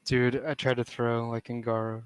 Dude, I tried to throw like Ngaro.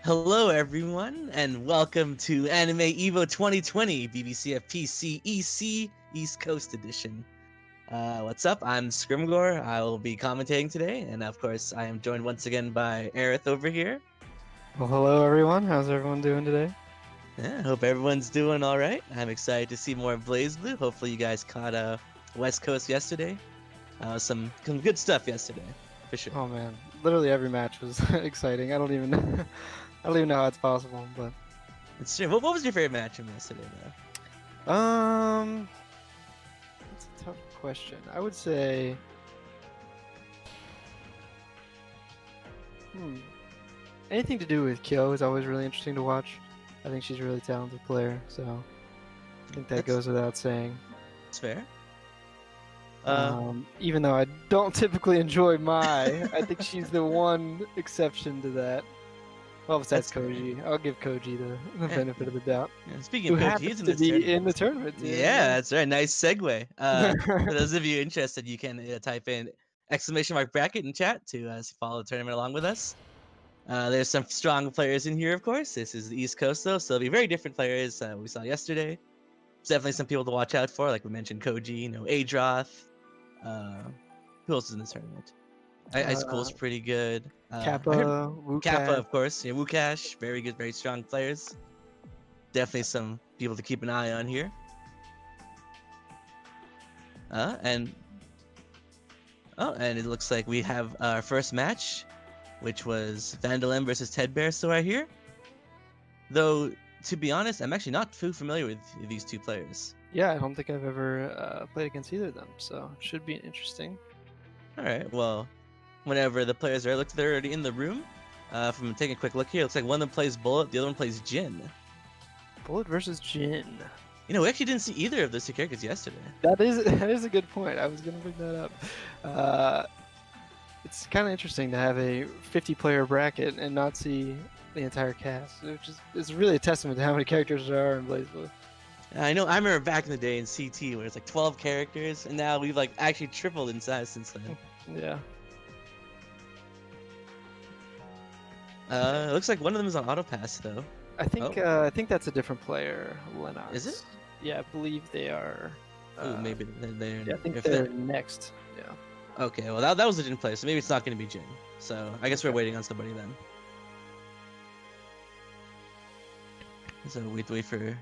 Hello, everyone, and welcome to AnimEVO 2020 BBCF PC EC East Coast Edition. What's up? I'm Scrimgore. I will be commentating today, and of course, I am joined once again by Ereth over here. Well, hello everyone. How's everyone doing today? Yeah, hope everyone's doing all right. I'm excited to see more Blazblue. Hopefully, you guys caught West Coast yesterday. Some good stuff yesterday, for sure. Oh man, literally every match was exciting. I don't even know how it's possible, but It's true. What was your favorite match from yesterday, though? it's a tough question. I would say, anything to do with Kyo is always really interesting to watch. I think she's a really talented player, so I think that goes without saying. It's fair. Even though I don't typically enjoy Mai, I think she's the one exception to that. Well, besides Koji, I'll give Koji the benefit of the doubt. Yeah, speaking of Koji, he's in this in the tournament. Yeah, that's right. Nice segue. For those of you interested, you can type in !bracket in chat to follow the tournament along with us. There's some strong players in here, of course. This is the East Coast, though, so it'll be very different players we saw yesterday. There's definitely some people to watch out for, like we mentioned Koji, Adroth. Who else is in this tournament? Icecool's pretty good. Capa, Woocash. Capa, of course. Yeah, Woocash, very good, very strong players. Definitely some people to keep an eye on here. And it looks like we have our first match, which was Vandel.M versus Tedbear still right here. Though, to be honest, I'm actually not too familiar with these two players. Yeah, I don't think I've ever played against either of them, so it should be interesting. All right, well, whenever the players are, looks they're already in the room. From taking a quick look here, it looks like one of them plays Bullet, the other one plays Jin. Bullet versus Jin. We actually didn't see either of those two characters yesterday. That is a good point. I was gonna bring that up. It's kind of interesting to have a 50-player bracket and not see the entire cast, which is really a testament to how many characters there are in Blazblue. I know. I remember back in the day in CT where it's like 12 characters, and now we've like actually tripled in size since then. Yeah. It looks like one of them is on auto pass though. I think that's a different player, Lennox. Is it? Yeah, I believe they are. Oh, maybe they're. Yeah, I think they're next. Yeah. Okay, well that was a Jin player, so maybe it's not going to be Jin. So I guess we're waiting on somebody then. So wait for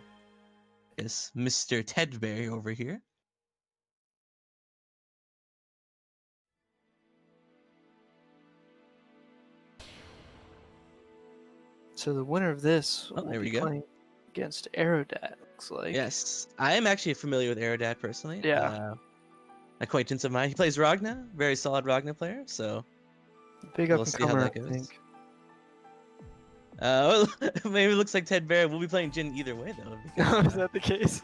this Mr. Tedbear over here. So the winner of this will there we be go. playing against Ereth, looks like. Yes, I am actually familiar with Ereth personally. Yeah. Acquaintance of mine. He plays Ragna, very solid Ragna player. So big up and comer, I think. Well, maybe it looks like Tedbear will be playing Jin either way though. Because, is that the case?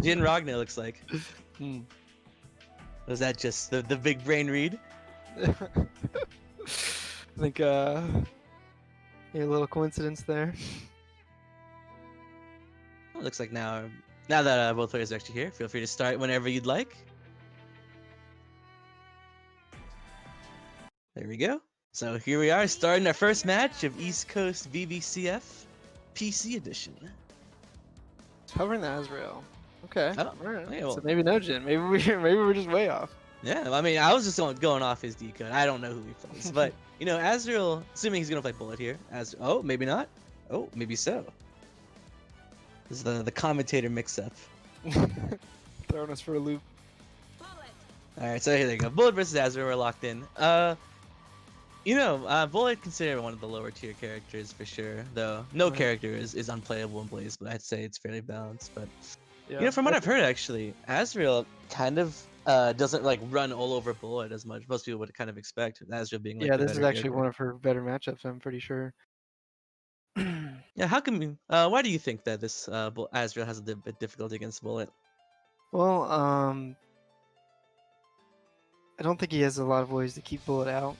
Jin Ragna looks like. Was that just the big brain read? I think a little coincidence there. Well, looks like now that both players are actually here, feel free to start whenever you'd like. There we go. So here we are, starting our first match of East Coast BBCF PC Edition. Covering the Azrael. Okay. Oh, alright. yeah, well, so maybe no Jin. Maybe we're just way off. Yeah, I mean, I was just going off his decode. I don't know who he plays, but Azrael, assuming he's gonna play Bullet here. Oh, maybe not. Oh, maybe so. This is the commentator mix-up. Throwing us for a loop. All right, so here they go. Bullet versus Azrael, we're locked in. Bullet considered one of the lower tier characters for sure, though no character is unplayable in Blaze, but I'd say it's fairly balanced. But from what I've heard, actually, Azrael kind of doesn't like run all over Bullet as much. Most people would kind of expect Azrael being like this is actually one of her better matchups, I'm pretty sure. Yeah, how come? Why do you think that this Azrael has a bit difficulty against Bullet? Well, I don't think he has a lot of ways to keep Bullet out,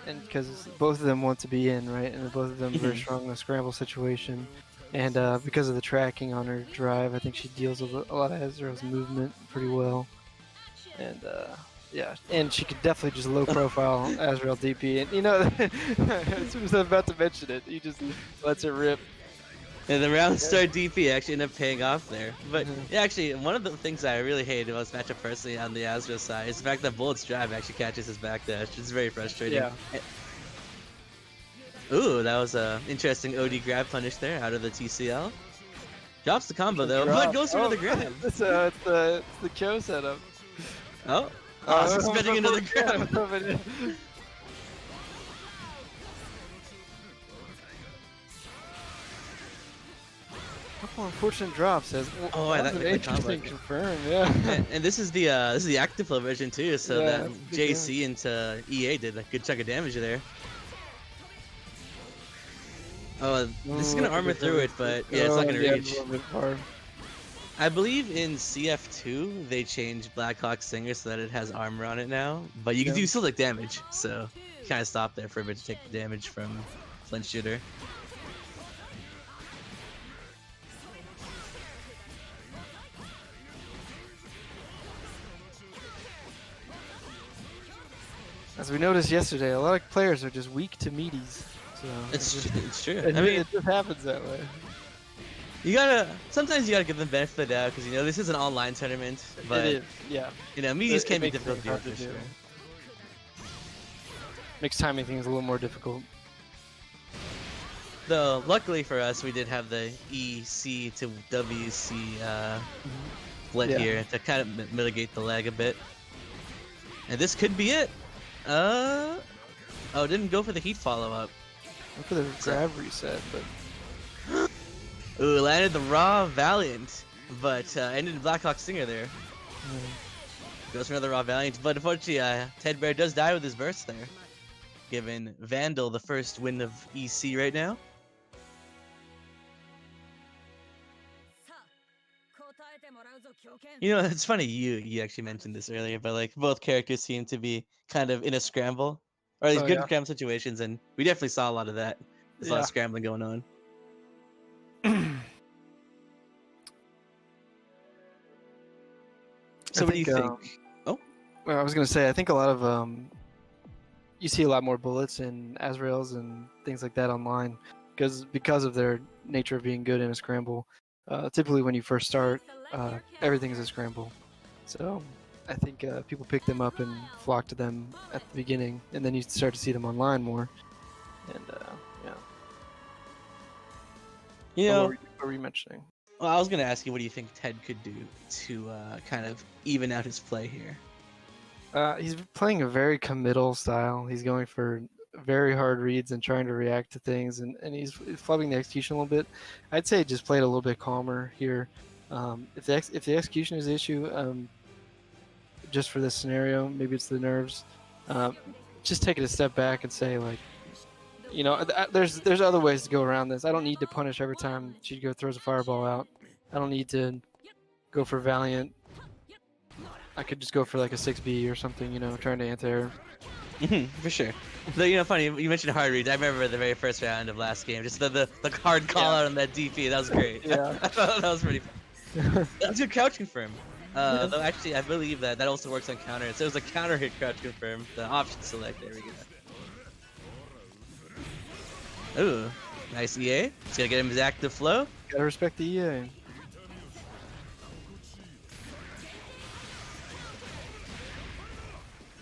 and because both of them want to be in, right? And both of them are very strong in a scramble situation. And because of the tracking on her drive, I think she deals with a lot of Azrael's movement pretty well. And Yeah, and she could definitely just low profile Azrael DP, and you know, as soon as I'm about to mention it, he just lets it rip. And the round start DP actually ended up paying off there. But Mhm. yeah, actually, one of the things I really hated about this matchup personally on the Azrael side is the fact that Bullet's drive actually catches his backdash. It's very frustrating. Yeah. Ooh, that was a interesting OD grab punish there out of the TCL. Drops the combo though, but goes for another grab. So it's the Kyo setup. Oh, suspending another grab. Couple unfortunate drops. As Oh, that that was an made the interesting combo. confirm. Yeah. And this is the active flow version too, so Yeah, that that's good JC into EA did a good chunk of damage there. Oh, this is gonna armor through it, but yeah, it's not gonna reach. A little bit far. I believe in CF2 they changed Blackhawk Singer so that it has armor on it now, but you can do still take damage, so kind of stop there for a bit to take the damage from Flint Shooter. As we noticed yesterday, a lot of players are just weak to meaties. So It's true. I mean, it just happens that way. Sometimes you gotta give them benefit of the doubt because you know this is an online tournament, but It is, yeah. you know medias can be makes difficult things to hard do to for do. sure. Makes timing things a little more difficult. Though luckily for us, we did have the EC to WC split here to kind of mitigate the lag a bit. And this could be it. Oh, didn't go for the heat follow-up. Look for the grab reset, but Ooh, landed the raw Valiant, but ended in Blackhawk Stinger there. Goes for another raw Valiant, but unfortunately, Tedbear does die with his burst there, giving Vandal the first win of EC right now. You know, it's funny you actually mentioned this earlier, but like both characters seem to be kind of in a scramble, or these good scramble situations, and we definitely saw a lot of that. There's a lot of scrambling going on. So what do you think? Well, I was gonna say I think a lot of you see a lot more bullets in Azraels and things like that online because of their nature of being good in a scramble. Typically, when you first start, everything's a scramble. So I think people pick them up and flock to them at the beginning, and then you start to see them online more. And yeah. You know, what were you mentioning? Well, I was gonna ask you, what do you think Ted could do to kind of even out his play here? He's playing a very committal style. He's going for very hard reads and trying to react to things, and he's flubbing the execution a little bit. I'd say just play it a little bit calmer here. If the execution is the issue, just for this scenario, maybe it's the nerves. Just take it a step back and say, like, you know, there's other ways to go around this. I don't need to punish every time she throws a fireball out. I don't need to go for Valiant. I could just go for like a 6B or something, you know, trying to anti-air. For sure. Though, you know, funny, you mentioned hard reads. I remember the very first round of last game, just the hard call out on that DP. That was great. Yeah. I thought that was pretty fun. That was a good crouch confirm. Though actually, I believe that also works on counter. So it was a counter hit crouch confirm. The option select. There we go. Ooh, nice EA. He's gonna get him his active flow. Gotta respect the EA.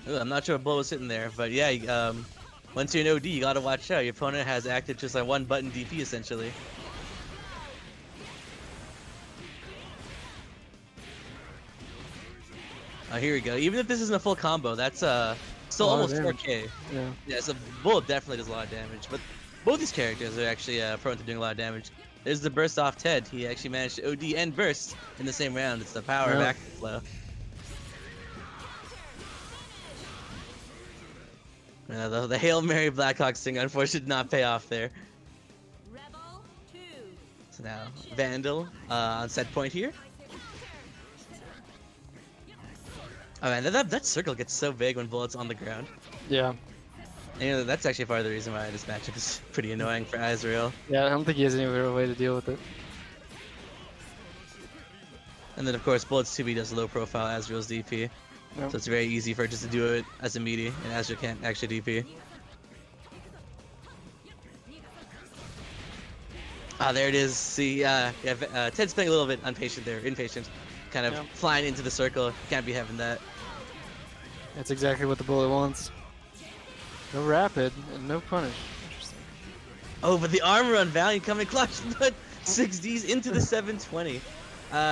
Ooh, I'm not sure what blow was sitting there, but yeah, once you're in OD, you gotta watch out. Your opponent has active just like one button DP essentially. Oh, here we go. Even if this isn't a full combo, that's still almost 4K. Yeah, so Bullet definitely does a lot of damage, but both these characters are actually prone to doing a lot of damage. There's the burst off Ted. He actually managed to OD and burst in the same round. It's the power of active flow. The Hail Mary Blackhawk Sting unfortunately did not pay off there. So now Vandal on set point here. Oh man, that circle gets so big when Bullet's on the ground. Yeah. And, you know, that's actually part of the reason why this matchup is pretty annoying for Azrael. Yeah, I don't think he has any other way to deal with it. And then of course Bullet's 2B does low profile Azrael's DP. Nope. So it's very easy for her just to do it as a meaty, and Azure can't actually DP. Ah, there it is. See, Ted's playing a little bit impatient there, kind of Yep. flying into the circle. Can't be having that. That's exactly what the bullet wants. No rapid and no punish. Interesting. Oh, but the armor on Valiant coming clutch, but 6Ds into the 720.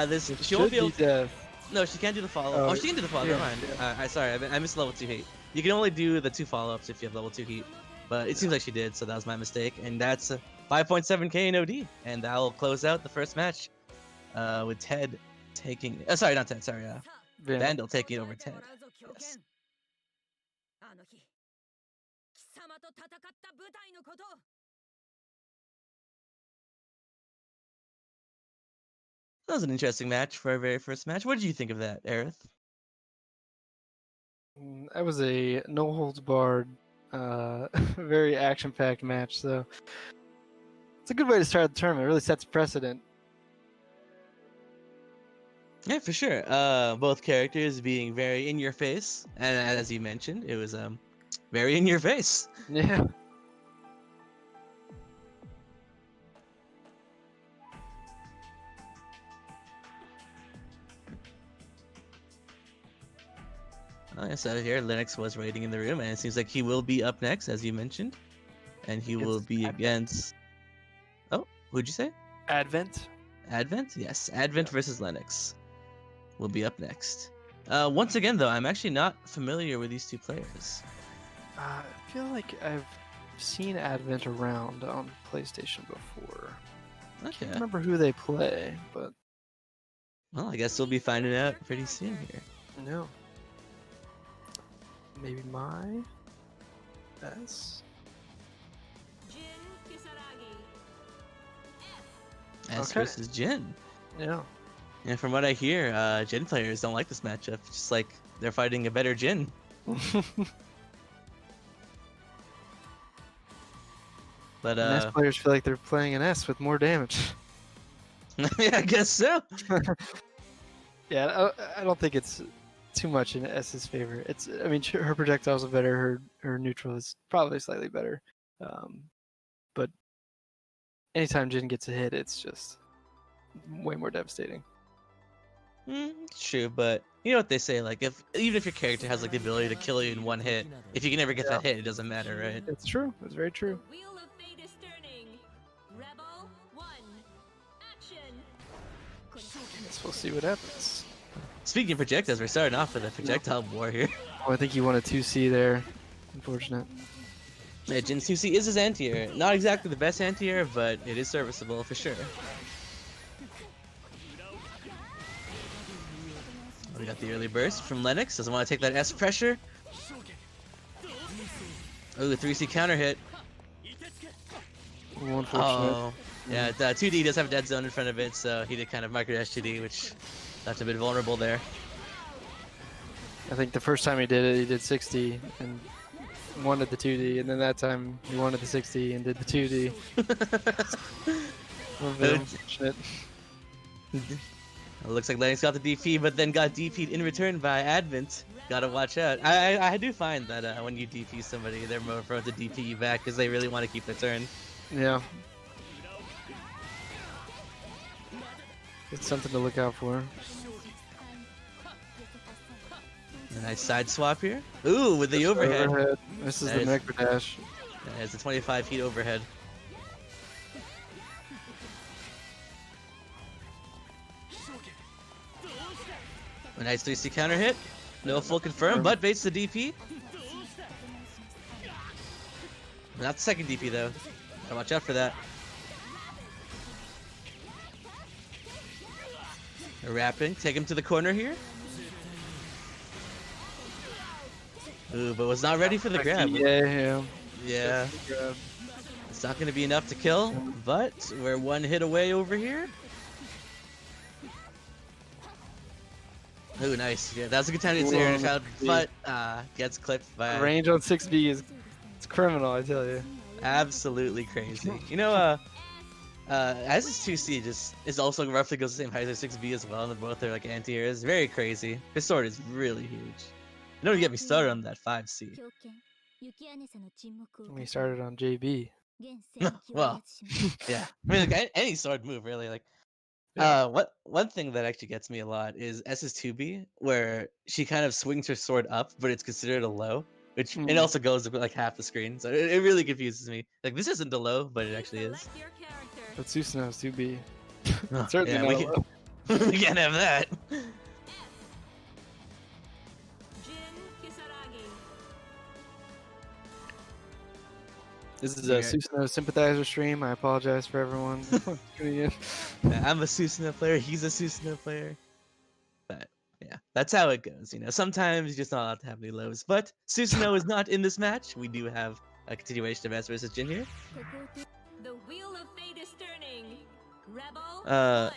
This It she won't should be able be to. death. No, she can't do the follow. Oh, Oh, she can do the follow. yeah, Never mind. yeah. Sorry, I missed level 2 heat. You can only do the 2 follow-ups if you have level 2 heat, but it seems like she did, so that was my mistake. And that's 5.7k in OD, and that will close out the first match with Ted taking. Sorry, not Ted. Sorry, Vandel taking over Ted. Yes. あの日、貴様と戦った舞台のこと。 That was an interesting match for our very first match. What did you think of that, Ereth? That was a no holds barred, very action packed match. So it's a good way to start the tournament. It really sets precedent. Yeah, for sure. Both characters being very in your face, and as you mentioned, it was very in your face. Yeah. Like I said here, Lennox was waiting in the room, and it seems like he will be up next, as you mentioned, and he will be against. Oh, who'd you say? Advent. Advent? Yes, Advent versus Lennox will be up next. Once again, though, I'm actually not familiar with these two players. I feel like I've seen Advent around on PlayStation before. I Okay. can't remember who they play, but Well, I guess we'll be finding out pretty soon here. no. Maybe my S. S Okay. versus Jin. Yeah. And from what I hear, Jin players don't like this matchup. Just like they're fighting a better Jin. But S players feel like they're playing an S with more damage. yeah, I guess so. Yeah, I don't think it's too much in S's favor. I mean, her projectiles are better. Her neutral is probably slightly better. But anytime Jin gets a hit, it's just way more devastating. It's true, but you know what they say, like even if your character has like the ability to kill you in one hit, if you can never get that hit, it doesn't matter, right? It's true. It's very true. The wheel of fate is turning. Rebel 1. Action. Guess we'll see what happens. Speaking of projectiles, we're starting off with a projectile war here. Oh, I think you won a 2C there. Unfortunate. Yeah, Jin 2C is his anti-air. Not exactly the best anti-air, but it is serviceable for sure. We got the early burst from Lennox. Doesn't want to take that S pressure. Oh, the 3C counter hit. Unfortunate. Oh, yeah, the 2D does have a dead zone in front of it, so he did kind of micro dash 2D, which left a bit vulnerable there. I think the first time he did it, he did 60 and wanted the 2D, and then that time he wanted the 60 and did the 2D. Unfortunate. It looks like Lennox got the DP, but then got DP'd in return by Advent. Gotta watch out. I do find that when you DP somebody, they're more prone to DP you back because they really want to keep their turn. Yeah. It's something to look out for. A nice side swap here. Ooh, with the overhead. This is That the is- micro dash. That has the 25 feet overhead. A nice 3C counter hit. No full confirm, but baits the DP. Not the second DP though. Gotta watch out for that. They're wrapping. Take him to the corner here. Ooh, but was not ready for the grab. Yeah. Yeah. It's not going to be enough to kill, but we're one hit away over here. Ooh, nice. Yeah, that's a good time to get there and out, but gets clipped by. Range on 6B is it's criminal, I tell you. Absolutely crazy. You know, As is 2C, just is also roughly goes the same height as 6B as well, and both are like anti-airs. Very crazy. His sword is really huge. Don't get me started on that 5C. We started on JB. Well, yeah. I mean, like any sword move really. Like, Yeah. one thing that actually gets me a lot is S's 2B, where she kind of swings her sword up, but it's considered a low, which it also goes like half the screen. So it really confuses me. Like this isn't a low, but it actually is. But Susanoo's 2B. Oh, Certainly yeah, not we a can, low. we can't have that. This is a Susanoo sympathizer stream. I apologize for everyone tuning in. Yeah, I'm a Susanoo player. He's a Susanoo player. But yeah, that's how it goes. You know, sometimes you're just not allowed to have any lows. But Susanoo is not in this match. We do have a continuation of S versus Jin here. The wheel of fate is turning.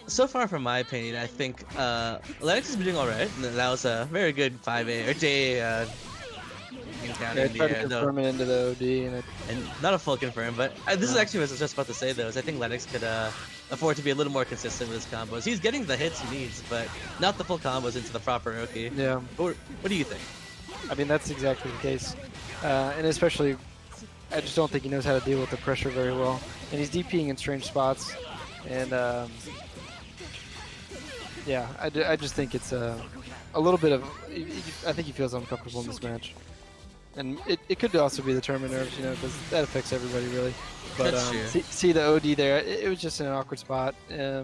So far, from my opinion, I think Lennox has been doing alright. That was a very good 5A or J encounter in the Try to air, though. confirm it into the OD, And not a full confirm, but this is actually what I was just about to say, though, is I think Lennox could afford to be a little more consistent with his combos. He's getting the hits he needs, but not the full combos into the proper Oki. yeah. What do you think? I mean, that's exactly the case. And especially, I just don't think he knows how to deal with the pressure very well. And he's DPing in strange spots. And yeah, I just think it's a little bit of, I think he feels uncomfortable in this match. And it could also be the tournament nerves, you know, because that affects everybody really. But That's true. see the OD there, it was just in an awkward spot. Yeah.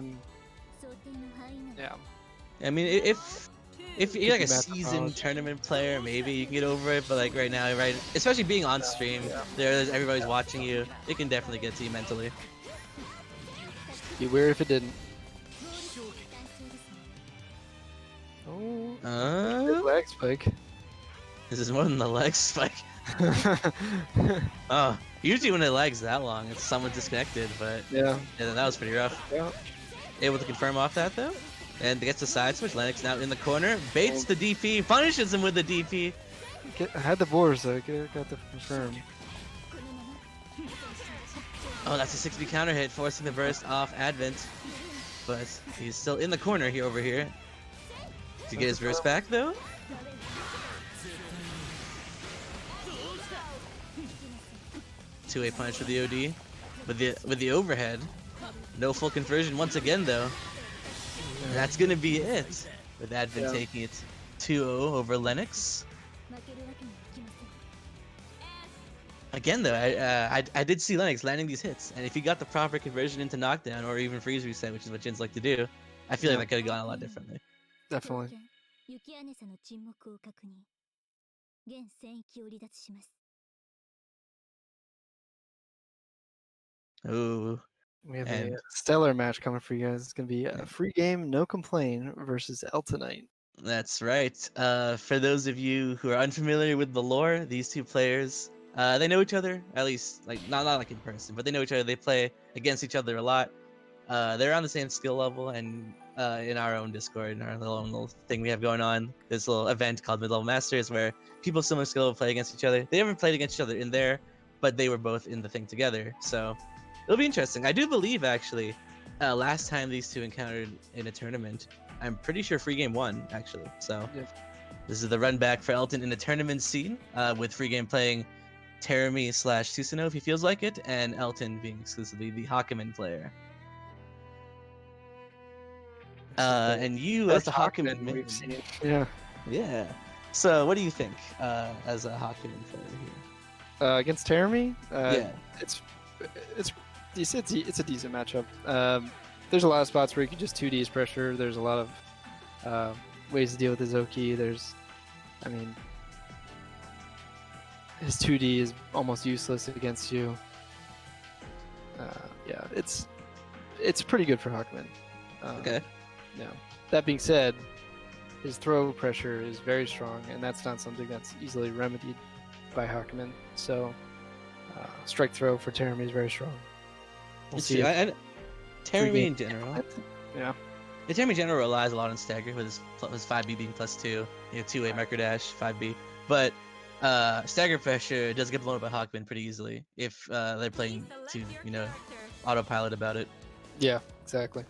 I mean, if you're like a master seasoned knowledge. tournament player, maybe you can get over it. But like right now, especially being on stream, everybody's watching you. It can definitely get to you mentally. Be weird if it didn't. Oh, good leg spike. This is more than the leg spike. Oh, usually when it lags that long, it's somewhat disconnected, but yeah, that was pretty rough. Yeah. Able to confirm off that though, and gets the side switch. Lennox now in the corner, baits the DP, punishes him with the DP. I had the boars though, got the confirm. Oh, that's a 6B counter hit, forcing the burst off Advent, but he's still in the corner here over here. To get his burst back though. Two-way punish for the OD, with the overhead. No full conversion once again though. And that's gonna be it. With Advent taking it 2-0 over Lennox. Again though, I did see Lennox landing these hits, and if he got the proper conversion into knockdown or even freeze reset, which is what Jins like to do, I feel like that could have gone a lot differently. Definitely. Ooh. We have a stellar match coming for you guys. It's going to be a free game, no complain versus Eltonite. That's right. For those of you who are unfamiliar with the lore, these two players, they know each other, at least, like not like in person, but they know each other. They play against each other a lot. They're on the same skill level, and in our own Discord, in our little thing we have going on, this little event called Mid-Level Masters, where people similar skill will play against each other. They haven't played against each other in there, but they were both in the thing together, so it'll be interesting. I do believe, actually, last time these two encountered in a tournament, I'm pretty sure Free Game won, actually. So this is the run back for Elton in the tournament scene, with Free Game playing Terami / Susanoo if he feels like it, and Elton being exclusively the Hakumen player. And you as a Hakumen we've seen. Yeah. So what do you think as a Hakumen player here? Against Terami? Yeah. It's a decent matchup. There's a lot of spots where you can just 2D his pressure. There's a lot of ways to deal with his Oki. I mean, his 2D is almost useless against you. Yeah, it's pretty good for Hakumen. Okay. Yeah. That being said, his throw pressure is very strong, and that's not something that's easily remedied by Hakumen. So, strike throw for Terami is very strong. We'll see. Terami in general. Yeah. The Terami in general relies a lot on stagger with his 5B being +2, you know, 2-way micro dash, 5B. But stagger pressure does get blown up by Hakumen pretty easily if they're playing to, you know, autopilot about it. Yeah, exactly.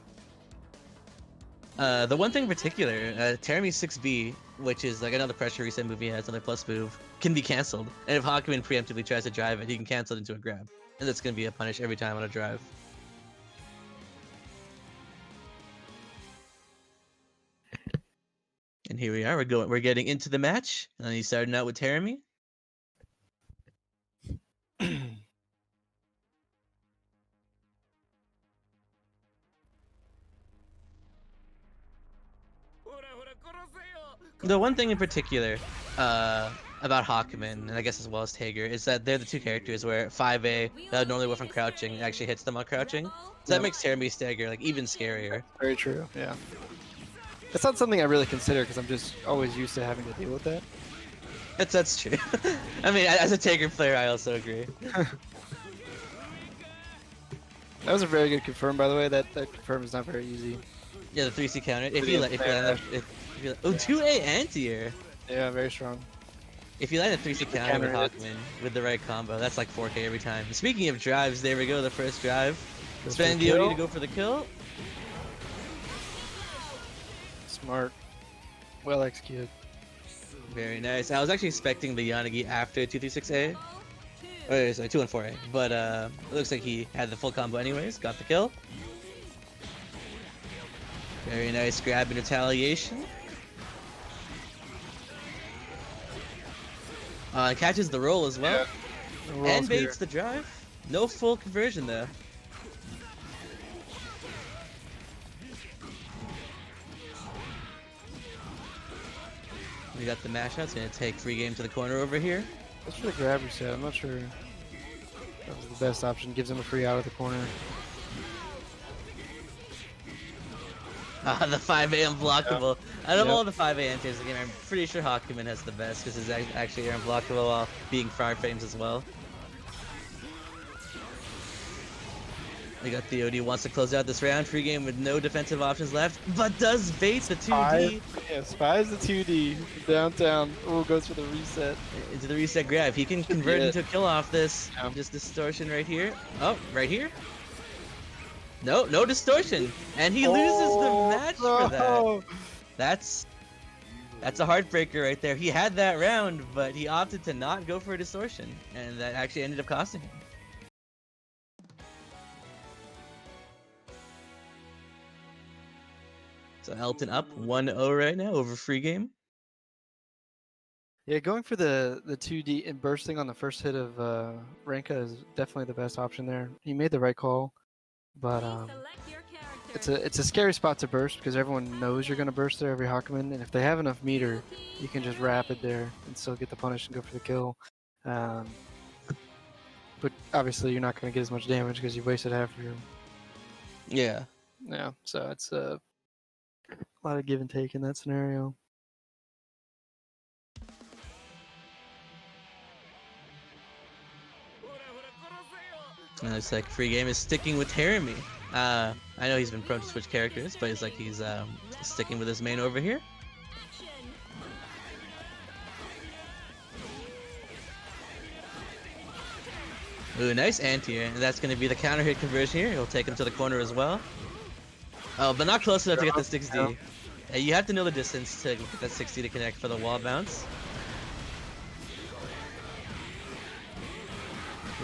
The one thing in particular, Terramy's 6B, which is like another pressure reset move he has, another plus move, can be cancelled. And if Hawkman preemptively tries to drive it, he can cancel it into a grab. And that's going to be a punish every time on a drive. And here we are, we're getting into the match. And he's starting out with Terramy. The one thing in particular about Hawkman, and I guess as well as Tager, is that they're the two characters where 5A that would normally work from crouching actually hits them on crouching. So that makes Terramy stagger like even scarier. Very true. Yeah. It's not something I really consider because I'm just always used to having to deal with that. That's true. I mean, as a Tager player, I also agree. That was a very good confirm, by the way. That confirm is not very easy. Yeah, the 3C counter. If you land oh, 2A anti-air. Yeah, very strong. If you land a 3C counter with Hawkman with the right combo, that's like 4K every time. Speaking of drives, there we go, the first drive. Spending the OD to go for the kill. Smart. Well executed. Very nice. I was actually expecting the Yanagi after 236A. Oh, sorry, 2 and 4A. But it looks like he had the full combo anyways. Got the kill. Very nice grab in retaliation. Catches the roll as well. Yeah. And baits the drive. No full conversion though. We got the mash out. It's going to take free game to the corner over here. That's for the grab reset. I'm not sure that was the best option. Gives him a free out of the corner. The 5A unblockable. Out of all the 5A anti-airs in the game, I'm pretty sure Hawkman has the best because it's actually unblockable while being fire frames as well. We got the OD wants to close out this round. Free game with no defensive options left, but does bait the 2D. Yeah, spies the 2D downtown. Oh, goes for the reset. Into the reset grab. He can convert into a kill off this. Just distortion right here. Oh, right here. No, no distortion, and he loses the match for that. That's a heartbreaker right there. He had that round, but he opted to not go for a distortion, and that actually ended up costing him. So Elton up 1-0 right now over free game. Yeah, going for the 2D and bursting on the first hit of Renka is definitely the best option there. He made the right call, but it's a scary spot to burst because everyone knows you're going to burst there every Hawkman, and if they have enough meter, you can just rapid there and still get the punish and go for the kill. But obviously you're not going to get as much damage because you wasted half of your... Yeah. Yeah, so it's a lot of give and take in that scenario. It's like free game is sticking with Terramy. I know he's been prone to switch characters, but it's like he's sticking with his main over here. Ooh, nice anti-air, and that's going to be the counter hit conversion here. He'll take him to the corner as well. Oh, but not close enough to get the 6D. Yeah, you have to know the distance to get that 6D to connect for the wall bounce.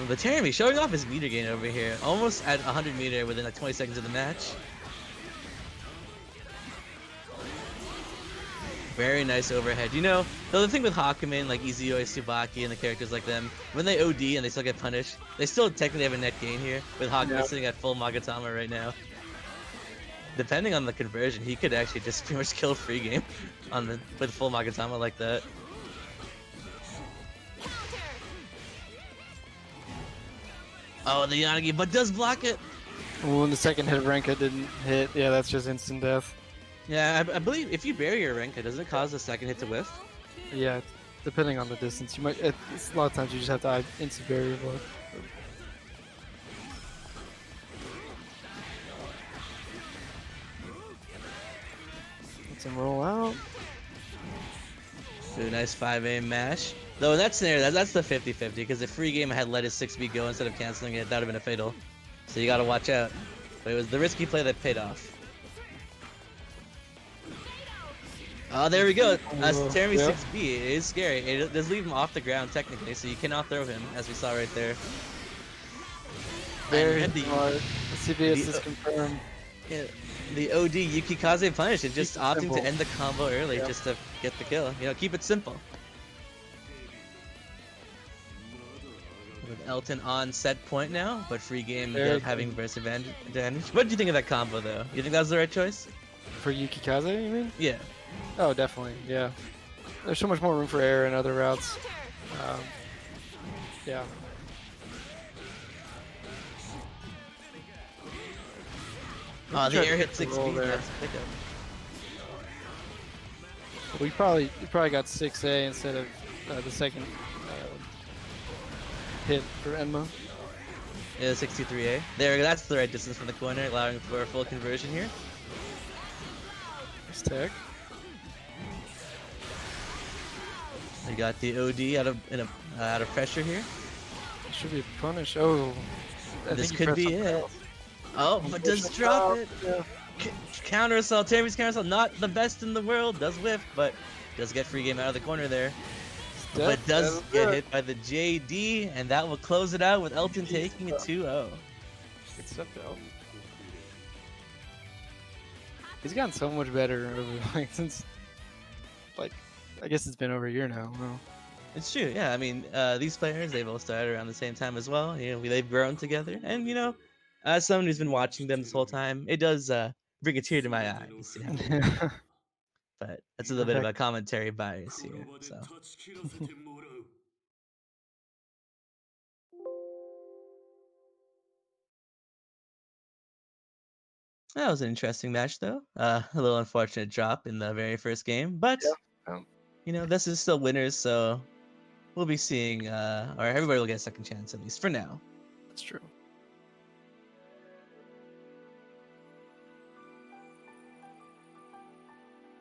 But Terramy showing off his meter gain over here, almost at 100 meter within like 20 seconds of the match. Very nice overhead. You know, the other thing with Hawkman, like Izuyoi, Tsubaki, and the characters like them, when they OD and they still get punished, they still technically have a net gain here, with Hawkman sitting at full Magatama right now. Depending on the conversion, he could actually just pretty much kill free game with full Magatama like that. Oh, the Yanagi, but does block it. Well, when the second hit of Renka didn't hit, yeah, that's just instant death. Yeah, I believe if you bury your Renka, doesn't it cause the second hit to whiff? Yeah, depending on the distance, you might. A lot of times you just have to instant barrier block. Let's him roll out. Ooh, nice 5A mash. Though in that scenario, that's the 50-50, because if free game had let his 6B go instead of canceling it, that would have been a fatal. So you gotta watch out. but it was the risky play that paid off. Oh, there we go. Terry Yeah. 6B. It is scary. It does leave him off the ground technically, so you cannot throw him, as we saw right there. Very And smart. CBS is confirmed. Yeah, the OD Yukikaze punish and just Keep it opting simple. to end the combo early Yep. just to get the kill. You know, keep it simple. With Elton on set point now, but free game Very having burst advantage. What did you think of that combo though? You think that was the right choice? For Yukikaze, you mean? Yeah. Oh, definitely. Yeah. There's so much more room for error in other routes. Yeah. Oh, the Try to air hit pick the 6 roll speed. there. That's a pickup. We probably got 6A instead of the second hit for Enma. Yeah, 63A. There, that's the right distance from the corner, allowing for a full conversion here. Nice tech. We got the OD out of pressure here. It should be a punish. Oh, I This think he could be pressed something it. else. Oh, but does drop it. Yeah. Counter assault, Terry's counter assault, not the best in the world, does whiff, but does get free game out of the corner there. But does get hit by the JD, and that will close it out with Elton taking a 2-0. Good stuff, though. He's gotten so much better over since I guess it's been over a year now. Well, It's true, yeah. I mean, these players, they've all started around the same time as well. You know, they've grown together, and you know, as someone who's been watching them this whole time, it does bring a tear to my eye to see how. But that's a little bit of a commentary bias here. So that was an interesting match, though. A little unfortunate drop in the very first game, but Yeah. you know, this is still winners, so we'll be seeing, or everybody will get a second chance at least for now. That's true.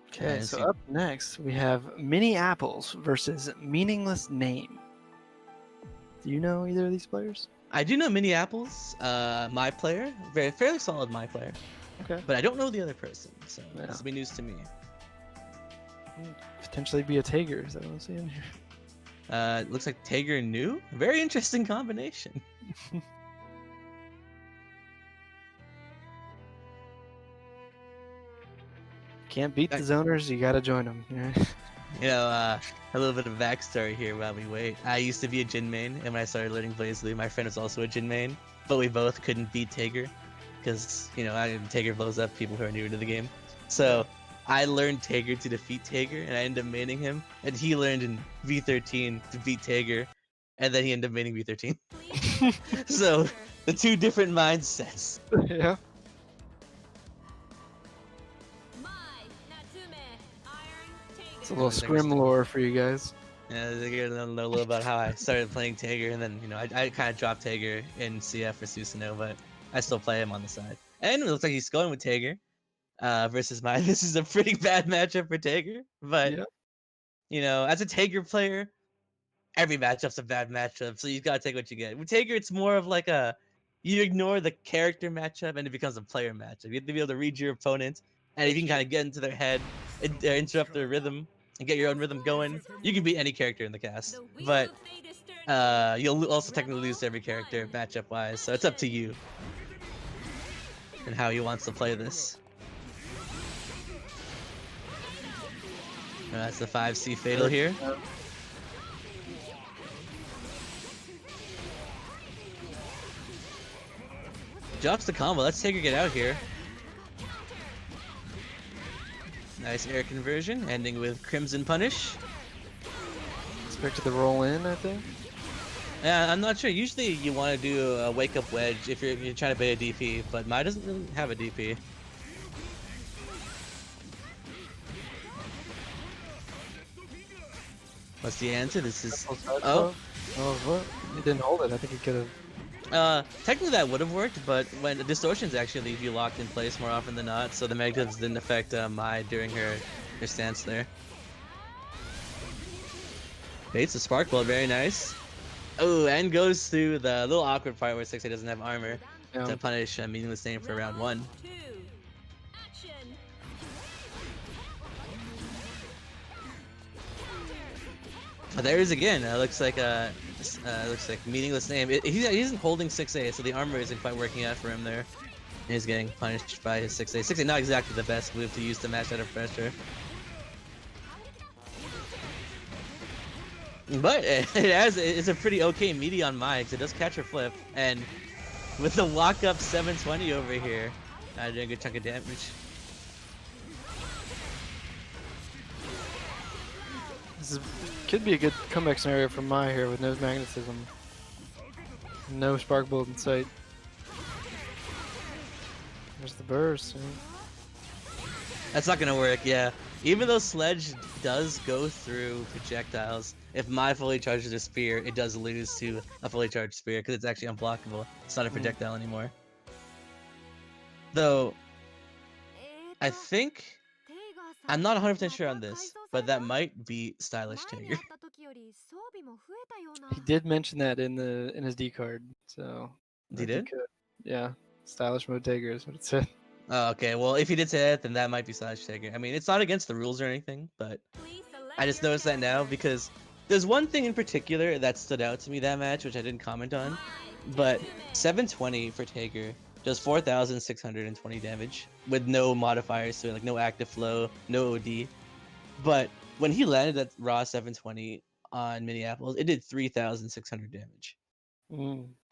Okay, And so see- up next we have MiniApples versus Mmeaninglessnamee. Do you know either of these players? I do know MiniApples, my player, fairly solid my player, Okay. but I don't know the other person, so Yeah. this will be news to me. Potentially be a Tager, is that what I'm seeing here? It looks like Tager new. Very interesting combination. Can't beat the zoners, you gotta join them. You know, a little bit of backstory here while we wait. I used to be a Jin main, and when I started learning Blazblue, my friend was also a Jin main, but we both couldn't beat Tager, because, you know, Tager blows up people who are newer to the game. So I learned Tager to defeat Tager, and I ended up maining him, and he learned in V13 to beat Tager, and then he ended up maining V13. So, the two different mindsets. Yeah. It's a little Scrim lore for you guys. Yeah, they're gonna know a little about how I started playing Tager, and then, you know, I kind of dropped Tager in CF for Susanoo, but I still play him on the side. And it looks like he's going with Tager versus mine. This is a pretty bad matchup for Tager, but, Yeah. you know, as a Tager player, every matchup's a bad matchup, so you gotta take what you get. With Tager, it's more of like you ignore the character matchup and it becomes a player matchup. You have to be able to read your opponent, and if you can kind of get into their head, interrupt their rhythm, and get your own rhythm going, you can beat any character in the cast. But you'll also technically lose to every character matchup-wise, so it's up to you and how he wants to play this. That's the 5C fatal here. Drops the combo. Let's take her get out here. Nice air conversion, ending with Crimson Punish. Expected to roll in, I think. Yeah, I'm not sure. Usually you want to do a wake up wedge if you're trying to bait a DP, but mine doesn't really have a DP. What's the answer? This is Oh, what? He didn't hold it. I think he could have. technically that would have worked, but when the distortions actually leave you locked in place more often than not, so the negatives didn't affect Mai during her stance there. Baits the spark ball, very nice. Oh, and goes through the little awkward part where 6A doesn't have armor. to punish Mmeaninglessnamee for round 1. But there he is again. Looks like Mmeaninglessnamee. He isn't holding 6A, so the armor isn't quite working out for him there. He's getting punished by his 6A. 6A not exactly the best move to use to match out of pressure. But it's a pretty okay meaty on Mike. It does catch her flip, and with the walk up 720 over here, doing a good chunk of damage. Could be a good comeback scenario for Mai here with no magnetism, no spark bolt in sight. There's the burst. That's not gonna work. Yeah, even though Sledge does go through projectiles, if Mai fully charges a spear, it does lose to a fully charged spear because it's actually unblockable. It's not a projectile anymore. Though, I think I'm not 100% sure on this, but that might be Stylish Tiger. He did mention that in his D card, so He did? Yeah, stylish mode Tiger is what it said. Oh, okay. Well, if he did say that, then that might be Stylish Tiger. I mean, it's not against the rules or anything, but I just noticed that now because there's one thing in particular that stood out to me that match, which I didn't comment on, but 720 for Tiger does 4,620 damage with no modifiers, so like no active flow, no OD. But when he landed that raw 720 on MiniApples, it did 3,600 damage,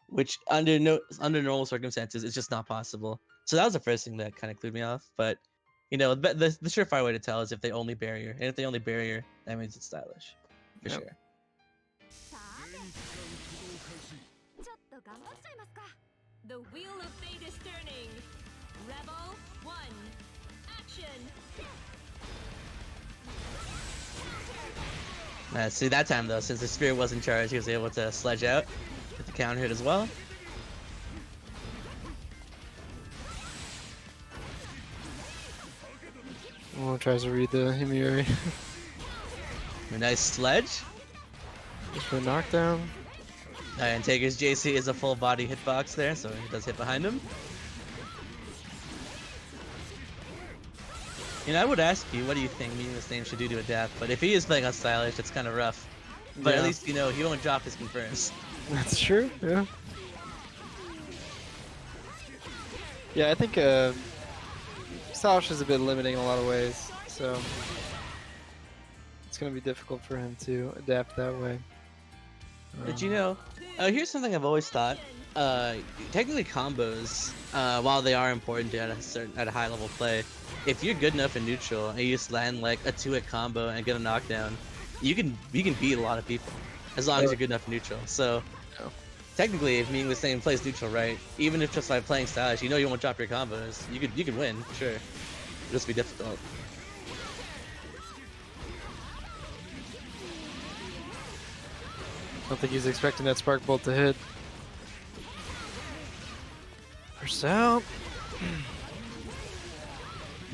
which under normal circumstances it's just not possible. So that was the first thing that kind of clued me off. But you know, the surefire way to tell is if they only barrier, and if they only barrier, that means it's stylish, for sure. The wheel of fate is turning. Rebel 1, action. See, that time though, since the spear wasn't charged, he was able to sledge out with the counter hit as well. Oh, tries to read the Himiri. A nice sledge. Just for a knockdown. And Tiger's JC is a full body hitbox there, so he does hit behind him. You know, I would ask you, what do you think Mmeaninglessnamee should do to adapt? But if he is playing on Stylish, it's kind of rough. But at least, you know, he won't drop his confirms. That's true, yeah. Yeah, I think Stylish is a bit limiting in a lot of ways, so it's going to be difficult for him to adapt that way. But you know, here's something I've always thought. Technically combos, while they are important at a high level play, if you're good enough in neutral and you just land like a 2-hit combo and get a knockdown, you can beat a lot of people as long as you're good enough in neutral. So technically, if Mmeaninglessnamee plays neutral right, even if just by playing Stylish, you know you won't drop your combos, you can win, sure. It'll just be difficult. I don't think he's expecting that spark bolt to hit. Burst out.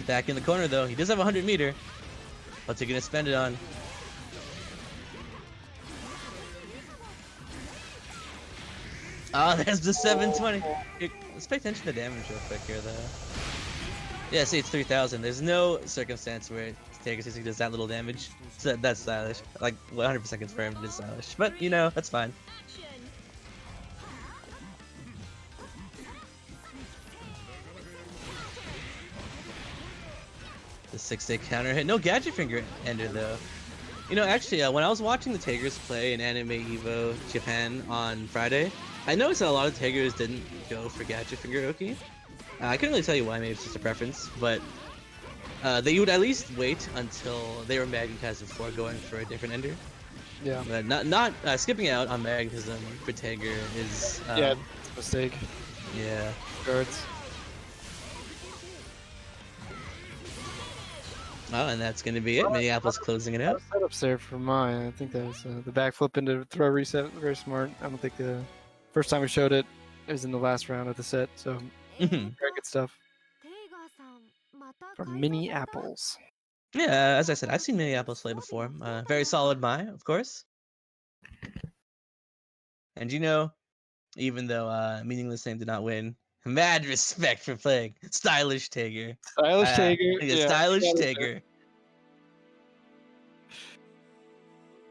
Back in the corner though, he does have 100 meter. What's he gonna spend it on? Oh, there's the 720. Here, let's pay attention to damage real quick here though. Yeah, see, it's 3,000. There's no circumstance where Tiger does that little damage. So that's Stylish. Like 100% confirmed it is Stylish. But you know, that's fine. The 6-day counter hit. No gadget finger ender though. You know, actually, when I was watching the Tigers play in AnimEVO Japan on Friday, I noticed that a lot of Tigers didn't go for gadget finger Oki. I couldn't really tell you why, maybe it's just a preference, but they would at least wait until they were magnetized before going for a different ender. Yeah. But not skipping out on magnetism for Tiger is yeah, it's a mistake. Yeah. Guards. Oh, and that's gonna be it. MiniApples closing it out. Setups there for mine. I think that was the backflip into throw reset. Very smart. I don't think the first time we showed it, it was in the last round of the set. So very good stuff from MiniApples. Yeah, as I said, I've seen MiniApples play before. Very solid Mai, of course. And you know, even though Mmeaninglessnamee did not win, Mad respect for playing Stylish Tiger. Stylish Tiger. Yeah, Stylish that is Tiger. it.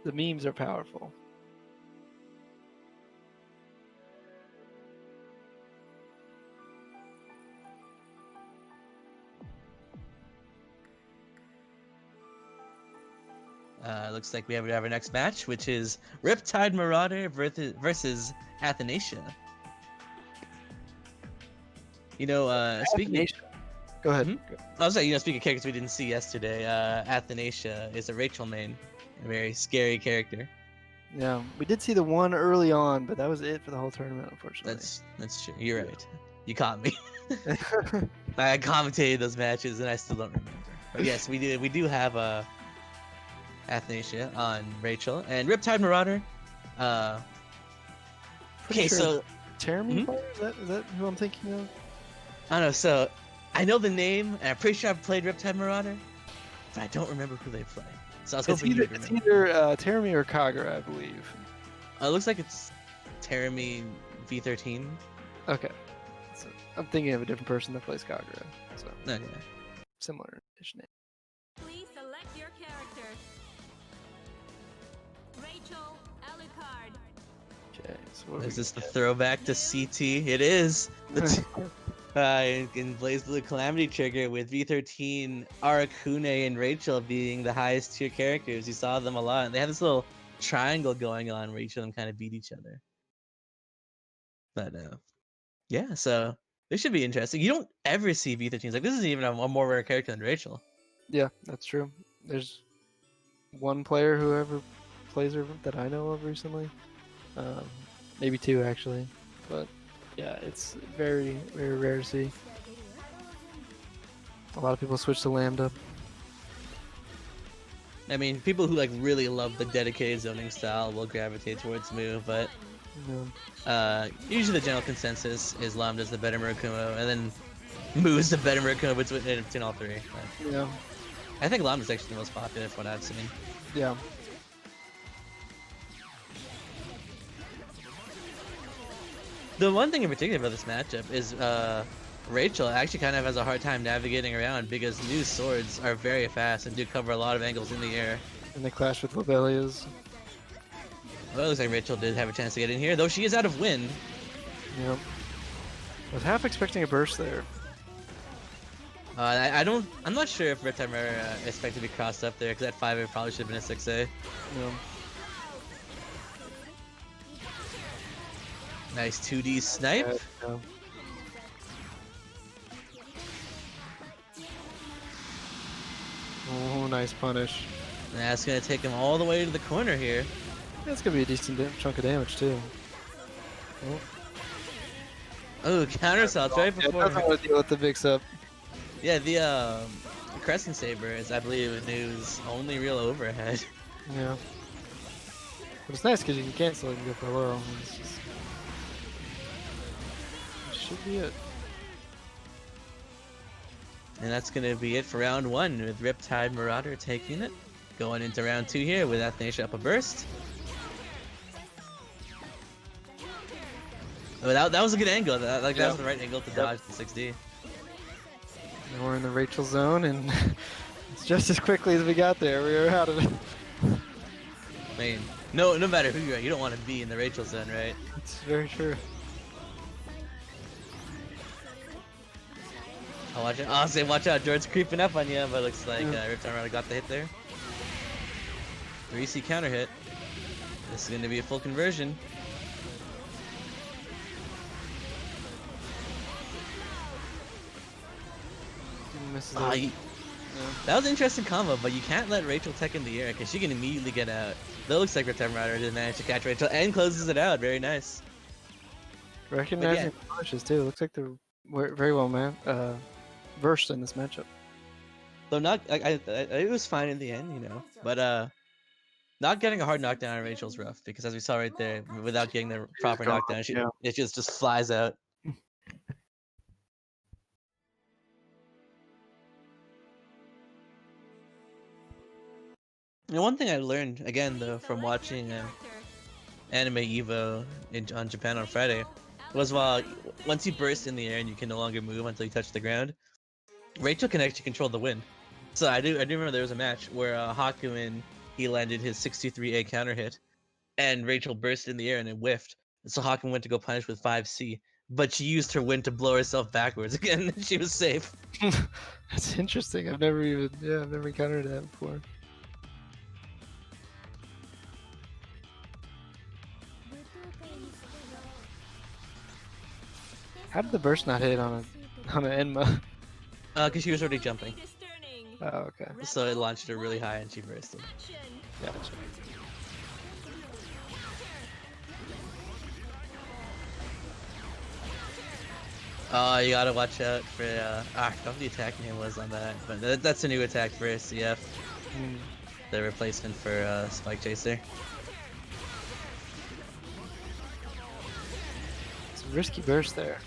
The memes are powerful. Looks like we have our next match, which is RiptideMaurader versus Athanacia. You know, speaking of, Go ahead. I was saying, speaking of characters we didn't see yesterday, Athanacia is a Rachel main, a very scary character. Yeah, we did see the one early on, but that was it for the whole tournament, unfortunately. That's true. You're right. You caught me. I commentated those matches and I still don't remember. But yes, we do have Athanacia on Rachel and RiptideMaurader. Okay, sure so Termi player? Is that who I'm thinking of? I don't know. So I know the name, and I'm pretty sure I've played RiptideMaurader, but I don't remember who they play. So I was hoping you'd remember. It's either Termi or Kagura, I believe. It looks like it's Termi V13. Okay, so I'm thinking of a different person that plays Kagura. So Okay. similar-ish name. Please select your character. Rachel Alucard. Okay, so what Is this the throwback to CT? It is. In Blazblue Calamity Trigger with V13, Arakune and Rachel being the highest tier characters. You saw them a lot, and they have this little triangle going on where each of them kind of beat each other. But yeah, so this should be interesting. You don't ever see V13s like this. Is even a more rare character than Rachel. Yeah, that's true. There's one player who ever plays her that I know of recently. Maybe two actually, but yeah, it's very, very rare to see. A lot of people switch to Lambda. I mean, people who like really love the dedicated zoning style will gravitate towards Mu, but usually the general consensus is Lambda's the better Murakumo, and then Mu's the better Murakumo between all three. But Yeah. I think Lambda's actually the most popular from what I've seen. Yeah. The one thing in particular about this matchup is Rachel actually kind of has a hard time navigating around because Mu's swords are very fast and do cover a lot of angles in the air. And they clash with Lobelia's. Well, it looks like Rachel did have a chance to get in here, though she is out of wind. Yep. I was half expecting a burst there. I'm not sure if RiptideMaurader is expected to be crossed up there because that 5A probably should have been a 6A. Yeah. Nice 2D snipe. Yeah. Oh, nice punish. That's gonna take him all the way to the corner here. That's gonna be a decent chunk of damage too. Oh, counter assault right before. Yeah, doesn't want to deal with the mix up. Yeah, the Crescent Saber is, I believe, Nu's only real overhead. Yeah. But it's nice because you can cancel it and go for low. It's just... That should be it. And that's gonna be it for round one with RiptideMaurader taking it. Going into round two here with Athanacia up a burst. Oh, that was a good angle. That was the right angle to dodge the 6D. Now we're in the Rachel zone, and it's just as quickly as we got there, we were out of it. I mean, no matter who you are, you don't want to be in the Rachel zone, right? It's very true. I'll watch it. Honestly, watch out, George's creeping up on you, but it looks like RiptideMaurader got the hit there. Greasy counter hit. This is going to be a full conversion. That was an interesting combo, but you can't let Rachel tech in the air because she can immediately get out. That looks like RiptideMaurader did manage to catch Rachel and closes it out. Very nice. Recognizing the punishes too. Looks like they're very well versed in this matchup. Though it was fine in the end, but not getting a hard knockdown on Rachel's rough because as we saw right there, without getting the proper knockdown, it just flies out. And one thing I learned again though from watching AnimEVO on Japan on Friday was while once you burst in the air and you can no longer move until you touch the ground, Rachel can actually control the wind. So I do remember there was a match where Hakuin, he landed his 623A counter hit, and Rachel burst in the air and it whiffed. So Hakuin went to go punish with 5C, but she used her wind to blow herself backwards again, and she was safe. That's interesting. I've never encountered that before. How did the burst not hit on an Enma? Because she was already jumping. Oh, okay. So it launched her really high and she bursted. Gotcha. Oh, you gotta watch out for, I forgot what the attack name was on that, but that's a new attack for CF. The replacement for Spike Chaser. It's a risky burst there.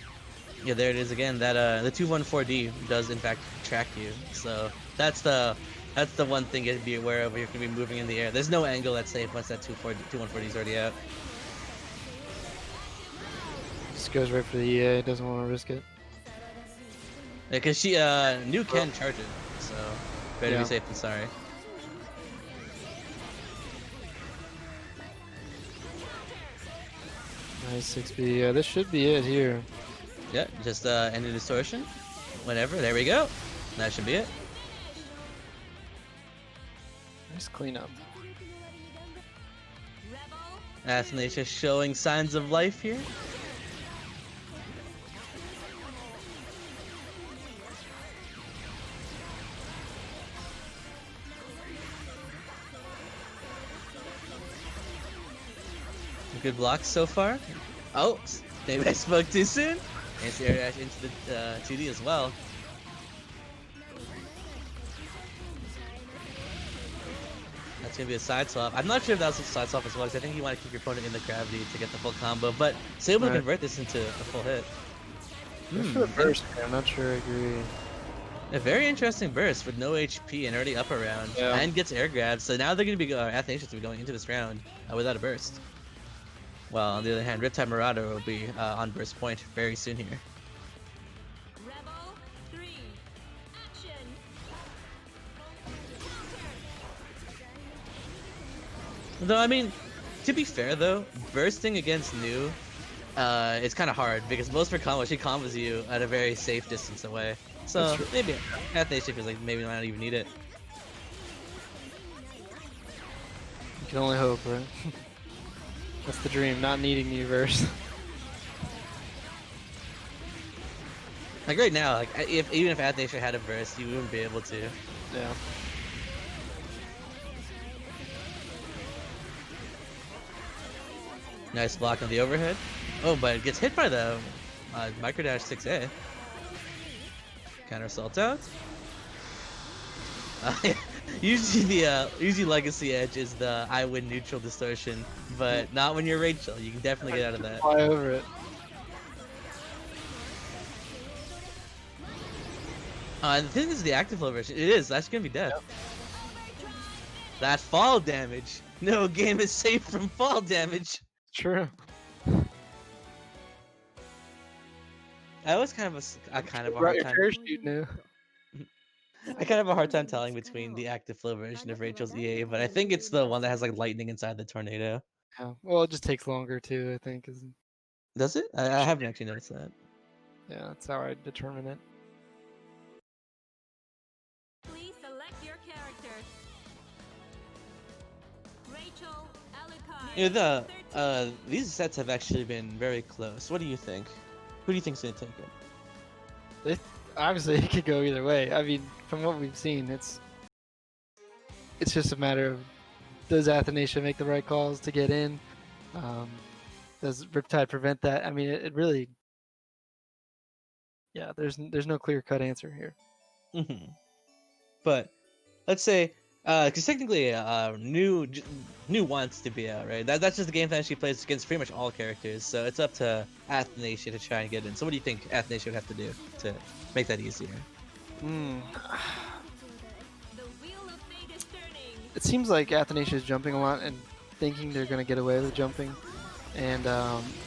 Yeah, there it is again. That the 214D does in fact track you. So that's the one thing you have to be aware of when you're gonna be moving in the air. There's no angle that's safe once that 214D is already out. Just goes right for the EA. Doesn't want to risk it. Yeah, cause she New can charge it, so better be safe than sorry. Nice 6B. Yeah, this should be it here. Yeah, just end the distortion. Whenever. There we go. That should be it. Nice cleanup. Athanacia showing signs of life here. Good blocks so far. Oh, maybe I spoke too soon. Anti-air dash into the 2D as well. That's gonna be a side swap. I'm not sure if that was a side swap as well, because I think you want to keep your opponent in the gravity to get the full combo, but so able to convert this into a full hit. For the burst, I'm not sure I agree. A very interesting burst with no HP and already up a round, and gets air grabs. So now they're gonna be Athanasia's gonna be going into this round without a burst. Well, on the other hand, RiptideMaurader will be on burst point very soon here. Though, I mean, to be fair though, bursting against New, it's kind of hard because most of her combos, she combos you at a very safe distance away. So maybe Athanacia feels like maybe not even need it. You can only hope, right? That's the dream, not needing New verse. Like right now, like even if Athanacia had a burst, you wouldn't be able to. Yeah. Nice block on the overhead. Oh, but it gets hit by the micro dash 6A. Counter assault out. Usually Legacy Edge is the I win neutral distortion, but not when you're Rachel. You can definitely get out of that. Fly over it. The thing is the active flow version. It is. That's gonna be death. Yep. That fall damage. No game is safe from fall damage. True. That was kind of a hard time. I kind of have a hard time telling between the active flow version of Rachel's EA, but I think it's the one that has like lightning inside the tornado. Yeah. Well, it just takes longer too, I think. Does it? I haven't actually noticed that. Yeah, that's how I determine it. Please select your character. Rachel, these sets have actually been very close. What do you think? Who do you think's gonna take it? Obviously, it could go either way. I mean, from what we've seen, it's just a matter of does Athanacia make the right calls to get in? Does Riptide prevent that? I mean, it really, yeah. There's no clear-cut answer here. But let's say, because technically, New wants to be out, right? That's just the game plan she plays against pretty much all characters. So it's up to Athanacia to try and get in. So what do you think Athanacia would have to do to make that easier? It seems like Athanacia is jumping a lot and thinking they're gonna get away with jumping. and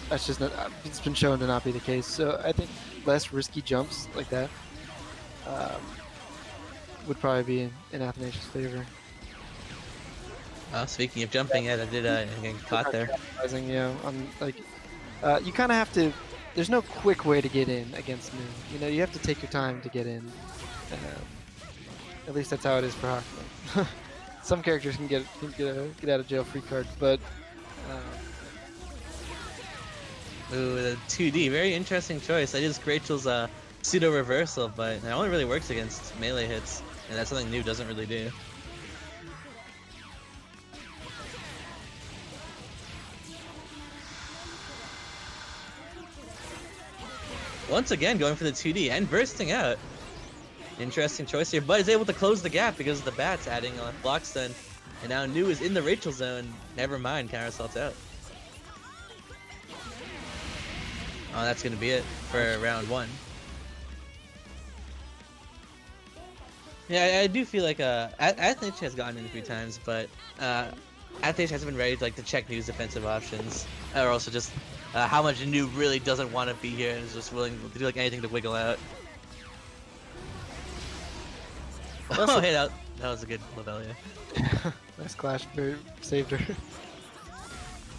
that's just not, it's been shown to not be the case. So I think less risky jumps like that would probably be in Athanacia's favor. Speaking of jumping, yeah, I did get caught there. Yeah, you kind of have to. There's no quick way to get in against Moon. You know, you have to take your time to get in. At least that's how it is for Hakuin. Some characters can get out of jail free card, but ooh, the 2D, very interesting choice. I used Rachel's pseudo reversal, but it only really works against melee hits, and that's something new doesn't really do. Once again, going for the 2D and bursting out. Interesting choice here, but is able to close the gap because of the bats adding block stun. And now Nu is in the Rachel zone. Never mind, counter assault's out. Oh, that's gonna be it for round 1. Yeah, I do feel like Athanacia has gotten in a few times, but Athanacia hasn't been ready to check Nu's defensive options, or also just how much Nu really doesn't want to be here and is just willing to do anything to wiggle out. Oh, hey, that was a good Lobelia. Nice clash, saved her.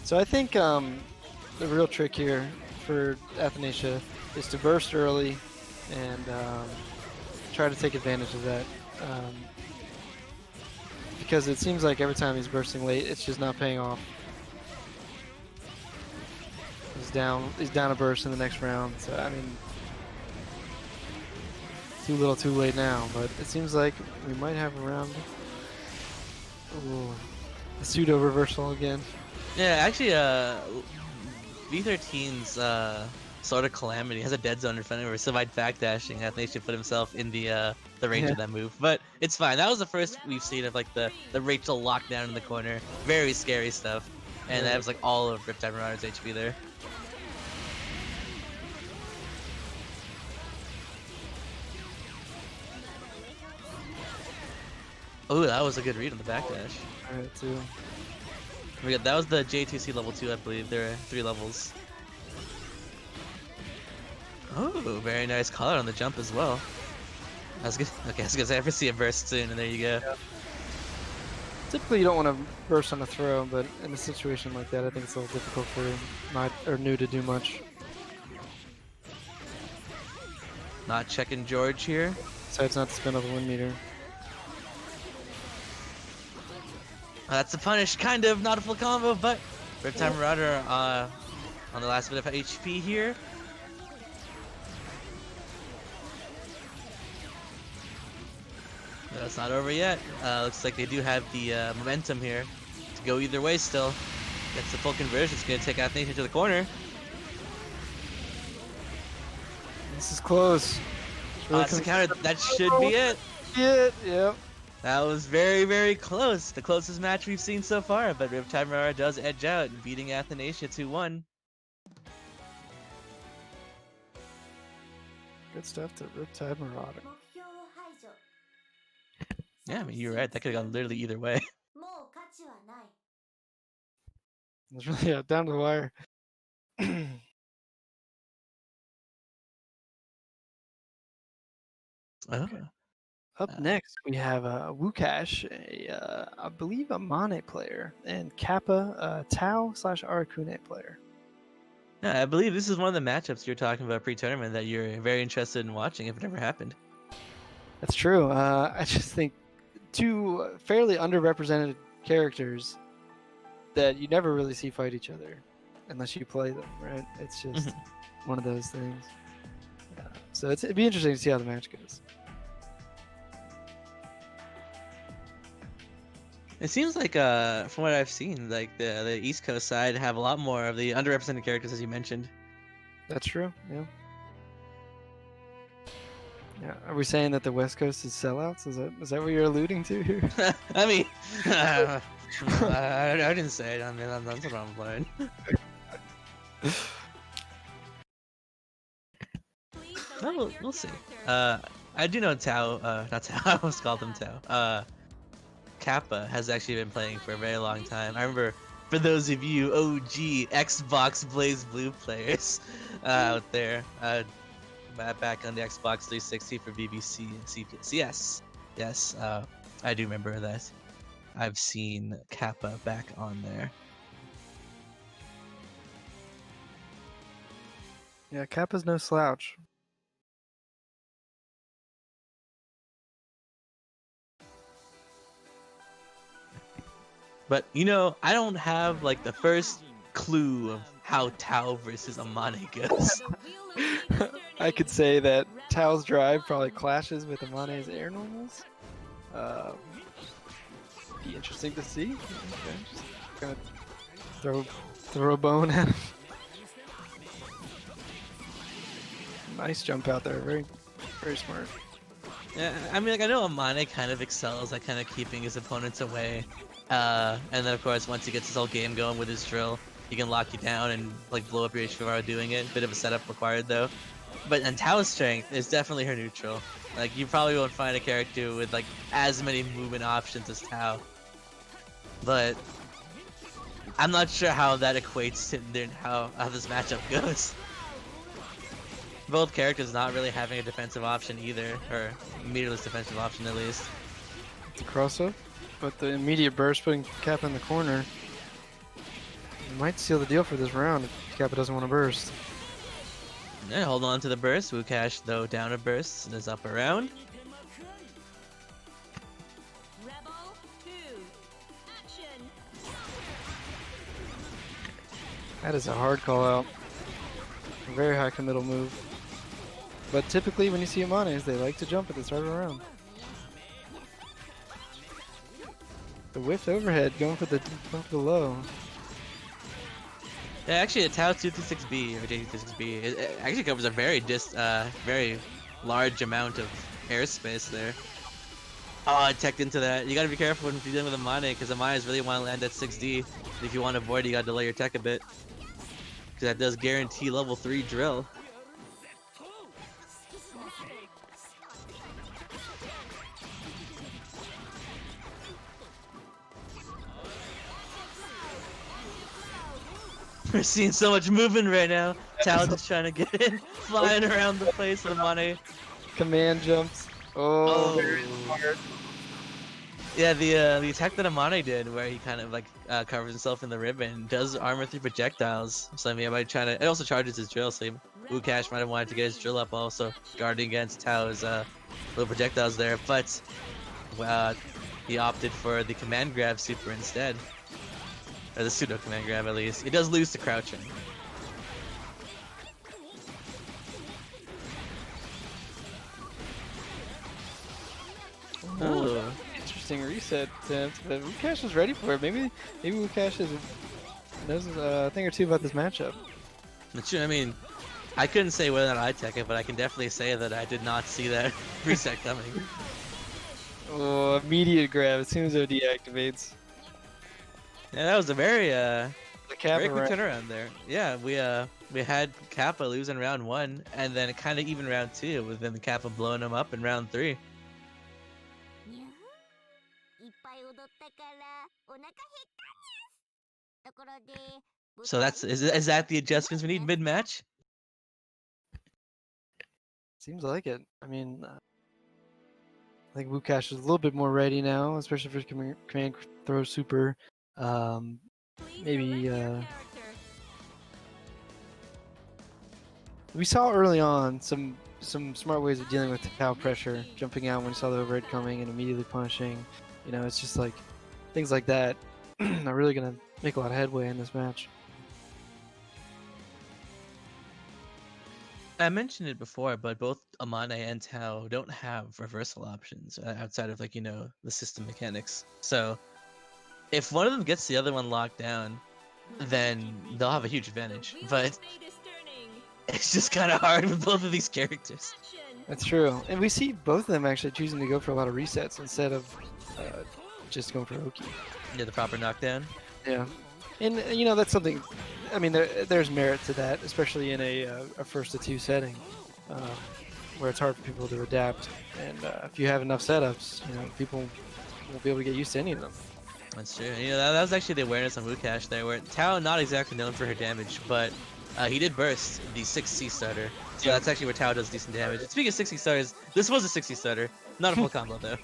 So I think the real trick here for Athanacia is to burst early and try to take advantage of that. Because it seems like every time he's bursting late, it's just not paying off. He's down a burst in the next round, so I mean, too little too late now, but it seems like we might have a round. Ooh, a pseudo reversal again. Yeah, actually, V13's sort of calamity has a dead zone in front of her, so by backdashing, Athanacia put himself in the range of that move. But it's fine. That was the first we've seen of the Rachel lockdown in the corner. Very scary stuff, and that was all of RiptideMaurader's HP there. Oh, that was a good read on the backdash. Alright, too. That was the J2C level 2, I believe. There are 3 levels. Oh, very nice call out on the jump as well. I was gonna say I see a burst soon, and there you go. Yeah. Typically, you don't want to burst on a throw, but in a situation like that, I think it's a little difficult for Nu to do much. Not checking George here. Decides not to spin on the wind meter. That's a punish, kind of, not a full combo, but RiptideMaurader on the last bit of HP here. That's not over yet. Looks like they do have the momentum here to go either way still. Gets the full conversion. It's going to take Athanacia to the corner. This is close. That's the counter. That should be it. Yep. That was very, very close. The closest match we've seen so far, but RiptideMaurader does edge out, beating Athanacia 2-1. Good stuff to RiptideMaurader. Yeah, I mean, you're right. That could have gone literally either way. It's really down to the wire. Oh. Up next, we have Woocash, I believe a Mane player, and Capa, Tau/Arakune player. Yeah, I believe this is one of the matchups you're talking about pre-tournament that you're very interested in watching if it ever happened. That's true. I just think 2 fairly underrepresented characters that you never really see fight each other unless you play them, right? It's just one of those things. So it'd be interesting to see how the match goes. It seems like, from what I've seen, the East Coast side have a lot more of the underrepresented characters, as you mentioned. That's true. Yeah. Yeah. Are we saying that the West Coast is sellouts? Is that what you're alluding to here? I mean, I didn't say it. I mean, that's what I'm playing. Well, we'll see. I do know Tau. Not Tau. I almost called him Tau. Capa has actually been playing for a very long time. I remember for those of you OG Xbox Blazblue players out there. Back on the Xbox 360 for BBC CS. Yes, I do remember that. I've seen Capa back on there. Yeah, Kappa's no slouch. But you know, I don't have like the first clue of how Tao versus Amane goes. I could say that Tao's drive probably clashes with Amane's air normals. Be interesting to see. Okay, just gonna throw a bone at him. Nice jump out there, very smart. Yeah, I mean, like I know Amane kind of excels at kind of keeping his opponents away, and then of course once he gets his whole game going with his drill, he can lock you down and like blow up your HP while doing it. Bit of a setup required though. But and Tao's strength is definitely her neutral. Like you probably won't find a character with like as many movement options as Tao. But I'm not sure how that equates to how this matchup goes. Both characters not really having a defensive option either, or meterless defensive option at least. It's a cross-up, but the immediate burst putting Kappa in the corner might seal the deal for this round if Kappa doesn't want to burst. Yeah, hold on to the burst. Woocash though down a burst and is up around. That is a hard call out. A very high committal move. But typically when you see Amanes, they like to jump at the start of the round. The whiffed overhead going for the low. Yeah, actually, a Tao 226B or J226B it actually covers a very large amount of airspace there. Oh, I teched into that. You gotta be careful when you're dealing with Amane, because Amanes really want to land at 6D. If you want to avoid it, you gotta delay your tech a bit, because that does guarantee level 3 drill. We're seeing so much movement right now. Tao just trying to get in, flying around the place with Amane. Command jumps. Oh, very smart. Yeah, the attack that Amane did, where he kind of like covers himself in the ribbon, does armor through projectiles. So I mean, I might try to. It also charges his drill, so Woocash might have wanted to get his drill up, also guarding against Tao's little projectiles there. But he opted for the command grab super instead. Or the pseudo command grab at least. It does lose to crouching. Oh, interesting reset attempt. But Woocash is ready for it. Maybe Woocash knows a thing or two about this matchup. But I mean, I couldn't say whether or not I tech it, but I can definitely say that I did not see that reset coming. Oh, immediate grab as soon as OD activates. Yeah, that was a very Kappa quick turnaround there. Yeah, we had Capa losing round 1, and then kind of even round 2, with then the Capa blowing him up in round 3. So is that the adjustments we need mid match? Seems like it. I mean, I think Woocash is a little bit more ready now, especially for command throw super. Maybe we saw early on some smart ways of dealing with Tao pressure, jumping out when you saw the overhead coming and immediately punishing. You know, it's just like things like that are really gonna make a lot of headway in this match. I mentioned it before, but both Amane and Tao don't have reversal options outside of like the system mechanics. So if one of them gets the other one locked down, then they'll have a huge advantage. But it's just kind of hard with both of these characters. That's true, and we see both of them actually choosing to go for a lot of resets instead of just going for Oki. Yeah, the proper knockdown. Yeah, and that's something. I mean, there's merit to that, especially in a first to 2 setting, where it's hard for people to adapt. And if you have enough setups, people won't be able to get used to any of them. That's true. You know, that was actually the awareness on Woocash there, where Tao not exactly known for her damage, but he did burst the 6C starter. So that's actually where Tao does decent damage. Speaking of 6C starters, this was a 6C starter. Not a full combo though.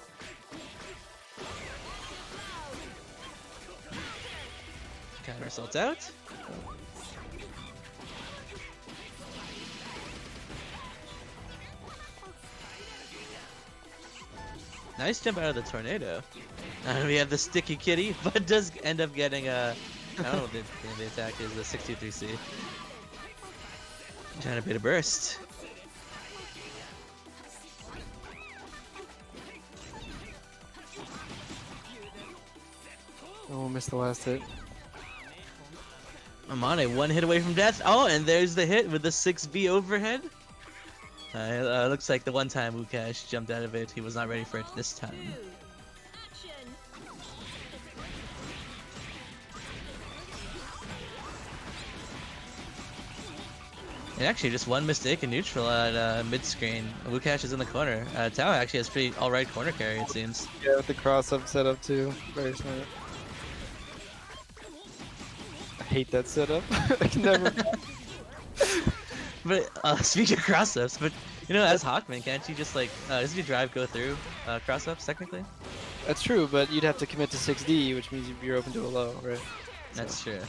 Counter assault out. Nice jump out of the tornado. We have the sticky kitty, but does end up getting I don't know what the attack is, the 63C. Trying to bait a burst. Oh, missed the last hit. Mmeaninglessnamee one hit away from death. Oh, and there's the hit with the 6B overhead. Looks like the one time Woocash jumped out of it, he was not ready for it this time. And actually, just one mistake in neutral at mid-screen. Woocash is in the corner. Tao actually has pretty alright corner carry, it seems. Yeah, with the cross-up setup too. Very smart. I hate that setup. I can never... But speaking of cross-ups, but you know, as Hawkman, can't you just like, doesn't your drive go through cross-ups technically? That's true, but you'd have to commit to 6D, which means you're open to a low, right? That's true.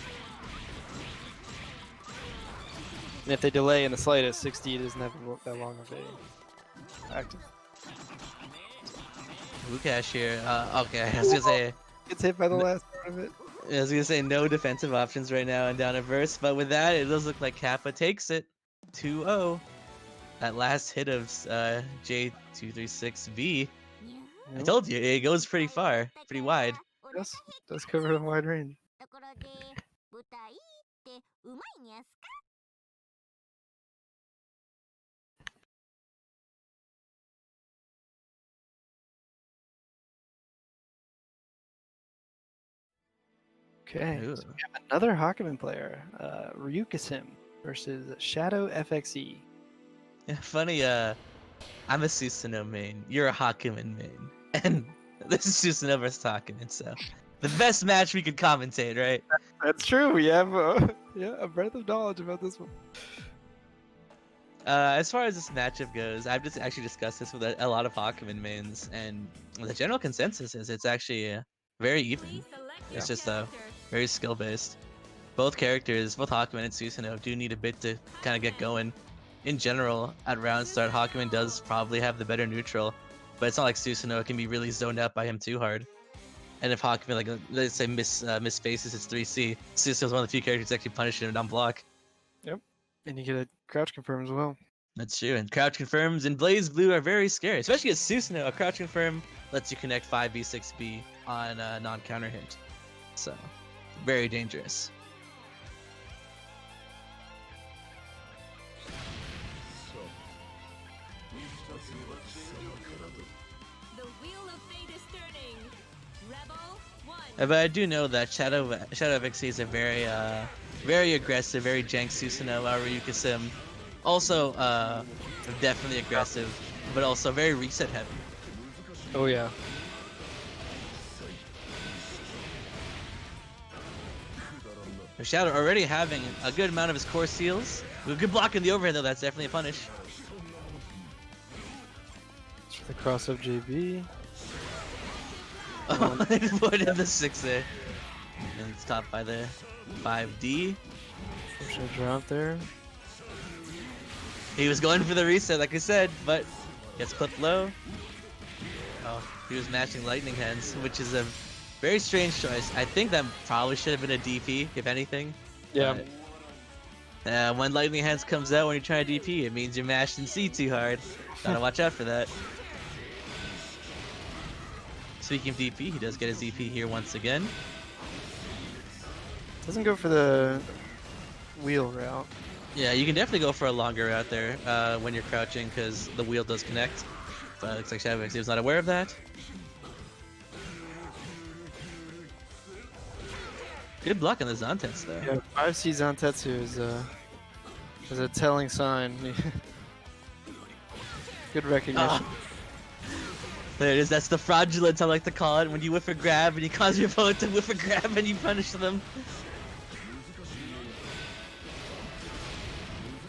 And if they delay in the slightest, 6D doesn't have that long of a active. Woocash here. Okay, I was gonna say. Gets hit by the last part of it. I was gonna say no defensive options right now and down a verse, but with that, it does look like Capa takes it 2-0. That last hit of J236V. I told you, it goes pretty far, pretty wide. Yes, does cover a wide range. Okay, so we have another Hakumen player, Ryukasim versus ShadowFXE. Yeah, funny, I'm a Susanoo main, you're a Hakumen main, and this is Susanoo versus Hakumen, so the best match we could commentate, right? That's true, we have a breadth of knowledge about this one. As far as this matchup goes, I've just actually discussed this with a lot of Hakumen mains, and the general consensus is it's actually very even. It's just very skill based. Both characters, both Hakumen and Susanoo, do need a bit to kind of get going. In general, at round start, Hakumen does probably have the better neutral, but it's not like Susanoo can be really zoned out by him too hard. And if Hakumen, like let's say miss faces his 3C, Susanoo's one of the few characters that actually punish him on block. Yep, and you get a crouch confirm as well. That's true, and crouch confirms in Blazblue are very scary, especially as Susanoo. A crouch confirm lets you connect 5B, 6B on a non-counter hit. So, very dangerous. The wheel of fate is turning. Rebel 1. But I do know that ShadowFXE is a very aggressive, very jank Susanoo. Ryukasim also definitely aggressive, but also very reset heavy. Oh yeah. Shadow already having a good amount of his core seals. With good block in the overhead though, that's definitely a punish. The cross up JB. Oh, put in the 6A. And it's topped by the 5D. Should drop there. He was going for the reset, like I said, but gets clipped low. Oh, he was matching lightning hands, which is a very strange choice. I think that probably should have been a DP, if anything. Yeah. But, when lightning hands comes out when you're trying to DP, it means you're mashed in C too hard. Gotta watch out for that. Speaking of DP, he does get his DP here once again. Doesn't go for the wheel route. Yeah, you can definitely go for a longer route there when you're crouching because the wheel does connect. But it looks like ShadowFXE was not aware of that. Good block on the Zantetsu though. Yeah, 5C Zantetsu is a telling sign. Good recognition. There it is. That's the fraudulence I like to call it. When you whiff a grab and you cause your opponent to whiff a grab and you punish them.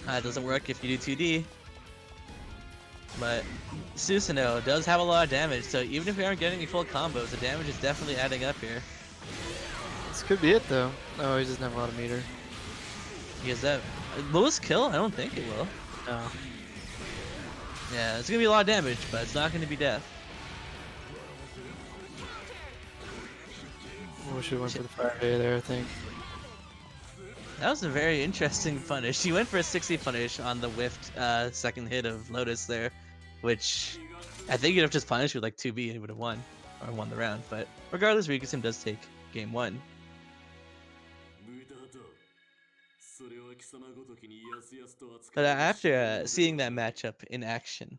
It doesn't work if you do 2D. But Susanoo does have a lot of damage, so even if we aren't getting any full combos, the damage is definitely adding up here. This could be it though. Oh, he doesn't have a lot of meter. Is that lowest kill? I don't think it will. No. Yeah, it's gonna be a lot of damage, but it's not gonna be death. We should have went for the fire day there, I think. That was a very interesting punish. He went for a 60 punish on the whiffed second hit of Lotus there, which I think you'd have just punished with like 2B and he would have won, or won the round. But regardless, Ryukasim does take game 1. But after seeing that matchup in action,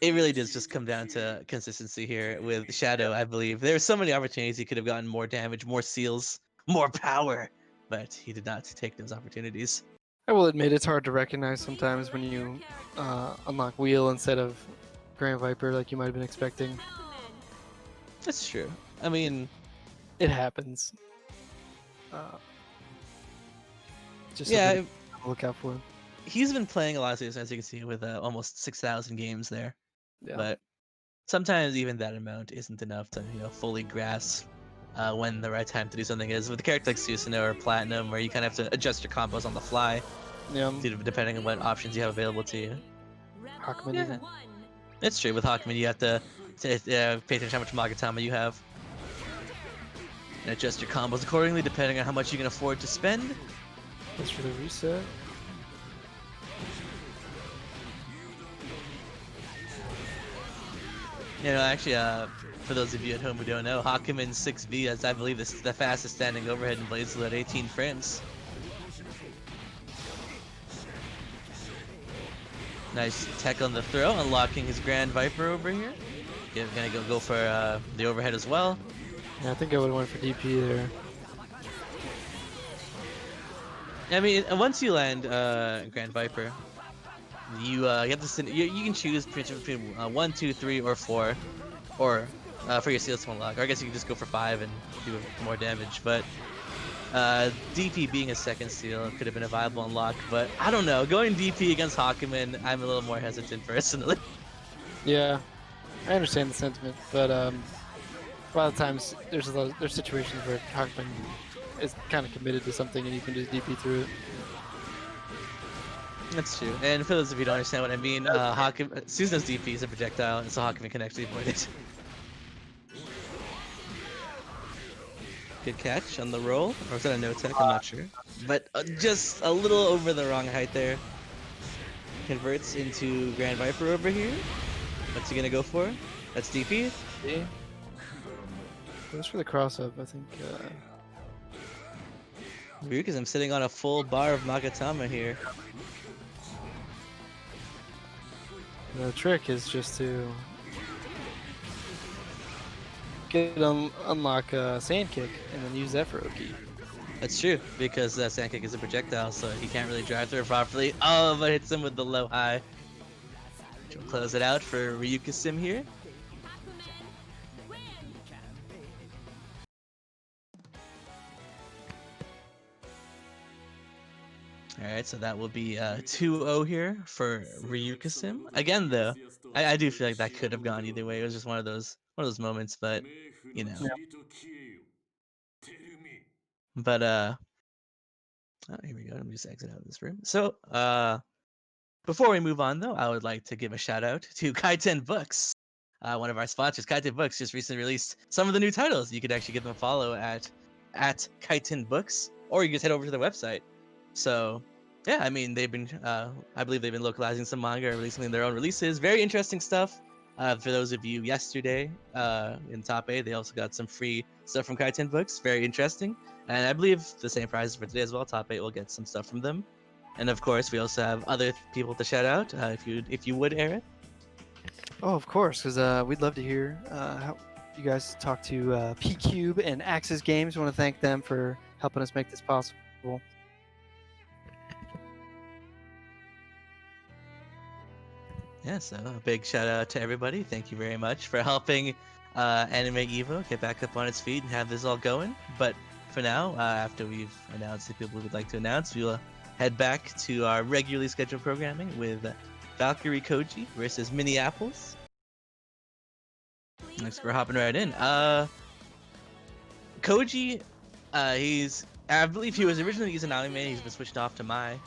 it really does just come down to consistency here with Shadow, I believe. There were so many opportunities he could have gotten more damage, more seals, more power, but he did not take those opportunities. I will admit it's hard to recognize sometimes when you unlock Wheel instead of Grand Viper like you might have been expecting. That's true. I mean, it happens. Just yeah, to look out for him. He's been playing a lot of series, as you can see, with almost 6,000 games there. Yeah. But sometimes even that amount isn't enough to fully grasp when the right time to do something is. With a character like Susanoo or Platinum, where you kind of have to adjust your combos on the fly, depending on what options you have available to you. Hakumen even. It's true. With Hakumen, you have to pay attention to how much Magatama you have. And adjust your combos accordingly, depending on how much you can afford to spend. Thanks for the reset. Actually, for those of you at home who don't know, Hakumen 6B is, I believe, this is the fastest standing overhead in Blazblue at 18 frames. Nice tech on the throw, unlocking his Grand Viper over here. Gonna go for the overhead as well. Yeah, I think I would have went for DP there. I mean, once you land Grand Viper, you have to you can choose between 1, 2, 3, or 4, or for your seals to unlock. Or I guess you can just go for 5 and do more damage. But DP being a second seal could have been a viable unlock. But I don't know, going DP against Hakumen, I'm a little more hesitant personally. Yeah, I understand the sentiment, but a lot of times there's situations where Hakumen is kind of committed to something and you can just DP through it. That's true. And for those of you who don't understand what I mean, Susanoo's DP is a projectile, and so Hakumen can actually avoid it. Good catch on the roll. Or was that a no-tech? I'm not sure. But just a little over the wrong height there. Converts into Grand Viper over here. What's he gonna go for? That's DP. Yeah. Goes for the cross-up, I think. Weird, because I'm sitting on a full bar of Magatama here. The trick is just to unlock Sand Kick and then use that for Oki. That's true, because Sand Kick is a projectile, so he can't really drive through it properly. Oh, but hits him with the low high. Which will close it out for Ryukasim here. Alright, so that will be 2-0 here for Ryukasim. Again, though, I do feel like that could have gone either way. It was just one of those moments, but you know. Yeah. But oh, here we go. Let me just exit out of this room. So, before we move on, though, I would like to give a shout out to Kaiten Books, one of our sponsors. Kaiten Books just recently released some of the new titles. You could actually give them a follow at Kaiten Books, or you can just head over to their website. So, yeah, I mean, they've been, I believe they've been localizing some manga, releasing their own releases. Very interesting stuff. For those of you yesterday in Top A, they also got some free stuff from Kaiten Books. Very interesting. And I believe the same prizes for today as well. Top 8 will get some stuff from them. And of course, we also have other people to shout out, if you would, Ereth. Oh, of course, because we'd love to hear how you guys talk to P-Cube and Axis Games. We want to thank them for helping us make this possible. Yeah, so a big shout out to everybody. Thank you very much for helping AnimEVO get back up on its feet and have this all going. But for now, after we've announced the people we'd like to announce, we will head back to our regularly scheduled programming with ValkyrieKoji versus MiniApples. Thanks for hopping right in. Koji, I believe he was originally using Izanami. He's been switched off to Mai.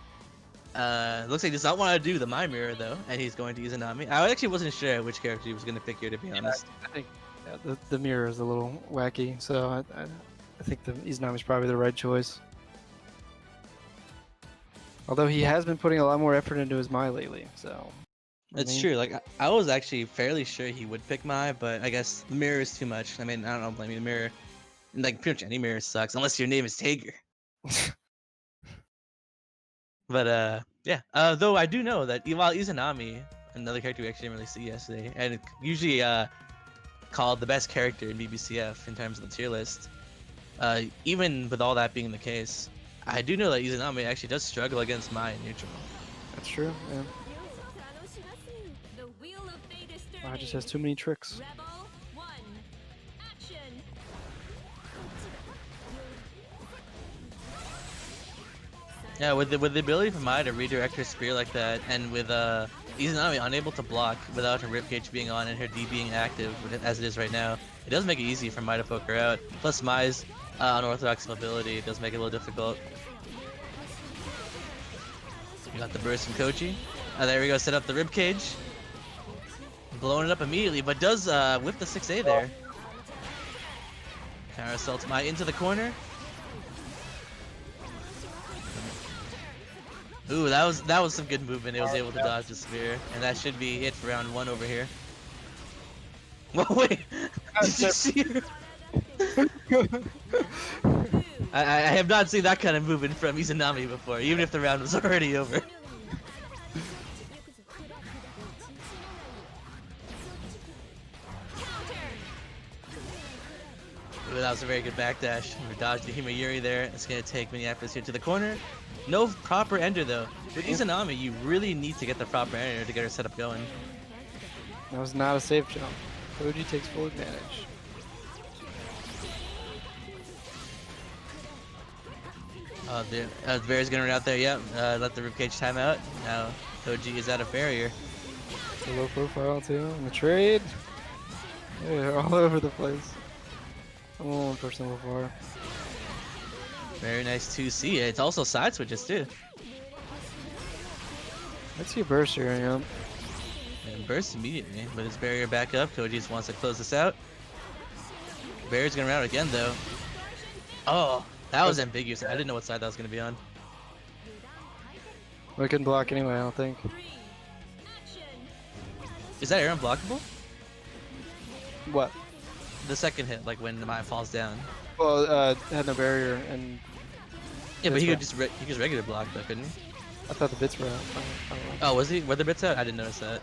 Looks like he does not want to do the Mai mirror though, and he's going to use Izanami. I actually wasn't sure which character he was going to pick here, to be honest. I think the mirror is a little wacky, so I think the Izanami is probably the right choice. Although he has been putting a lot more effort into his Mai lately, so. It's true. Like I was actually fairly sure he would pick Mai, but I guess the mirror is too much. I mean, I don't blame you. The mirror, like pretty much any mirror sucks unless your name is Tager. But yeah. Though I do know that while Izanami, another character we actually didn't really see yesterday, and usually called the best character in BBCF in terms of the tier list. Even with all that being the case, I do know that Izanami actually does struggle against Mai in neutral. That's true. Yeah. Mai just has too many tricks. Yeah, with the ability for Mai to redirect her spear like that, and with Izanami unable to block without her ribcage being on and her D being active as it is right now, it does make it easy for Mai to poke her out. Plus Mai's unorthodox mobility does make it a little difficult. We got the burst from Koji. There we go, set up the ribcage. Blowing it up immediately, but does whip the 6A there. Counter assaults Mai into the corner. Ooh, that was some good movement. It was able to dodge the spear, and that should be it for round 1 over here. Whoa, wait! Did you see her? I have not seen that kind of movement from Izanami before, even if the round was already over. Ooh, that was a very good backdash. We dodged the Himeyuri there. It's going to take MiniApples here to the corner. No proper ender though. With Izanami, you really need to get the proper ender to get her setup going. That was not a safe jump. Koji takes full advantage. The Bear's gonna run out there. Yep. Let the ribcage time out. Now Koji is out of barrier. It's a low profile too in the trade. Yeah, they're all over the place. I'm only one person so far. Very nice 2C. It's also side switches too. Let's see a burst here, yeah. And burst immediately, but his barrier back up. Koji just wants to close this out. Barrier's gonna run out again though. Oh, that was ambiguous. I didn't know what side that was gonna be on. We couldn't block anyway, I don't think. Is that air unblockable? What? The second hit, like when the Mai falls down. Well, had no barrier and. Yeah, but he could just regular block though, couldn't he? I thought the bits were out. I don't know. Oh, was he? Were the bits out? I didn't notice that.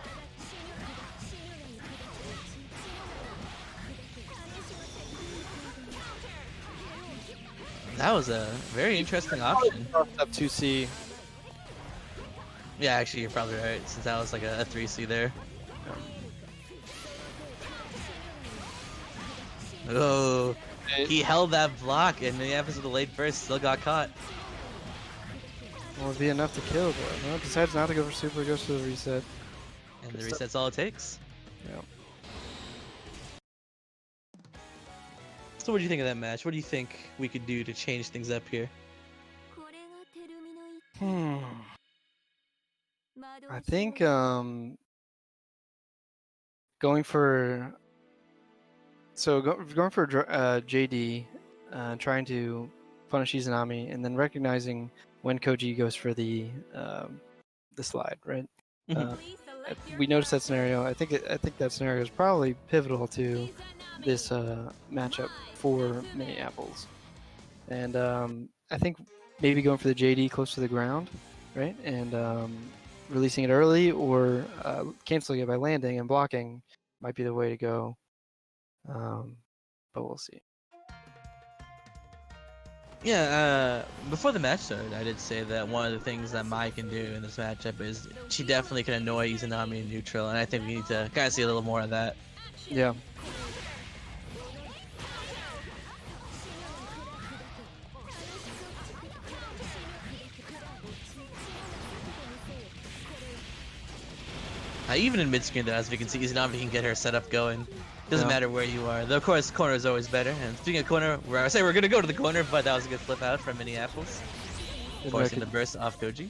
That was a very interesting option. Up 2C. Yeah, actually, you're probably right, since that was like a 3C there. Oh, he held that block, and the episode of the late burst still got caught. Well, it'd be enough to kill, but no, decides not to go for super, goes for the reset. And the reset's all it takes. Yeah. So what do you think of that match? What do you think we could do to change things up here? I think going for going for JD, trying to punish Izanami, and then recognizing when Koji goes for the slide, right? We noticed that scenario. I think that scenario is probably pivotal to this matchup for MiniApples, and I think maybe going for the JD close to the ground, right, and releasing it early or canceling it by landing and blocking might be the way to go. But we'll see. Yeah, before the match started, I did say that one of the things that Mai can do in this matchup is she definitely can annoy Izanami in neutral, and I think we need to kind of see a little more of that. Yeah. Even in mid-screen, though, as we can see, Izanami can get her setup going. Doesn't Yeah. matter where you are. Though, of course, corner is always better. And speaking of corner, where I say we're going to go to the corner, but that was a good flip out from MiniApples. Didn't Forcing the recognize- burst off Koji.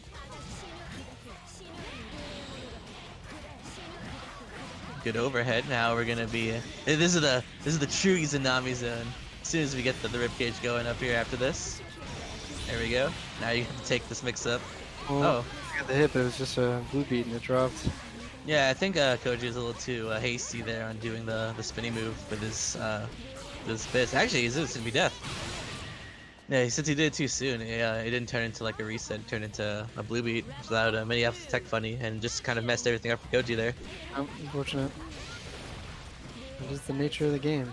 Good overhead. Now we're gonna be. This is the true Izanami zone. As soon as we get the ribcage going up here after this. There we go. Now you have to take this mix up. Well, Oh, I got the hit, but it was just a blue beat and it dropped. yeah. I think Koji is a little too hasty there on doing the spinny move with his fist. Actually, it's gonna be death. Yeah, since he did it too soon, it didn't turn into like a reset. It turned into a blue beat, which allowed MiniApples to tech funny and just kind of messed everything up for Koji there. Unfortunate. It is the nature of the game.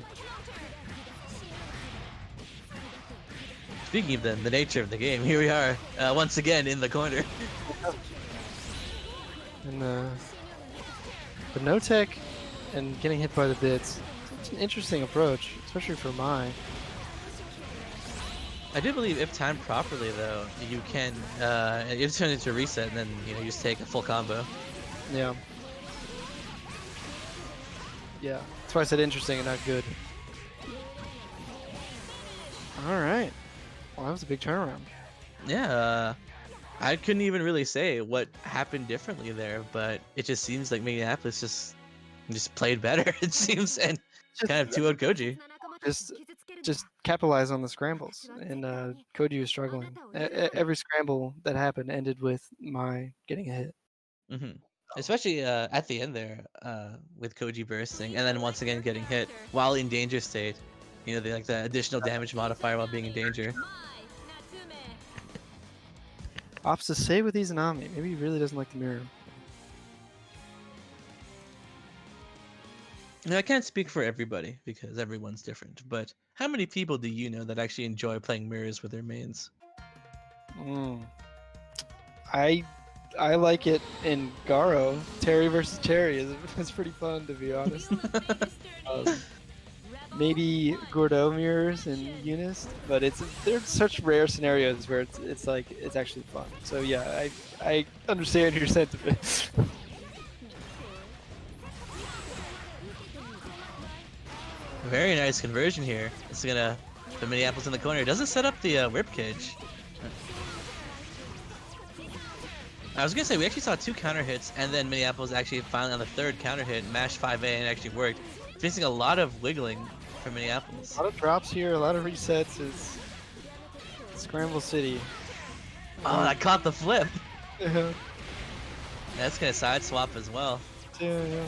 Speaking of the nature of the game, here we are once again in the corner. And the no tech and getting hit by the bits. It's an interesting approach, especially for Mai. I do believe if timed properly, though, you can it turns into a reset, and then you just take a full combo. Yeah. Yeah. That's why I said interesting and not good. All right. Well, that was a big turnaround. Yeah, I couldn't even really say what happened differently there, but it just seems like Minneapolis just played better. It seems, and kind of 2-0'd Koji. Just capitalize on the scrambles, and Koji was struggling. Every scramble that happened ended with Mai getting a hit. hmm Especially at the end there, with Koji bursting, and then once again getting hit while in danger state. The additional damage modifier while being in danger. Opts to say with Izanami. Maybe he really doesn't like the mirror. Now, I can't speak for everybody because everyone's different, but how many people do you know that actually enjoy playing mirrors with their mains? I like it in Garo. Terry versus Terry is pretty fun, to be honest. Maybe Gordo mirrors and Eunice, but they're such rare scenarios where it's like it's actually fun. So yeah, I understand your sentiment. Very nice conversion here. It's gonna put MiniApples in the corner. It doesn't set up the ribcage. I was gonna say we actually saw 2 counter hits, and then MiniApples actually finally on the 3rd counter hit mashed 5A and it actually worked. Facing a lot of wiggling from MiniApples. A lot of drops here, a lot of resets. It's Scramble City. Oh, I caught the flip. Yeah, That's gonna side swap as well. yeah.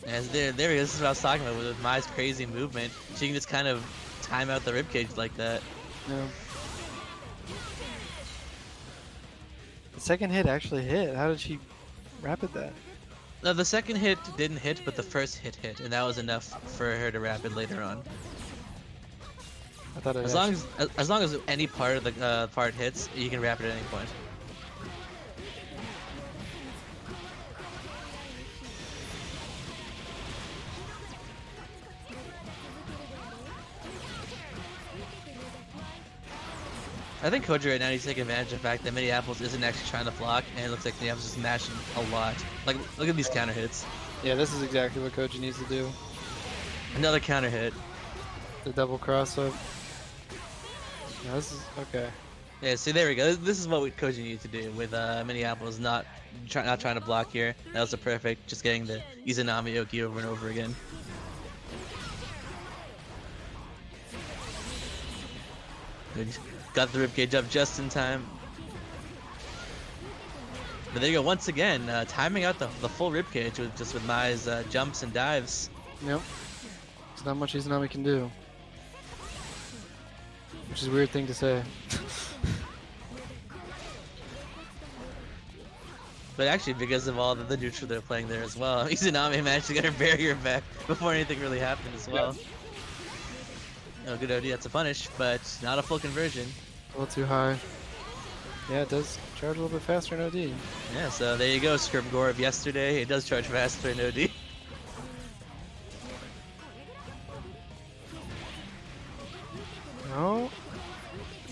As there we go. This is what I was talking about with Mai's crazy movement. She can just kind of time out the ribcage like that. Yeah. The second hit actually hit. How did she rapid that? No, the second hit didn't hit, but the first hit, and that was enough for her to rapid later on. I thought it As long as any part of the part hits, you can rapid at any point. I think Koji right now needs to take advantage of the fact that MiniApples isn't actually trying to block, and it looks like MiniApples is mashing a lot. Like, look at these counter hits. Yeah, this is exactly what Koji needs to do. Another counter hit. The double cross up. No, this is okay. Yeah, see, there we go. This is what Koji needs to do with MiniApples not trying to block here. That was the perfect, just getting the Izanami Oki over and over again. Good. Got the ribcage up just in time. But there you go, once again, timing out the full ribcage with Mai's jumps and dives. Yep. There's not much Izanami can do. Which is a weird thing to say. but actually because of all the neutral they're playing there as well. Mizunami managed to get her barrier back before anything really happened as well. Oh, good OD, that's a punish, but not a full conversion. A little too high. Yeah, it does charge a little bit faster in OD. Yeah, so there you go, Scrimgore of yesterday. It does charge faster in OD. Oh,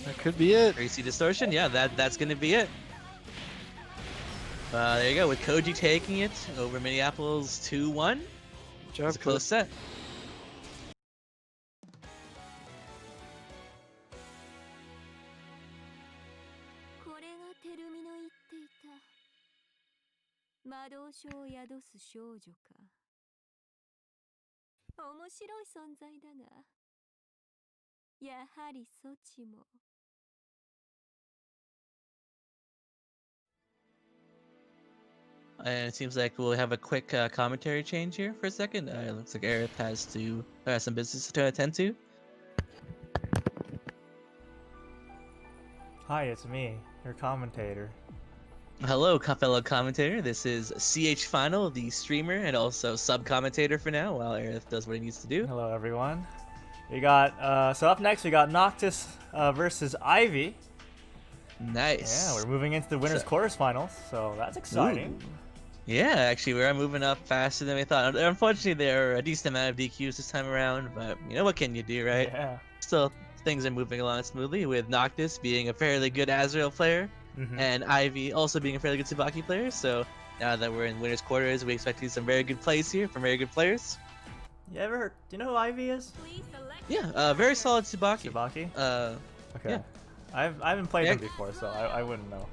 that could be it. Crazy distortion, yeah, that's gonna be it. There you go, with Koji taking it over MiniApples 2-1. Good job, It's a close set. これがテルミの言っていた魔導書を宿す少女か。面白い存在だが、やはりそちも。And it seems like we'll have a quick commentary change here for a second. It looks like Ereth has some business to attend to. Hi, it's me, your commentator. Hello, fellow commentator. This is CHFiNaL, the streamer and also sub-commentator for now, while Ereth does what he needs to do. Hello, everyone. We got so up next we got Noctis versus Ivy. Nice. Yeah, we're moving into the winners' quarterfinals, so that's exciting. Ooh. Yeah, actually, we are moving up faster than we thought. Unfortunately, there are a decent amount of DQs this time around, but you know what can you do, right? Yeah. Still, things are moving along smoothly, with Noctis being a fairly good Azrael player, and Ivy also being a fairly good Tsubaki player. So now that we're in winners' quarters, we expect to see some very good plays here from very good players. You ever heard? Do you know who Ivy is? Yeah, very solid Tsubaki. Tsubaki? Okay. Yeah. I haven't played him before, so I wouldn't know.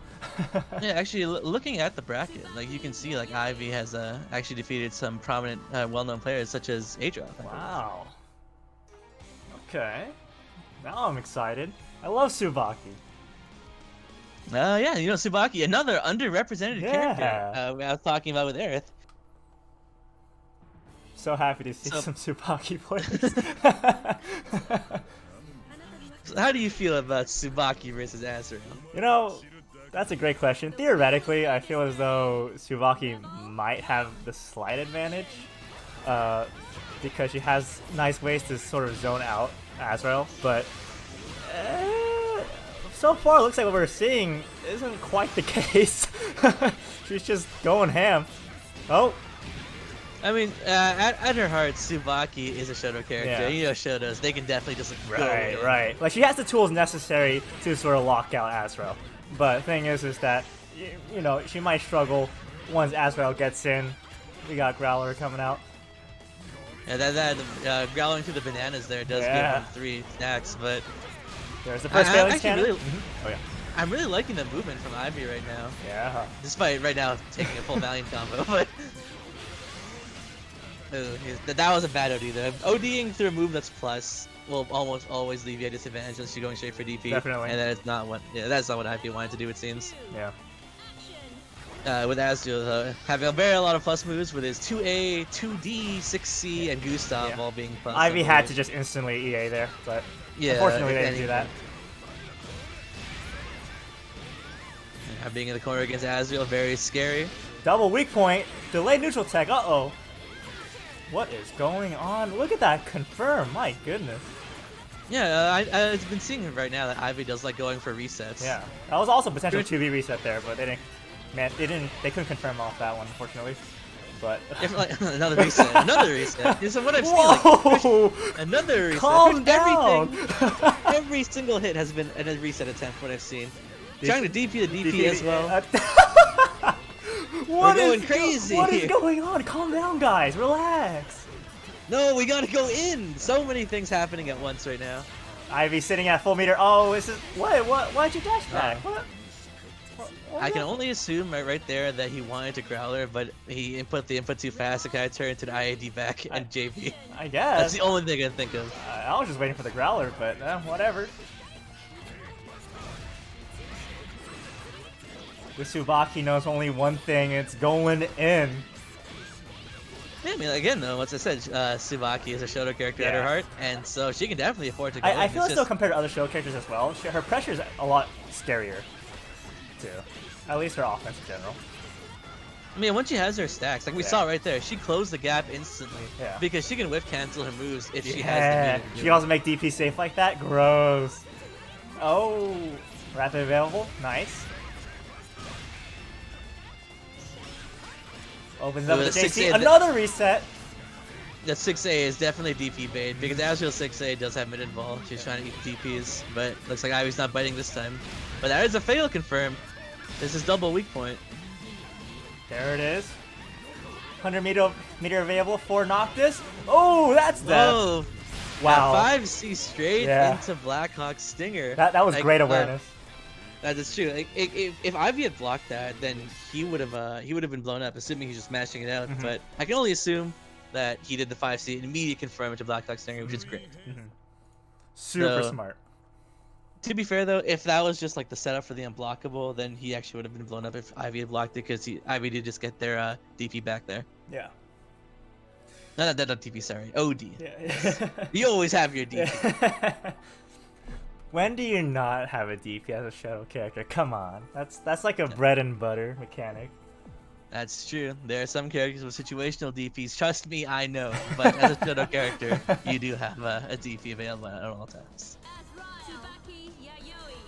Yeah, actually, looking at the bracket, like you can see, like Ivy has actually defeated some prominent, well-known players such as Adroth. Wow. Okay. Now I'm excited. I love Tsubaki. Yeah, you know, Tsubaki, another underrepresented character. I was talking about with Ereth. So happy to see some Tsubaki players. So how do you feel about Tsubaki versus Azrael? You know, that's a great question. Theoretically, I feel as though Tsubaki might have the slight advantage because she has nice ways to sort of zone out Azrael, but so far it looks like what we're seeing isn't quite the case. She's just going ham. Oh. I mean, at her heart, Tsubaki is a Shoto character. Yeah. You know, Shotos, they can definitely just like, go in. Right. Like, she has the tools necessary to sort of lock out Azrael. But the thing is that, you know, she might struggle once Azrael gets in. We got Growler coming out. Yeah, that growling through the bananas there does give him 3 stacks, but there's the first Phalanx cannon. Really, Oh yeah. I'm really liking the movement from Ivy right now. Yeah. Despite right now taking a full Valiant combo, but that was a bad OD though. ODing through a move that's plus will almost always leave you at disadvantage unless you're going straight for DP. Definitely. And that is not what that's not what Ivy wanted to do, it seems. Yeah. With Azrael having a lot of plus moves with his 2A, 2D, 6C, and Gustav all being plus. Ivy had to just instantly EA there, but unfortunately they didn't do that. And being in the corner against Azrael, very scary. Double weak point, delayed neutral tech, uh-oh. What is going on? Look at that confirm, my goodness. Yeah, I've been seeing right now that Ivy does like going for resets. Yeah, that was also potential 2v reset there, but they didn't. Man, they couldn't confirm off that one, unfortunately. But another reset, another reset. So what I've seen, like, another reset. Calm down. Every single hit has been a reset attempt. What I've seen, trying to DP the DP as well. We're going crazy. What is going on? Calm down, guys. Relax. No, we gotta go in. So many things happening at once right now. Ivy sitting at full meter. Oh, this is what? Why'd you dash back? What? I can only assume right there that he wanted to Growler, but he input the input too fast. It kind of turned into the IAD back and JP. I guess. That's the only thing I can think of. I was just waiting for the Growler, but whatever. The Tsubaki knows only one thing, it's going in. Yeah, I mean, again, though, as I said, Tsubaki is a Shoto character at her heart, and so she can definitely afford to go in. I feel as though compared to other Shoto characters as well, her pressure is a lot scarier, too. At least her offense in general. I mean, once she has her stacks, like we saw right there, she closed the gap instantly. Yeah. Because she can whiff cancel her moves if she has the Yeah. meter to She do can it. also make DP safe like that. Gross. Oh, rapid available. Nice. Opens up Ooh, with the the JC. 6A Another reset. That 6A is definitely DP bait because Azrael 6A does have mid invul. She's trying to eat DPs, but looks like Ivy's not biting this time. But that is a fail confirmed. This is double weak point. There it is. 100 meter available for Noctis. Oh, that's death. Whoa! Wow. 5C straight Yeah. into Blackhawk's Stinger. That was Like, great awareness. That is true. Like, if Ivy had blocked that, then he would have been blown up, assuming he's just mashing it out. But I can only assume that he did the 5C and immediately confirm it to Blackhawk's Stinger, which is great. Super So, smart. To be fair though, if that was just like the setup for the unblockable, then he actually would have been blown up if Ivy had blocked it, because Ivy did just get their DP back there. Yeah. Not DP, sorry. OD. Yeah. You always have your DP. When do you not have a DP as a shadow character? Come on. That's like a bread and butter mechanic. That's true. There are some characters with situational DPs. Trust me, I know. But as a shadow character, you do have a DP available at all times.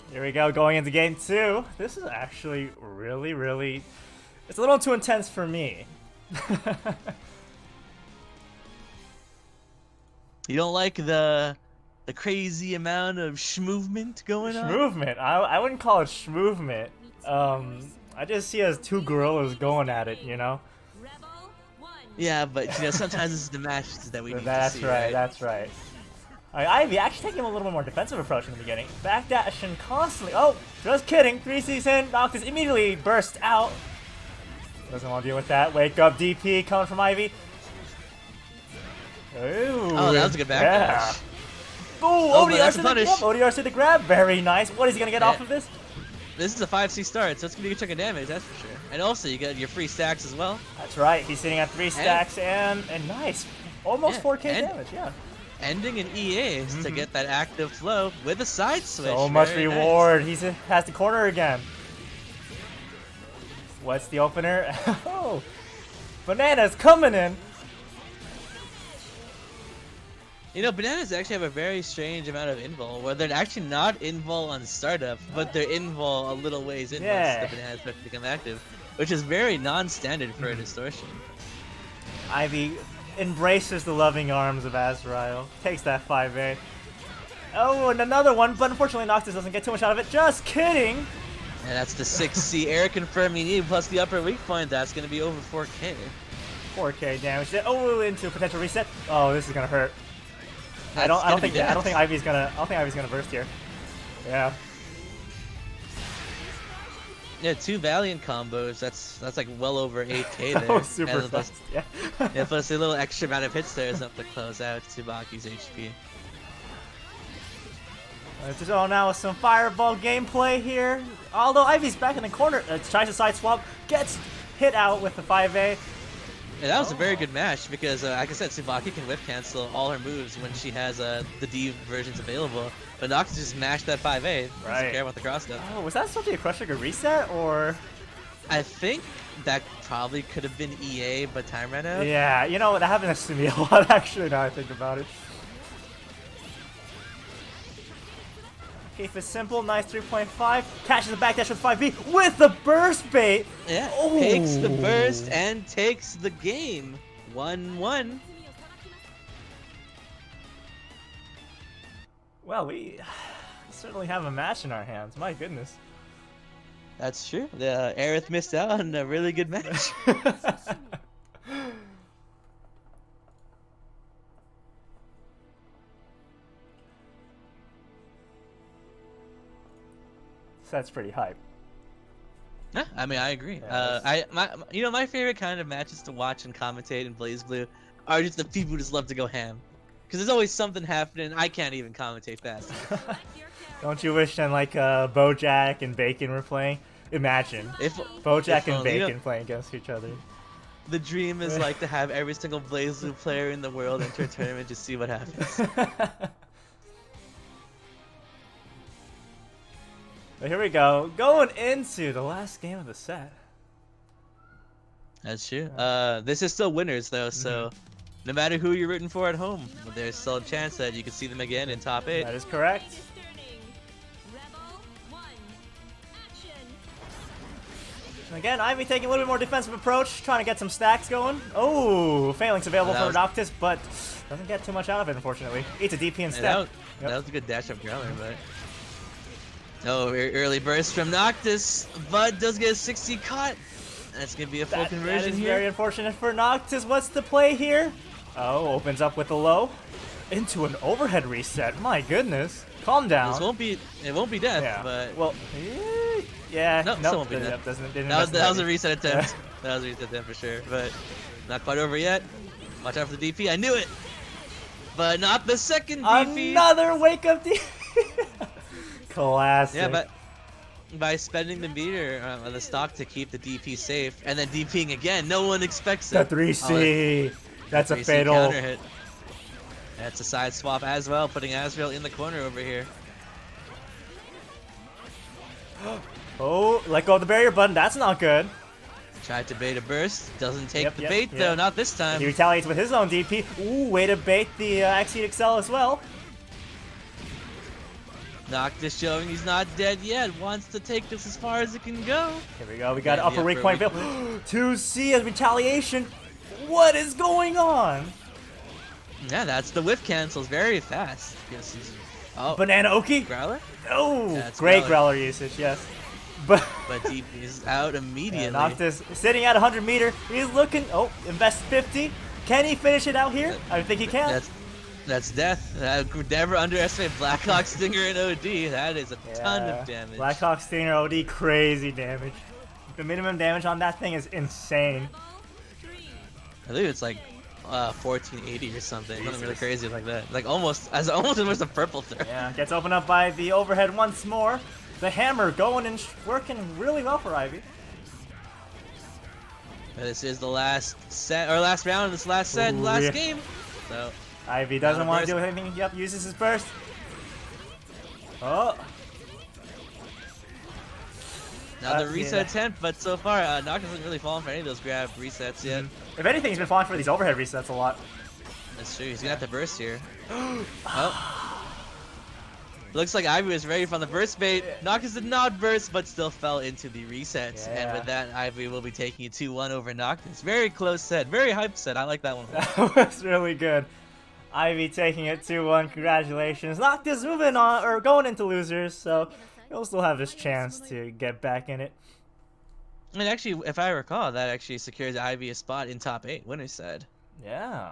Here we go, going into game 2. This is actually really... It's a little too intense for me. You don't like the crazy amount of movement going on? Schmovement? I wouldn't call it schmovement. I just see it as two gorillas going at it, you know? Yeah, but you know, sometimes this is the matches that we need That's to see, right, that's right. Ivy actually taking a little bit more defensive approach in the beginning. Backdashing constantly. Oh, just kidding. 3C's in. Noctis immediately bursts out. Doesn't want to deal with that. Wake up DP coming from Ivy. Ooh, Oh, that was a good backdash. Yeah. Ooh, Oh, but ODR that's to a the punish. yep, ODR to the grab. Very nice. What is he gonna get off of this? This is a 5C start, so it's gonna be a good chunk of damage, that's for sure. And also, you got your free stacks as well. That's right. He's sitting at 3 stacks and nice. Almost 4K damage. Yeah. Ending in EAs to get that active flow with a side switch. So much Very reward. He has the corner again. What's the opener? Oh, Bananas coming in. You know, bananas actually have a very strange amount of invul, where they're actually not invul on startup, but they're invul a little ways in once the bananas start to become active, which is very non-standard for a distortion. Ivy embraces the loving arms of Azrael. Takes that 5A. Oh, and another one, but unfortunately Noctis doesn't get too much out of it. Just kidding. And that's the 6C air confirming need plus the upper weak point. That's going to be over 4K. 4K damage. Oh, into a potential reset. Oh, this is gonna hurt. I don't think Ivy's gonna burst here. Yeah. Yeah, 2 Valiant combos. That's like well over 8K there. Oh, super and fast. Yeah. Yeah, plus a little extra amount of hits there is up to close out Tsubaki's HP. Just now with some fireball gameplay here. Although Ivy's back in the corner, tries to side swap, gets hit out with the 5A. Yeah, that was a very good match because, like I said, Tsubaki can whip cancel all her moves when she has the D versions available. But Noctis just mashed that 5A. Doesn't care about the cross stuff. Oh, was that supposed to be a Crush Trigger reset or? I think that probably could have been EA, but time ran out. Yeah, you know what? That happens to me a lot actually. Now I think about it. Keep it simple, nice 3.5. Catches the backdash with 5B with the burst bait. Yeah, Oh. takes the burst and takes the game. 1-1. Well, we certainly have a match in our hands. My goodness. That's true. The Ereth missed out on a really good match. That's pretty hype. Yeah, I mean, I agree. Yeah, My favorite kind of matches to watch and commentate in Blazblue are just the people who just love to go ham, because there's always something happening. I can't even commentate fast. Don't you wish then like Bojack and Bacon were playing? Imagine If Bojack and only, you know, Bacon playing against each other. the dream is like to have every single Blazblue player in the world enter a tournament to see what happens. But here we go, going into the last game of the set. That's true. This is still winners though, so no matter who you're rooting for at home, there's still a chance that you can see them again in top 8. That is correct. And again, Ivy taking a little bit more defensive approach, trying to get some stacks going. Oh, Phalanx available for Noctis, but doesn't get too much out of it, unfortunately. Eats a DP instead. That was a good dash up Growler, but... Oh, early burst from Noctis. Bud does get a 60 cut. That's going to be a full conversion that is here. Very unfortunate for Noctis. What's the play here? Oh, opens up with a low. Into an overhead reset. My goodness. Calm down. It won't be death, but... Well, yeah. Nope, still won't be death. That was a reset attempt. That was a reset attempt for sure, but not quite over yet. Watch out for the DP. I knew it! But not the second DP. Another wake-up DP! Classic. Yeah, but by spending the meter on the stock to keep the DP safe, and then DPing again, no one expects it. The 3C. That's a 3C fatal. Counter hit. That's a side swap as well, putting Azrael in the corner over here. Oh, let go of the barrier button. That's not good. Tried to bait a burst. Doesn't take the bait though, not this time. He retaliates with his own DP. Ooh, way to bait the Exceed Excel as well. Noctis showing he's not dead yet. Wants to take this as far as it can go. Here we go. We got upper weak point. 2C as retaliation. What is going on? Yeah, that's the whiff cancels very fast. Oh, Banana Oki? Growler? Oh, That's great Growler usage, yes. But DP is out immediately. Yeah, Noctis sitting at 100 meter. He's looking. Oh, invest 50. Can he finish it out here? I think he can. That's death. Never underestimate Blackhawk Stinger and OD. That is a ton of damage. Blackhawk Stinger OD, crazy damage. The minimum damage on that thing is insane. I believe it's like 1480 or something. Something really crazy like that. Like almost as much a purple throw. Yeah, gets opened up by the overhead once more. The hammer going and working really well for Ivy. This is the last set or last round of this last set, last game. So Ivy doesn't want to do anything. Yep, uses his burst. Oh. Now the reset attempt, but so far Noctis hasn't really fallen for any of those grab resets yet. If anything, he's been falling for these overhead resets a lot. That's true. He's gonna have to burst here. Oh. Looks like Ivy was ready from the burst bait. Noctis did not burst, but still fell into the resets. And with that, Ivy will be taking a 2-1 over Noctis. Very close set. Very hyped set. I like that one. That was really good. Ivy taking it 2-1. Congratulations. Noctis moving on, or going into losers, so he'll still have his chance to get back in it. And actually, if I recall, that actually secures Ivy a spot in top 8 winner's side. Yeah.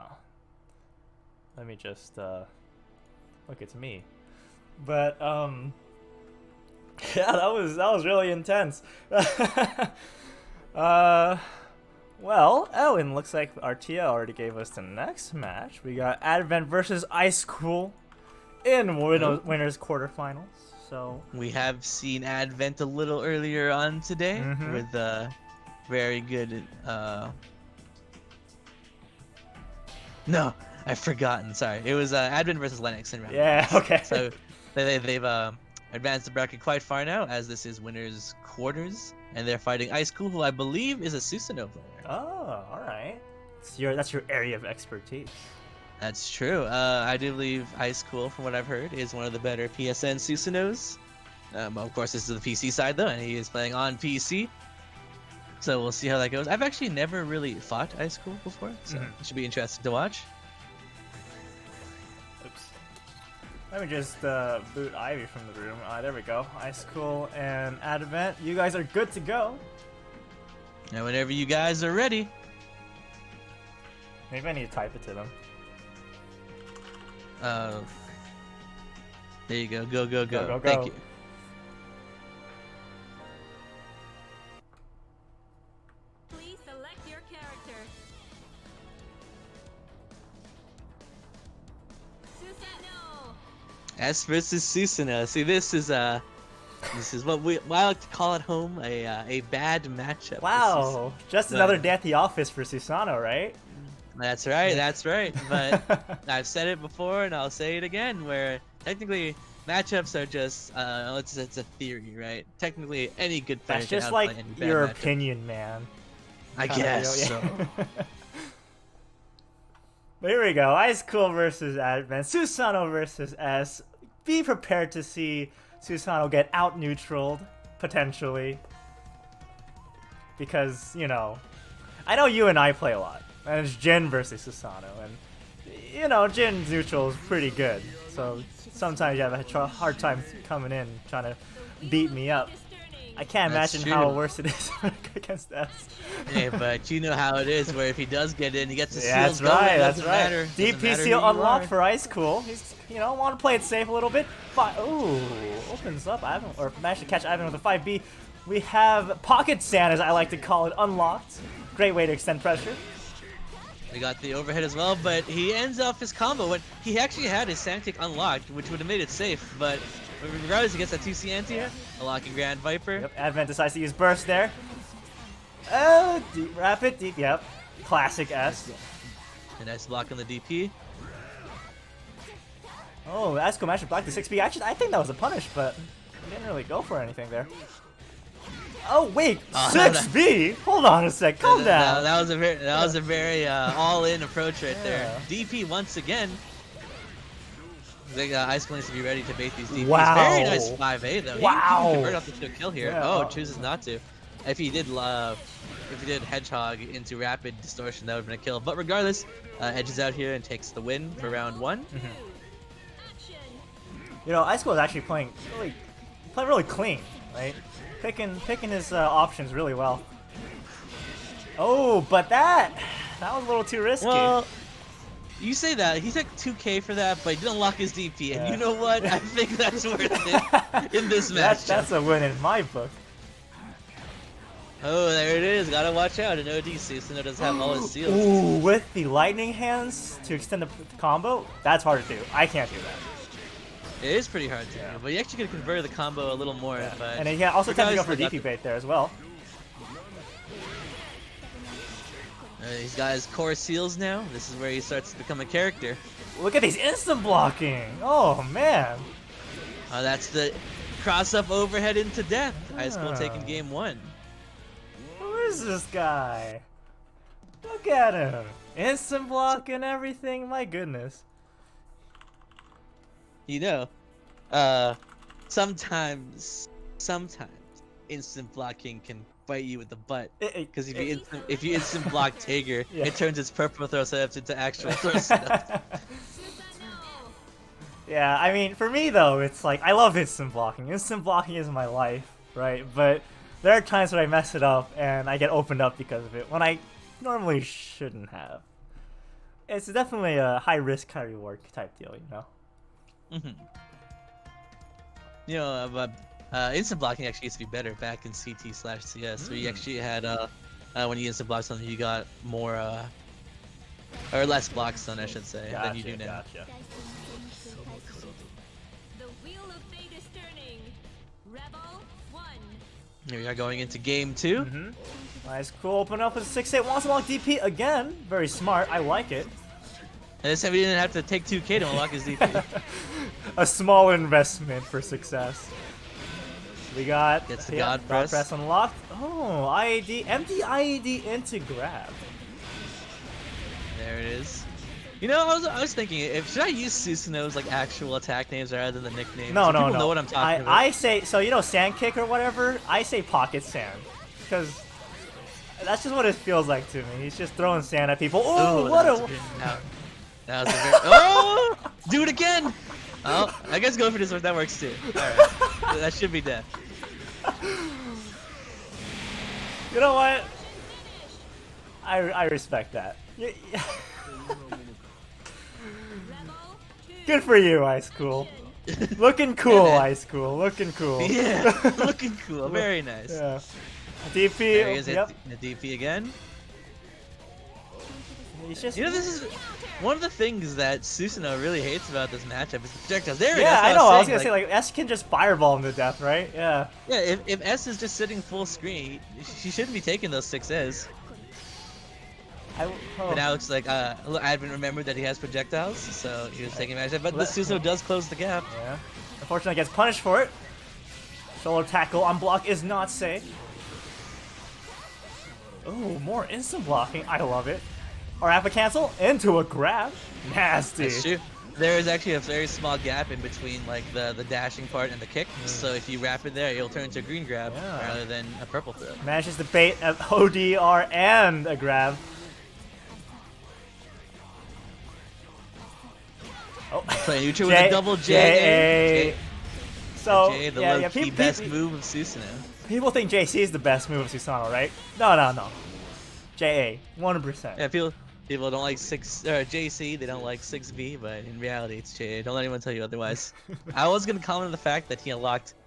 Let me just look, it's me. But yeah, that was really intense. Well, Ellen, looks like RTL already gave us the next match. We got Advent versus Icecool in winners quarterfinals. So we have seen Advent a little earlier on today with very good. No, I've forgotten. Sorry, it was Advent versus Lennox in round. Yeah. Okay. So they've advanced the bracket quite far now, as this is winners quarters, and they're fighting Icecool, who I believe is a ShadowFXE player. Oh, all right. That's your area of expertise. That's true. I do believe Icecool, from what I've heard, is one of the better PSN ShadowFXEs. Of course, this is the PC side though, and he is playing on PC. So we'll see how that goes. I've actually never really fought Icecool before, so it should be interesting to watch. Oops. Let me just boot Ivy from the room. There we go. Icecool and Advent, you guys are good to go. And whenever you guys are ready. Maybe I need to type it to them. There you go. Go. Go. Thank you. Please select your character. Susanoo. S versus ShadowFXE. See, this is what I like to call at home a bad matchup. Wow, just another day at the office for Susanoo, right? That's right. But I've said it before, and I'll say it again. Where technically matchups are just it's a theory, right? Technically, any good player That's can just outplay like any bad your matchup. opinion, man. I kind of guess deal, so. But here we go. Icecool versus Advent. Susanoo versus S. Be prepared to see Susanoo get out neutraled, potentially. Because, you know, I know you and I play a lot. And it's Jin versus Susanoo. And, you know, Jin's neutral is pretty good. So sometimes you have a hard time coming in trying to beat me up. I can't That's imagine true. how worse it is against S. Hey, but you know how it is, where if he does get in, he gets the Yeah, seals that's right, going. that's Doesn't right. matter. Doesn't DP matter seal who you unlocked are. for Icecool. He's, you know, want to play it safe a little bit. Ooh, opens up Ivan, or managed to catch Ivan with a 5B. We have Pocket Sand, as I like to call it, unlocked. Great way to extend pressure. We got the overhead as well, but he ends off his combo when he actually had his sand kick unlocked, which would have made it safe, but regardless, he gets that 2C anti-air, unlocking Grand Viper. Yep, Advent decides to use Burst there. Deep, rapid, deep, yep. Classic S. A nice block on the DP. Oh, Icecool managed to block the 6B. Actually, I think that was a punish, but he didn't really go for anything there. Oh wait, 6B? Hold on a sec, calm down. That was a very all-in approach right there. DP once again. I think Icecool needs to be ready to bait these DPs. Wow. Very nice 5A though. Wow. He can convert off the kill here. Yeah. Oh, chooses not to. If he did Hedgehog into rapid distortion, that would have been a kill. But regardless, edges out here and takes the win for round 1. You know, Icecool is actually playing really clean, right? Picking his options really well. Oh, but that was a little too risky. Well, you say that. He took 2K for that, but he didn't unlock his DP. And you know what? I think that's worth it in this match. That's a win in my book. Oh, there it is. Gotta watch out. An OD Susanoo doesn't have all his seals. Ooh, with the lightning hands to extend the combo, that's hard to do. I can't do that. It is pretty hard to do, but you actually could convert the combo a little more. Yeah. But And he can also tend to go for regardless, DP bait there as well. he's got his core seals now. This is where he starts to become a character. Look at these instant blocking. Oh man. That's the cross-up overhead into death. Icecool taking game 1. Who is this guy? Look at him. Instant block and everything. My goodness. You know, sometimes instant blocking can bite you with the butt. Because if you instant block Tager, Yeah. it turns its purple throw setups into actual throw setups. Yeah, I mean, for me though, it's like, I love instant blocking. Instant blocking is my life, right? But there are times when I mess it up and I get opened up because of it, when I normally shouldn't have. It's definitely a high risk, high reward type deal, you know? You know, but instant blocking actually used to be better back in CT/CS, where you actually had, when you instant block something, you got more, or less blocks done, I should say, than you do now. Gotcha. The wheel of fate is turning. Rebel 1. Here we are going into game 2. Nice, cool. Open up with 6-8. Wants to unlock DP again. Very smart. I like it. And this time he didn't have to take 2K to unlock his DP. A small investment for success. We got Gets the God Press. unlocked. Oh, IAD, empty IAD into grab. There it is. You know, I was thinking, should I use Susanoo's like actual attack names rather than the nicknames? No, So no, people no. know what I'm talking about. I say, so you know, sand kick or whatever. I say pocket sand, because that's just what it feels like to me. He's just throwing sand at people. Oh, what a! That was a very. Oh! Do it again! Oh, I guess go for this one. That works too. Alright. That should be death. You know what? I respect that. Good for you, Icecool. Looking cool, Icecool. Looking cool. Yeah, looking cool. Very nice. Yeah. DP. There he is Yep. at the DP again. He's just. You know, this is one of the things that Susanoo really hates about this matchup is the projectiles. There Yeah, I it is. know. I was gonna say like S can just fireball him to death, right? Yeah. Yeah, if S is just sitting full screen, she shouldn't be taking those 6s. But now it's like, Advent remembered that he has projectiles, so he was taking advantage of it. But the Susanoo does close the gap. Yeah. Unfortunately, gets punished for it. Shoulder tackle on block is not safe. Oh, more instant blocking. I love it. Or half a cancel into a grab. Nasty. That's true. There is actually a very small gap in between like the dashing part and the kick. So if you wrap it there, it'll turn into a green grab rather than a purple throw. Manages to bait an ODR and a grab. Oh, Play neutral with a double JA. So J, the yeah, low-key best move of Susanoo. People think JC is the best move of Susanoo, right? No. JA, 100%. Yeah, people don't like JC, they don't like 6B, but in reality it's JA. Don't let anyone tell you otherwise. I was gonna comment on the fact that he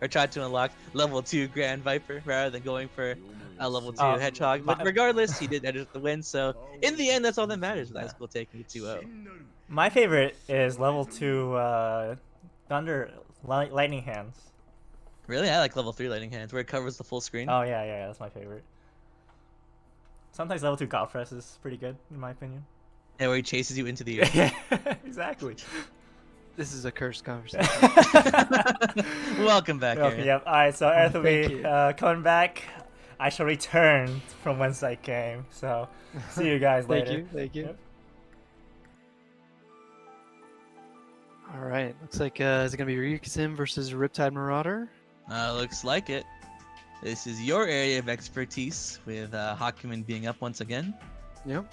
tried to unlock level 2 Grand Viper rather than going for a level 2 Hedgehog, but regardless, he did edit the win, so in the end that's all that matters with Icecool taking it 2-0. My favorite is level 2 Thunder Lightning Hands. Really? I like level 3 Lightning Hands, where it covers the full screen. Oh yeah, that's my favorite. Sometimes level 2 God Press is pretty good, in my opinion. Yeah, where he chases you into the air. Yeah, exactly. This is a cursed conversation. Welcome back, Ereth. Yep. Alright, so Ereth will Thank be you. coming back. I shall return from whence I came. So, see you guys later. Thank you. Yep. All right, looks like is it gonna be Ryukasim versus RiptideMaurader? Looks like it. This is your area of expertise, with Hakumen being up once again. Yep.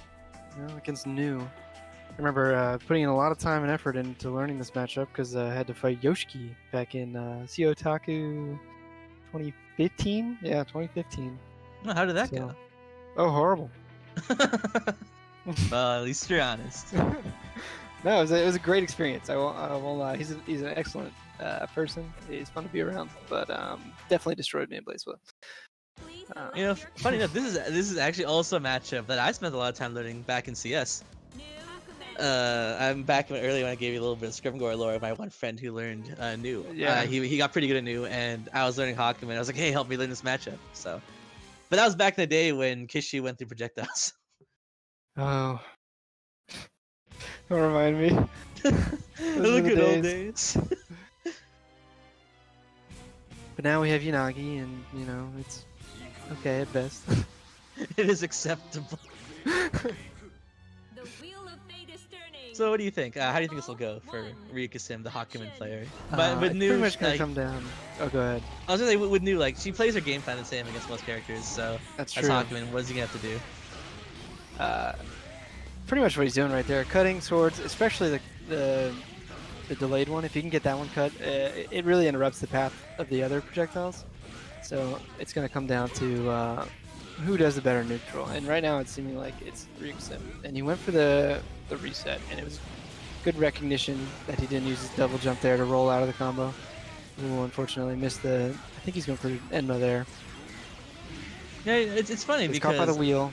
Yeah, against New. I remember putting in a lot of time and effort into learning this matchup because I had to fight Yoshiki back in Otaku 2015. Yeah, 2015. Oh, how did that So- go? Oh, horrible. Well, at least you're honest. No, it was a great experience. I won't lie. He's an excellent person. He's fun to be around, but definitely destroyed me in Blazblue. You know, funny enough, this is actually also a matchup that I spent a lot of time learning back in CS. I'm back earlier when I gave you a little bit of Scrimgore lore. My one friend who learned New. Yeah. He got pretty good at New, and I was learning Hakumen. I was like, hey, help me learn this matchup. So, but that was back in the day when Kishi went through projectiles. Oh. Don't remind me. Look were at the old days. days. But now we have Yanagi, and you know it's okay at best. It is acceptable. So what do you think? How do you think this will go for Ryukasim, the Hakumen player? But with it's New, pretty much gonna like, come down. Oh, go ahead. I was gonna say with New, like she plays her game plan the same against most characters. So That's as true. Hakumen, what is he gonna have to do? Pretty much what he's doing right there. Cutting swords, especially the delayed one. If you can get that one cut, it really interrupts the path of the other projectiles. So it's gonna come down to who does the better neutral. And right now it's seeming like it's Ryukasim. And he went for the reset, and it was good recognition that he didn't use his double jump there to roll out of the combo. Ooh, unfortunately missed the. I think he's going for Enma there. Yeah, it's funny He's caught by the because wheel.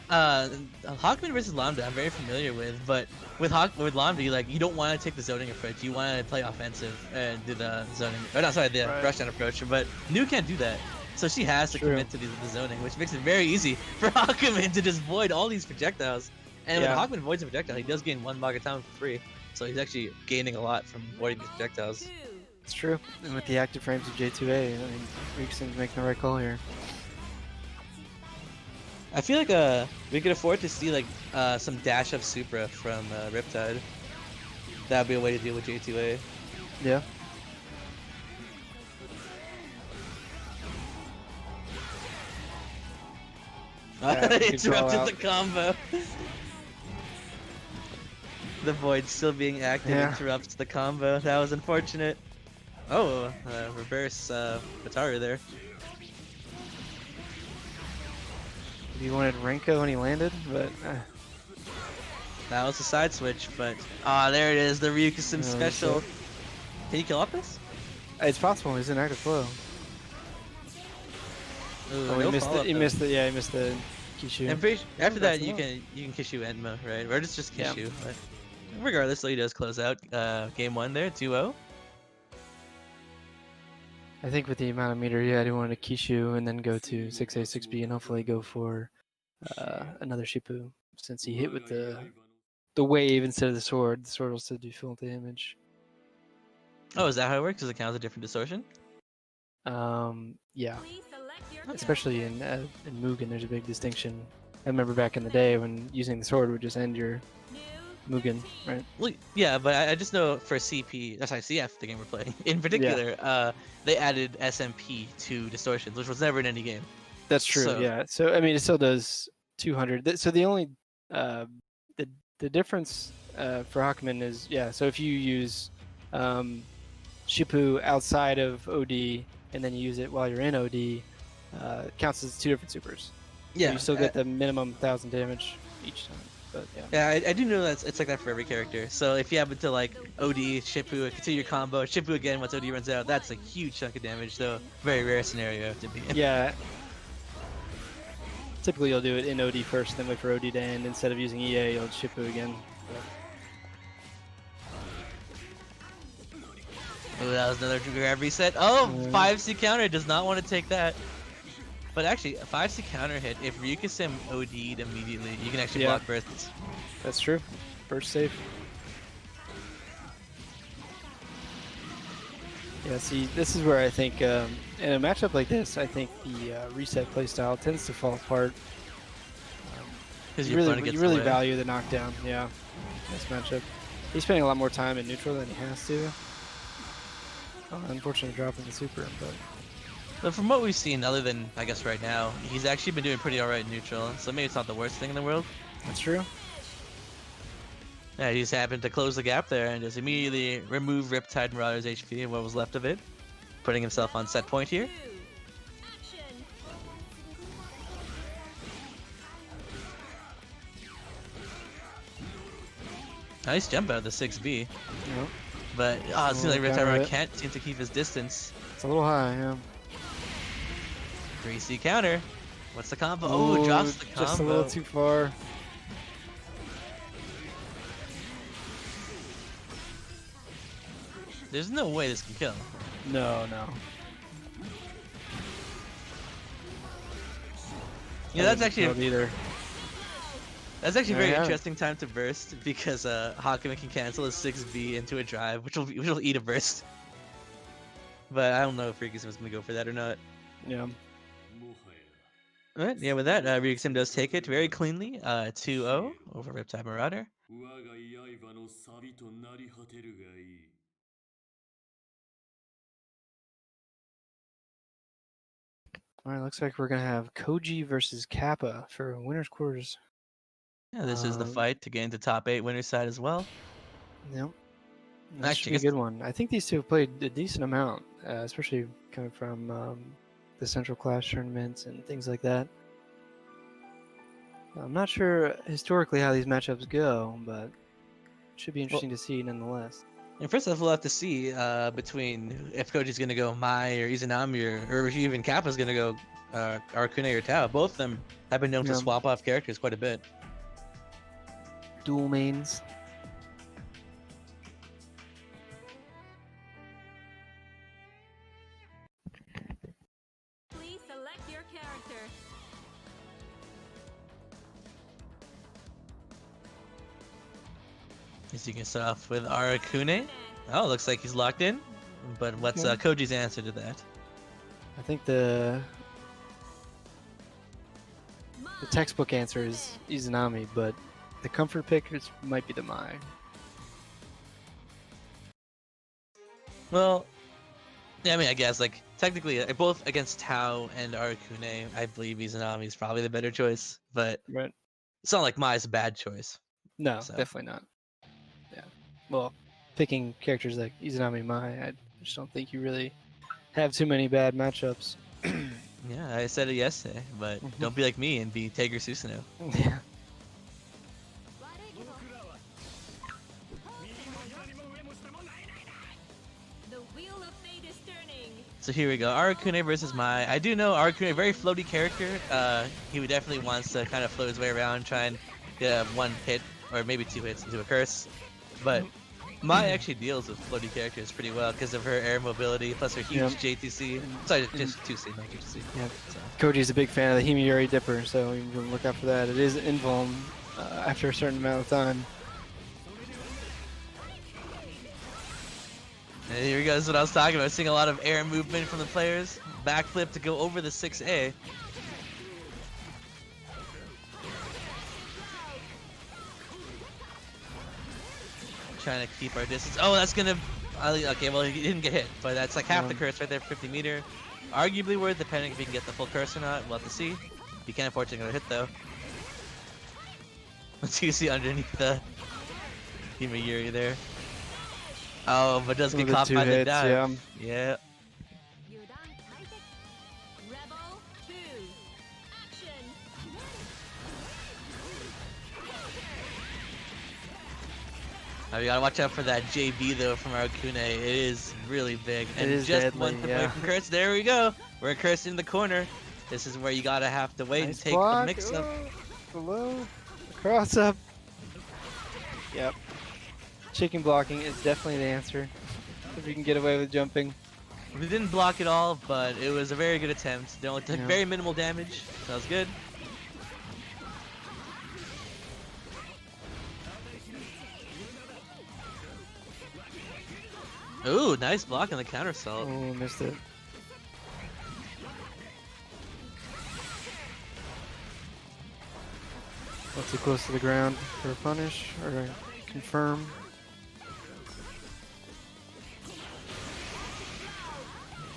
Hakumen versus Lambda I'm very familiar with, but with Lambda you don't want to take the zoning approach. You want to play offensive and do the zoning. Or not, sorry, the rush down approach. But New can't do that. So she has to commit to the zoning, which makes it very easy for Hakumen to just void all these projectiles. And when Hakumen voids a projectile, he does gain 1 Magatama for free. So he's actually gaining a lot from voiding these projectiles. It's true. And with the active frames of J2A, I mean, Ryukasim's making the right call here. I feel like we could afford to see like some dash up Supra from Riptide. That would be a way to deal with J2A. Yeah. Interrupted the combo. The void still being active interrupts the combo. That was unfortunate. Oh, reverse Wataru there. He wanted Renko when he landed, but that was a side switch. But there it is, the Ryukasim special. Can you kill off this? It's possible. He's in active flow. Ooh, Oh, no he missed it. He missed the. Yeah, he missed the Kishu. I'm pretty after that That's you enough. can Kishu Enma, right? Or just Kishu. Yeah. But regardless, so he does close out game 1 there, 2-0. I think with the amount of meter, yeah, I do want to Kishu and then go to 6A, 6B, and hopefully go for another Shippu since he hit with the wave instead of the sword. The sword will still do full damage. Oh, is that how it works? Does it count as a different distortion? Yeah. especially in Mugen, there's a big distinction. I remember back in the day when using the sword would just end your Mugen, right? Well, yeah, but I just know for CF, the game we're playing in particular, they added SMP to distortions, which was never in any game. That's true. So- Yeah. So I mean, it still does 200. So the only the difference for Hakumen is So if you use Shippu outside of OD and then you use it while you're in OD, it counts as 2 different supers. Yeah, So you still get the minimum 1,000 damage each time. But Yeah, I do know that it's like that for every character. So if you happen to like OD, Shippu, continue your combo, Shippu again once OD runs out, that's a huge chunk of damage, though. Very rare scenario to be in. Yeah. Typically you'll do it in OD first, then wait for OD to end. Instead of using EA, you'll Shippu again. Oh, that was another grab reset. Oh, 5C counter, does not want to take that. But actually, a 5C counter hit, if Ryukasim OD'd immediately, you can actually block bursts. That's true. Burst safe. Yeah, see, this is where I think, in a matchup like this, I think the reset playstyle tends to fall apart. Because you really value the knockdown, this matchup. He's spending a lot more time in neutral than he has to. Unfortunately, dropping the super, but from what we've seen, other than, I guess, right now, he's actually been doing pretty alright in neutral, so maybe it's not the worst thing in the world. That's true. Yeah, he just happened to close the gap there and just immediately remove RiptideMaurader's HP and what was left of it, putting himself on set point here. Nice jump out of the 6B. Yep. But it seems like RiptideMaurader can't seem to keep his distance. It's a little high, yeah. 3C counter. What's the combo? Oh, drops the combo. Just a little too far. There's no way this can kill. No. Yeah, that's actually either. That's actually a very interesting time to burst because Hakumen can cancel his 6B into a drive, which will eat a burst. But I don't know if Ryukasim is gonna go for that or not. Yeah. Alright, yeah, with that, Ryukasim does take it very cleanly, 2-0 over RiptideMaurader. Alright, looks like we're gonna have Koji versus Capa for winners quarters. Yeah, this is the fight to get into top 8 winner's side as well. Yep. That should be a good one. I think these two have played a decent amount, especially coming from the Central Clash tournaments and things like that. I'm not sure historically how these matchups go, but it should be interesting to see nonetheless. And first off, we'll have to see between if Koji's going to go Mai or Izanami or even Kappa's going to go Arakune or Tao. Both of them have been known to swap off characters quite a bit. Dual mains. Please select your character. As you can start off with Arakune. Oh, looks like he's locked in. But what's Koji's answer to that? I think the textbook answer is Izanami, but the comfort pick might be the Mai. Well, yeah, I mean, I guess, like, technically, both against Tao and Arakune, I believe Izanami is probably the better choice, but it's not like Mai's a bad choice. No, definitely not. Yeah. Well, picking characters like Izanami and Mai, I just don't think you really have too many bad matchups. Yeah, I said it yesterday, but don't be like me and be Tager Susanoo. Yeah. So here we go, Arakune versus Mai. I do know Arakune, a very floaty character. He would definitely wants to kind of float his way around, try and get one hit, or maybe 2 hits into a curse. But Mai actually deals with floaty characters pretty well because of her air mobility, plus her huge JTC. Sorry, just 2C, not JTC. Yeah. Koji's a big fan of the Himiyori Dipper, so you can look out for that. It is invuln after a certain amount of time. And here we go. This is what I was talking about. Seeing a lot of air movement from the players. Backflip to go over the 6A. Trying to keep our distance. Oh, that's gonna. Okay, well, he didn't get hit, but that's like half the curse right there, 50 meter. Arguably worth, depending if he can get the full curse or not. We'll have to see. He can't afford to get a hit though. Let's see underneath the Mmeaninglessnamee there. Oh, but does get caught by the dive. Yeah. Now we gotta watch out for that JB though from Aracune. It is really big. And is just deadly, one away from curse. There we go. We're cursed in the corner. This is where you gotta have to wait and take block. the mix up. Below. Cross up. Yep. Chicken blocking is definitely the answer. If you can get away with jumping. We didn't block it all, but it was a very good attempt. They only took very minimal damage. That was good. Ooh, nice block on the counter assault. Oh, missed it. Not too close to the ground for a punish or a confirm.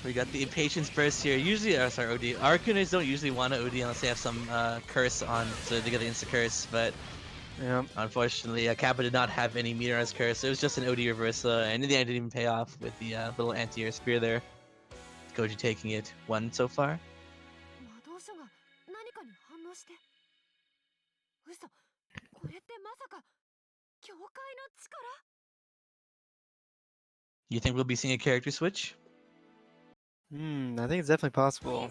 We got the impatience burst here. Usually, sorry, OD. Aracunes don't usually want to OD unless they have some curse on, so they get the insta curse. But yeah, unfortunately, Capa did not have any meteorized curse. It was just an OD reversal, and in the end, it didn't even pay off with the little anti-air spear there. Koji taking it 1 so far. You think we'll be seeing a character switch? I think it's definitely possible.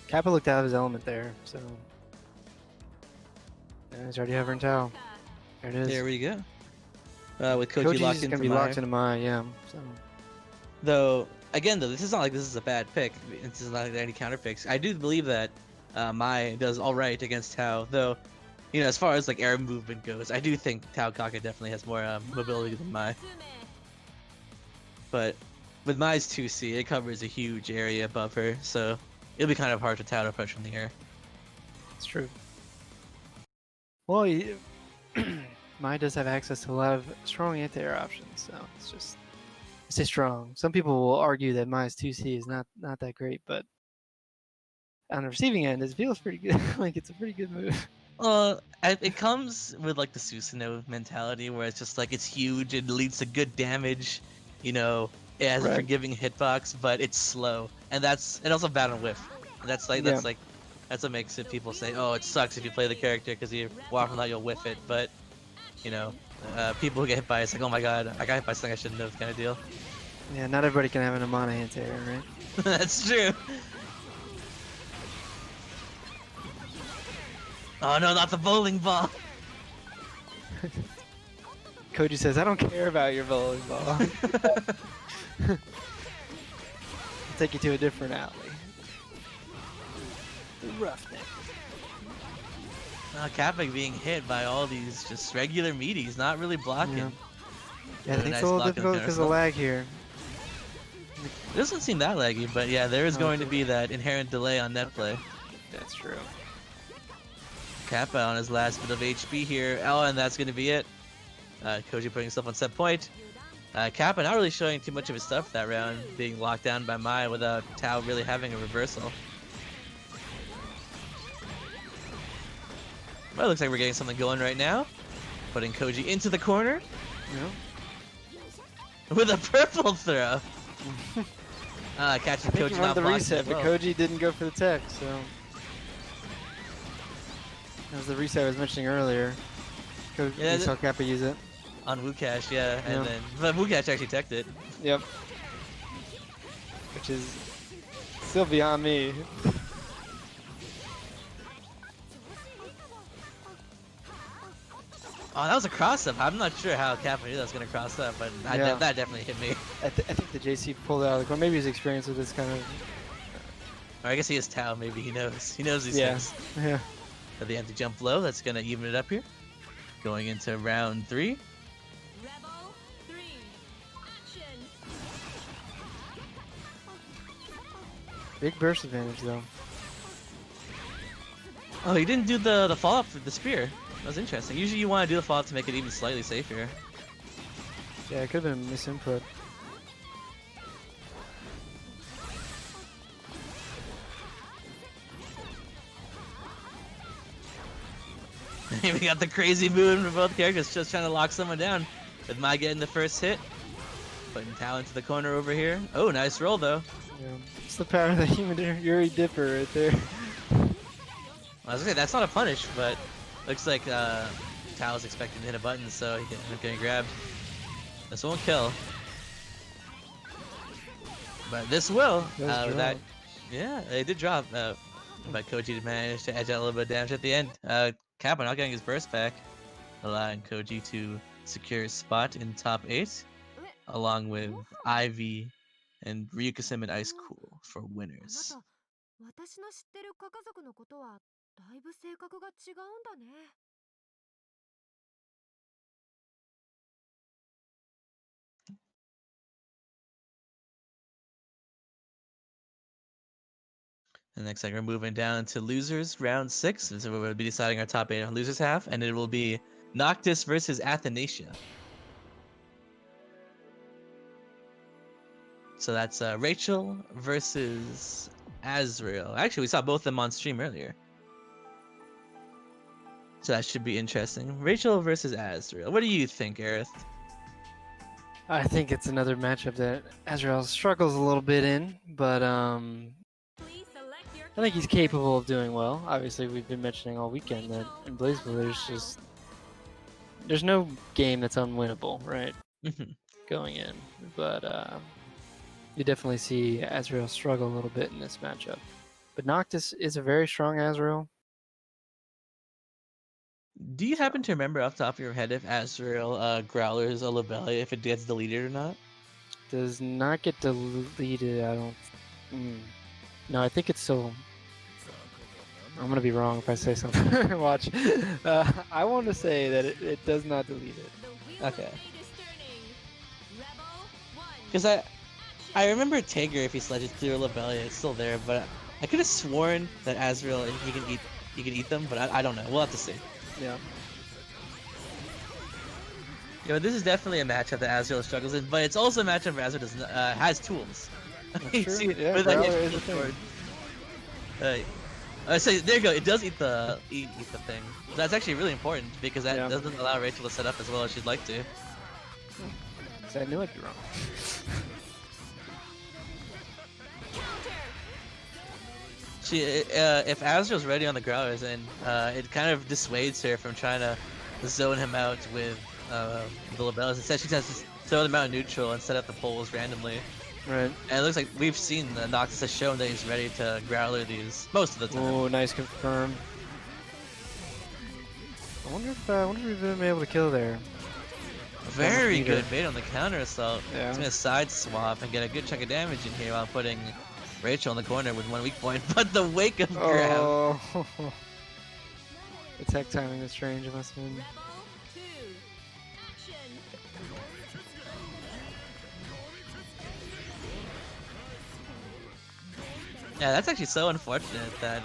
Capa looked out of his element there, so yeah, he's already hovering Tau. There it is. There we go. With Koji Koji's locked just into gonna be locked into Mai, yeah. So. Though, again, this is not like this is a bad pick. This is not like any counter picks. I do believe that Mai does all right against Tau, though. You know, as far as like air movement goes, I do think Tau Kaka definitely has more mobility than Mai. But with Mai's 2C, it covers a huge area above her, so it'll be kind of hard for Tau to approach from the air. It's true. Well, Mai does have access to a lot of strong anti-air options, so it's just I say strong. Some people will argue that Mai's 2C is not that great, but on the receiving end, it feels pretty good. Like it's a pretty good move. It comes with like the Susanoo mentality, where it's just like it's huge, it leads to good damage, you know, it has a forgiving hitbox, but it's slow, and also bad on whiff. And that's what makes it people say, oh, it sucks if you play the character because you walk from that you'll whiff it, but you know, people who get hit by it's like, oh my god, I got hit by something I shouldn't have, kind of deal. Yeah, not everybody can have an Amana anti-air, right? That's true. Oh no, not the bowling ball! Koji says, I don't care about your bowling ball. I'll take you to a different alley. The roughneck. Capa being hit by all these just regular meaties, not really blocking. Yeah, I think it's a little difficult because of lag here. It doesn't seem that laggy, but yeah, there is going to be that inherent delay on net play. That's true. Capa on his last bit of HP here. Oh, and that's going to be it. Koji putting himself on set point. Capa not really showing too much of his stuff that round, being locked down by Mai without Tau really having a reversal. Well, it looks like we're getting something going right now. Putting Koji into the corner. Yeah. With a purple throw. Catching Koji not the reset, well. but Koji didn't go for the tech, so... That was the reset I was mentioning earlier. You saw Capa use it. On Woocash, yeah, and then but Woocash actually teched it. Yep. Which is still beyond me. Oh, that was a cross-up. I'm not sure how Capa knew that was going to cross up, but that definitely hit me. I think the JC pulled it out of the corner. Maybe his experience with this kind of... Or I guess he is Tau, maybe he knows. He knows these things. Yeah. But the anti-jump low, that's going to even it up here. Going into round 3. Big burst advantage though. Oh, he didn't do the follow-up for the spear. That was interesting. Usually you want to do the follow-up to make it even slightly safer. Yeah, it could have been misinput. We got the crazy movement from both characters, just trying to lock someone down. With Mai getting the first hit. Putting Tao into the corner over here. Oh, nice roll though. Yeah. It's the power of the human Yuri Dipper right there. I was gonna say, that's not a punish, but looks like Tao's expecting to hit a button, so he ended up getting grabbed. This won't kill. But this will. That, yeah, it did drop. But Koji managed to edge out a little bit of damage at the end. Capa not getting his burst back, allowing Koji to secure his spot in top 8, along with Ivy and Ryukasim and Icecool for winners. 私の知ってる家族のことはだいぶ性格が違うんだね。And next we're moving down to losers round 6, and so we'll be deciding our top 8 on losers half, and it will be Noctis versus Athanacia. So that's Rachel versus Azrael. Actually, we saw both of them on stream earlier. So that should be interesting. Rachel versus Azrael. What do you think, Ereth? I think it's another matchup that Azrael struggles a little bit in, but I think he's capable of doing well. Obviously, we've been mentioning all weekend that in Blazblue there's no game that's unwinnable, right? Going in, but you definitely see Azrael struggle a little bit in this matchup. But Noctis is a very strong Azrael. Do you happen to remember off the top of your head if Azrael growlers a Lobelia, if it gets deleted or not? Does not get deleted, I don't... No, I think it's still... I'm going to be wrong if I say something. Watch. I want to say that it does not delete it. Okay. Because I remember Tager, if he sledges through a Lobelia, it's still there, but I could have sworn that Azrael, he can eat them, but I don't know. We'll have to see. Yeah. Yeah, but this is definitely a matchup that Azrael struggles in, but it's also a matchup where Azrael has tools. That's true. See, Yeah, with Growler like, is a thing. So there you go. It does eat the thing. That's actually really important because that doesn't allow Rachel to set up as well as she'd like to. So I knew I'd be wrong. If Azrael's ready on the growlers, then it kind of dissuades her from trying to zone him out with the Lobelas. Instead, she tends to throw them out in neutral and set up the poles randomly. Right. And it looks like we've seen Noctis has shown that he's ready to growler these most of the time. Oh, nice confirm. I wonder if we've been able to kill there. Very good bait on the counter assault. Yeah. He's gonna side swap and get a good chunk of damage in here while putting Rachel in the corner with 1 weak point. But the wake of grab. Oh. The tech timing was strange, it must have been. Yeah, that's actually so unfortunate that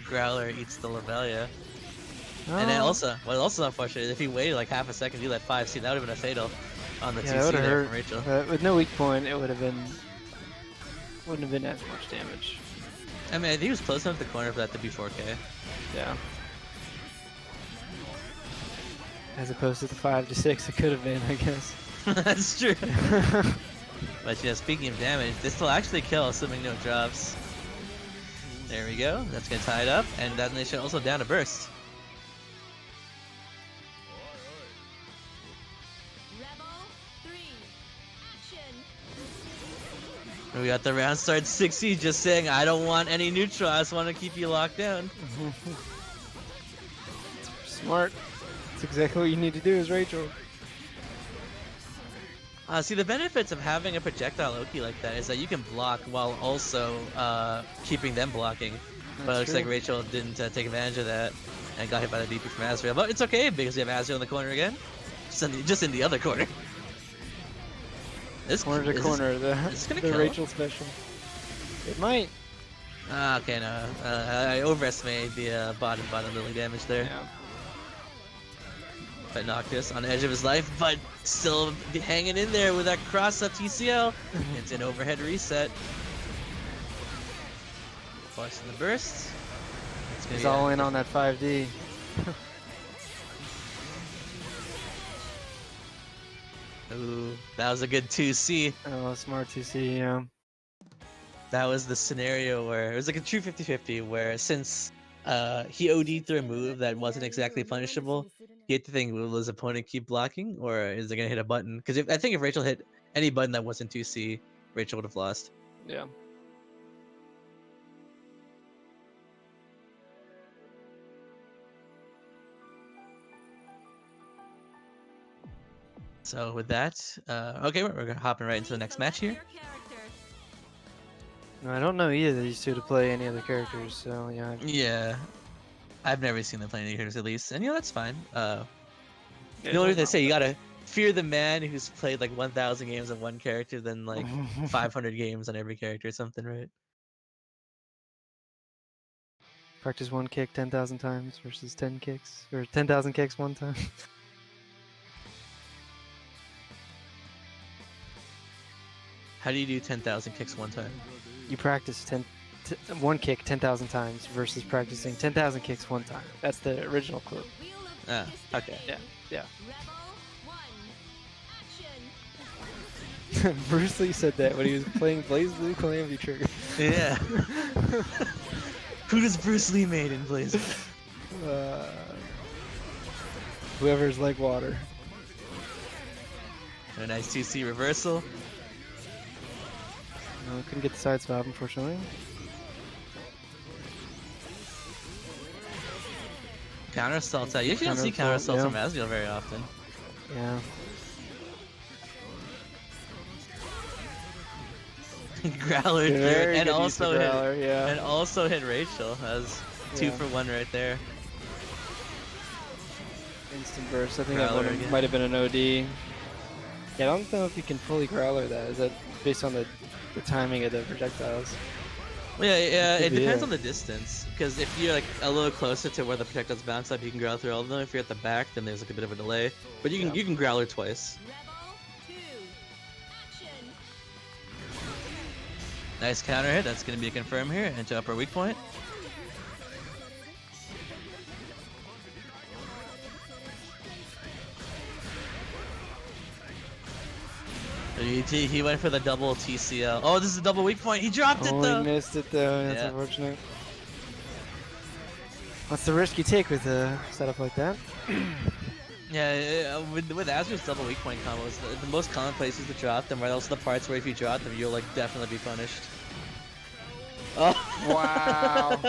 Growler eats the Lobelia. And then also, what's also unfortunate is if he waited like half a second, he let 5C, that would have been a fatal on the 2C there from Rachel. With no weak point, it wouldn't have been as much damage. I mean, I think he was close enough to the corner for that to be 4K. Yeah. As opposed to the 5 to 6, it could have been, I guess. That's true. But yeah, speaking of damage, this will actually kill, assuming no drops. There we go. That's gonna tie it up, and Athanacia also down to burst. We got the round start 6C just saying, I don't want any neutral, I just want to keep you locked down. Smart. That's exactly what you need to do as Rachel. See, the benefits of having a projectile Loki like that is that you can block while also keeping them blocking. But it looks like Rachel didn't take advantage of that and got hit by the DP from Azrael. But it's okay because we have Azrael in the corner again. Just in the other corner. This corner to corner, the Rachel special. It might. Okay, no. I overestimated the bottom lily damage there. Yeah. But Noctis on the edge of his life, but still hanging in there with that cross up TCL. It's an overhead reset. Forcing the burst. He's all in on that 5D. Ooh, that was a good 2C. Oh, smart 2C, yeah. That was the scenario where it was like a true 50-50 where since he OD'd through a move that wasn't exactly punishable, he had to think, will his opponent keep blocking or is it going to hit a button? Because I think if Rachel hit any button that wasn't 2C, Rachel would have lost. Yeah. So with that, okay, we're hopping right into the next match here. No, I don't know either of these two to play any other characters, so yeah. Yeah, I've never seen them play any characters at least, and yeah, that's fine. You know what they say? You gotta fear the man who's played like 1,000 games of one character than like 500 games on every character or something, right? Practice one kick 10,000 times versus 10 kicks, or 10,000 kicks one time. How do you do 10,000 kicks one time? You practice one kick 10,000 times versus practicing 10,000 kicks one time. That's the original quote. Ah, okay. Yeah. Bruce Lee said that when he was playing Blazblue Calamity Trigger. Yeah. Who does Bruce Lee made in Blazblue? Whoever's like water. A nice 2C reversal. No, couldn't get the side swap, unfortunately. Counter assault. You actually don't see counter assaults from Asriel very often. Yeah. Growler through it, and also Growler, hit, yeah. and also hit Rachel. That was 2 for 1 right there. Instant burst. I think Growler that again. might have been an OD. Yeah, I don't know if you can fully Growler that. Is that based on the timing of the projectiles? Well, yeah, it depends on the distance. Because if you're like a little closer to where the projectiles bounce up, you can Growler through all of them. If you're at the back, then there's like a bit of a delay. But you can Growler twice. Nice counter hit. That's going to be a confirm here into upper weak point. He went for the double TCL. Oh, this is a double weak point. He dropped it though. He missed it though. That's unfortunate. What's the risk you take with a setup like that? Yeah, with Azur's double weak point combos, the most common places to drop them are also the parts where if you drop them, you'll like definitely be punished. Oh wow!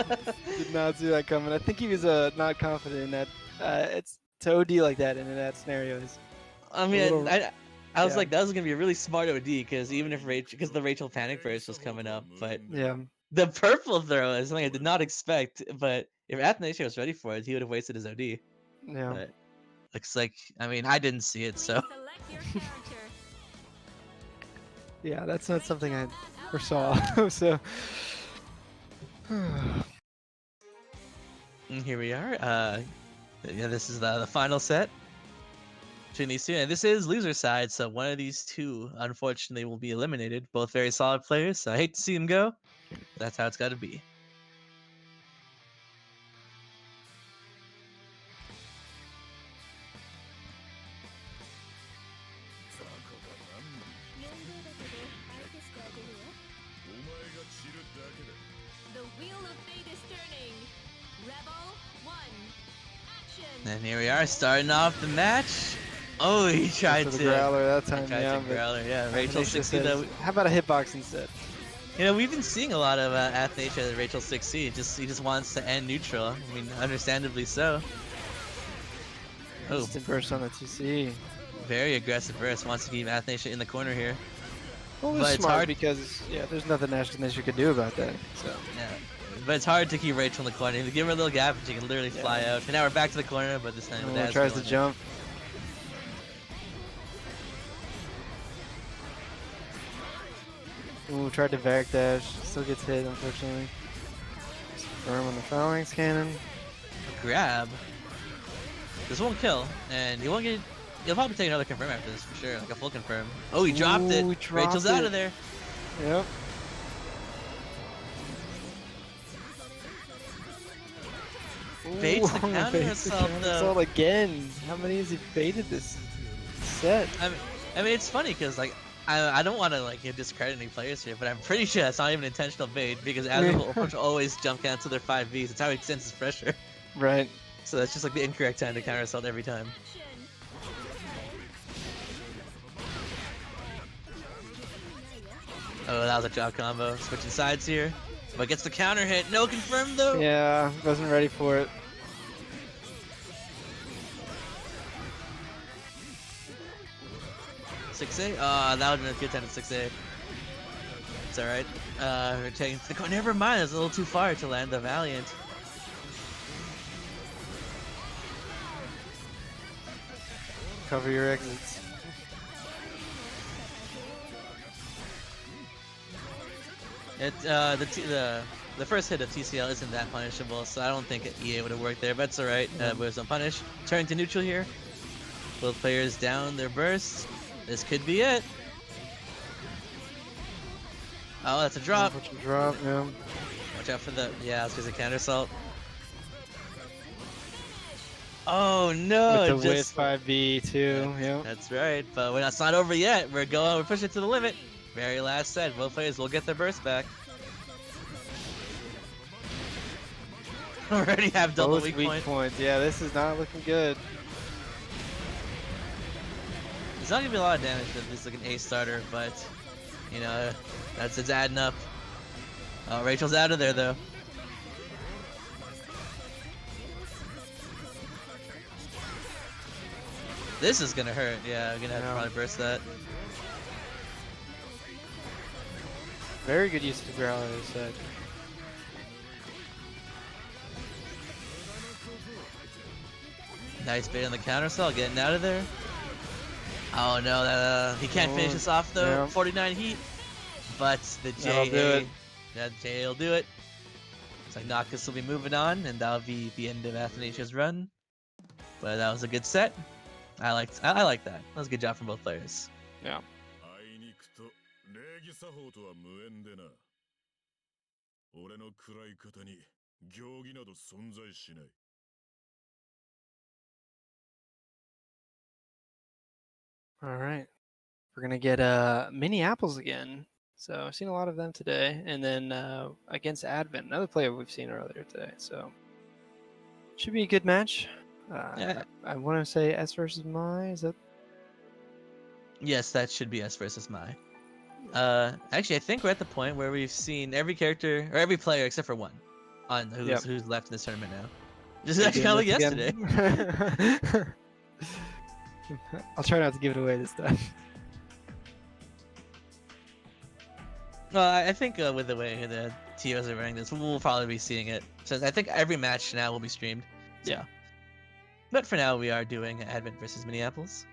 Did not see that coming. I think he was not confident in that. It's to OD like that and in that scenario is. I mean, I was like, that was gonna be a really smart OD because even if because the Rachel panic burst was coming up, but yeah, the purple throw is something I did not expect. But if Athanacia was ready for it, he would have wasted his OD. Yeah. But looks like, I mean, I didn't see it, so. Yeah, that's not something I foresaw. So. And here we are. Yeah, this is the final set between these two, and this is loser side, so one of these two, unfortunately, will be eliminated. Both very solid players, so I hate to see them go. That's how it's got to be. And here we are, starting off the match. Oh, he tried to Growler that time. Growler, yeah. Rachel 60 though. How about a hitbox instead? You know, we've been seeing a lot of Athanacia and Rachel 6C. He just wants to end neutral. I mean, understandably so. Oh, instant burst on the TC. Very aggressive burst. Wants to keep Athanacia in the corner here. Well, but it's hard because there's nothing Athanacia could do about that. So yeah. But it's hard to keep Rachel in the corner. If you give her a little gap, she can literally fly out. And now we're back to the corner, but this time with Asriel. Tries to jump. Ooh, tried to back dash. Still gets hit, unfortunately. Confirm on the phalanx cannon. Grab. This won't kill, and he won't get. He'll probably take another confirm after this for sure, like a full confirm. Oh, he dropped it. Ooh, he dropped Rachel's out it. of there. Yep. Baits the Ooh, counter baits the assault, counter though. assault again. How many has he baited this set? I mean, it's funny because like I don't want to like discredit any players here, but I'm pretty sure that's not even intentional bait because Adroth will always jump cancel their 5Vs. It's how he senses pressure. Right. So that's just like the incorrect time to counter assault every time. Oh, that was a drop combo. Switching sides here, but gets the counter hit. No confirm though. Yeah, wasn't ready for it. Six A. That would have been a good time to 6A. It's alright. We're taking the corner. Never mind, it's a little too far to land the Valiant. Cover your exits. The first hit of TCL isn't that punishable, so I don't think EA would have worked there, but it's alright. But on punish. Turn to neutral here. Both players down their burst. This could be it. Oh, that's a drop. Watch him drop, yeah. Watch out for the it's because of counter assault. Oh no! With the with 5B too, yeah. That's right, but it's not over yet. We're pushing it to the limit. Very last set. Both players will get their burst back. Already have double Both weak point. points. Yeah, this is not looking good. It's not gonna be a lot of damage if it's like an A starter, but you know, it's adding up. Oh, Rachel's out of there though. This is gonna hurt. Yeah, I'm gonna have to probably burst that. Very good use of the Growler, I said. Nice bait on the counter assault, getting out of there. Oh no, he can't finish this off though. Yeah. 49 heat, but the That'll do it. JA will do it. It's like Noctis will be moving on, and that'll be the end of Athanacia's run. But that was a good set. I like that. That was a good job from both players. Yeah. All right. We're gonna get MiniApples again. So I've seen a lot of them today, and then against Advent, another player we've seen earlier today. So should be a good match. Yeah. I want to say S versus My. Is that? Yes, that should be S versus My. Actually, I think we're at the point where we've seen every character or every player except for one on who's left in this tournament now. Just actually kind of like yesterday. I'll try not to give it away this time. Well, I think with the way the TOs are running this, we'll probably be seeing it. So I think every match now will be streamed. So. Yeah. But for now, we are doing Advent versus MiniApples.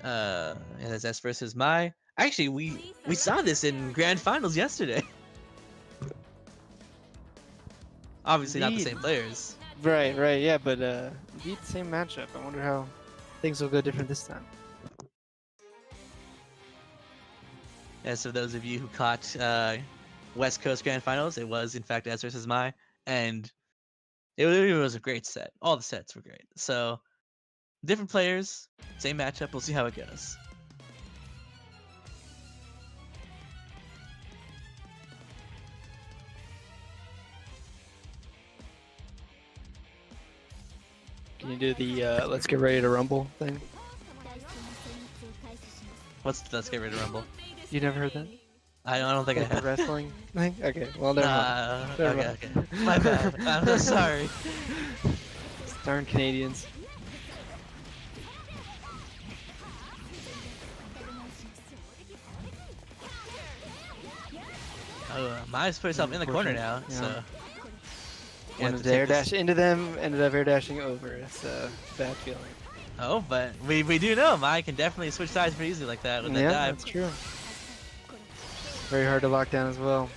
And it's S versus My. Actually, we saw this in Grand Finals yesterday. Obviously not the same players. Right, yeah, but indeed same matchup. I wonder how things will go different this time. As for those of you who caught West Coast Grand Finals, it was in fact S versus My, and it was a great set. All the sets were great. So different players, same matchup. We'll see how it goes. Can you do the let's get ready to rumble thing? What's Let's Get Ready to Rumble? You never heard that? I don't think Like I the have. wrestling thing? Okay, well never mind. Never Okay. mind. My bad. I'm so sorry. Darn Canadians. Oh, Maya's put herself in the corner now, Yeah. so. Wanted to air dash into them, ended up air dashing over. It's a bad feeling. Oh, but we do know Maya can definitely switch sides pretty easily like that with that Yeah, dive. that's true. Very hard to lock down as well.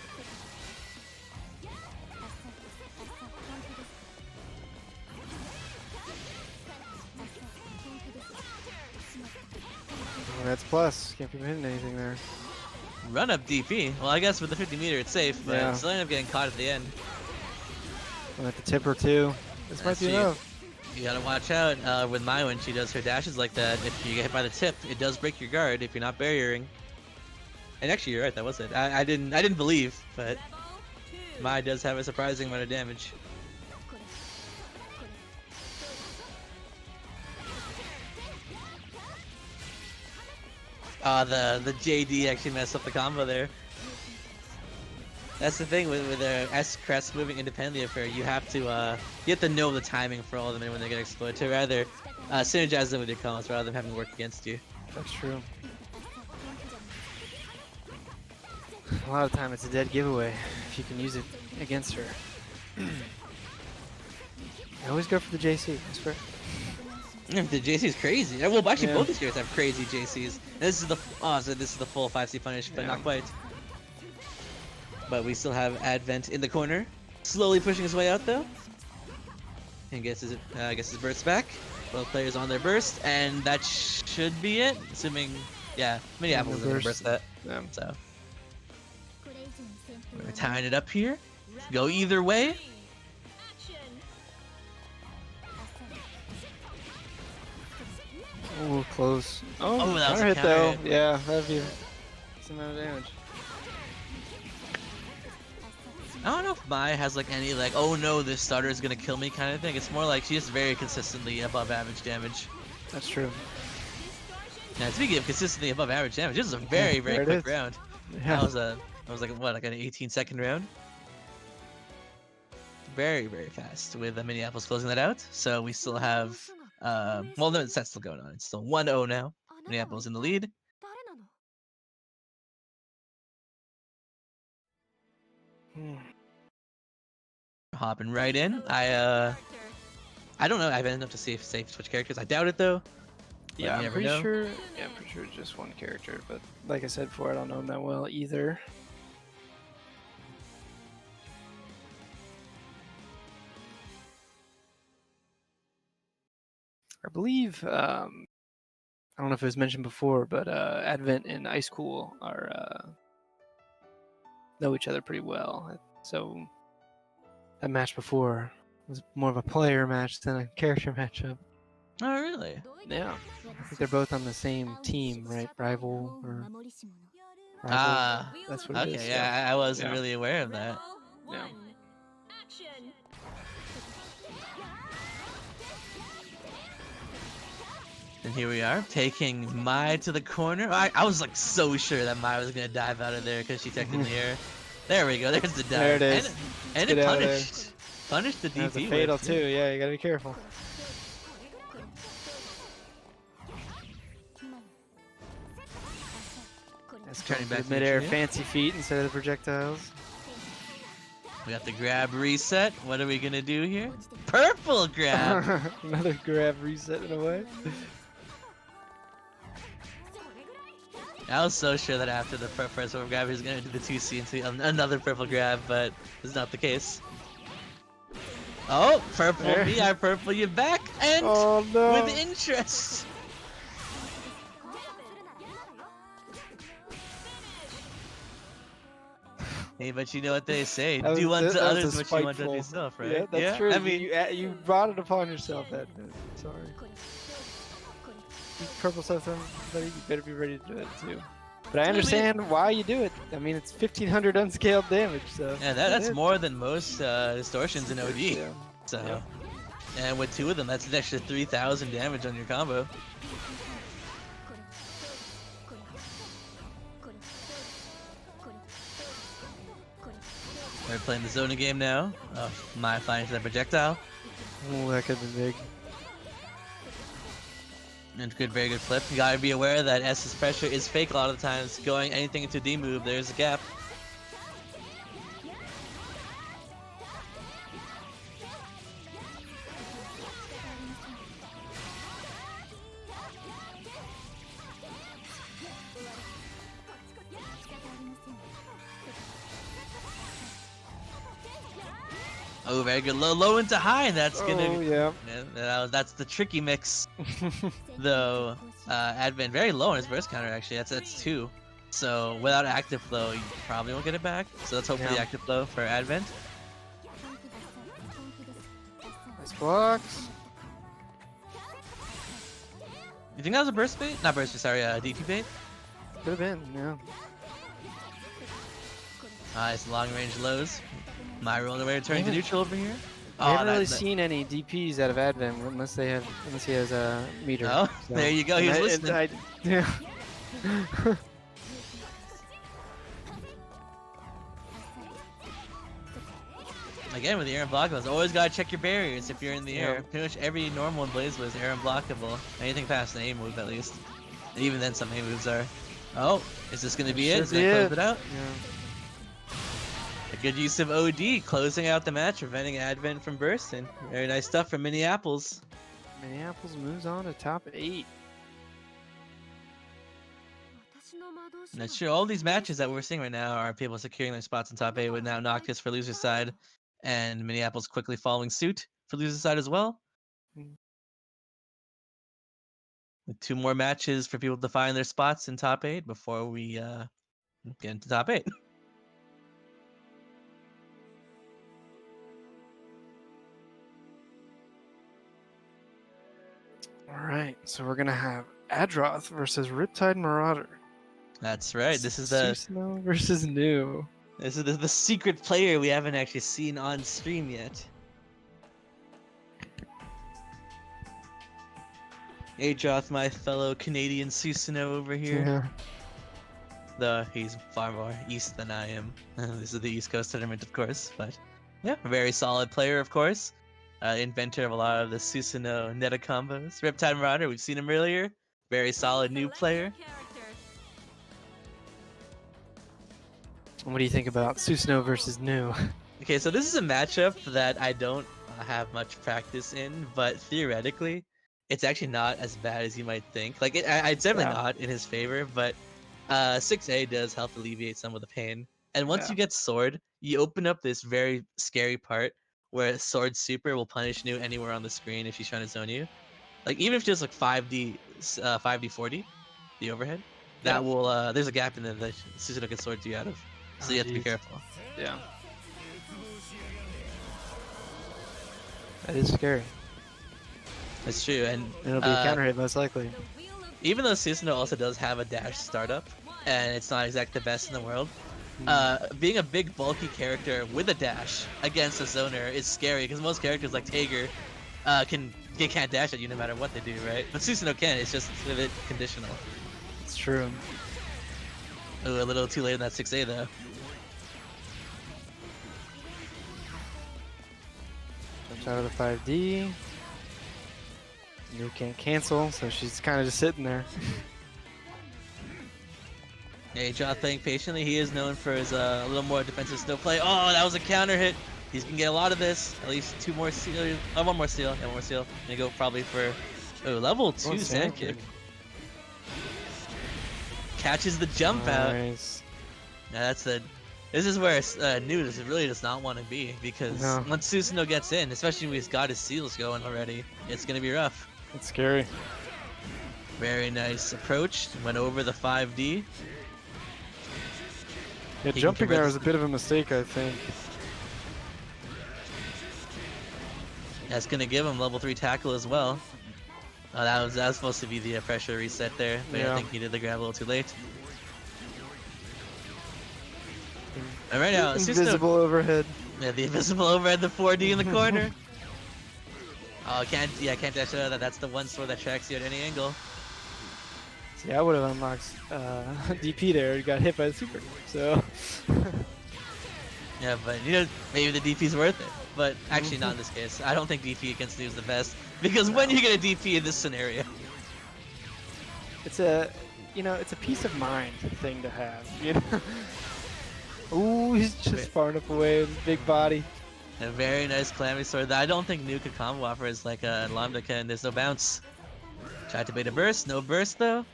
that's plus. Can't be hitting anything there. Run up DP. Well, I guess with the 50 meter it's safe, but Yeah. still end up getting caught at the end. I'm at the tip or two. This might That's be cheap. enough. You gotta watch out with Mai when she does her dashes like that. If you get hit by the tip, it does break your guard if you're not barriering. And actually, you're right. That was it. I didn't believe, but Mai does have a surprising amount of damage. The JD actually messed up the combo there. That's the thing with the S crest moving independently of her. You have to know the timing for all of them when they get exploded to rather synergize them with your combos rather than having to work against you. That's true. A lot of time it's a dead giveaway if you can use it against her. I always go for the JC, I swear. The JC is crazy. Well, actually, Yeah. both these characters have crazy JCs. And this is the so this is the full 5C punish, but Yeah. not quite. But we still have Advent in the corner, slowly pushing his way out though. And gets his burst back. Both players on their burst, and that should be it. Assuming, yeah, MiniApples is gonna burst that. Yeah. So we're tying it up here. Go either way. Oh, close. Oh, Oh, that was counter a hit counter though. hit. Yeah, that'd be some amount of damage. I don't know if Mai has like any like, oh no, this starter is gonna kill me kind of thing. It's more like she's very consistently above average damage. That's true. Now speaking of consistently above average damage, this is a very There it quick is. round. Yeah. That was like what, like an 18-second round. Very fast with the MiniApples closing that out. So we still have well, no, that's still going on. It's still 1-0 now. MiniApples in the lead. Hopping right in. I don't know. I haven't enough to see if safe switch characters. I doubt it though. But Yeah, you I'm never pretty know. sure. Yeah, I'm pretty sure it's just one character. But like I said before, I don't know him that well either. I believe. I don't know if it was mentioned before, but Advent and Icecool are know each other pretty well. So that match before was more of a player match than a character matchup. Oh really? Yeah, I think they're both on the same team, right? Rival or rival. Ah, That's what it okay. is. Yeah, I wasn't Yeah. really aware of that. Yeah. And here we are, taking Mai to the corner. I was like so sure that Mai was gonna dive out of there because she teched in the air. There we go. There's the dive. There it is. And Get it out of there. punished. Punished the That's a DP. fatal whip. too. Yeah, you gotta be careful. That's Turning back to mid-air neutral. fancy feet instead of the projectiles. We got the grab reset. What are we gonna do here? Purple grab. Another grab reset in a way. I was so sure that after the first purple grab, he was gonna do the 2C and see another purple grab, but it's not the case. Oh, purple There. me, I purple you back, and Oh no! with interest. Hey, but you know what they say: That was- do unto that was a others what you want spiteful- unto yourself, right? Yeah, that's true. I mean, you brought it upon yourself. That sorry. You purple stuff, somebody, you better be ready to do it too. But I understand why you do it. I mean, it's 1,500 unscaled damage, so. yeah, that's more than most distortions in OD. Yeah. So, Yeah. and with two of them, that's an extra 3,000 damage on your combo. We're playing the zoning game now. Oh, my flying into that projectile. Oh, that could have been big. And good, very good flip. You gotta be aware that S's pressure is fake a lot of the times. Going anything into D move, there's a gap. Oh, very good. Low into high. That's gonna. Oh, yeah. Yeah, that's the tricky mix, though. Advent very low on his burst counter actually. That's 2. So without active flow, you probably won't get it back. So let's hope for the active flow for Advent. Nice blocks. You think that was a burst bait? Not burst bait, sorry, DP bait? Could have been, yeah. Nice long range lows. My roll away turning to neutral over here. I haven't really seen any DPs out of Advent unless he has a meter. Oh, so. there you go. He was listening. Yeah. Again, with the air and blockable, always gotta check your barriers if you're in the air. Pretty much every normal in Blazblue is air and blockable. Anything past the A move, at least. And even then, some A moves are. Oh, is this gonna be it? Is it gonna close it out? Yeah. A good use of OD, closing out the match, preventing Advent from bursting. Very nice stuff from MiniApples. MiniApples moves on to top 8. That's true. All these matches that we're seeing right now are people securing their spots in top 8 with now Noctis for loser side and MiniApples quickly following suit for loser side as well. With 2 more matches for people to find their spots in top 8 before we get into top 8. Alright, so we're gonna have Adroth versus RiptideMaurader. That's right. This is the ShadowFXE versus New. This is the secret player we haven't actually seen on stream yet. Adroth, my fellow Canadian Susanoo over here. Yeah. Though he's far more east than I am. This is the East Coast tournament, of course, but yeah, a very solid player, of course. Inventor of a lot of the Susanoo meta combos. RiptideMaurader, we've seen him earlier. Very solid new player. What do you think about Susanoo versus New? Okay, so this is a matchup that I don't have much practice in, but theoretically, it's actually not as bad as you might think. Like, it's definitely not in his favor, but 6A does help alleviate some of the pain. And once you get Sword, you open up this very scary part where Sword Super will punish New anywhere on the screen if she's trying to zone you. Like, even if just like 5D 40, the overhead, that will, there's a gap in there that Susanoo can sword you out of. So you have to be careful. Yeah. That is scary. That's true, and it'll be a counter hit most likely. Even though Susanoo also does have a dash startup, and it's not exactly the best in the world, being a big bulky character with a dash against a zoner is scary because most characters like Tager can't dash at you no matter what they do, right? But Susanoo can. It's just a bit conditional. It's true. Ooh, a little too late in that 6A though. Jumps out of the 5D. New can't cancel, so she's kind of just sitting there. Adroth playing patiently. He is known for his a little more defensive snow play. Oh, that was a counter hit. He's gonna get a lot of this. At least 2 more seal. Oh, 1 more seal. Yeah, 1 more seal. Gonna go probably for level 2 sand kick. Catches the jump out. Nice. Yeah, that's the. This is where New really does not want to be because once Susanoo gets in, especially when he's got his seals going already, it's gonna be rough. It's scary. Very nice approach. Went over the 5D. Yeah, jumping there was a bit of a mistake, I think. That's gonna give him level 3 tackle as well. That was supposed to be the pressure reset there, but I think he did the grab a little too late. And right now, invisible overhead. Yeah, the invisible overhead, the 4D in the corner. Oh, can't dash out of that. That's the one sword that tracks you at any angle. See, I would have unlocked DP there. He got hit by the super. So. Yeah, but maybe the DP's worth it. But actually, not in this case. I don't think DP against New is the best because when you get a DP in this scenario, it's a peace of mind thing to have. You know. Ooh, he's just far enough away with his big body. A very nice Calamity Sword that I don't think New could combo offer as like a Lambda can. There's no bounce. Tried to bait a burst, no burst though.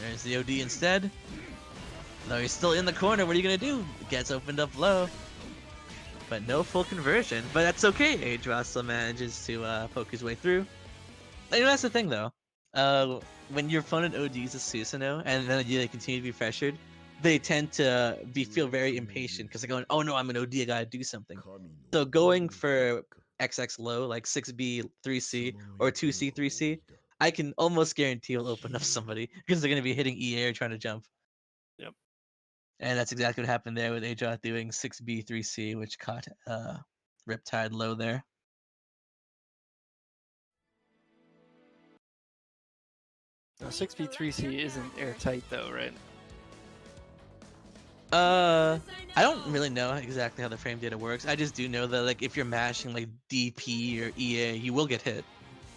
There's the OD instead. No, he's still in the corner. What are you gonna do? Gets opened up low. But no full conversion. But that's okay. Adroth still manages to poke his way through. You know, that's the thing though. When your opponent ODs a Susanoo and then they continue to be pressured, they tend to feel very impatient because they're going, "Oh no, I'm an OD, I gotta do something." So going for XX low, like 6B 3C or 2C 3C, I can almost guarantee will open up somebody because they're gonna be hitting EA or trying to jump. Yep. And that's exactly what happened there with Adroth doing 6B 3C, which caught Riptide low there. Now 6B3C isn't airtight though, right? I don't really know exactly how the frame data works. I just do know that like if you're mashing like DP or EA, you will get hit.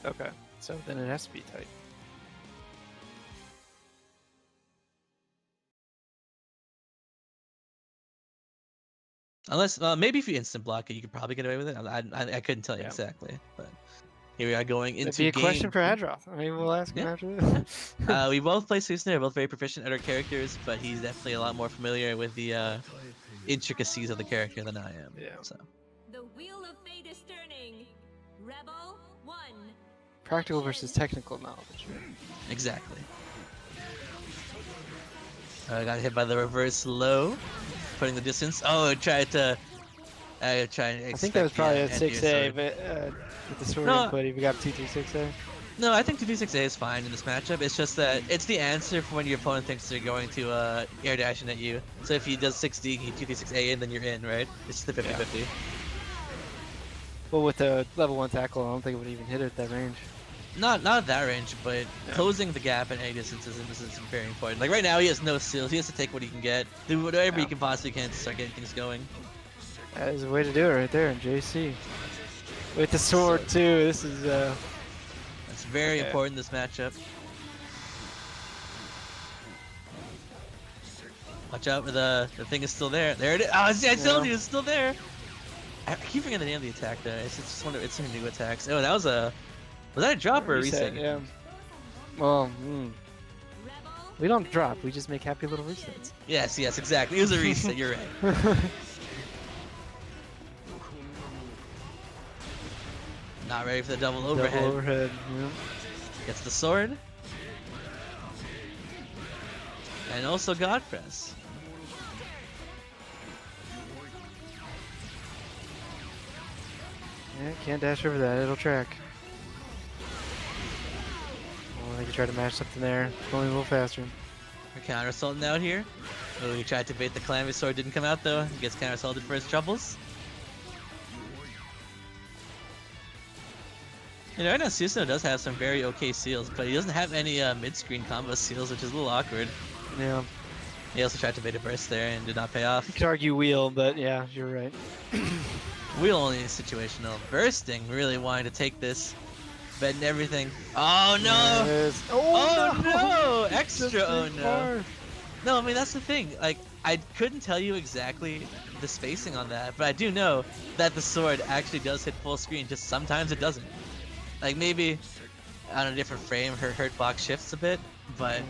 Okay, so then it has to be tight. Unless maybe if you instant block it, you could probably get away with it. I couldn't tell you Yeah. exactly, but here we are going into That'd be a game. question for Adroth. I mean, we'll ask him Yeah. after this. We both play Susanoo, we're both very proficient at our characters, but he's definitely a lot more familiar with the intricacies of the character than I am. Yeah. So. The wheel of fate is turning. Rebel 1. Practical versus technical knowledge. Exactly. Got hit by the reverse low, putting the distance. Oh, it tried to. I think that was probably a 6A, but with the sword No. input, he got 236A. No, I think 236A is fine in this matchup. It's just that it's the answer for when your opponent thinks they're going to air dashing at you. So if he does 6D, he 236A in, then you're in, right? It's the 50-50. Well, with the level 1 tackle, I don't think it would even hit it at that range. Not at that range, but closing the gap at any distance is very important. Like right now, he has no seals. He has to take what he can get, do whatever he can possibly can to start getting things going. That is a way to do it right there in JC. With the sword too, this is That's very important in this matchup. Watch out for the thing is still there. There it is. Oh, see, I told you it's still there. I keep forgetting the name of the attack though. It's just one of it's some new attacks. Oh, that was a. Was that a drop or a reset? Yeah. Well, we don't drop. We just make happy little resets. Yes, exactly. It was a reset. You're right. Not ready for the double overhead. Double overhead. Yeah. Gets the sword. And also God Press. Yeah, can't dash over that. It'll track. Oh, they could try to match something there. Going a little faster. We're counter assaulting out here. Oh, he tried to bait the Calamity Sword, didn't come out though. He gets counter assaulted for his troubles. You know, I know Susanoo does have some very okay seals, but he doesn't have any mid-screen combo seals, which is a little awkward. Yeah. He also tried to bait a burst there and did not pay off. You could argue wheel, but yeah, you're right. Wheel only is situational. Bursting really wanting to take this. Betting everything. Oh no! Oh no! Extra oh no! No, I mean that's the thing. Like I couldn't tell you exactly the spacing on that, but I do know that the sword actually does hit full screen. Just sometimes it doesn't. Like maybe on a different frame, her hurtbox shifts a bit, but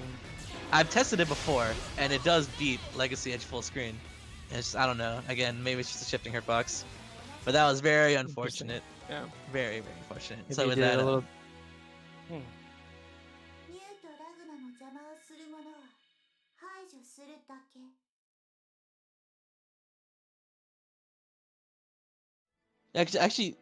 I've tested it before and it does beat Legacy Edge full screen. And it's just, I don't know. Again, maybe it's just a shifting hurtbox, but that was very unfortunate. Yeah. Very unfortunate. Maybe So you with did that, a little. ミューとラグナの邪魔をする者は排除するだけ。actually,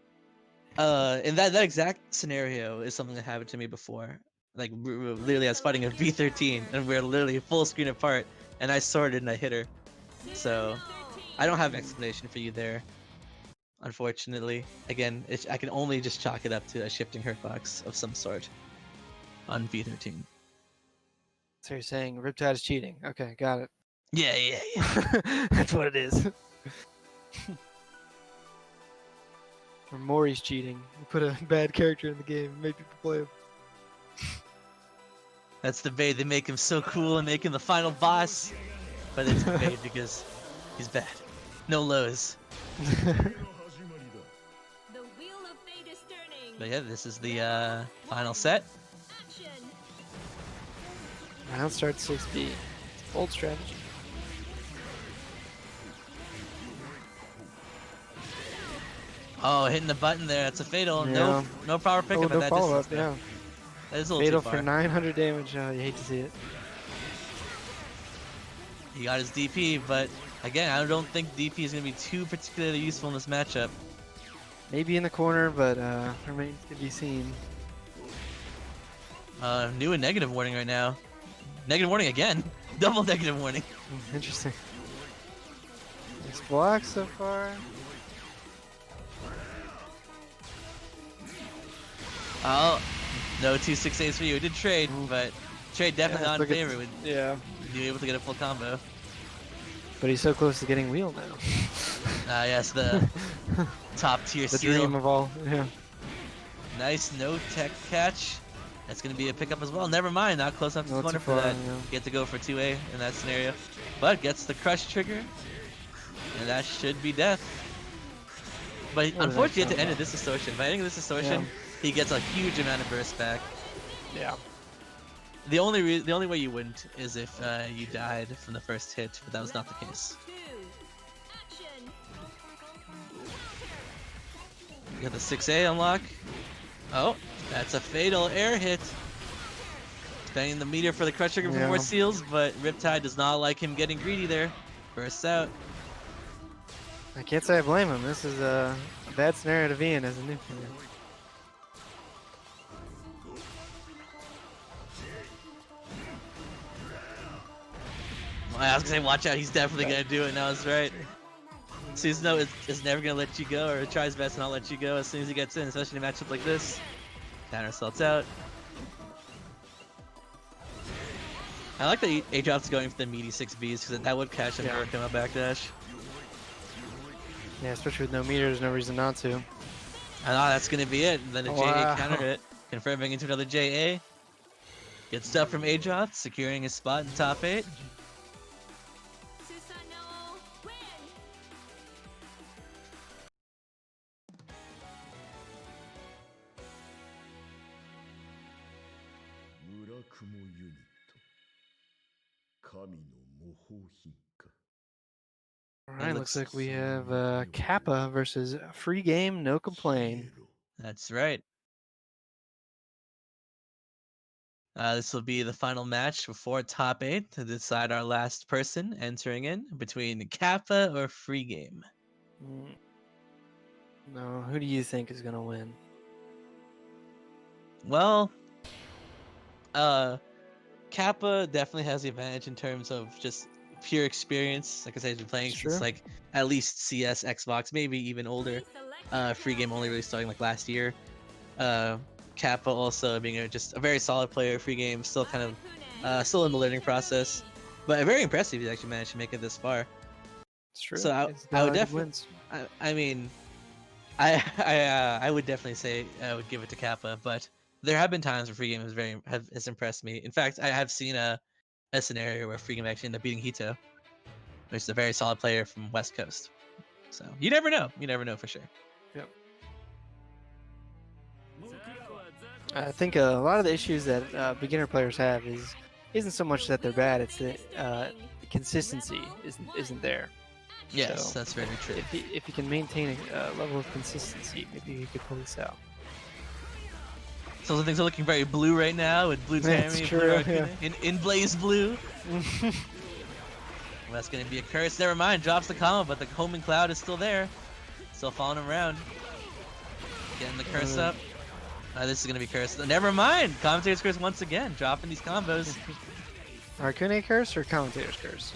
in that exact scenario is something that happened to me before. Like literally, I was fighting a V13, and we are literally full screen apart, and I sworded and I hit her. So, I don't have an explanation for you there. Unfortunately, again, I can only just chalk it up to a shifting hurtbox of some sort on V13. So you're saying Riptide is cheating? Okay, got it. Yeah. That's what it is. Or Mori's cheating. You put a bad character in the game and make people play him. That's the bait. They make him so cool and make him the final boss, but it's the bait because he's bad. No lows. But yeah, this is the final set. Round starts 6B. Bold strategy. Oh, hitting the button there. That's a fatal. Yeah. No power pickup at that follow-up, distance. yeah. That is a little Fatal too for far. 900 damage. Oh, you hate to see it. He got his DP, but again, I don't think DP is going to be too particularly useful in this matchup. Maybe in the corner, but remains to be seen. New and negative warning right now. Negative warning again. Double negative warning. Interesting. Nice block so far. Oh, no 2-6-8s for you. It did trade, but trade definitely Yeah, not in look at favor. Would Yeah. be able to get a full combo. But he's so close to getting wheel now. Yes, the top tier The seal. dream of all. Yeah. Nice no tech catch. That's going to be a pickup as well. Never mind, not close enough to Not the corner too for far, that. yeah. Get to go for 2A in that scenario. But gets the crush trigger. And that should be death. But Oh, unfortunately, at that's the end not of this distortion, by ending this distortion, Yeah. he gets a huge amount of burst back. Yeah. The only way you wouldn't is if you died from the first hit, but that was not the case. You got the 6A unlock. Oh, that's a fatal air hit. Spending the meter for the crush trigger for more Yeah. seals, but Riptide does not like him getting greedy there. Bursts out. I can't say I blame him. This is a bad scenario to be in as a new player. I was gonna say, watch out, he's definitely gonna do it. Now, is right. Susanoo is never gonna let you go, or tries best to not let you go as soon as he gets in, especially in a matchup like this. Counter assaults out. I like that Adroth's going for the meaty 6Bs because that would catch him and a backdash. Yeah, especially with no meters, no reason not to. And that's gonna be it. Then a JA Wow. counter hit, confirming into another JA. Gets stuff from Adroth, securing his spot in top 8. Alright, looks like we have Capa versus Free Game, No Complain. That's right. This will be the final match before top 8 to decide our last person entering in between Kappa or Free Game. No, who do you think is gonna win? Well, Kappa definitely has the advantage in terms of just pure experience. Like I said, he's been playing since like at least CS, Xbox, maybe even older. Free Game only really starting like last year. Kappa also being just a very solid player. Free Game still kind of still in the learning process, but very impressive. He's actually managed to make it this far. It's true. So I would definitely. I mean, I would definitely say I would give it to Kappa, but there have been times where Free Game has impressed me. In fact, I have seen a scenario where Free Game actually ended up beating Hito, which is a very solid player from West Coast. So you never know. You never know for sure. Yep. I think a lot of the issues that beginner players have isn't so much that they're bad; it's that the consistency isn't there. Yes, So, that's very true. If you can maintain a level of consistency, maybe you could pull this out. So things are looking very blue right now with blue That's Tammy true, in Blazblue. Well, that's gonna be a curse. Never mind, drops the combo, but the homing cloud is still there, still following him around. Getting the curse up. This is gonna be cursed. Never mind, Commentators curse once again, dropping these combos. Arcune curse or Commentator's curse?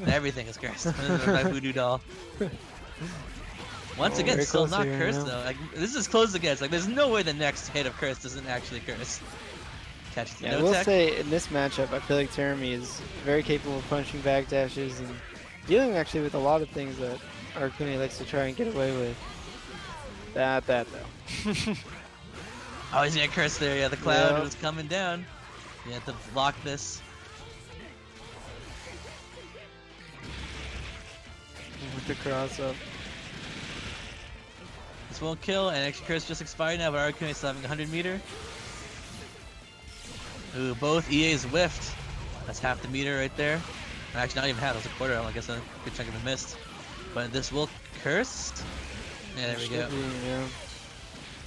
Everything is cursed. My voodoo doll. Once again, very still close not here, cursed yeah. though. Like, this is close against. Like, there's no way the next hit of curse doesn't actually curse. Catch the Yeah, I no will tech. say in this matchup, I feel like Terami is very capable of punching backdashes and dealing actually with a lot of things that Arcune likes to try and get away with. That though. Oh, he's gonna curse there. Yeah, the cloud Yep. was coming down. You have to block this. With the cross up. This won't kill, and extra curse just expired now, but Arcune is still having 100 meter. Ooh, both EAs whiffed. That's half the meter right there. Actually, not even half, that was a quarter. I guess a good chunk of it missed. But this will curse. Yeah, there we go. Should be, yeah.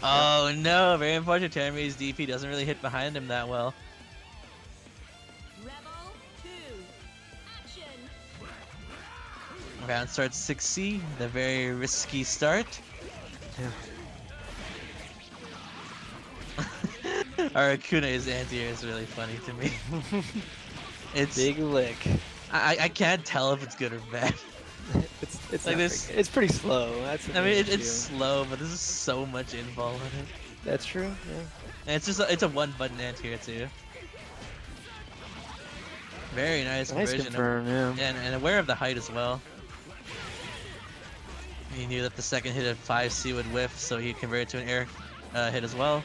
Oh no, very unfortunate. Terami's DP doesn't really hit behind him that well. Rebel 2. Action. Round starts 6C, the very risky start. Yeah. Arakune's anti-air is really funny to me. It's Big lick. I can't tell if it's good or bad. It's like not this- very good. It's pretty slow. That's the I mean, main it's issue. slow, but there's just so much invol in it. That's true. Yeah. And it's a one-button anti-air too. Very nice Nice conversion. confirm. Yeah. And aware of the height as well. He knew that the second hit of 5C would whiff, so he converted to an air hit as well.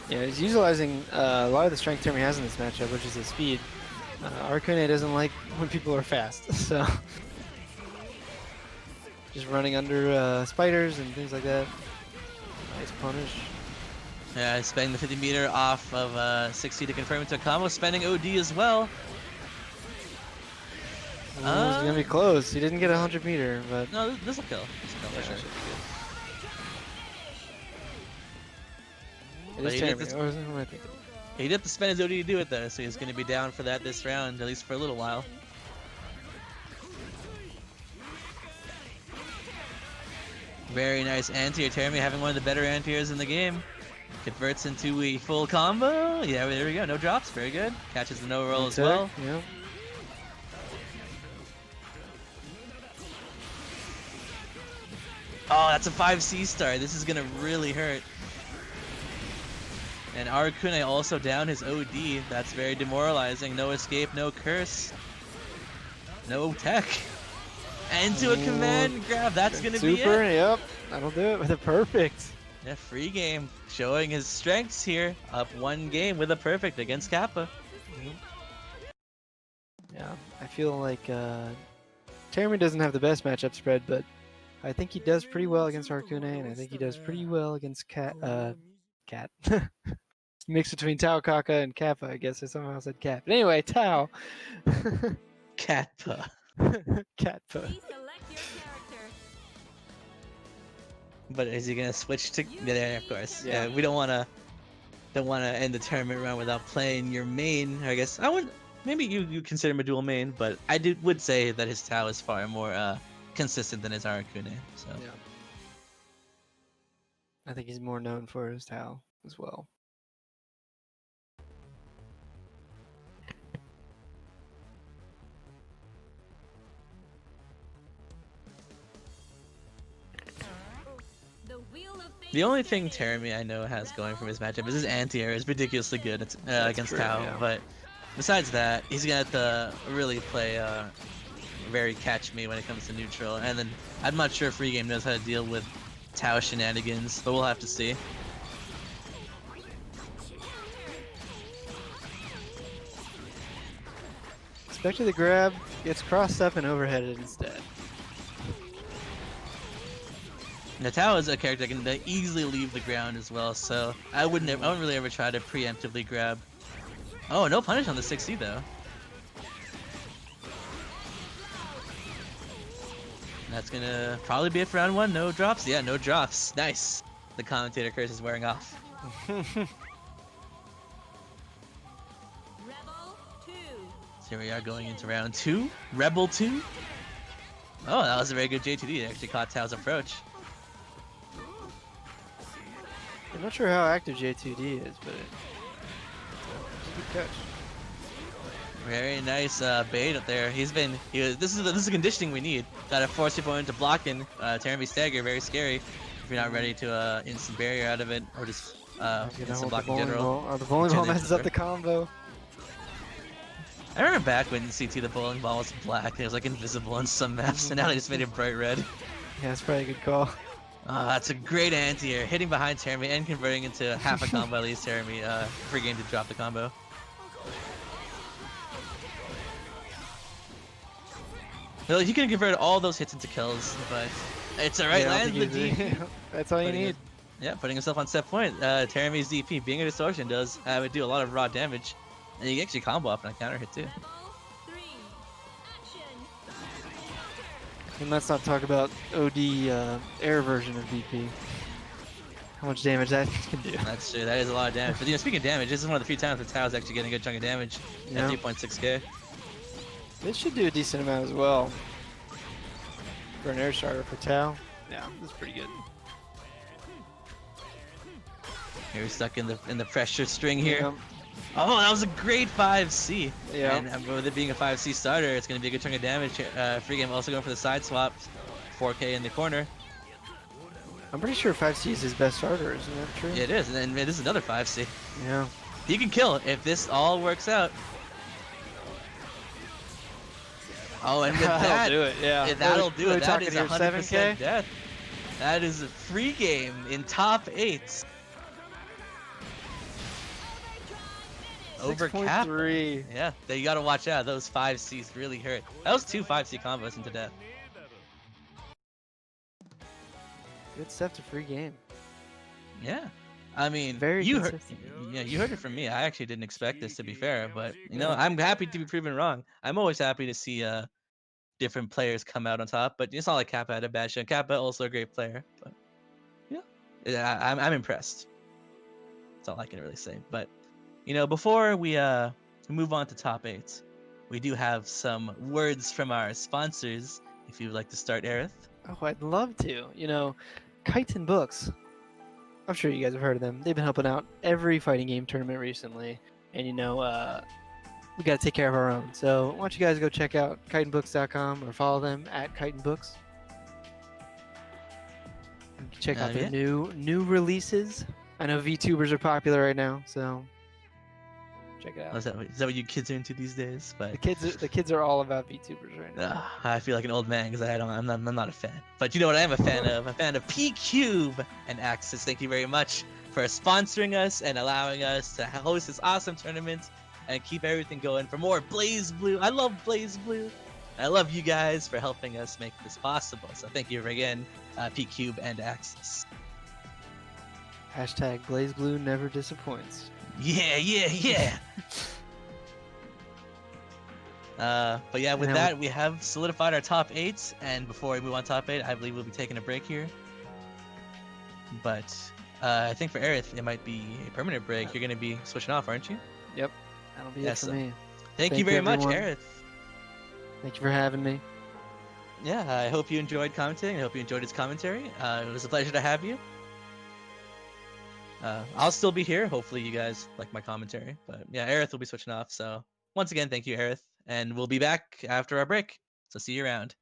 Yeah, he's utilizing a lot of the strength term he has in this matchup, which is his speed. Arakune doesn't like when people are fast, so just running under spiders and things like that. Nice punish. Yeah, he's spending the 50 meter off of 60 to confirm into a combo, spending OD as well. Oh, it's gonna be close. He didn't get 100 meter, but No, this will kill. This will kill yeah, for sure. should be good. But It is he did Terry. this- What am I thinking? He did have to spend his OD to do it though, so he's going to be down for that this round, at least for a little while. Very nice anti-air. Terami having one of the better anti-airs in the game. Converts into a full combo. Yeah, there we go. No drops. Very good. Catches the no roll as well. Yeah. Oh, that's a 5C star. This is gonna really hurt. And Arakune also down his OD. That's very demoralizing. No escape, no curse. No tech. And to a Oh. command grab. That's gonna be Super. it. Yep. That'll do it with a perfect. Yeah, free game. Showing his strengths here. Up one game with a perfect against Capa. Yeah, I feel like Terry doesn't have the best matchup spread, but I think he does pretty well against Arakune, and I think he does pretty well against Cat. Mix between Tao, Kaka, and Kappa. I guess I somehow said Cat. But anyway, Tao. Capa. Kappa. Please select your character. But is he gonna switch to? Yeah, of course. Yeah. Yeah, we don't wanna end the tournament round without playing your main. I guess I would. Maybe you consider him a dual main, but I would say that his Tao is far more consistent than his Arakune. So Yeah. I think he's more known for his Tao as well. The wheel of fate the only is thing spinning. Terami I know has going from his matchup is his anti-air is ridiculously good against true, Tao. yeah. But besides that, he's gonna have to really play very catch me when it comes to neutral. And then I'm not sure if Free Game knows how to deal with Tao shenanigans, but we'll have to see. Expected the grab, gets crossed up and overheaded instead. Now Tao is a character that can easily leave the ground as well, so I wouldn't really ever try to preemptively grab. Oh, no punish on the 6C though. That's gonna probably be it for round one. No drops. Yeah, no drops. Nice. The commentator curse is wearing off. Rebel 2. So here we are going into round two. Rebel 2. Oh, that was a very good J2D. It actually caught Tao's approach. I'm not sure how active J2D is, but it's a good catch. Very nice bait up there. This is the conditioning we need. Gotta force people into blocking. Terami stagger, very scary. If you're not ready to instant barrier out of it, or just He's gonna instant hold block the in bowling general. ball. Oh, the bowling ball Turn messes into up the combo. I remember back when CT the bowling ball was black. It was like invisible on some maps, and now they just made it bright red. Yeah, that's probably a good call. That's a great anti-air. Hitting behind Terami and converting into half a combo at least Terami. Free game to drop the combo. Well, you can convert all those hits into kills, but it's alright. Yeah, I Lands don't the think DP. he's- That's all you Putting need. it- Yeah, putting himself on set point. Terami's DP, being a distortion, does do a lot of raw damage, and you can actually combo up on a counter hit too. Rebel 3. Action. And let's not talk about OD air version of DP. how much damage that can do. That's true. That is a lot of damage. But speaking of damage, this is one of the few times that Tao's actually getting a good chunk of damage Yeah. at 3.6k. This should do a decent amount as well. For an air starter for Tao. Yeah, that's pretty good. Here we're stuck in the pressure string here. Yeah. Oh, that was a great 5C. Yeah. And with it being a 5C starter, it's going to be a good chunk of damage. Free game also going for the side swap. 4k in the corner. I'm pretty sure 5C is his best starter, isn't that true? Yeah, it is. And then this is another 5C. Yeah. He can kill if this all works out. Oh, and with that, that'll do it, yeah. That'll do it. That is here, 100% 7K? death. That is a free game in top 8. Over Capa. 6.3. Yeah, you gotta watch out. Those 5Cs really hurt. That was 2 5C combos into death. Good stuff to free game. Yeah. I mean, Very you heard, consistent. yeah, you heard it from me. I actually didn't expect this, to be fair, but you know, I'm happy to be proven wrong. I'm always happy to see different players come out on top, but it's not like Capa had a bad show. Capa also a great player, but yeah, I'm impressed. That's all I can really say. But you know, before we move on to top 8, we do have some words from our sponsors. If you would like to start, Ereth. Oh, I'd love to. You know, Chitin Books. I'm sure you guys have heard of them. They've been helping out every fighting game tournament recently. And you know, we got to take care of our own. So why don't you guys go check out chitinbooks.com or follow them at chitinbooks. Check out their new releases. I know VTubers are popular right now, so check it out. Is that what you kids are into these days? But The kids are all about VTubers right now. I feel like an old man because I'm not a fan. But you know what I am a fan of? A fan of P-Cube and Axis. Thank you very much for sponsoring us and allowing us to host this awesome tournament and keep everything going for more Blazblue. I love Blazblue. I love you guys for helping us make this possible. So thank you again, P-Cube and Axis. Hashtag Blazblue never disappoints. Yeah. But yeah, with that, we have solidified our top 8. And before we move on to top 8, I believe we'll be taking a break here. But I think for Ereth, it might be a permanent break. You're going to be switching off, aren't you? Yep. That'll be it for me. Thank you very much, Ereth. Thank you for having me. Yeah, I hope you enjoyed commentating. I hope you enjoyed his commentary. It was a pleasure to have you. I'll still be here. Hopefully you guys like my commentary. But yeah, Ereth will be switching off. So once again, thank you, Ereth. And we'll be back after our break. So see you around.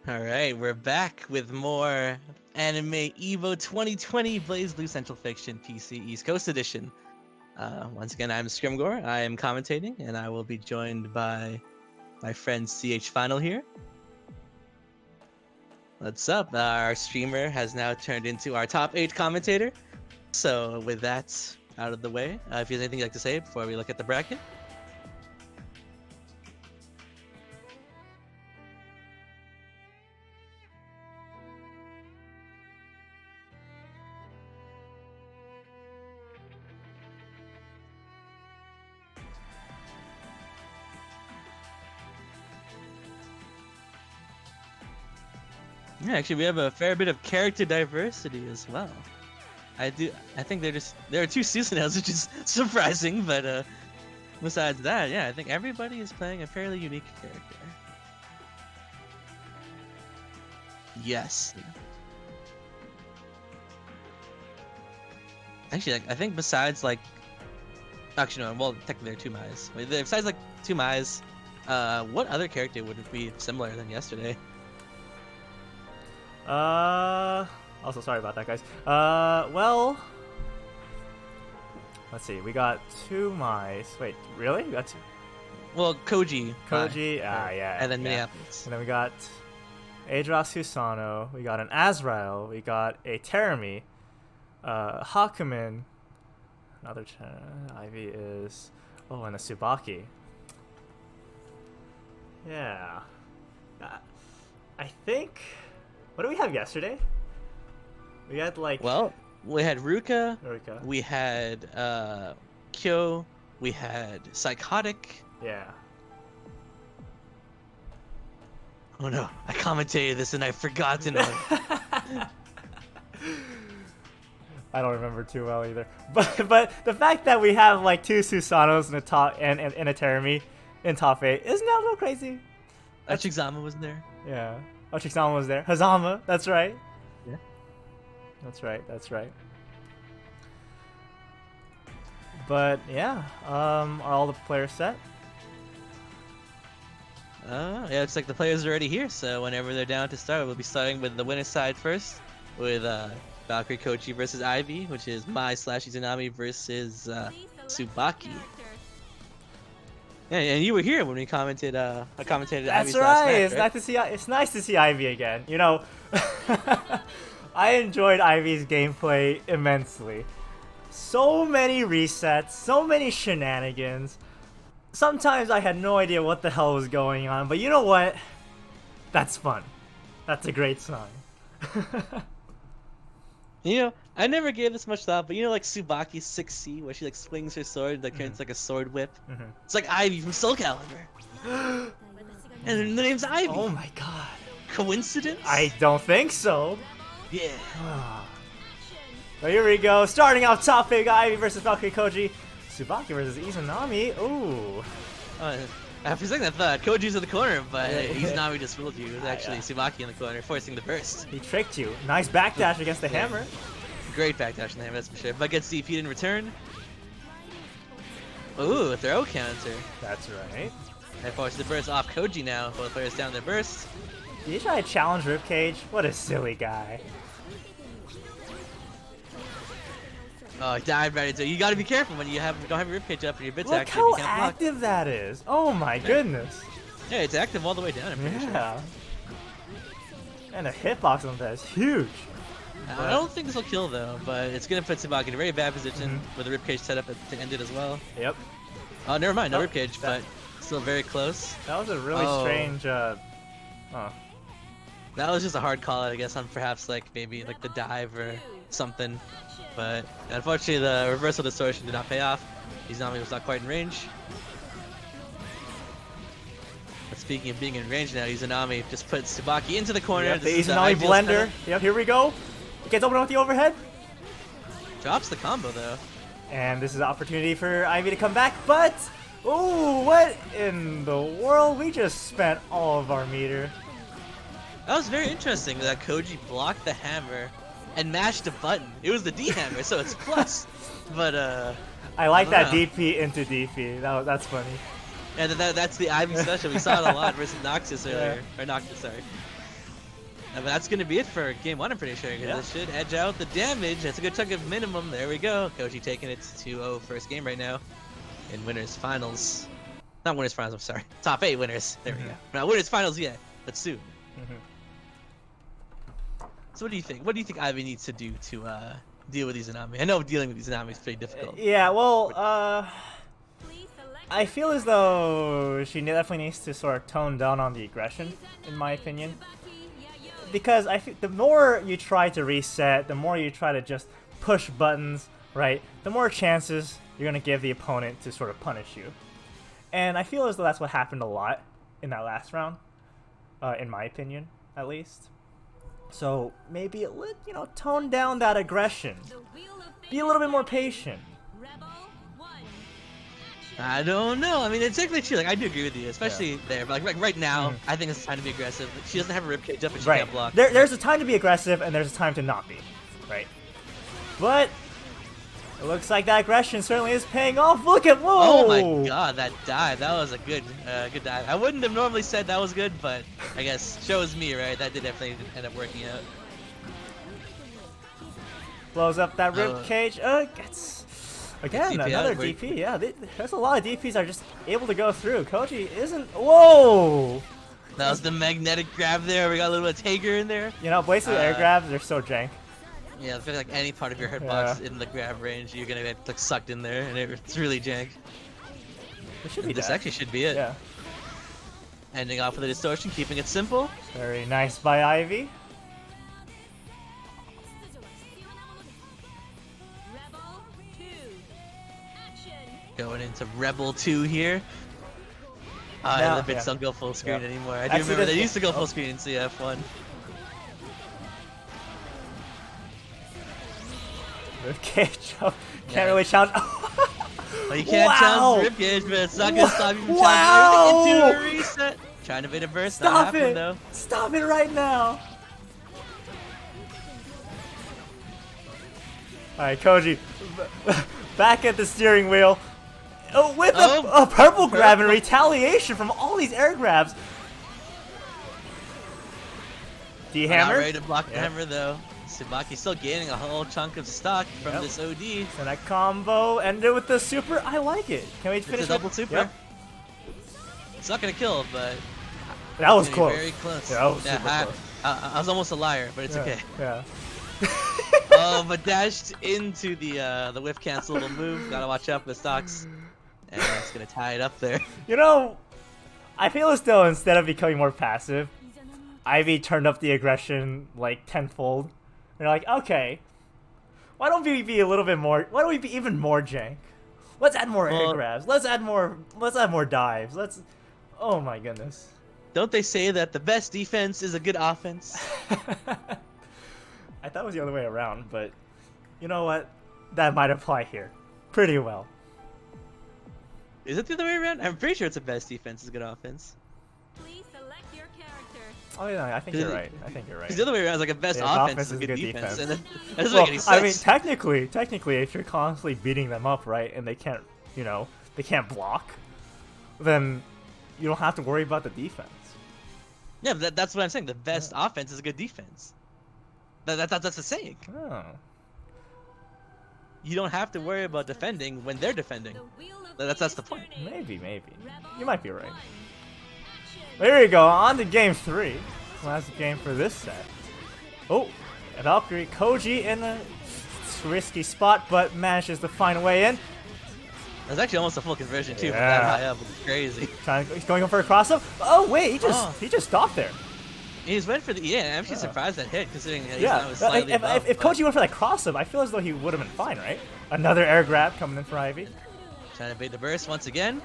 All right, we're back with more AnimEVO 2020 Blazblue Central Fiction PC East Coast Edition. Once again, I'm Scrimgore. I am commentating, and I will be joined by my friend CHFiNaL here. What's up? Our streamer has now turned into our top 8 commentator. So with that out of the way, if you have anything you'd like to say before we look at the bracket. Yeah, actually, we have a fair bit of character diversity as well. I think there are 2 seasonals, which is surprising, but besides that, yeah, I think everybody is playing a fairly unique character. Yes. Actually, I think besides actually no, well, technically there are 2 Mai's. Besides 2 Mai's, what other character would be similar than yesterday? Also sorry about that, guys. Well, let's see. We got 2 Mai's. Wait, really? We got 2. Well, Koji. Yeah. And then yeah. MiniApples. And then we got Susano. We got an Azrael. We got a Terami. Hakumen. Another Ivy is. Oh, and a Tsubaki. Yeah. I think. What did we have yesterday? We had Well, we had Ruka. Ruka. We had Kyo. We had Psychotic. Yeah. Oh no, I commentated this and I've forgotten one. I don't remember too well either. But the fact that we have 2 Susanos in the top and a Terami in top 8, isn't that a little crazy? Achizama was there. Yeah. Ochixama was there. Hazama, that's right. Yeah. That's right. But yeah, are all the players set? Yeah, it's like the players are already here, so whenever they're down to start, we'll be starting with the winner's side first, with ValkyrieKoji versus Ivy, which is Mai/Izanami versus Tsubaki. Yeah, and you were here when we commented. I commented. That's Ivy's right. last match, It's nice to see. It's nice to see Ivy again. You know, I enjoyed Ivy's gameplay immensely. So many resets, so many shenanigans. Sometimes I had no idea what the hell was going on, but you know what? That's fun. That's a great sign. You know, I never gave this much thought, but you know, Tsubaki's 6C, where she swings her sword, turns like a sword whip. It's like Ivy from Soul Calibur. And the name's Ivy. Oh my god. Coincidence? I don't think so. Yeah. But here we go. Starting off top, big Ivy versus ValkyrieKoji. Tsubaki versus Izanami. Ooh. For a second I thought Koji's in the corner, but Izanami just fooled you. It was actually Tsubaki in the corner, forcing the burst. He tricked you. Nice backdash against the hammer. Great backdash on the hammer, that's for sure. But gets DP'd in return. Ooh, throw counter. That's right. And forces the burst off Koji now. Both players down their burst. Did he try to challenge Ribcage? What a silly guy. Oh, he dived right into it. You gotta be careful when you don't have your ribcage up and your bit's Look active. how You can't block. active that is. Oh my goodness. Yeah, it's active all the way down, I'm pretty sure. Yeah. And a hitbox on that is huge. I don't think this will kill though, but it's gonna put Tsubaki in a very bad position with the ribcage set up to end it as well. Yep. Oh, never mind, no ribcage, but still very close. That was a really strange. That was just a hard call out, I guess, on perhaps maybe the dive or something. But unfortunately, the reversal distortion did not pay off. Izanami was not quite in range. But speaking of being in range now, Izanami just puts Tsubaki into the corner. Yep, the Izanami blender. Yep, here we go. He gets open with the overhead. Drops the combo though. And this is an opportunity for Ivy to come back, but ooh, what in the world? We just spent all of our meter. That was very interesting that Koji blocked the hammer and mashed a button. It was the D hammer, so it's plus. But I like that DP into DP. That's funny. Yeah, that's the Ivy special. We saw it a lot versus Noctis earlier. Or Noctis, sorry. I mean, that's going to be it for game 1, I'm pretty sure. Yeah. This should edge out the damage. That's a good chunk of minimum. There we go. Koji taking it to 2-0 first game right now in winners finals. Not winners finals, I'm sorry. Top 8 winners. There we go. Not winners finals yet, but soon. So what do you think? What do you think Ivy needs to do to deal with these Anami? I know dealing with these Anami is pretty difficult. Yeah, well, I feel as though she definitely needs to sort of tone down on the aggression, in my opinion. Because I feel the more you try to reset, the more you try to just push buttons, right? The more chances you're going to give the opponent to sort of punish you. And I feel as though that's what happened a lot in that last round, in my opinion, at least. So maybe tone down that aggression. Be a little bit more patient. I don't know. I mean, it's technically true. Like, I do agree with you, especially there. But like right now, I think it's time to be aggressive. She doesn't have a ribcage up, and she can't block. There's a time to be aggressive, and there's a time to not be, right? But it looks like that aggression certainly is paying off. Look at whoa! Oh my god, that dive. That was a good dive. I wouldn't have normally said that was good, but I guess shows me, right? That did definitely end up working out. Blows up that ribcage. Gets again DP another out, DP. Yeah, there's a lot of DPs that are just able to go through. Koji isn't. Whoa! That was the magnetic grab there. We got a little bit of Tager in there. You know, Blazblue air grabs, they're so jank. Yeah, I feel like any part of your hitbox in the grab range, you're gonna get like sucked in there, and it's really jank. It should be This that. actually should be it. Yeah. Ending off with a distortion, keeping it simple. Very nice by Ivy. Going into Rebel 2 here. The bits don't go full screen anymore. I do remember they used to go full screen in CF1. Ribcage. Can't really challenge. Well, you can't challenge Ribcage, but it's not gonna stop you from challenging into a reset. Trying to bait a burst. Stop it! Though. Stop it right now! Alright, Koji. Back at the steering wheel. With a purple grab in retaliation from all these air grabs. D-hammer. Not ready to block the hammer though. Tsubaki still gaining a whole chunk of stock from this OD. So that combo ended with the super. I like it. Can we finish a double super? Yep. It's not gonna kill, but that was close. Very close. Yeah, that was super close. I was almost a liar, but it's okay. Yeah. But dashed into the whiff cancel little move. Gotta watch out with stocks. And that's gonna tie it up there. You know, I feel as though instead of becoming more passive, Ivy turned up the aggression like tenfold. They're like, okay, why don't we be a little bit more? Why don't we be even more jank? Let's add more air grabs. Let's add more dives. Oh my goodness. Don't they say that the best defense is a good offense? I thought it was the other way around, but you know what? That might apply here pretty well. Is it the other way around? I'm pretty sure it's the best defense is a good offense. Please select your character. Oh yeah, I think you're right. Because the other way around is like a best offense is a good defense. And that doesn't well, make any sense. I mean, technically, if you're constantly beating them up, right, and they can't, they can't block, then you don't have to worry about the defense. Yeah, but that's what I'm saying. The best offense is a good defense. That's the saying. Oh. You don't have to worry about defending when they're defending. That's the point. Maybe. You might be right. There you go. On to game 3. Last game for this set. Oh, ValkyrieKoji in a risky spot, but manages to find a way in. That's actually almost a full conversion too, from that high up. It's crazy. He's going for a cross up. Oh wait, he just stopped there. He just went for the I'm actually surprised that hit, considering he's slightly above, if Koji went for that cross up, I feel as though he would have been fine, right? Another air grab coming in for Ivy. Trying to bait the burst once again.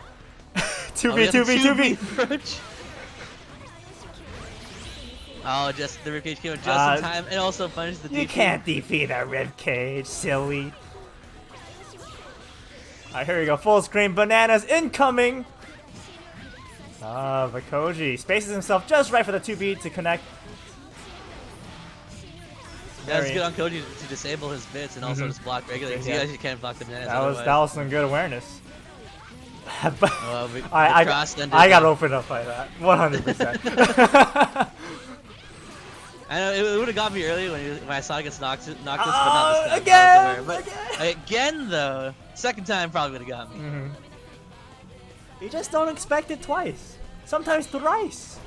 2v. Oh, just the ribcage came in just in time, and also punished the DP. You can't defeat a ribcage, silly. Alright, here we go. Full screen bananas incoming. But Koji spaces himself just right for the 2B to connect. That's good on Koji to disable his bits and also just block regularly. Because you actually can't block the bananas. That was some good awareness. I got opened up by that. 100%. I know it would have got me earlier when I saw it against Noctis, but not Oh, this time. again! But again, though, second time probably would have got me. You just don't expect it twice. Sometimes thrice.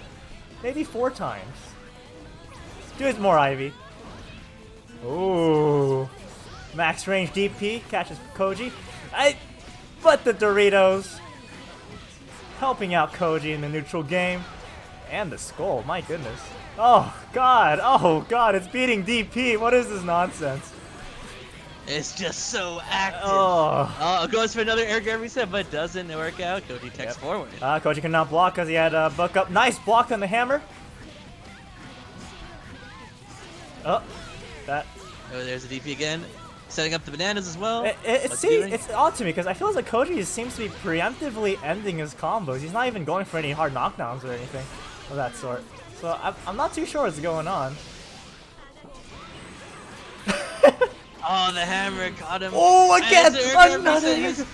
Maybe 4 times. Do it more, Ivy. Ooh. Max range DP catches Koji. But the Doritos helping out Koji in the neutral game. And the skull, my goodness. Oh god, it's beating DP. What is this nonsense? It's just so active. Oh. Goes for another air grab reset, but doesn't work out. Koji takes forward. Koji cannot block because he had a buck up. Nice block on the hammer. Oh, that. Oh, there's a DP again. Setting up the bananas as well. It's odd to me because I feel like Koji seems to be preemptively ending his combos. He's not even going for any hard knockdowns or anything of that sort. So I'm not too sure what's going on. Oh, the hammer caught him. Oh, again! Another! He's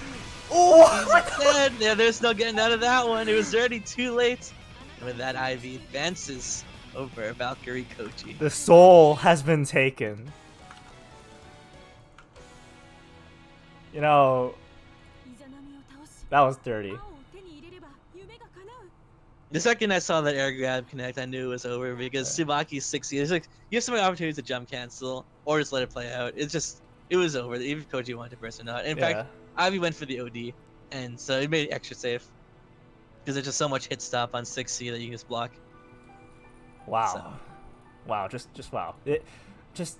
dead. Yeah, they're still getting out of that one. It was already too late. And with that, Ivy advances over ValkyrieKoji. The soul has been taken. You know, that was dirty. The second I saw that air grab connect, I knew it was over because Tsubaki's 6 years. Like, you have so many opportunities to jump cancel or just let it play out. It was over. Even if Koji wanted to burst or not. In fact, Ivy went for the OD, and so it made it extra safe because there's just so much hit stop on 6C that you can just block. Wow, So. wow, just wow. Just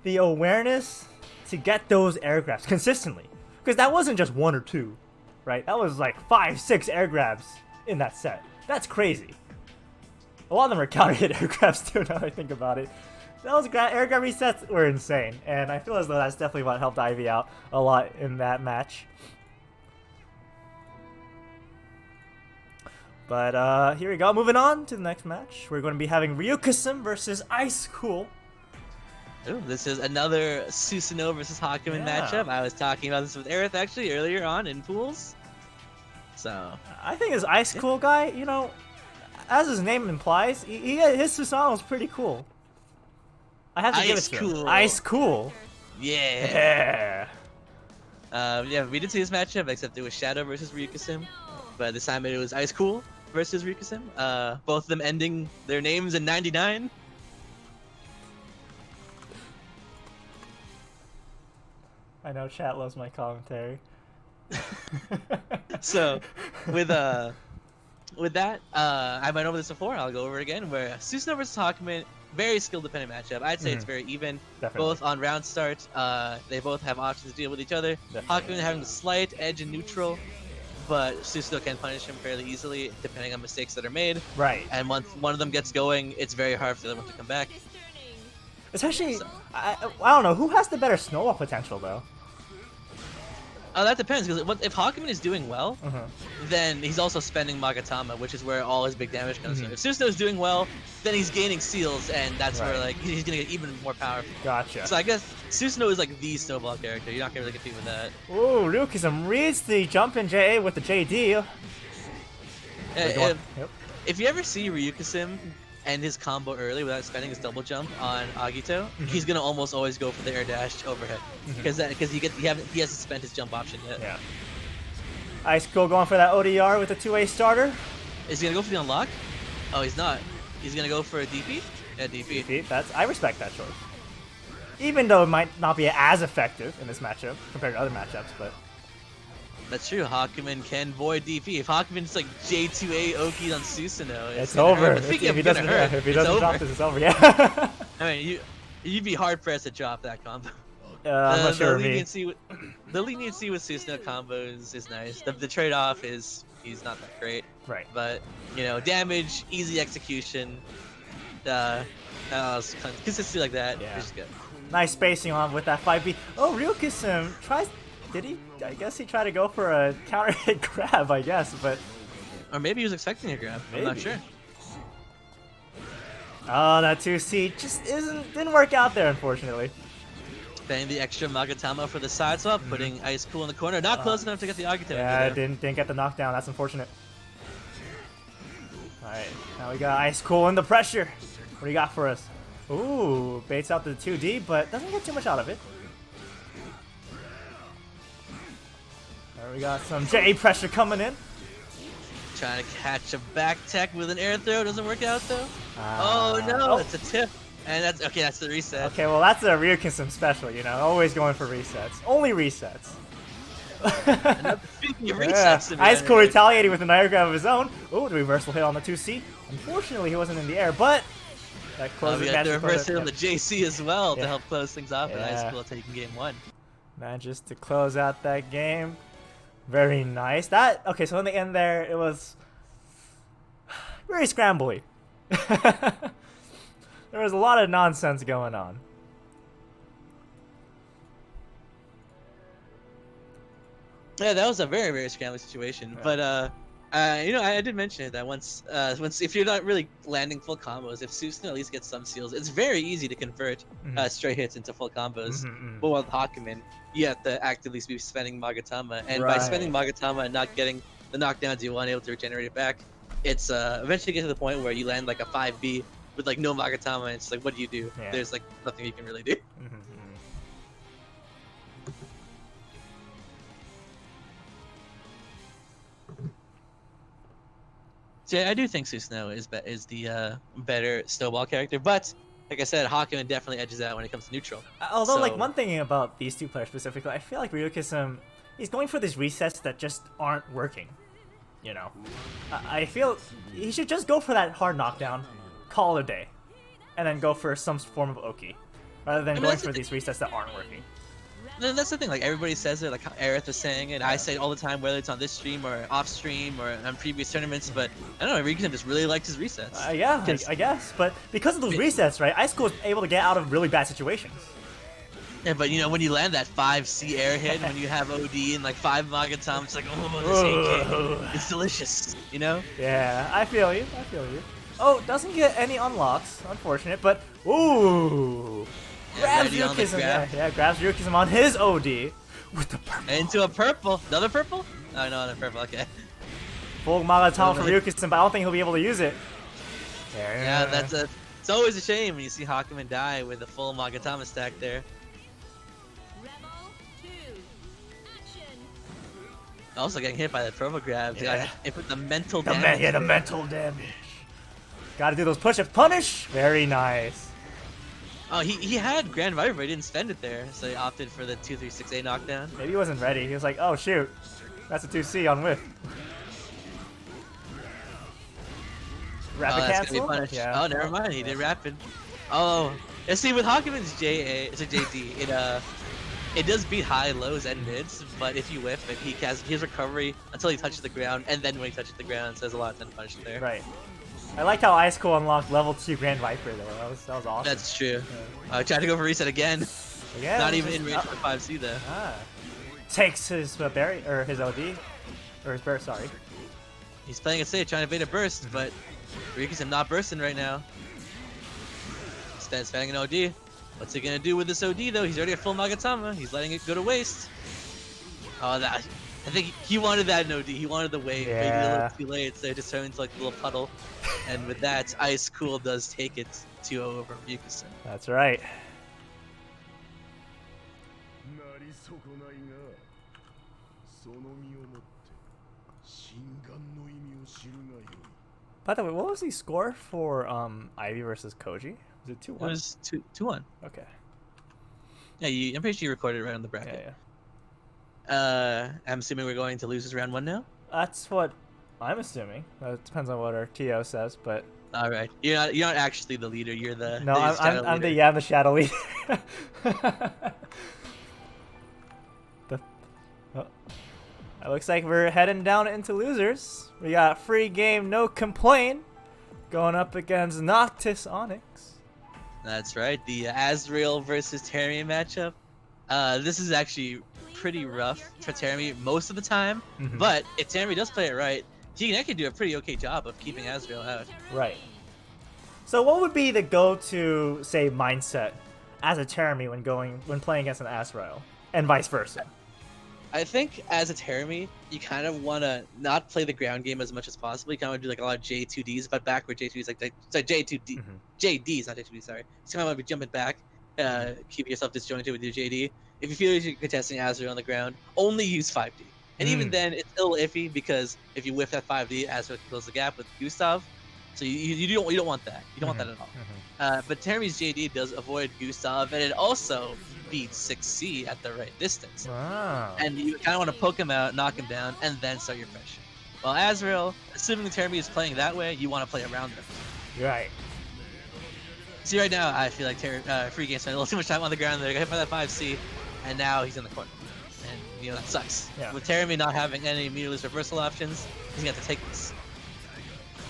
the awareness to get those air grabs consistently, because that wasn't just 1 or 2, right? That was like 5, 6 air grabs in that set. That's crazy. A lot of them are counter hit air grabs too, now that I think about it. Those air grab resets were insane, and I feel as though that's definitely what helped Ivy out a lot in that match. But here we go. Moving on to the next match. We're going to be having Ryukasim versus Icecool. Ooh, this is another Susanoo versus Hakumen matchup. I was talking about this with Ereth actually earlier on in pools. So I think this Icecool guy, you know, as his name implies, his Susanoo is pretty cool. I have to give it to him. Icecool. Yeah. Yeah, we did see this matchup, except it was Shadow versus Ryukasim. But this time it was Icecool versus Ryukasim. Both of them ending their names in 99. I know chat loves my commentary. So, with that, I went over this before. I'll go over it again. Where Susanoo versus Hakumen, very skill dependent matchup. I'd say it's very even. Definitely. Both on round start. They both have options to deal with each other. Definitely. Hakumen having the slight edge in neutral, but Susanoo can punish him fairly easily depending on mistakes that are made. Right. And once one of them gets going, it's very hard for the other one to come back. Especially, I don't know, who has the better snowball potential though? That depends, because if Hakumen is doing well, then he's also spending Magatama, which is where all his big damage comes from. If Susanoo is doing well, then he's gaining seals, and that's where like he's gonna get even more powerful. Gotcha. So I guess Susanoo is like the snowball character. You're not gonna really compete with that. Ooh, Ryukasim reads the jump in JA with the JD. If you ever see Ryukasim end his combo early without spending his double jump on Agito, he's gonna almost always go for the air dash overhead because he hasn't spent his jump option yet. Yeah. Icecool going for that ODR with a 2A starter. Is he gonna go for the unlock? Oh, he's not. He's gonna go for a DP. Yeah, DP. I respect that choice. Even though it might not be as effective in this matchup compared to other matchups, but that's true. Hakumen can void DP. If Hakumen's like J2A Oki on Susanoo, it's over. If he doesn't drop this, it's over. Yeah. I mean, you'd be hard pressed to drop that combo. I'm not sure the leniency with Susanoo combos is nice. The trade-off is he's not that great. Right. But you know, damage, easy execution, consistency like that. Yeah. Is good. Nice spacing on with that 5B. Oh, Ryukasim tries. Did he? I guess he tried to go for a counter hit grab, I guess, but. Or maybe he was expecting a grab. Maybe. I'm not sure. Oh, that 2C just didn't work out there, unfortunately. Spending the extra Magatama for the side swap, putting Icecool in the corner. Not close enough to get the Agito. Yeah, didn't get the knockdown. That's unfortunate. Alright, now we got Icecool in the pressure. do you got for us? Ooh, baits out the 2D, but doesn't get too much out of it. There we got some J pressure coming in. Trying to catch a back tech with an air throw. Doesn't work out though. Oh no, it's a tip. And that's okay, that's the reset. Okay, well that's a Ryukism special, you know, always going for resets. Only resets. Speaking of resets, Icecool retaliating with an air grab of his own. Oh, the reversal hit on the 2C. Unfortunately, he wasn't in the air, but that closes we got the reverse hit on the JC as well to help close things off. And Icecool taking game 1. Manages to close out that game. Very nice. Okay, so in the end there, it was very scrambly. There was a lot of nonsense going on. Yeah, that was a very, very scrambly situation. But you know, I did mention it that once if you're not really landing full combos, if Susan at least gets some seals, it's very easy to convert stray hits into full combos. But with Hakumen, you have to actively be spending Magatama, and by spending Magatama and not getting the knockdowns you want, able to regenerate it back, it's eventually get to the point where you land like a 5B with like no Magatama, and it's like, what do you do? Yeah. There's like nothing you can really do. So yeah, I do think Susanoo is the better snowball character, but like I said, Hakumen definitely edges out when it comes to neutral. Although, like, one thing about these two players specifically, I feel like Ryukism, he's going for these resets that just aren't working. You know, I feel he should just go for that hard knockdown, call it a day, and then go for some form of Oki, rather than going for these resets that aren't working. That's the thing, like everybody says it, like how Ereth is saying it, I say it all the time, whether it's on this stream or off stream or on previous tournaments, but I don't know, Ryukism just really likes his resets. Yeah, I guess, but because of those resets, right, Icecool is able to get out of really bad situations. Yeah, but you know, when you land that 5C air hit, when you have OD and like 5 Magatama, it's like, oh, this AK, it's delicious, you know? Yeah, I feel you, Oh, doesn't get any unlocks, unfortunate, but ooh! Grabs Ryukism, grabs Ryukism on his OD with the purple. Into a purple. Another purple? Oh, no, another purple, okay. Full Magatama from Ryukism, but I don't think he'll be able to use it. Yeah, it's always a shame when you see Hakumen die with a full Magatama stack there. Also getting hit by that purple grab. Yeah. It put the mental damage. The mental damage. Gotta do those push-ups. Punish! Very nice. Oh, he had Grand Viper, but he didn't spend it there, so he opted for the 2-3-6-8 knockdown. Maybe he wasn't ready. He was like, oh shoot, that's a 2C on whiff. Rapid cancel? Yeah. Oh, never mind. He did rapid. Oh, and see with Hakumen's JD, it does beat high, lows, and mids, but if you whiff, he has his recovery until he touches the ground, and then when he touches the ground, so there's a lot of 10 punish there. Right. I like how Icecool unlocked level 2 Grand Viper though. That was awesome. That's true. Tried to go for reset again. Yeah, not even in range for 5C though. Takes his berry, or his OD, or his burst. Sorry. He's playing it safe, trying to bait a burst, but Ryukism not bursting right now. Instead, spamming an OD. What's he gonna do with this OD though? He's already a full Magatama. He's letting it go to waste. Oh, I think he wanted that in OD. He wanted the wave, but he did a little too late, so it just turned into like a little puddle. And with that, Icecool does take it 2-0 over Ryukism. That's right. By the way, what was the score for Ivy versus Koji? Was it 2-1? It was 2-1. Okay. Yeah, I'm pretty sure you recorded it right on the bracket. Yeah. I'm assuming we're going to losers round 1 now? That's what I'm assuming. It depends on what our TO says, but... Alright. You're not actually the leader, you're the... No, I'm the shadow leader. It looks like we're heading down into losers. We got free game, no complain, going up against NoctisOnyx. That's right, the Azrael versus Terry matchup. This is actually pretty rough for Terry most of the time, but if Terry does play it right, he can actually do a pretty okay job of keeping Azrael out. Right. So what would be the go-to, say, mindset as a Terry when playing against an Azrael, and vice versa? I think as a Terrami, you kind of want to not play the ground game as much as possible. You kind of do like a lot of J2Ds, but backward J2Ds, like J2D, JDs, not J2Ds, sorry. So you kind of want to be jumping back, keep yourself disjointed with your JD. If you feel you're contesting Azrael on the ground, only use 5D. And even then, it's a little iffy because if you whiff that 5D, Azrael can close the gap with Gustav. So you don't want that. You don't want that at all. But Terrami's JD does avoid Gustav, and it also beats 6C at the right distance. Wow. And you kind of want to poke him out, knock him down, and then start your pressure. While Azrael, assuming Terrami is playing that way, you want to play around him. Right. See, right now, I feel like Free Game spent a little too much time on the ground there, got hit by that 5C, and now he's in the corner. And, that sucks. Yeah. With Terrami not having any immediate reversal options, he's going to have to take this.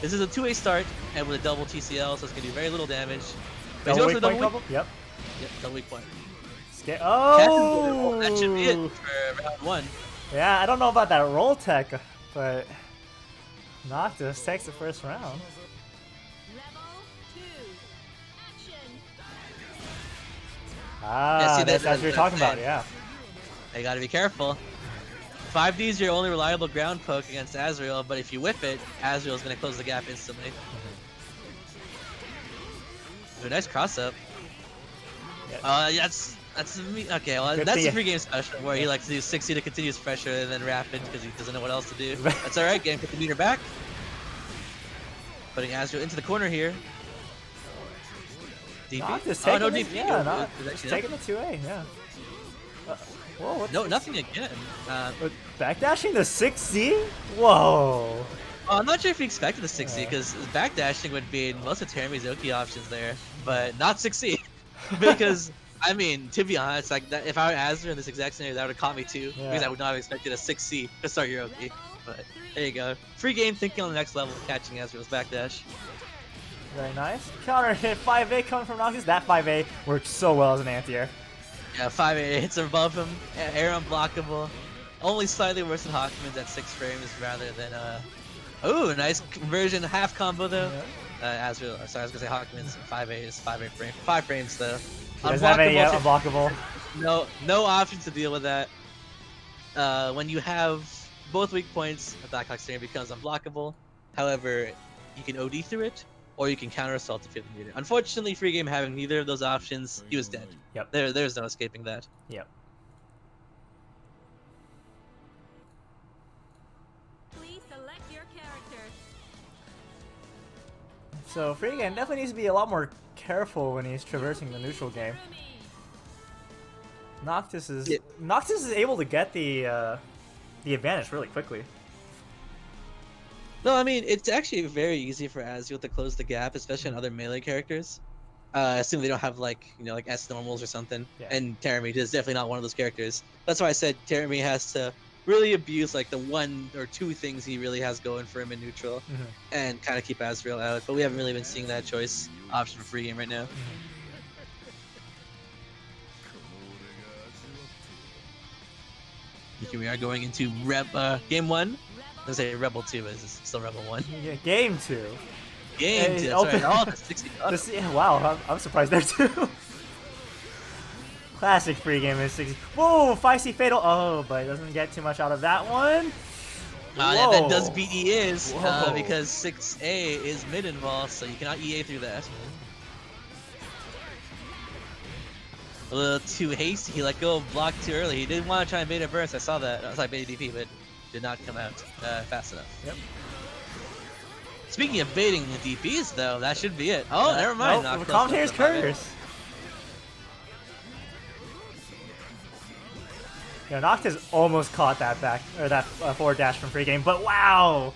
This is a 2-way start, and with a double TCL, so it's going to do very little damage. But Double he's also weak point couple? Yep. Yep, double weak point. Oh! That should be it for round 1. Yeah, I don't know about that roll tech, but Noctis takes the first round. Ah, see, that's what you're talking about, yeah. You gotta be careful. 5D is your only reliable ground poke against Azrael, but if you whip it, Azrael's gonna close the gap instantly. Ooh, nice cross up. Yeah. That's me. Okay, well, that's a free game special where he likes to do 60 to continuous pressure and then rapid because he doesn't know what else to do. That's alright, game 50 meter back. Putting Azrael into the corner here. DP? Noctis taking no it, DP. yeah, He's taking the 2A, yeah. Whoa, what's no, nothing again. backdashing the 6C? Whoa. I'm not sure if he expected the 6C because backdashing would be most of Terrami's Oki options there, but not 6C. Because, I mean, to be honest, like that, if I were Azrael in this exact scenario, that would have caught me too. Yeah. Because I would not have expected a 6C to start your Oki. But there you go. Free game thinking on the next level, catching Azrael's backdash. Very nice. Counter hit 5A coming from Noctis. That 5A worked so well as an anti-air. Yeah, 5A hits above him, air unblockable. Only slightly worse than Hawkman's at 6 frames rather than ooh, nice conversion, half combo though. Azrael, sorry, I was gonna say Hawkman's 5A is 5A frame, 5 frames though. He doesn't have any unblockable. No options to deal with that. When you have both weak points, a Blackhawk Stinger becomes unblockable. However, you can OD through it, or you can counter assault if you have the meter. Unfortunately, Free Game having neither of those options, he was dead. Yep. There's no escaping that. Yep. Please select your character. So Free Game definitely needs to be a lot more careful when he's traversing the neutral game. Noctis is able to get the advantage really quickly. No, I mean, it's actually very easy for Azrael to close the gap, especially on other melee characters. Assuming they don't have like S normals or something. Yeah. And Terrami is definitely not one of those characters. That's why I said Terrami has to really abuse like the 1 or 2 things he really has going for him in neutral, and kind of keep Azrael out. But we haven't really been seeing that choice option for Free Game right now. Here we are going into game 1. I was gonna say Rebel 2, but it's still Rebel 1. Yeah, game 2. Game 2, that's right. Oh, the 60. Wow, I'm surprised there too. Classic Free Game is 60. Whoa, 5C Fatal. Oh, but it doesn't get too much out of that one. Yeah, that does beat EAs because 6A is mid involved, so you cannot EA through that. A little too hasty. He let go of block too early. He didn't want to try and bait a burst. I saw that. I was like bait DP, but did not come out fast enough. Yep. Speaking of baiting the DPs, though, that should be it. Oh, never mind. Nope, Commentators curse. Yeah, Noctis almost caught that forward dash from Free Game, but wow.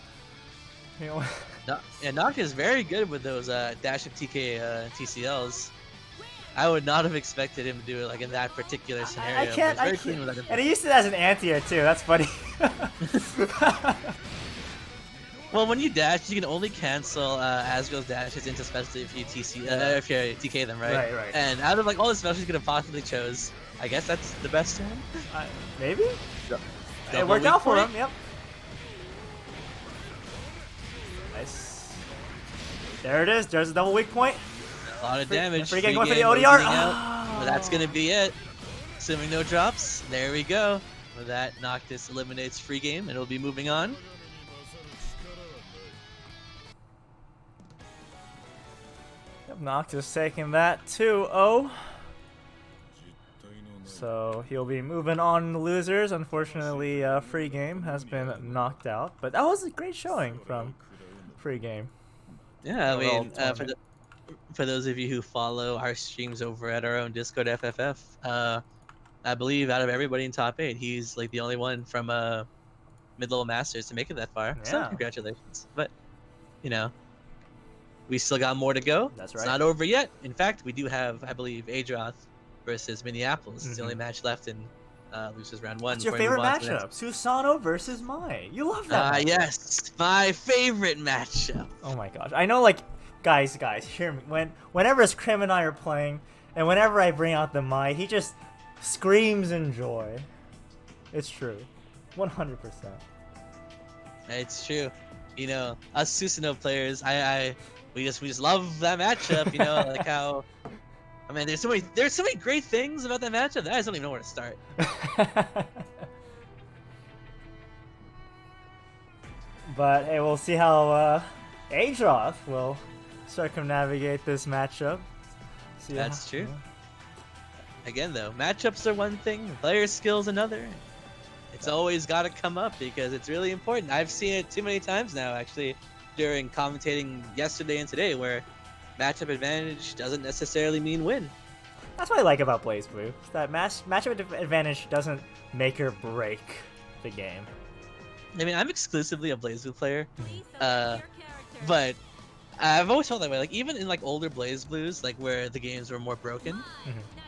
Yeah, Noctis is very good with those dash of TK TCLs. I would not have expected him to do it like in that particular scenario. I can't. And he used it as an anti-air too. That's funny. Well, when you dash, you can only cancel Azrael's dashes into specialty if you if you TK them, right? Right. And out of like all the specials you could have possibly chose, I guess that's the best one. Maybe. It worked out for him. Yep. Nice. There it is. There's a double weak point. A lot of damage. Free Game going for the ODR. But that's gonna be it. Assuming no drops. There we go. With that, Noctis eliminates free game, and it'll be moving on. Yep, Noctis taking that 2-0. So he'll be moving on to losers. Unfortunately, free game has been knocked out, but that was a great showing from free game. Yeah, I Overall mean, tournament. for those of you who follow our streams over at our own Discord FFF, I believe out of everybody in top 8, he's like the only one from mid-level masters to make it that far. So Yeah. congratulations. But you know, we still got more to go. That's It's right. not over yet. In fact, we do have, I believe, Adroth versus MiniApples. It's the only Mhm. match left in losers round 1. What's your before we favorite move on to the next. matchup? Susanoo versus Mai. You love that. matchup. Yes, my favorite matchup. Oh my gosh. I know, like, guys, hear me. Whenever Scrim and I are playing, and whenever I bring out the Mai, he just screams in joy. It's true. 100%. It's true. You know, us Susanoo players, we just love that matchup. You know, like how, I mean, there's so many great things about that matchup that I just don't even know where to start. But hey, we'll see how Adroth will circumnavigate this matchup. See That's how- true. Again, though, matchups are one thing, player skills another. It's always got to come up because it's really important. I've seen it too many times now, actually, during commentating yesterday and today, where matchup advantage doesn't necessarily mean win. That's what I like about Blazblue. Is that matchup advantage doesn't make or break the game. I mean, I'm exclusively a Blazblue player, but I've always felt that way. Like even in like older Blazblues, like where the games were more broken,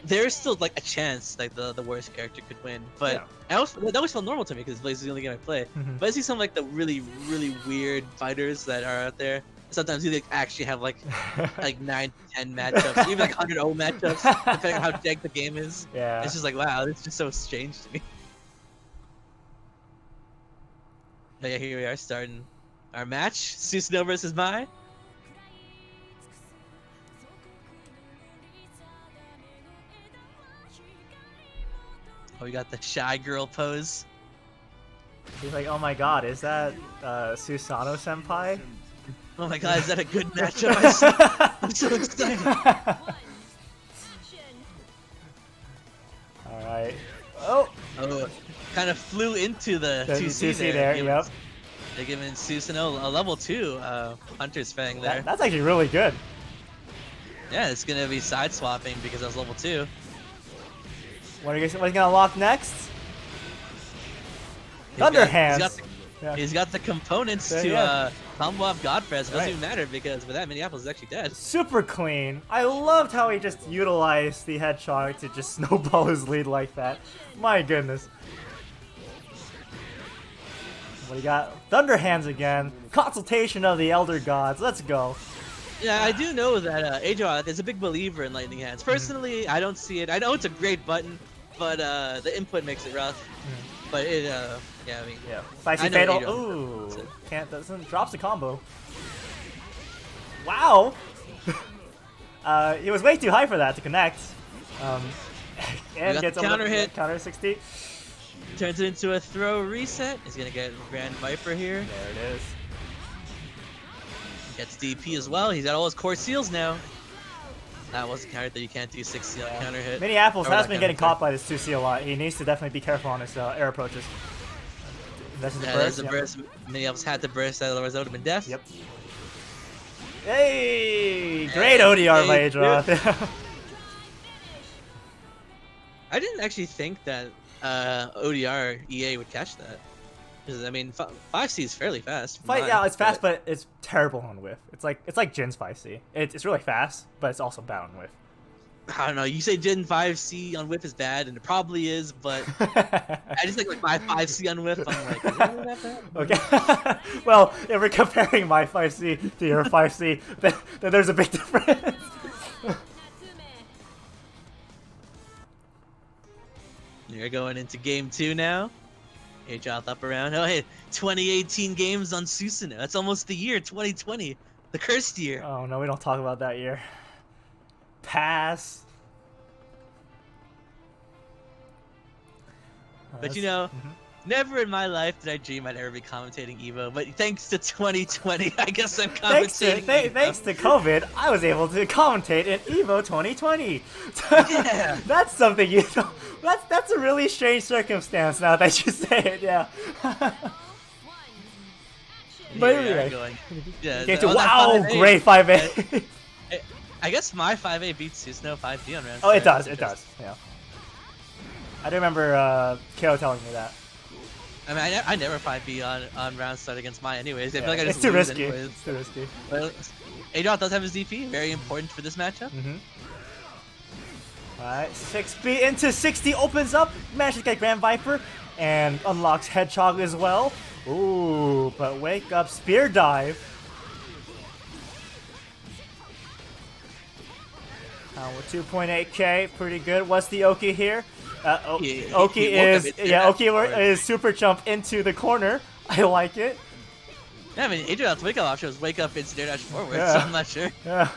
there's still like a chance like the worst character could win. But Yeah. that always felt normal to me because Blaze is the only game I play. But I see some like the really weird fighters that are out there. Sometimes you like, actually have like 9 to 10 matchups, even like 100-0 matchups, depending on how jank the game is. Yeah. It's just like wow, it's just so strange to me. But yeah, here we are starting our match. Susanoo versus Mai. Oh, we got the shy girl pose. He's like, oh my god, is that Susanoo senpai? Oh my god, is that a good matchup? I'm so excited. Alright. Oh! Oh, kind of flew into the 2C there, yep. They're giving Susanoo a level 2 Hunter's Fang there. That's actually really good. Yeah, it's gonna be side swapping because that's level 2. What are you gonna unlock next? Thunder Hands! He's got the components Yeah, to yeah. combo off Godpress. It doesn't Right. even matter because with that, MiniApples is actually dead. Super clean. I loved how he just utilized the headshot to just snowball his lead like that. My goodness. What do you got? Thunder Hands again. Consultation of the Elder Gods. Let's go. Yeah, I do know that Adroth is a big believer in Lightning Hands. Personally, I don't see it. I know it's a great button, but the input makes it rough. But it, yeah, I mean, Yeah. Spicy I know Fatal. Adroth. Ooh. Doesn't drops the combo. Wow. He was way too high for that to connect. And got gets the counter hit. Counter 60. turns it into a throw reset. He's gonna get Grand Viper here. There it is. Gets DP as well. He's got all his core seals now. That was a counter that you can't do 6 seal counter hit. MiniApples Or has that been counter getting hit. caught by this 2C a lot. He needs to definitely be careful on his air approaches. This is the Yeah, burst. there's the Yep. burst. MiniApples had to burst, otherwise that would have been death. Yep. Hey! Great ODR by Hey, Adroth. I didn't actually think that ODR EA would catch that. Because I mean, 5C is fairly fast. Yeah, it's fast, but it's terrible on whiff. It's like Jin's 5C. It's really fast, but it's also bad on whiff. I don't know. You say Jin 5C on whip is bad, and it probably is, but I just think like my 5C on whip. I'm like, is that really that bad? Okay. Well, if we're comparing my 5C to your 5C, then there's a big difference. You're going into game 2 now. Adroth up around. Oh, hey, 2018 games on Susanoo. That's almost the year 2020, the cursed year. Oh no, we don't talk about that year. Pass. But you know, never in my life did I dream I'd ever be commentating EVO. But thanks to 2020, I guess I'm commentating. Thanks to COVID, I was able to commentate in EVO 2020. Yeah. That's something you know. That's a really strange circumstance now that you say it. Yeah. But Here we are anyway, going. Yeah, okay, on that wow, 5A, great 5A. I guess my 5A beats Susno 5D on round. Oh, it start. does. It does. Yeah. I do remember KO telling me that. I mean, I never 5B on round start against mine anyways. I feel like I It's just too lose risky. anyways. It's too risky. But Adroth does have his DP, very important for this matchup. Alright, 6B into 60 opens up, manages to get Grand Viper, and unlocks Hedgehog as well. Ooh, but wake up, Spear Dive. With 2.8k, pretty good. What's the Oki here? Oki is super jump into the corner. I like it. Yeah, I mean, Adroth's wake up option was wake up and snare dash forward, Yeah. so I'm not sure. Yeah.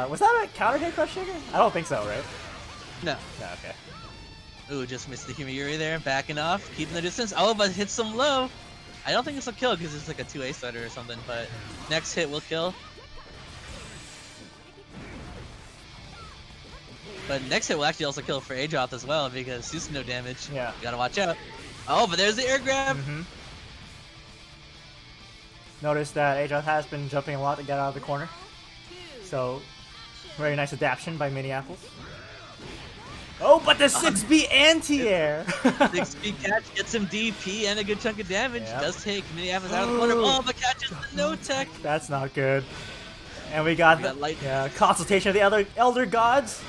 Was that a counter hit crush shaker? I don't think so, right? No. No, okay. Ooh, just missed the Humayuri there, backing off, keeping the distance. Oh, but hits some low. I don't think this will kill because it's like a 2A starter or something, but next hit will kill. But next hit will actually also kill for Adroth as well because Susan no damage. Yeah. You gotta watch out. Oh, but there's the air grab. Notice that Adroth has been jumping a lot to get out of the corner. So, very nice adaptation by MiniApples. Oh, but the 6B anti-air! 6B catch gets him DP and a good chunk of damage. Yep. Does take MiniApples out of the corner. Oh, but catches the no tech. That's not good. And we got the light. consultation of the other elder gods.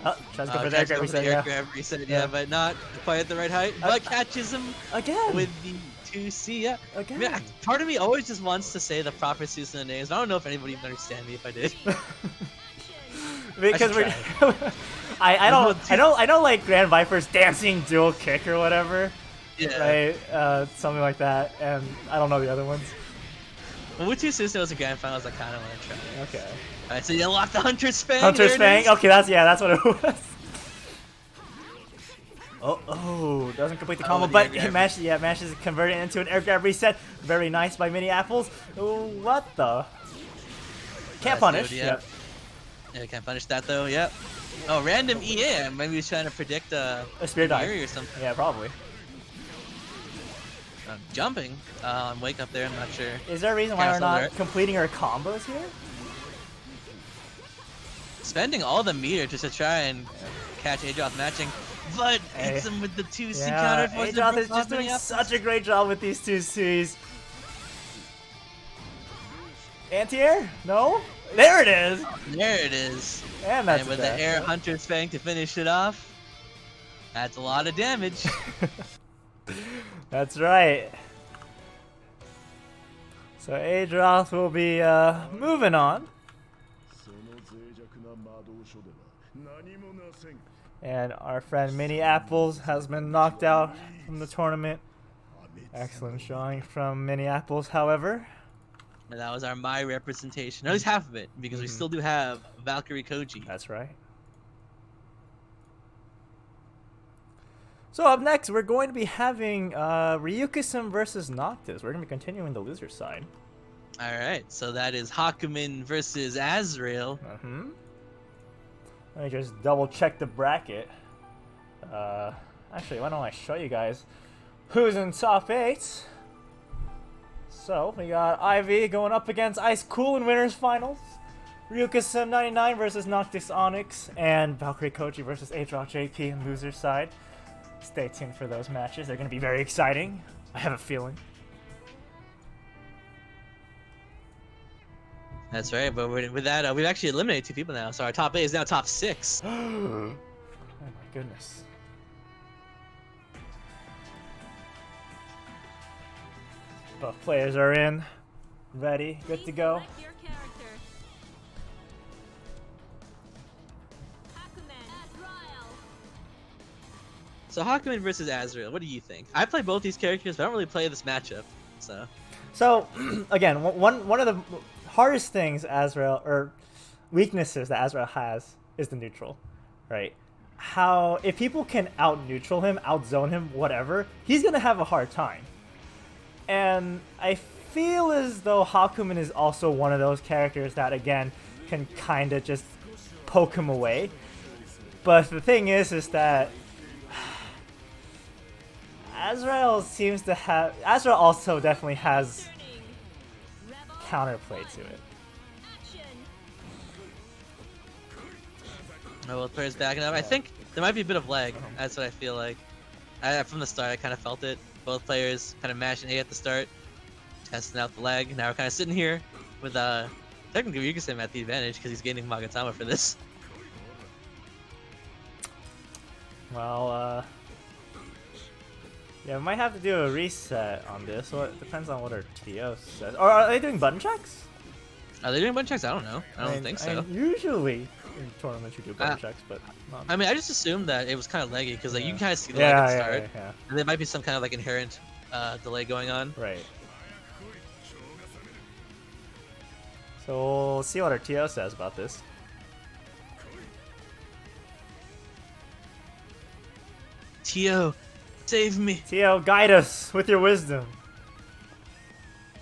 Oh, tries to go for the air grab reset, air grab reset, yeah, but not quite at the right height. But catches him again with the 2C, yeah. Again. I mean, part of me always just wants to say the proper Susan names. I don't know if anybody would understand me if I did. Because we're I know like Grand Viper's dancing dual kick or whatever. Yeah. Right? Something like that, and I don't know the other ones. Well, with two Susan was a grand finals, I kind of want to try. Okay. Alright, so you unlock the Hunter's Fang. Hunter's there it Fang. is. Okay, that's what it was. Oh, doesn't complete the combo, but it manages to convert it into an air grab reset. Very nice by MiniApples. What the? Can't punish. Good, yeah. Can't punish that though. Yep. Oh, random EA. Maybe he's trying to predict a spear dive or something. Yeah, probably. Jumping on wake up there. I'm not sure. Is there a reason why we're not completing our combos here? Spending all the meter just to try and catch Adroth matching, but hits him with the 2C counter. Adroth is just doing such a great job with these 2Cs. Anti-air? No? There it is! There it is. And that's with the air Hunter's Fang to finish it off. That's a lot of damage. That's right. So Adroth will be moving on. And our friend MiniApples has been knocked out from the tournament. Excellent showing from MiniApples, however. And that was our my representation. At least half of it, because we still do have ValkyrieKoji. That's right. So up next, we're going to be having Ryukasim versus Noctis. We're going to be continuing the loser side. Alright, so that is Hakumen versus Azrael. Let me just double check the bracket. Actually, why don't I show you guys who's in top 8? So, we got Ivy going up against Icecool in winners finals. Ryukasim 99 versus NoctisOnyx, and ValkyrieKoji versus AdrothjP in loser side. Stay tuned for those matches. They're going to be very exciting. I have a feeling. That's right, but with that, we've actually eliminated 2 people now, so our top 8 is now top 6. Oh my goodness. Both players are in, ready, good to go. So Hakumen versus Azrael, what do you think? I play both these characters, but I don't really play this matchup, so. So, again, one of the hardest things Azrael, or weaknesses that Azrael has is the neutral, right? How if people can out-neutral him, out-zone him, whatever, he's gonna have a hard time. And I feel as though Hakumen is also one of those characters that, again, can kind of just poke him away. But the thing is that Azrael also definitely has counterplay to it. Both players backing up. I think there might be a bit of lag. That's what I feel like. From the start, I kind of felt it. Both players kind of mashing A at the start, testing out the lag. Now we're kind of sitting here with technically Ryuga-sim at the advantage because he's gaining Magatama for this. Well, yeah, we might have to do a reset on this. So it depends on what our TO says. Or are they doing button checks? Are they doing button checks? I don't know. I don't think so. Usually in tournaments you do button checks, but not. I mean, I just assumed that it was kind of laggy because like you can kind of see the lag at the start, yeah. and there might be some kind of like inherent delay going on. Right. So we'll see what our TO says about this. TO, save me. TO, guide us with your wisdom.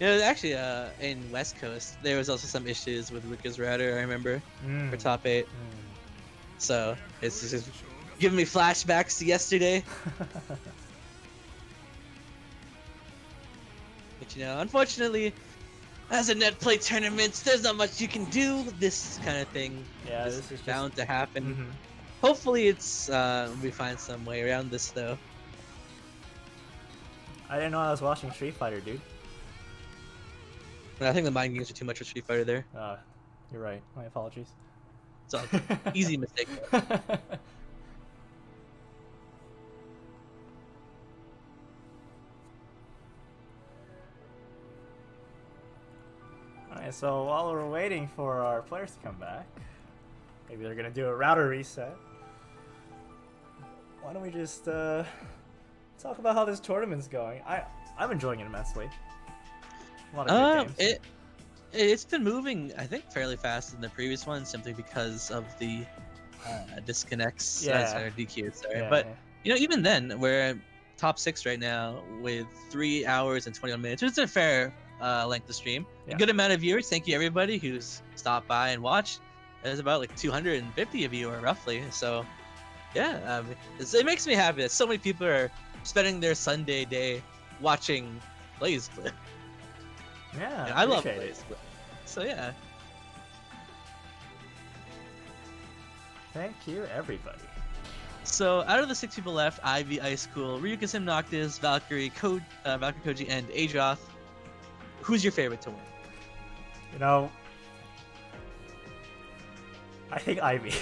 Yeah, actually, in West Coast, there was also some issues with Lucas Router, I remember, for top 8. So, it's just giving me flashbacks to yesterday. But, you know, unfortunately, as a net play tournament, there's not much you can do. This kind of thing is bound to happen. Hopefully, it's we find some way around this, though. I didn't know I was watching Street Fighter, dude. I think the mind games are too much for Street Fighter there. You're right. My apologies. It's all easy mistake. Alright, so while we're waiting for our players to come back, maybe they're gonna do a router reset. Why don't we just talk about how this tournament's going? I'm enjoying it immensely. A lot of good games. It's been moving, I think, fairly fast in the previous one, simply because of the disconnects. DQs. Sorry. But you know, even then, we're top 6 right now with 3 hours and 21 minutes. It's a fair length of stream. A good amount of viewers. Thank you everybody who's stopped by and watched. There's about like 250 of you, or roughly. So yeah, it makes me happy that so many people are spending their Sunday day watching Blazblue. Yeah, I love Blazblue. So yeah. Thank you, everybody. So out of the 6 people left, Ivy, Icecool, Ryuga-sim, Noctis, ValkyrieKoji, and Adroth. Who's your favorite to win? You know, I think Ivy.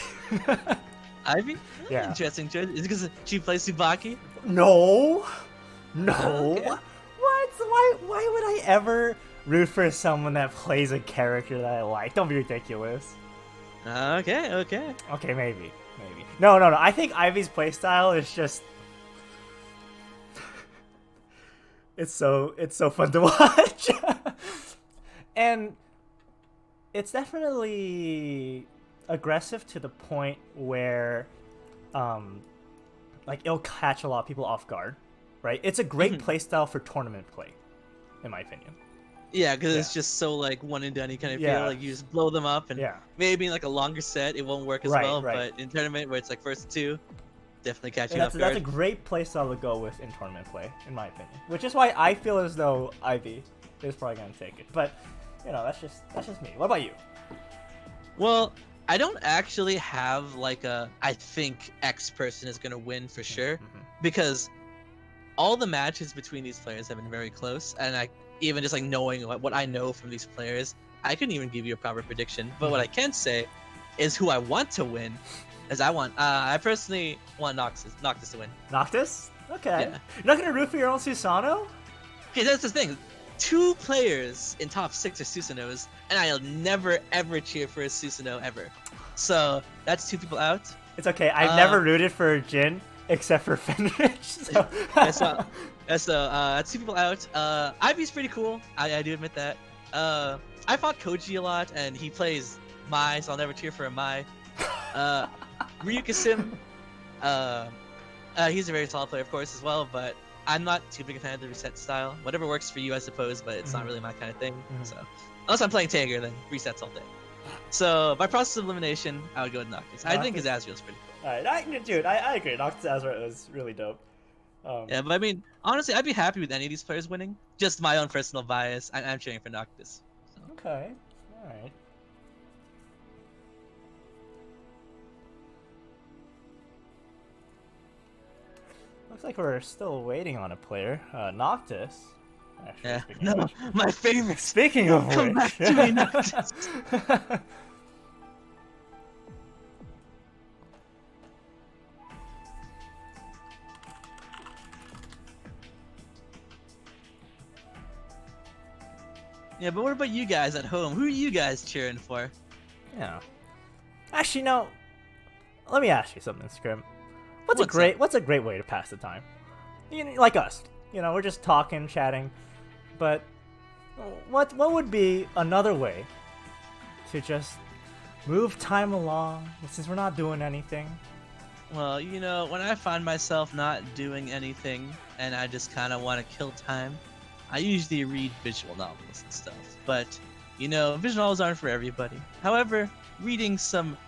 Ivy? Yeah. Interesting choice. Is it because she plays Tsubaki? No. Okay. What? Why would I ever root for someone that plays a character that I like? Don't be ridiculous. Okay. Okay, maybe. No. I think Ivy's playstyle is just it's so fun to watch. And it's definitely aggressive to the point where like it'll catch a lot of people off guard, right? It's a great playstyle for tournament play, in my opinion. Yeah, because it's just so like one and done. You kind of feel like you just blow them up, and maybe in like a longer set it won't work as well. But in tournament where it's like first 2, definitely catch you off guard. That's a great playstyle to go with in tournament play, in my opinion. Which is why I feel as though Ivy is probably gonna take it. But you know, that's just me. What about you? Well, I don't actually have like I think X person is gonna win for sure, because all the matches between these players have been very close, and even just like knowing what I know from these players, I couldn't even give you a proper prediction. But what I can say is who I want to win, is I personally want Noctis to win. Noctis? Okay. Yeah. You're not gonna root for your own Susanoo? Okay, that's the thing. 2 players in top 6 are Susanos, and I'll never ever cheer for a Susanoo ever. So that's 2 people out. It's okay. I've never rooted for Jin except for Fenrich. So. That's 2 people out. Ivy's pretty cool. I do admit that. I fought Koji a lot, and he plays Mai, so I'll never cheer for a Mai. Ryukasim, he's a very solid player, of course, as well, but I'm not too big a fan of the reset style. Whatever works for you, I suppose, but it's not really my kind of thing. So, unless I'm playing Tager, then resets all day. So, by process of elimination, I would go with Noctis. I think his Azrael's pretty cool. Alright, dude, I agree. Noctis Azrael was really dope. Yeah, but I mean, honestly, I'd be happy with any of these players winning. Just my own personal bias. I'm cheering for Noctis. So. Okay, alright. Looks like we're still waiting on a player. Noctis. Actually, Yeah. speaking No, of which. my favorite. Speaking of Come which. back to me, Noctis. Yeah, but what about you guys at home? Who are you guys cheering for? Yeah. Actually, no. Let me ask you something, Scrim. What's What's a great way to pass the time? You know, like us. You know, we're just talking, chatting. But what would be another way to just move time along since we're not doing anything? Well, you know, when I find myself not doing anything and I just kind of want to kill time, I usually read visual novels and stuff. But, you know, visual novels aren't for everybody. However, reading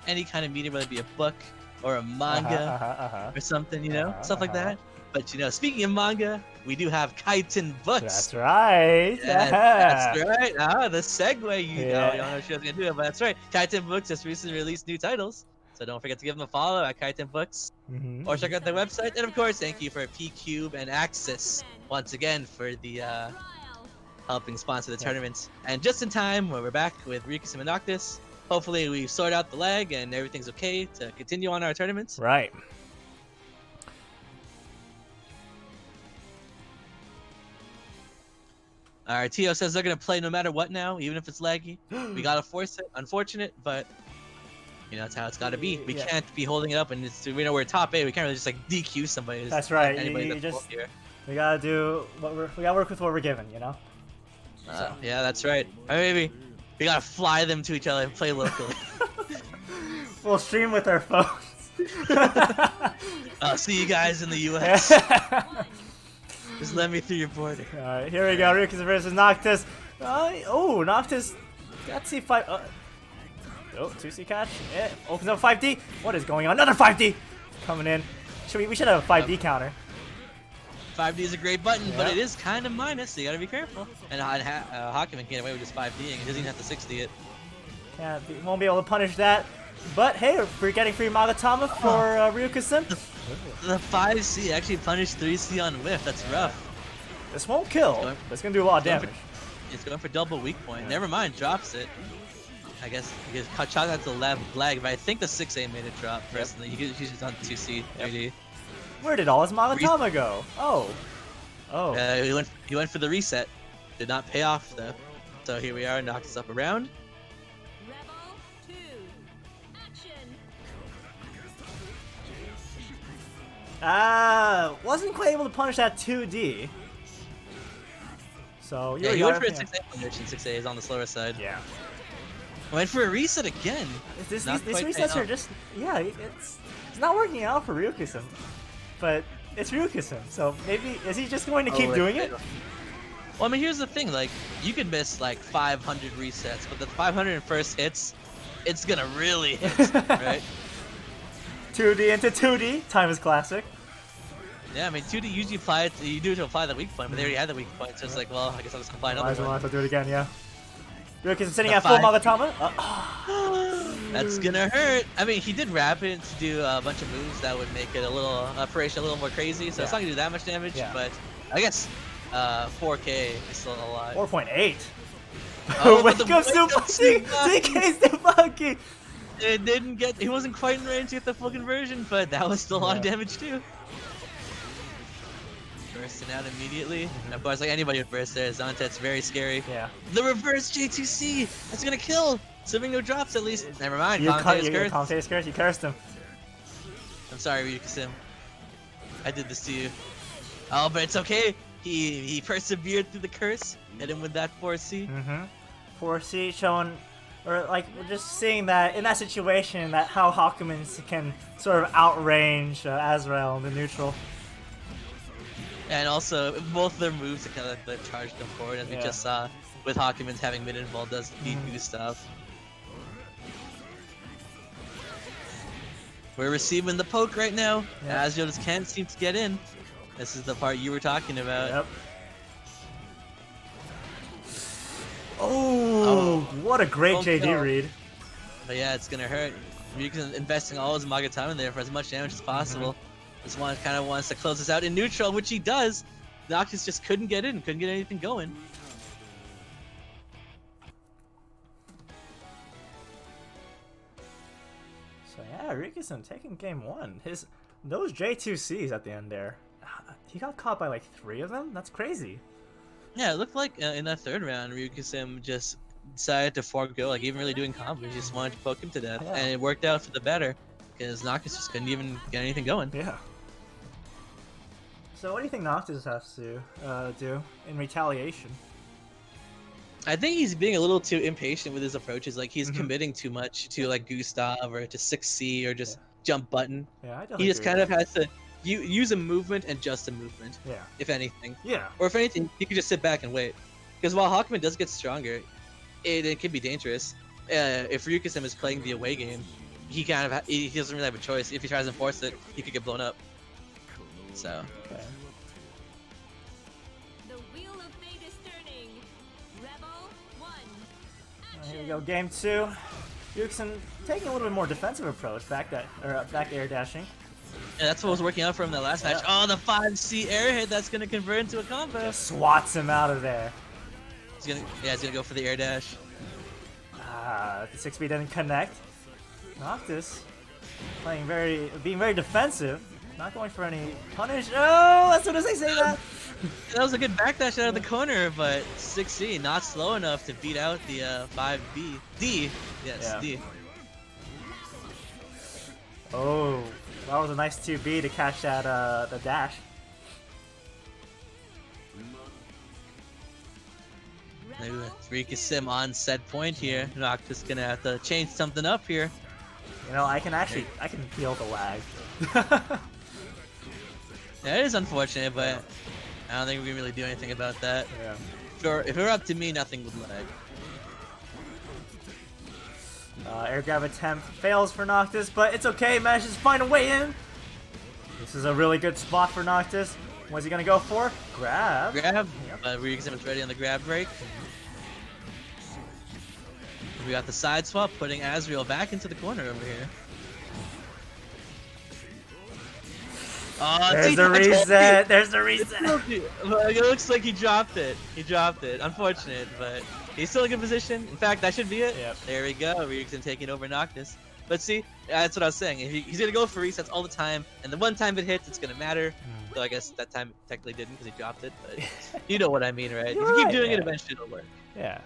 any kind of media, whether it be a book or a manga or something, you know, stuff like that. But, you know, speaking of manga, we do have Kaiten Books. That's right. Yeah, that's right. Ah, the segue. You know she was going to do it, but that's right. Kaiten Books just recently released new titles. So don't forget to give them a follow at Kaiten Books. Or check out their website. And of course, thank you for P-Cube and Axis once again for the helping sponsor the tournament. And just in time, when we're back with Ryukasim and Noctis, hopefully we sort out the lag and everything's okay to continue on our tournaments. Right. Alright, Tio says they're going to play no matter what now, even if it's laggy. We got to force it. Unfortunate, but you know, that's how it's got to be. We can't be holding it up, and we know we're top 8. We can't really just like DQ somebody. That's right. Here. We gotta do we gotta work with what we're given, you know. Yeah, that's right. Or maybe we gotta fly them to each other and play locally. We'll stream with our phones. I'll see you guys in the U.S. Just let me through your border. Alright, here we go. Ryukasim versus Noctis. Noctis got C5. Oh, 2C catch. Yeah, opens up 5D. What is going on? Another 5D coming in. We should have a 5D counter. 5D is a great button, but it is kind of minus, so you gotta be careful. And Hakim can get away with just 5D'ing. He doesn't even have to 6D it. Yeah, won't be able to punish that. But hey, we're getting free Magatama for Ryukasim. The 5C actually punished 3C on whiff. That's rough. This won't kill, but it's gonna do a lot of damage. It's going for double weak point. Never mind, drops it. I guess because Kachak had to lag, but I think the 6A made it drop personally. He usually on 2C, 3D. Where did all his Magatama go? Oh. He went for the reset. Did not pay off though. So here we are, knocked us up around. Wasn't quite able to punish that 2D. So he went for a 6A conversion. 6A is on the slower side. Yeah. Went for a reset again. These resets are just it's not working out for Ryukasim. But it's Ryukasim, so maybe is he just going to keep doing it? Well, I mean, here's the thing: like, you could miss like 500 resets, but the 500 first hits, it's gonna really hit, right? 2D into 2D, time is classic. Yeah, I mean, 2D usually you do it to apply the weak point, but they already had the weak point, so it's like, well, I guess I'll just apply another one. I'll do it again, yeah. Ryukasim sitting at full Magatama. That's gonna hurt. I mean, he did wrap it to do a bunch of moves that would make it a little operation a little more crazy, so it's not gonna do that much damage. But I guess 4K is still a lot. 4.8. Oh, wake up, Tsubaki! DK's Tsubaki! It didn't get. He wasn't quite in range to get the full conversion, but that was still a lot of damage too. Bursting out immediately. And of course, like anybody with burst there, Zontet's very scary. Yeah. The reverse J2C! That's gonna kill! Assuming no drops at least. Never mind. Commentators cursed. You cursed him. I'm sorry, Ryukasim. I did this to you. Oh, but it's okay. He persevered through the curse. Hit him with that 4C. 4C showing or like we're just seeing that in that situation, that how Hakumen can sort of outrange Azrael in the neutral. And also, both their moves kind of like, charged them forward, as we just saw with Hakumen's having mid-invol does beat stuff. We're receiving the poke right now. Azrael just can't seem to get in. This is the part you were talking about. Yep. Oh, what a great JD read. But yeah, it's gonna hurt. Ryuka's investing all his Magatama in there for as much damage as possible. This one kind of wants to close this out in neutral, which he does. Noctis just couldn't get in, couldn't get anything going. So yeah, Ryuka taking game 1. Those J2Cs at the end there, he got caught by like 3 of them? That's crazy. Yeah, it looked like in that third round, Ryuka just decided to forego, like even really doing combos. He just wanted to poke him to death, and it worked out for the better, because Noctis just couldn't even get anything going. Yeah. So what do you think Noctis has to do in retaliation? I think he's being a little too impatient with his approaches. Like he's committing too much to like Gustav or to 6C or just jump button. Yeah, I definitely He just agree kind with of has to use a movement and just a movement. Yeah. If anything. Yeah. Or if anything, he could just sit back and wait. Because while Hakumen does get stronger, it can be dangerous. If Ryuka is playing the away game, he kind of he doesn't really have a choice. If he tries to force it, he could get blown up. So. Okay. The wheel of fate is turning. Rebel 1. Here we go, game 2. Ryuka taking a little bit more defensive approach, back air dashing. Yeah, that's what was working out for him that last match. Oh, the 5C air hit that's gonna convert into a combo. Just swats him out of there. He's gonna go for the air dash. The 6B didn't connect. Noctis being very defensive, not going for any punish. Oh, as soon as I say that. That was a good backdash out of the corner, but 6C not slow enough to beat out the 5B. D. Yes, D. Oh, that was a nice 2B to catch that the dash. Ryuka Sim on set point here. Noctis gonna have to change something up here. You know, I can feel the lag. Yeah, it is unfortunate, but I don't think we can really do anything about that. Yeah. If it were up to me, nothing would lag. Air grab attempt fails for Noctis, but it's okay. Manages to find a way in. This is a really good spot for Noctis. What's he gonna go for? Grab. Grab. Yep. Ryuka Sim is ready on the grab break. We got the side swap, putting Azrael back into the corner over here. There's the reset. There's the reset. It looks like he dropped it. He dropped it. Unfortunate, but he's still in a good position. In fact, that should be it. Yep. There we go. Ryuka taking over Noctis. But see, that's what I was saying. He's gonna go for resets all the time, and the one time it hits, it's gonna matter. So I guess that time it technically didn't because he dropped it. But you know what I mean, right? You're if you keep right, doing it, eventually it'll work. Yeah.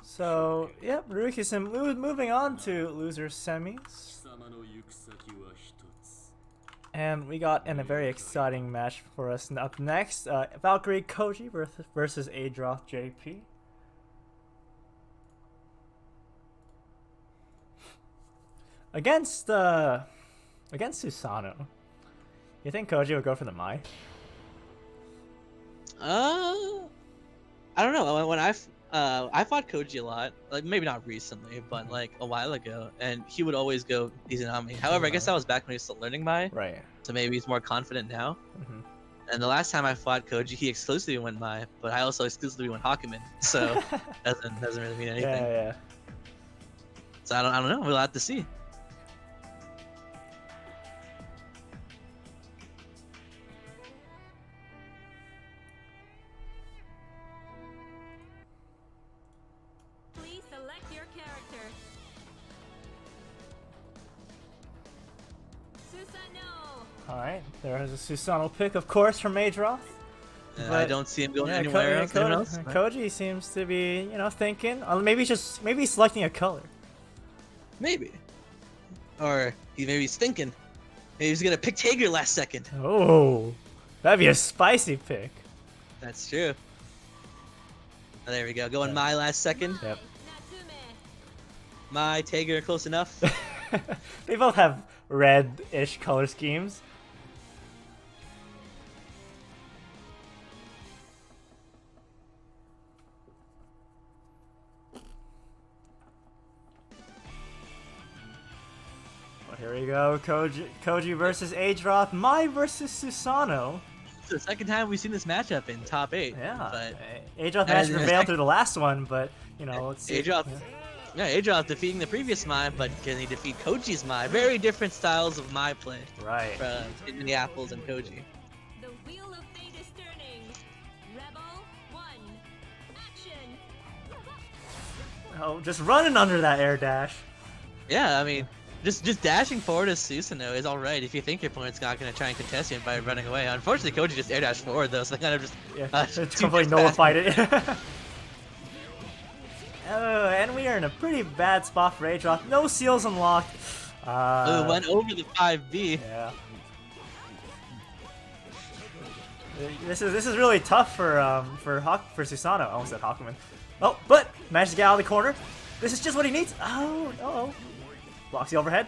So, yep, Ryuka-sim moving on to loser semis. And we got in a very exciting match for us up next. ValkyrieKoji versus AdrothjP. Against Susano. You think Koji would go for the Mai? I don't know. When I fought Koji a lot, like maybe not recently, but like a while ago, and he would always go Izanami. However, I guess that was back when he was still learning Mai. Right. So maybe he's more confident now. And the last time I fought Koji, he exclusively went Mai, but I also exclusively went Hakumen. So doesn't really mean anything. Yeah. So I don't know. We'll have to see. Please select your character. Susano. Alright, there is a Susano pick, of course, from Adroth. I don't see him going anywhere else. Koji seems to be, thinking. Maybe he's selecting a color. Maybe. Or maybe he's thinking. Maybe he's gonna pick Tager last second. Oh, that'd be a spicy pick. That's true. Oh, there we go. Going Yeah. my last second. Yep. My Tager close enough. They both have red-ish color schemes. Well, here we go. Koji versus Adroth. Mai versus Susano. It's the second time we've seen this matchup in top 8. Yeah. But Adroth managed to prevail through the last one, but you know, let's see. Adroth, yeah, Adroth defeating the previous Mai, but can he defeat Koji's Mai? Very different styles of Mai play. Right. From MiniApples and Koji. The wheel of fate is turning. Rebel 1. Action. Oh, just running under that air dash. Yeah, I mean, just dashing forward as Susanoo is alright if you think your opponent's not going to try and contest you by running away. Unfortunately, Koji just air dashed forward though, so they kind of just completely nullified it. And we are in a pretty bad spot for Adroth. No seals unlocked. Went over the 5B. Yeah. This is really tough for Susano. I almost said Hakuman. Oh, but managed to get out of the corner. This is just what he needs. Oh, no. Blocks the overhead.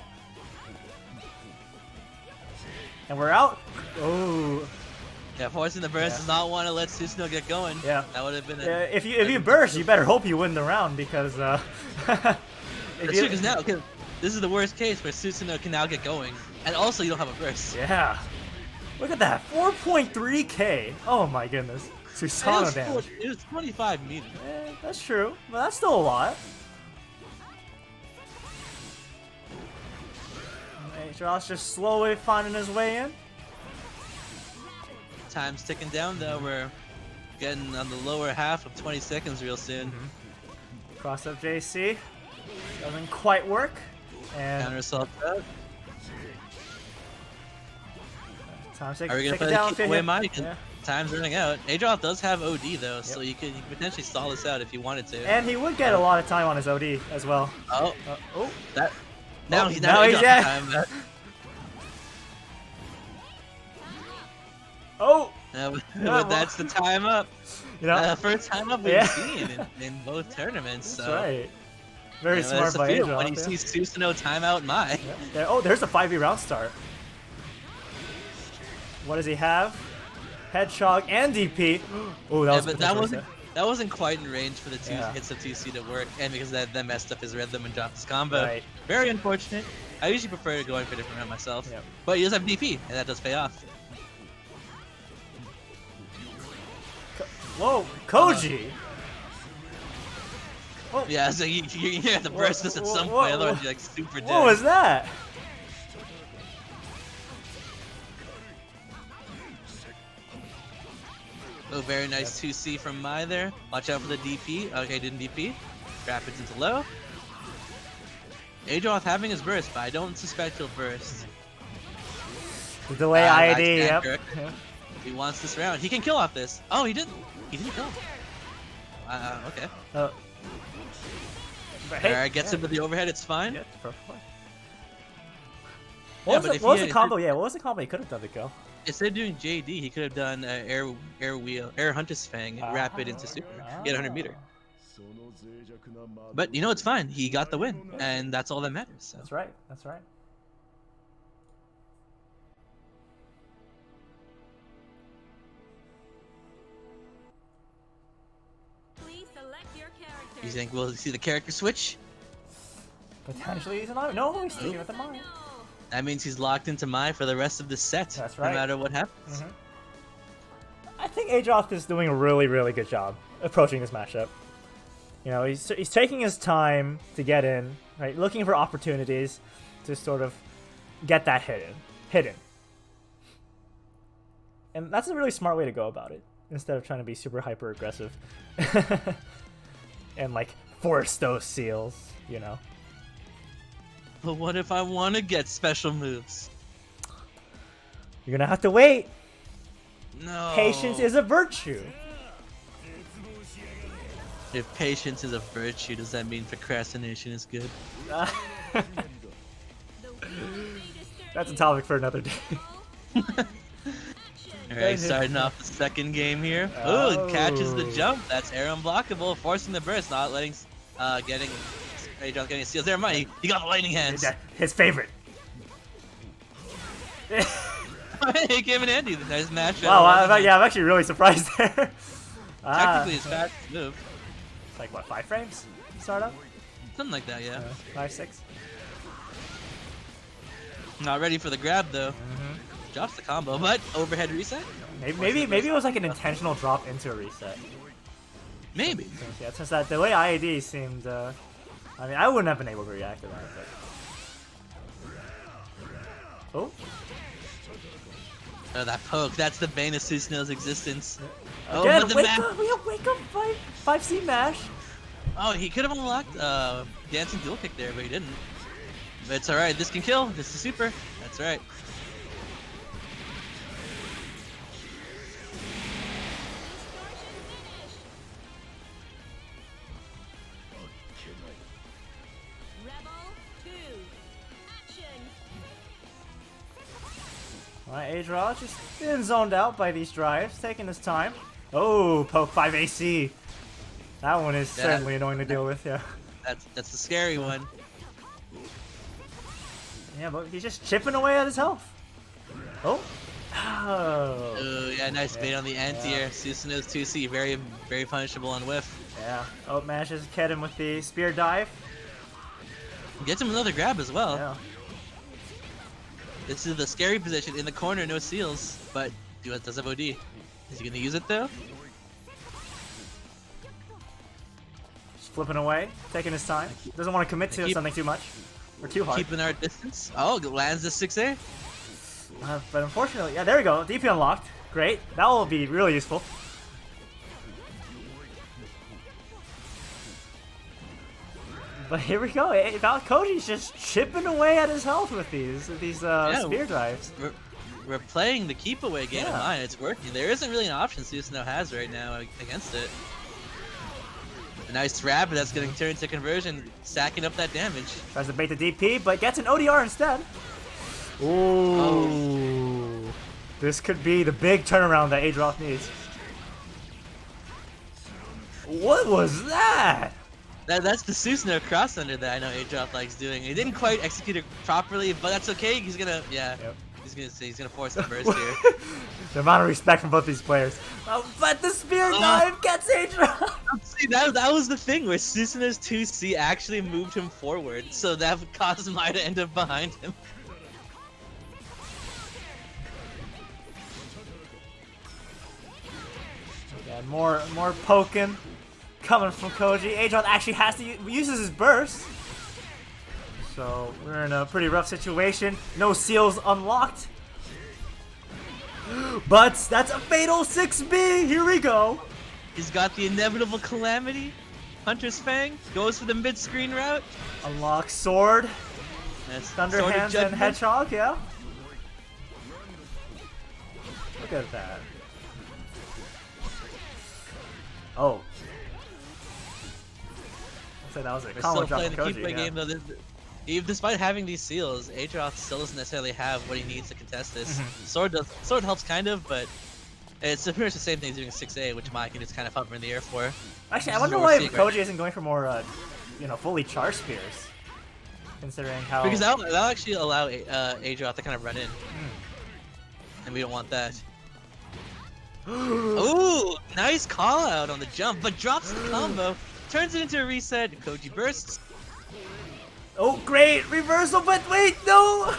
And we're out. Oh. Yeah, forcing the burst does not want to let Susanoo get going. Yeah. That would have been if you burst, you better hope you win the round because That's true, because now this is the worst case where Susanoo can now get going. And also you don't have a burst. Yeah. Look at that. 4.3k. Oh my goodness. Susano damage. It was 25 meters. That's true. But that's still a lot. Josh just slowly finding his way in. Time's ticking down though. We're getting on the lower half of 20 seconds real soon. Cross up JC. Doesn't quite work. And Counter assault up. Time's Are we gonna play the keep away Mike? Time's running out. Adroth does have OD though, so you could potentially stall this out if you wanted to. And he would get a lot of time on his OD as well. Oh, that. Now he's yeah. Oh! But that's the time up. You know, first time up we've seen in both tournaments. That's so. right. Very smart by Adroth. When you see Susanoo timeout Mai. Yeah. Oh, there's a 5v round start. What does he have? Headshot and DP. Oh, that was but that wasn't quite in range for the two hits of 2C to work, and because that messed up his rhythm and dropped his combo. Right. Very unfortunate. I usually prefer going for a different round myself. But he does have DP, and that does pay off. Whoa, Koji! Yeah, so you have to burst this at some point, otherwise you're like super dead. What was that? Oh, very nice 2C from Mai there. Watch out for the DP. Okay, didn't DP. Rapids into low. Adroth having his burst, but I don't suspect he'll burst. The delay ID, nice yep. He wants this round. He can kill off this. Oh, he didn't. He didn't kill. Okay. Alright, gets him with the overhead. It's fine. Yeah, what was the combo? Yeah, what was the combo he could have done to go? Instead of doing JD, he could have done air Hunter's Fang, rapid into super. He had 100 meter. But you know it's fine. He got the win, and that's all that matters. So. That's right. That's right. Please select your character. You think we'll see the character switch? Potentially he's not. No, he's sticking with the Mai. That means he's locked into Mai for the rest of the set. That's right. No matter what happens. I think Adroth is doing a really, really good job approaching this matchup. You know, he's taking his time to get in, right? Looking for opportunities to sort of get that hidden. And that's a really smart way to go about it, instead of trying to be super hyper aggressive and like force those seals, you know. But what if I want to get special moves? You're gonna have to wait. No. Patience is a virtue. If patience is a virtue, does that mean procrastination is good? That's a topic for another day. Alright, starting off the second game here. Ooh, catches the jump. That's air unblockable, forcing the burst, not letting getting steals. Never mind, he got the lightning hands. His favorite. He gave an Andy. Nice match. Wow, I'm actually really surprised there. Technically, it's fast move. It's like what, 5 frames? Startup? Something like that, yeah. 5, 6. Not ready for the grab though. Drops the combo, but overhead reset. Maybe it was like an intentional drop into a reset. Maybe. Yeah, since that delay IAD seemed. I mean, I wouldn't have been able to react to that. But... Oh. Oh, that poke. That's the bane of Susanoo's existence. Again, but the wake up, 5C mash. Oh, he could have unlocked dancing dual kick there, but he didn't. But it's alright, this can kill. This is super. That's right. Alright, Adroth just being zoned out by these drives, taking his time. Oh, poke 5 AC. That one is certainly annoying to deal with, yeah. That's the scary one. Yeah, but he's just chipping away at his health. Oh. Oh, yeah, nice bait on the anti-air. Susanoo's 2C, very, very punishable on whiff. Yeah. Oh, manages to get him with the spear dive. Gets him another grab as well. Yeah. This is the scary position in the corner, no seals, but does have OD. Is he gonna use it though? Just flipping away, taking his time. Doesn't want to commit to something too much or too hard. Keeping our distance. Oh, lands the 6A. But unfortunately, yeah, there we go. DP unlocked. Great. That will be really useful. But here we go. ValkyrieKoji's just chipping away at his health with these spear drives. We're playing the keep away game in mind. It's working. There isn't really an option Susanoo has right now against it. A nice grab, but that's going to turn into conversion, stacking up that damage. Tries to bait the DP, but gets an ODR instead. Ooh. Oh. This could be the big turnaround that Adroth needs. What was that? That's the Susanoo cross under that I know Adroth likes doing. He didn't quite execute it properly, but that's okay. He's gonna, he's gonna force the burst here. The amount of respect from both these players. But the spear dive gets Adroth. See, that was the thing where Susanoo's 2C actually moved him forward, so that caused Mai to end up behind him. Yeah, more poking. Coming from Koji. Adroth actually has to uses his burst. So we're in a pretty rough situation. No seals unlocked. But that's a fatal 6B. Here we go. He's got the inevitable calamity. Hunter's Fang goes for the mid-screen route. Unlock sword. That's Thunder Hands and Hedgehog, yeah. Look at that. Oh. That was a We're still playing the Koji, keep away game though. Despite having these seals, Adroth still doesn't necessarily have what he needs to contest this. Sword helps kind of, but it's pretty much the same thing as doing 6A, which Mai can just kind of hover in the air for. Actually, I wonder why Koji isn't going for more, fully charged spears. Considering how... Because that'll actually allow Adroth to kind of run in. And we don't want that. Ooh, nice call out on the jump, but drops the combo. Turns it into a reset. Koji bursts. Oh, great reversal! But wait, no.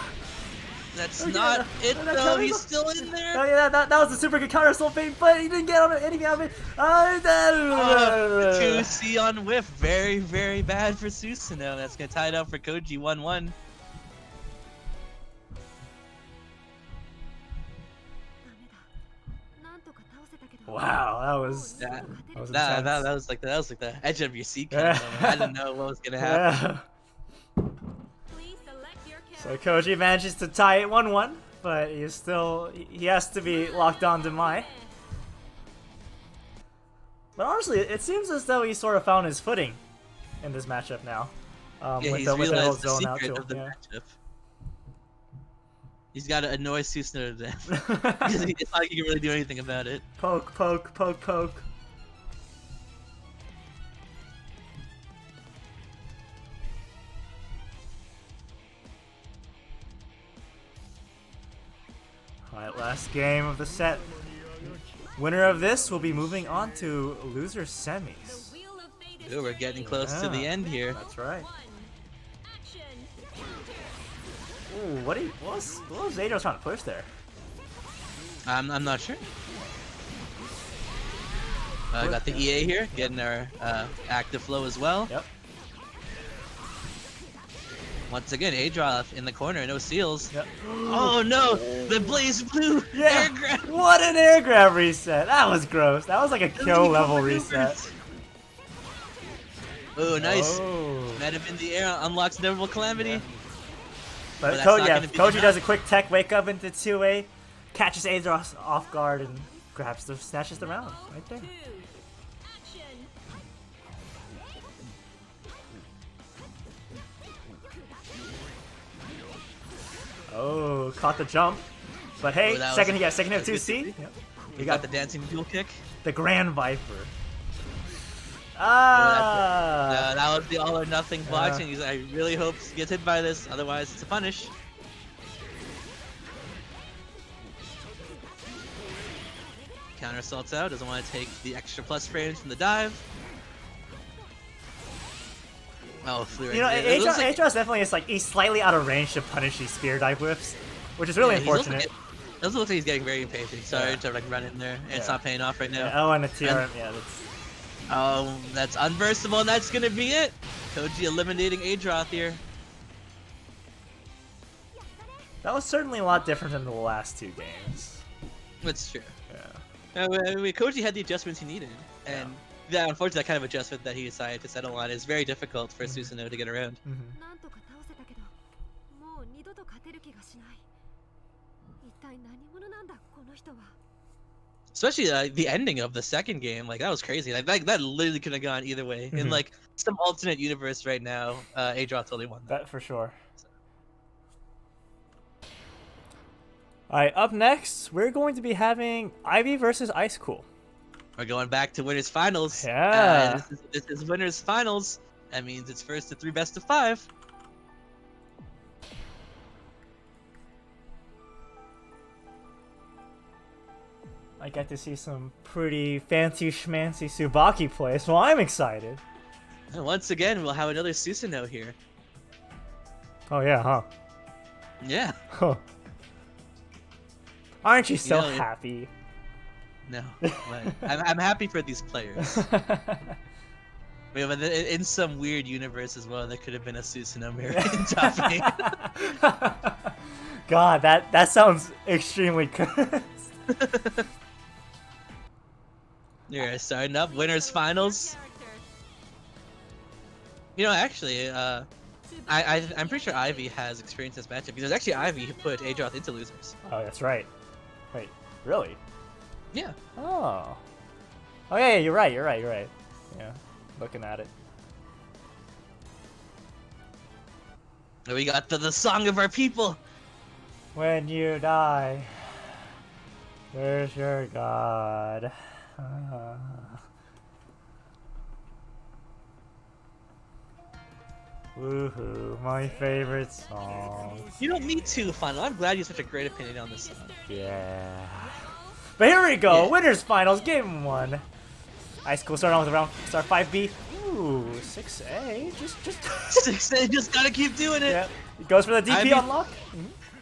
That's not it though. He's still in there. Oh yeah, that was a super good counter soul fade, but he didn't get on anything out of it. 2C on whiff. Very, very bad for Susanoo. That's gonna tie it up for Koji 1-1. Wow, that was like the edge of your seat. I didn't know what was gonna happen. So Koji manages to tie it 1-1, but he has to be locked on to Mai. But honestly, it seems as though he sort of found his footing in this matchup now. He's realized the secret of the matchup. He's got to annoy Susano to death. Because it's not like he can really do anything about it. Poke, poke, poke, poke. Alright, last game of the set. Winner of this will be moving on to loser semis. Ooh, we're getting close to the end here. That's right. Ooh, what was Adro trying to push there? I'm not sure. Got the EA here, getting our active flow as well. Yep. Once again, Adroth in the corner, no seals. Yep. Oh no! The Blazblue air grab! What an air grab reset! That was gross. That was like a kill level reset. Oh, nice. Oh. Met him in the air, unlocks Inevitable Calamity. Yeah. But But that's Koji does a quick tech wake up into 2A, catches Adroth off guard and snatches the round right there. Oh, caught the jump. But hey, Oh, second hit that was 2C. good. Yep. We got the dancing dual kick. The Grand Viper. That was the all or nothing boxing. I really hope he gets hit by this, otherwise it's a punish. Counter assaults out, doesn't want to take the extra plus frames from the dive. Oh, flew right there. Adroth definitely is like he's slightly out of range to punish these spear dive whiffs, which is really unfortunate. It also looks like he's getting very impatient. Sorry to like run in there, and it's not paying off right now. Oh, and the TRM, that's. Oh, that's unversatile, and that's gonna be it. Koji eliminating Adroth here. That was certainly a lot different than the last two games. That's true. Yeah. Koji had the adjustments he needed, and that unfortunately that kind of adjustment that he decided to settle on is very difficult for Susano to get around. Especially the ending of the second game, like that was crazy. Like that literally could have gone either way. In like some alternate universe right now, Adroth totally won that. That for sure. Alright, up next, we're going to be having Ivy versus Icecool. We're going back to winners finals. Yeah. This is winners finals. That means it's first to 3 best of 5. I get to see some pretty fancy schmancy Tsubaki play, so I'm excited. And once again, we'll have another Susano here. Oh yeah, huh? Yeah. Huh. Aren't you so know, happy? No, but I'm happy for these players. But in some weird universe as well, there could have been a Susano mirror in top 8. God, that sounds extremely cursed. You're starting up winners finals. You know, actually, I'm pretty sure Ivy has experienced this matchup because actually Ivy who put Adroth into losers. Oh, that's right. Wait, really? Yeah. Oh. Oh yeah, you're right. Yeah, looking at it. And we got the song of our people. When you die, where's your god? Woohoo, my favorite song. You know, me too, Final. I'm glad you have such a great opinion on this song. Yeah. But here we go, Yeah. winners finals, game 1. Icecool starting on with round start 5B. Ooh, 6A. Just 6A just gotta keep doing it. Yeah. Goes for the DP Ivy- unlock.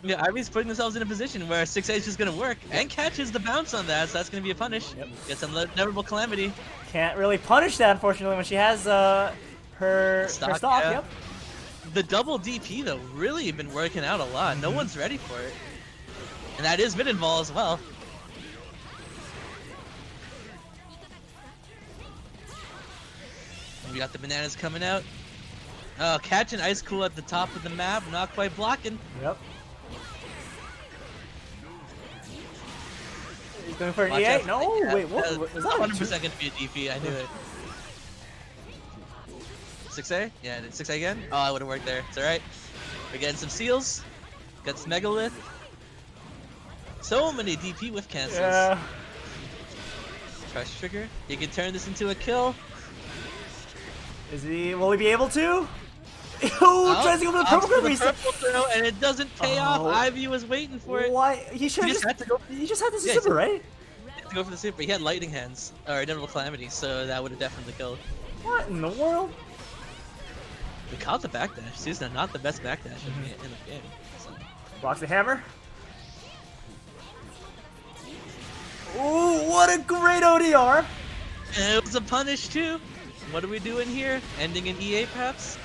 Yeah, Ivy's putting themselves in a position where 6A is just gonna work and catches the bounce on that, so that's gonna be a punish. Yep. Get some inevitable calamity. Can't really punish that, unfortunately, when she has her stock. Yeah. Yep. The double DP though really been working out a lot. No one's ready for it, and that is mid-invol as well. And we got the bananas coming out. Oh, catching Icecool at the top of the map, not quite blocking. Yep. He's going for an Watch EA? out. No, Yeah, wait, what? It's Was that 100% gonna be a DP, I knew it. 6A? Yeah, 6A again? Oh, I would have worked there. It's alright. We're getting some seals. Got some Megalith. So many DP whiff cancels. Yeah. Crush trigger. He can turn this into a kill. Will he be able to? Oh, tries to go for the purple grip reset. Purple throw, and it doesn't pay off. Ivy was waiting for it. Why? He should have had to go. He just had the Yeah, super, right? He had to go for the super. He had lightning hands or inevitable calamity, so that would have definitely killed. What in the world? We caught the backdash. Susanoo not the best backdash in the game. So. Blocks the hammer. Ooh, what a great ODR! And it was a punish too. What are we doing here? Ending in EA perhaps?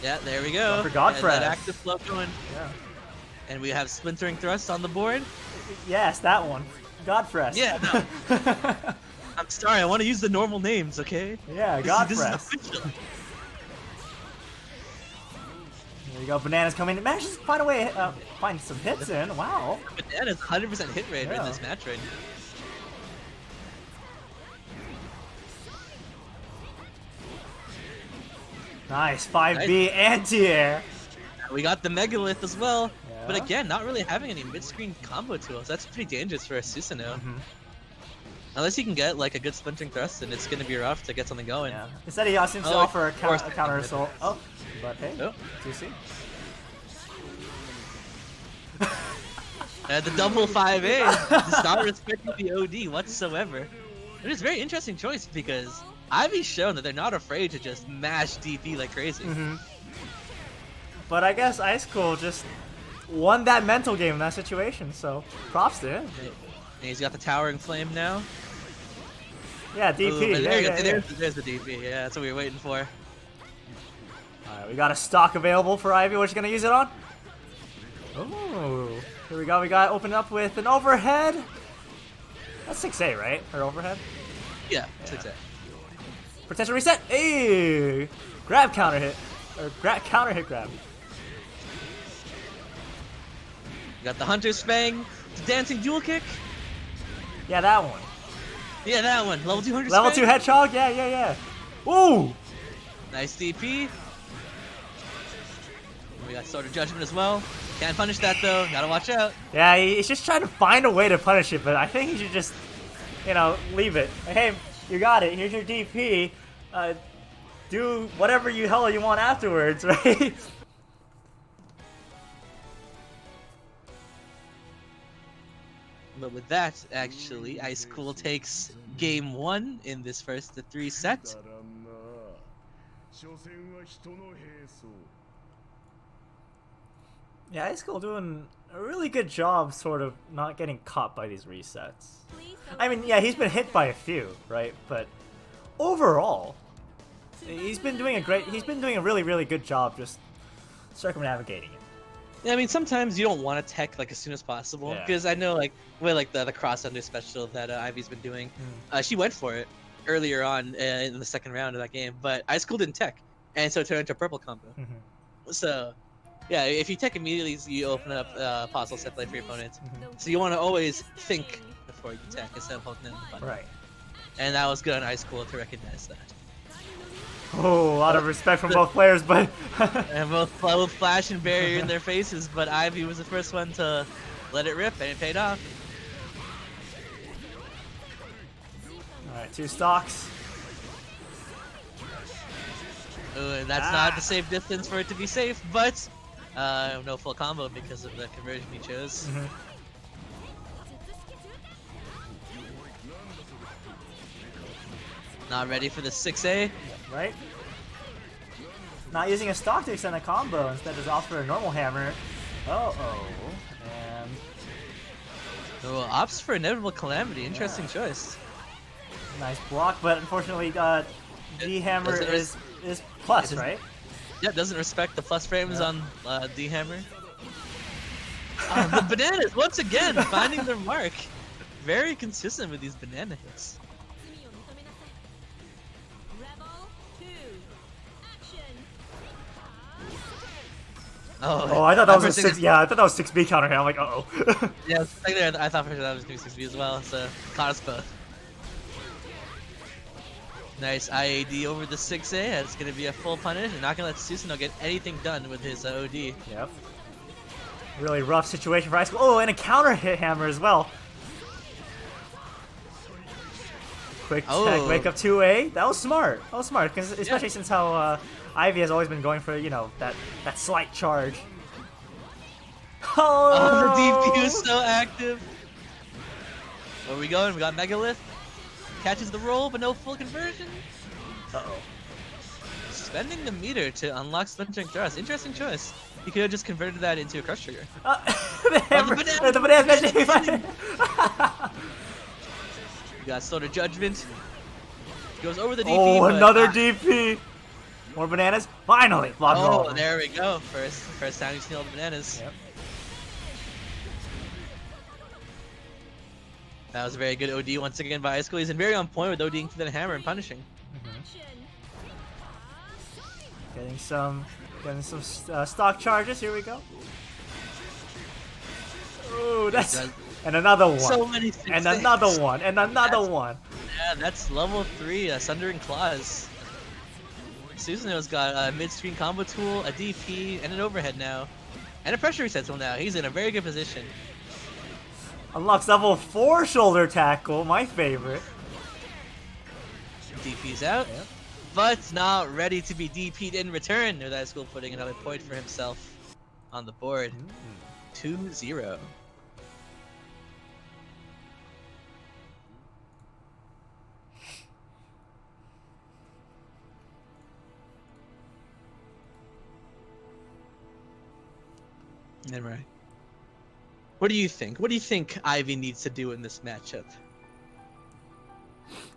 Yeah, there we go. For God and Press. that active flow going. Yeah. And we have Splintering Thrust on the board. Yes, that one. Godfrest. Yeah, no. I'm sorry, I want to use the normal names, okay? Yeah, This Godfrest. is official. There you go. Bananas coming. Manages to find a way, find some hits in. Wow. Bananas 100% hit rate Yeah. in this match right now. Nice. 5B anti-air. We got the Megalith as well. Yeah. But again, not really having any mid-screen combo tools. That's pretty dangerous for a Susanoo. Unless he can get like a good Splintering Thrust, and it's going to be rough to get something going. Yeah. Instead, he seems to offer a counter assault. Oh, but hey, 2C. The double 5A does not respect the OD whatsoever. It is a very interesting choice because Ivy's shown that they're not afraid to just mash DP like crazy. But I guess Icecool just won that mental game in that situation, so props to him. And he's got the Towering Flame now. Yeah, DP. Ooh, there you go. Yeah. There's the DP. Yeah, that's what we were waiting for. Alright, we got a stock available for Ivy. What you gonna use it on? Oh, here we go. We got open up with an overhead. That's 6A, right? Or overhead? Yeah, 6A. Potential reset. Hey, grab counter hit, or counter hit grab. You got the Hunter's Fang, the Dancing Dual Kick. Yeah, that one. Yeah, that one. Level 2 Hunter's Level Fang. 2 hedgehog. Yeah. Ooh. Nice DP. We got Sword of Judgment as well. Can't punish that though. Gotta watch out. Yeah, he's just trying to find a way to punish it, but I think he should just, leave it. Hey, you got it. Here's your DP. Do whatever you hell you want afterwards, right? But with that, actually, Icecool takes game 1 in this first of 3 set. Yeah, Icecool doing a really good job sort of not getting caught by these resets. I mean, yeah, he's been hit by a few, right? But overall, he's been doing a really, really good job just circumnavigating it. Yeah, I mean, sometimes you don't want to tech like as soon as possible because I know like with like the cross under special that Ivy's been doing, she went for it earlier on in the second round of that game, but Icecool didn't tech, and so it turned into a purple combo. So yeah, if you tech immediately, you open up possible set play for your opponent. So you want to always think before you tech instead of holding in the button. Right. And that was good on Icecool to recognize that. Oh, a lot of respect from both players, but And both Flash and Barrier in their faces, but Ivy was the first one to let it rip, and it paid off. Alright, 2 stocks. Ooh, and that's not the safe distance for it to be safe, but no full combo because of the conversion he chose. Not ready for the 6A. Right? Not using a stock to extend a combo, instead just opts for a normal hammer. And Ooh, opts for inevitable calamity. Interesting choice. nice block, but unfortunately, D hammer is plus, right? Yeah, doesn't respect the plus frames on D hammer. The bananas once again finding their mark. Very consistent with these banana hits. Oh, I thought that was a 6. Yeah, I thought that was 6B counter hit. I'm like, uh-oh. Yeah, I thought for sure that was new 6B as well, so caught us both. Nice IAD over the 6A. That's gonna be a full punish. And not gonna let Susanoo get anything done with his OD. Yep. Really rough situation for Icecool. Oh, and a counter hit hammer as well. Quick tech, wake up 2A. That was smart. That was smart, because especially since how Ivy has always been going for, you know, that slight charge. Oh, the DP was so active. Where are we going? We got Megalith. Catches the roll, but no full conversion. Uh-oh. Spending the meter to unlock Splintering Thrust. Interesting choice. He could have just converted that into a Crush Trigger. The hammer, the banana magic. We got Solar Judgment. Goes over the DP. Oh, another DP. More bananas. Finally. Oh, there we go. First time we've seen all the bananas. Yep. That was a very good OD once again by Icecool. He's been very on point with ODing for the hammer and punishing. Getting some stock charges. Here we go. Ooh, that's and another one. So many and another one. And another one. Yeah, that's level 3 Sundering Claws. Susanoo's got a mid-screen combo tool, a DP, and an overhead now, and a pressure reset tool now. He's in a very good position. Unlocks level 4 shoulder tackle, my favorite. DP's out, but not ready to be DP'd in return. With Icecool putting another point for himself on the board. 2-0. Alright. What do you think? What do you think Ivy needs to do in this matchup?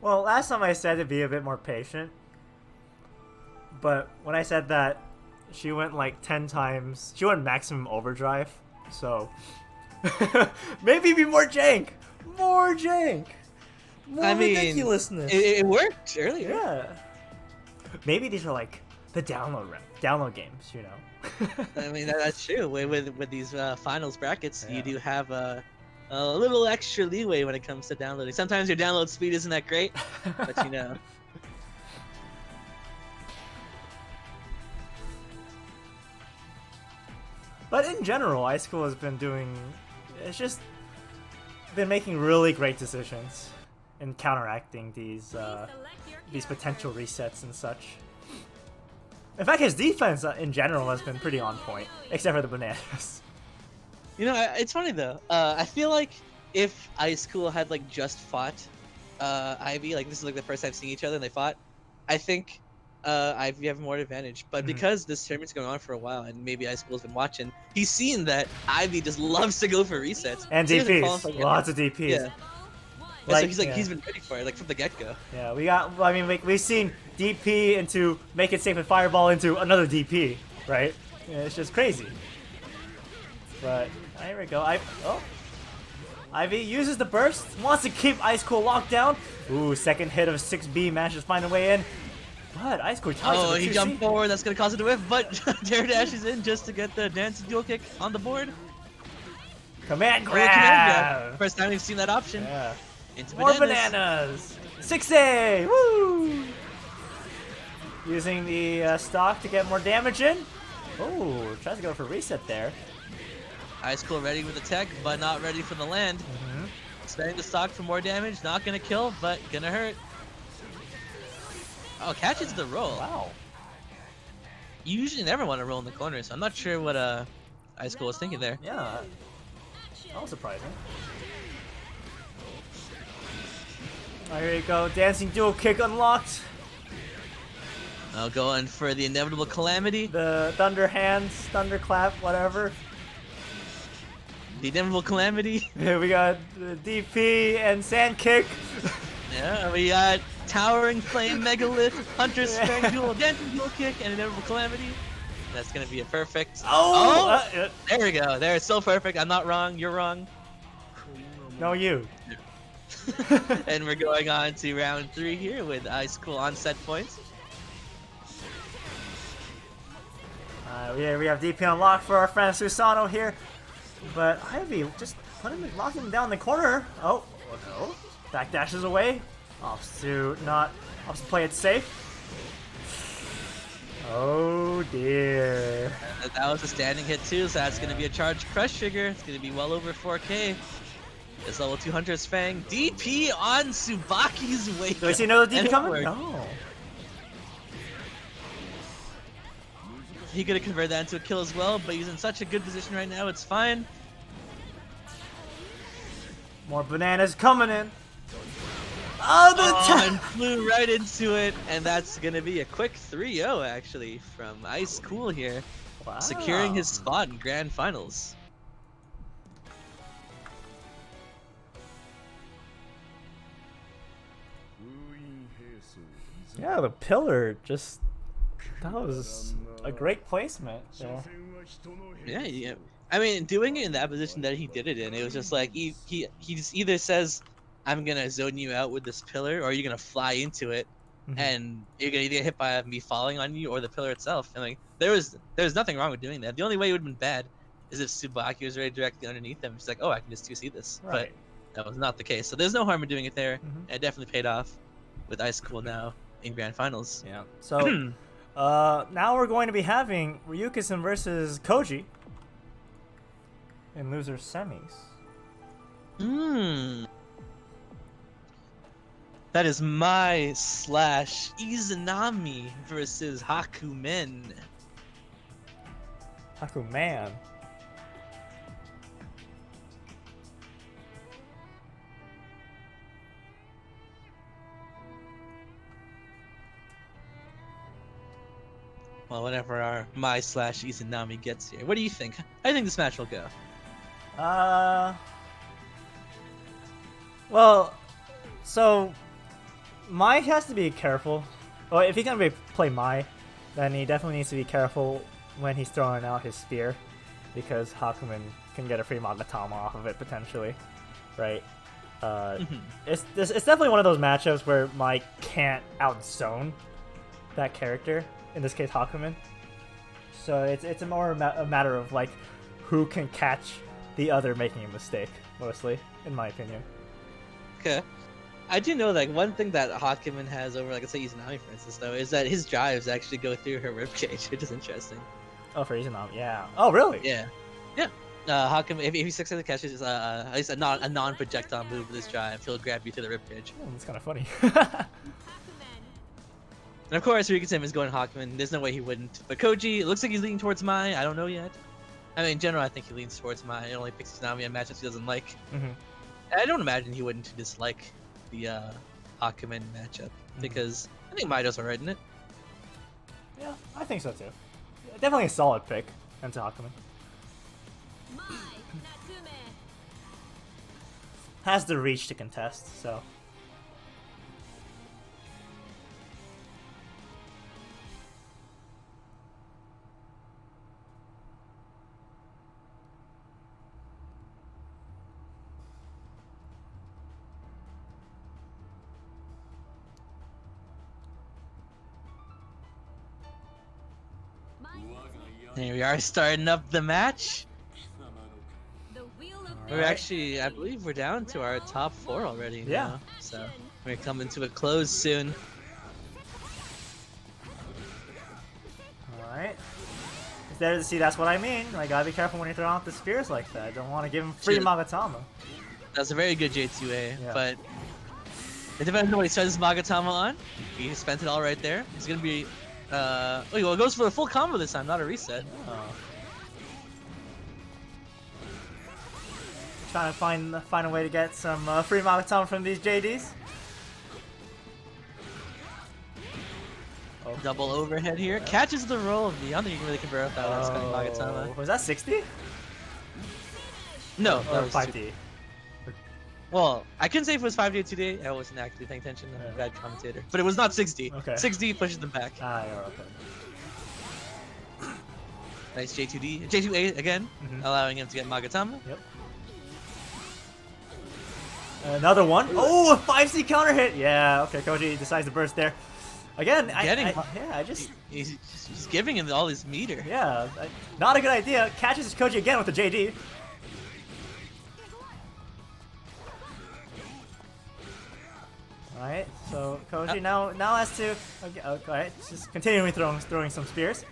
Well, last time I said to be a bit more patient. But when I said that, she went like 10 times. She went maximum overdrive. So, maybe be more jank. More jank. More ridiculousness. It worked earlier. Yeah. Maybe these are like the download games, you know? I mean, that's true. With these finals brackets, you do have a little extra leeway when it comes to downloading. Sometimes your download speed isn't that great, but you know. But in general, Icecool has been been making really great decisions in counteracting these potential resets and such. In fact, his defense in general has been pretty on point, except for the bananas. You know, it's funny though. I feel like if Icecool had like just fought Ivy, like this is like the first time seeing each other and they fought, I think Ivy have more advantage. But because this tournament's going on for a while and maybe Icecool's been watching, he's seen that Ivy just loves to go for resets. And so DPs, lots of DPs. Yeah. Like, so he's been ready for it, like from the get-go. Yeah, we've seen DP into make it safe with Fireball into another DP, right? Yeah, it's just crazy. But here we go. Ivy uses the burst, wants to keep Icecool locked down. Ooh, second hit of 6B, manages to find a way in. But Icecool he jumped forward, that's gonna cause it to whiff, but Dare dashes in just to get the dancing dual kick on the board. Command grab! First time we've seen that option. Yeah. Into More bananas! 6A! Woo! Using the stock to get more damage in. Oh, tries to go for reset there. Icecool ready with the tech, but not ready for the land. Spending the stock for more damage, not gonna kill, but gonna hurt. Oh, catches the roll. Wow. You usually never want to roll in the corner, so I'm not sure what Icecool was thinking there. Yeah. That was surprising. Here you go, dancing dual kick unlocked. Going for the inevitable calamity. The thunder hands, thunderclap, whatever. The inevitable calamity. We got the DP and sand kick. Yeah, we got towering flame megalith, hunter sparing dual, dancing dual kick, and inevitable calamity. That's gonna be a perfect. There we go. There, it's so perfect. I'm not wrong. You're wrong. No, you. And we're going on to round 3 here with Icecool on set points. We have DP unlocked for our friend Susano here, but Ivy just locking him down in the corner. Oh no! Back dashes away. Opts to play it safe. Oh dear. That was a standing hit too, so that's gonna be a charged crush trigger. It's gonna be well over 4K. This level 200's Fang. DP on Tsubaki's wake. Does he know the And DP it coming? worked. No. He could have converted that into a kill as well, but he's in such a good position right now, it's fine. More bananas coming in. Oh, the And flew right into it, and that's gonna be a quick 3-0 actually from Icecool here, wow. securing his spot in Grand Finals. Yeah, the pillar just, that was a great placement. Yeah. I mean, doing it in that position that he did it in, it was just like he just either says, "I'm gonna zone you out with this pillar," or you're gonna fly into it, and you're gonna either get hit by me falling on you or the pillar itself. And like there was nothing wrong with doing that. The only way it would have been bad is if Tsubaki was right directly underneath him. She's like, "Oh, I can just 2C this," Right. but that was not the case. So there's no harm in doing it there. And it definitely paid off with Icecool now in Grand Finals. Yeah. So now we're going to be having Ryukasen versus Koji in loser semis. That is my / Izanami versus Hakumen. Hakuman. Well, whenever our my / Izanami gets here, what do you think? I think this match will go. Well, so Mai has to be careful. Well, if he's gonna play Mai, then he definitely needs to be careful when he's throwing out his spear, because Hakumen can get a free Magatama off of it potentially, right? It's definitely one of those matchups where Mai can't outzone that character. In this case, Hakumen. So it's more a matter of like who can catch the other making a mistake, mostly, in my opinion. Okay. I do know like one thing that Hakumen has over, like, let's say Izanami for instance, though, is that his drives actually go through her ribcage, which is interesting. Oh, for Izanami, yeah. Oh, really? Yeah. Hakumen, if he successfully catches at least a non-projectile move with his drive, he'll grab you to the ribcage. Oh, that's kind of funny. And of course, Ryukasen is going Hakumen. There's no way he wouldn't. But Koji, it looks like he's leaning towards Mai. I don't know yet. I mean, in general, I think he leans towards Mai. He only picks Izanami in matchups he doesn't like. I don't imagine he wouldn't dislike the Hakumen matchup, because I think Mai does alright in it. Yeah, I think so too. Definitely a solid pick into Hakumen. Has the reach to contest, so. Here we are starting up the match. We're actually, I believe we're down to our top 4 already now. So we're coming to a close soon. Alright. See, that's what I mean. Like, gotta be careful when you throw out the spears like that. Don't want to give him free Magatama. That's a very good J2A, but it depends on what he starts his Magatama on. He spent it all right there. He's gonna be well, it goes for the full combo this time, not a reset. Oh. Trying to find a way to get some free Magatama from these JDs. Oh. Double overhead here. Catches the roll of the. I don't think you can really convert out that without spending Magatama. Was that 60? No, or that was 5D. Well, I couldn't say if it was 5D or 2D. I wasn't actually paying attention. I'm a bad commentator. But it was not 60. Okay. 6D pushes them back. Ah, yeah, okay. Nice J2A again, allowing him to get Magatama. Yep. Another one. Oh, a 5C counter hit. Yeah, okay, Koji decides to burst there. Again, He's giving him all his meter. Yeah, not a good idea. Catches Koji again with the JD. Alright, so Koji now has to. Okay, alright, just continuing throwing some spears.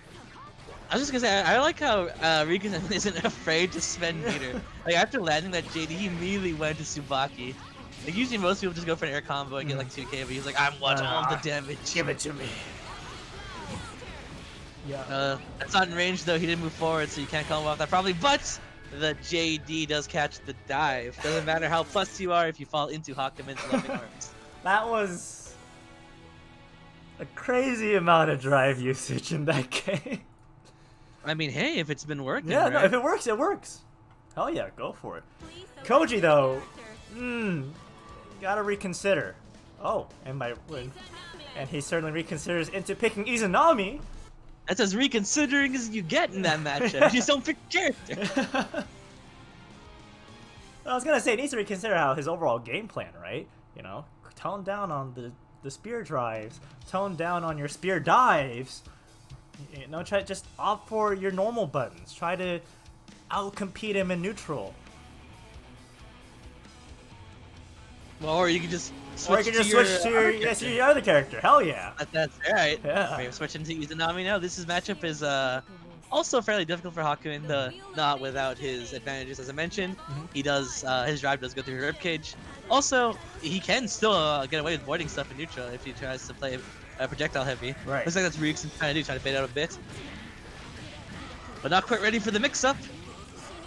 I was just gonna say, I like how Riken isn't afraid to spend meter. Like after landing that JD, he immediately went to Tsubaki. Like usually most people just go for an air combo and get like 2k, but he's like, I'm watching all the damage. Give it to me. Yeah. That's not in range though. He didn't move forward, so you can't combo off that probably. But the JD does catch the dive. Doesn't matter how plus you are if you fall into Hakumen's loving arms. That was a crazy amount of drive usage in that game. I mean, hey, if it's been working. Yeah, right? no, if it works, it works. Hell yeah, go for it. Koji though, gotta reconsider. Oh, and he certainly reconsiders into picking Izanami. That's as reconsidering as you get in that matchup. You just don't pick character. I was gonna say, he needs to reconsider how his overall game plan, right? You know, tone down on the spear drives, tone down on your spear dives. You know, just opt for your normal buttons. Try to outcompete him in neutral. Well, or you can just switch to your other character. Hell yeah. That's right. Yeah. We're switching to Izanami now. This matchup is also fairly difficult for Hakumen, though not without his advantages, as I mentioned. He does his drive does go through ribcage. Also, he can still get away with voiding stuff in neutral if he tries to play projectile heavy. Right. Looks like that's what Ryuk's trying to bait out a bit, but not quite ready for the mix-up.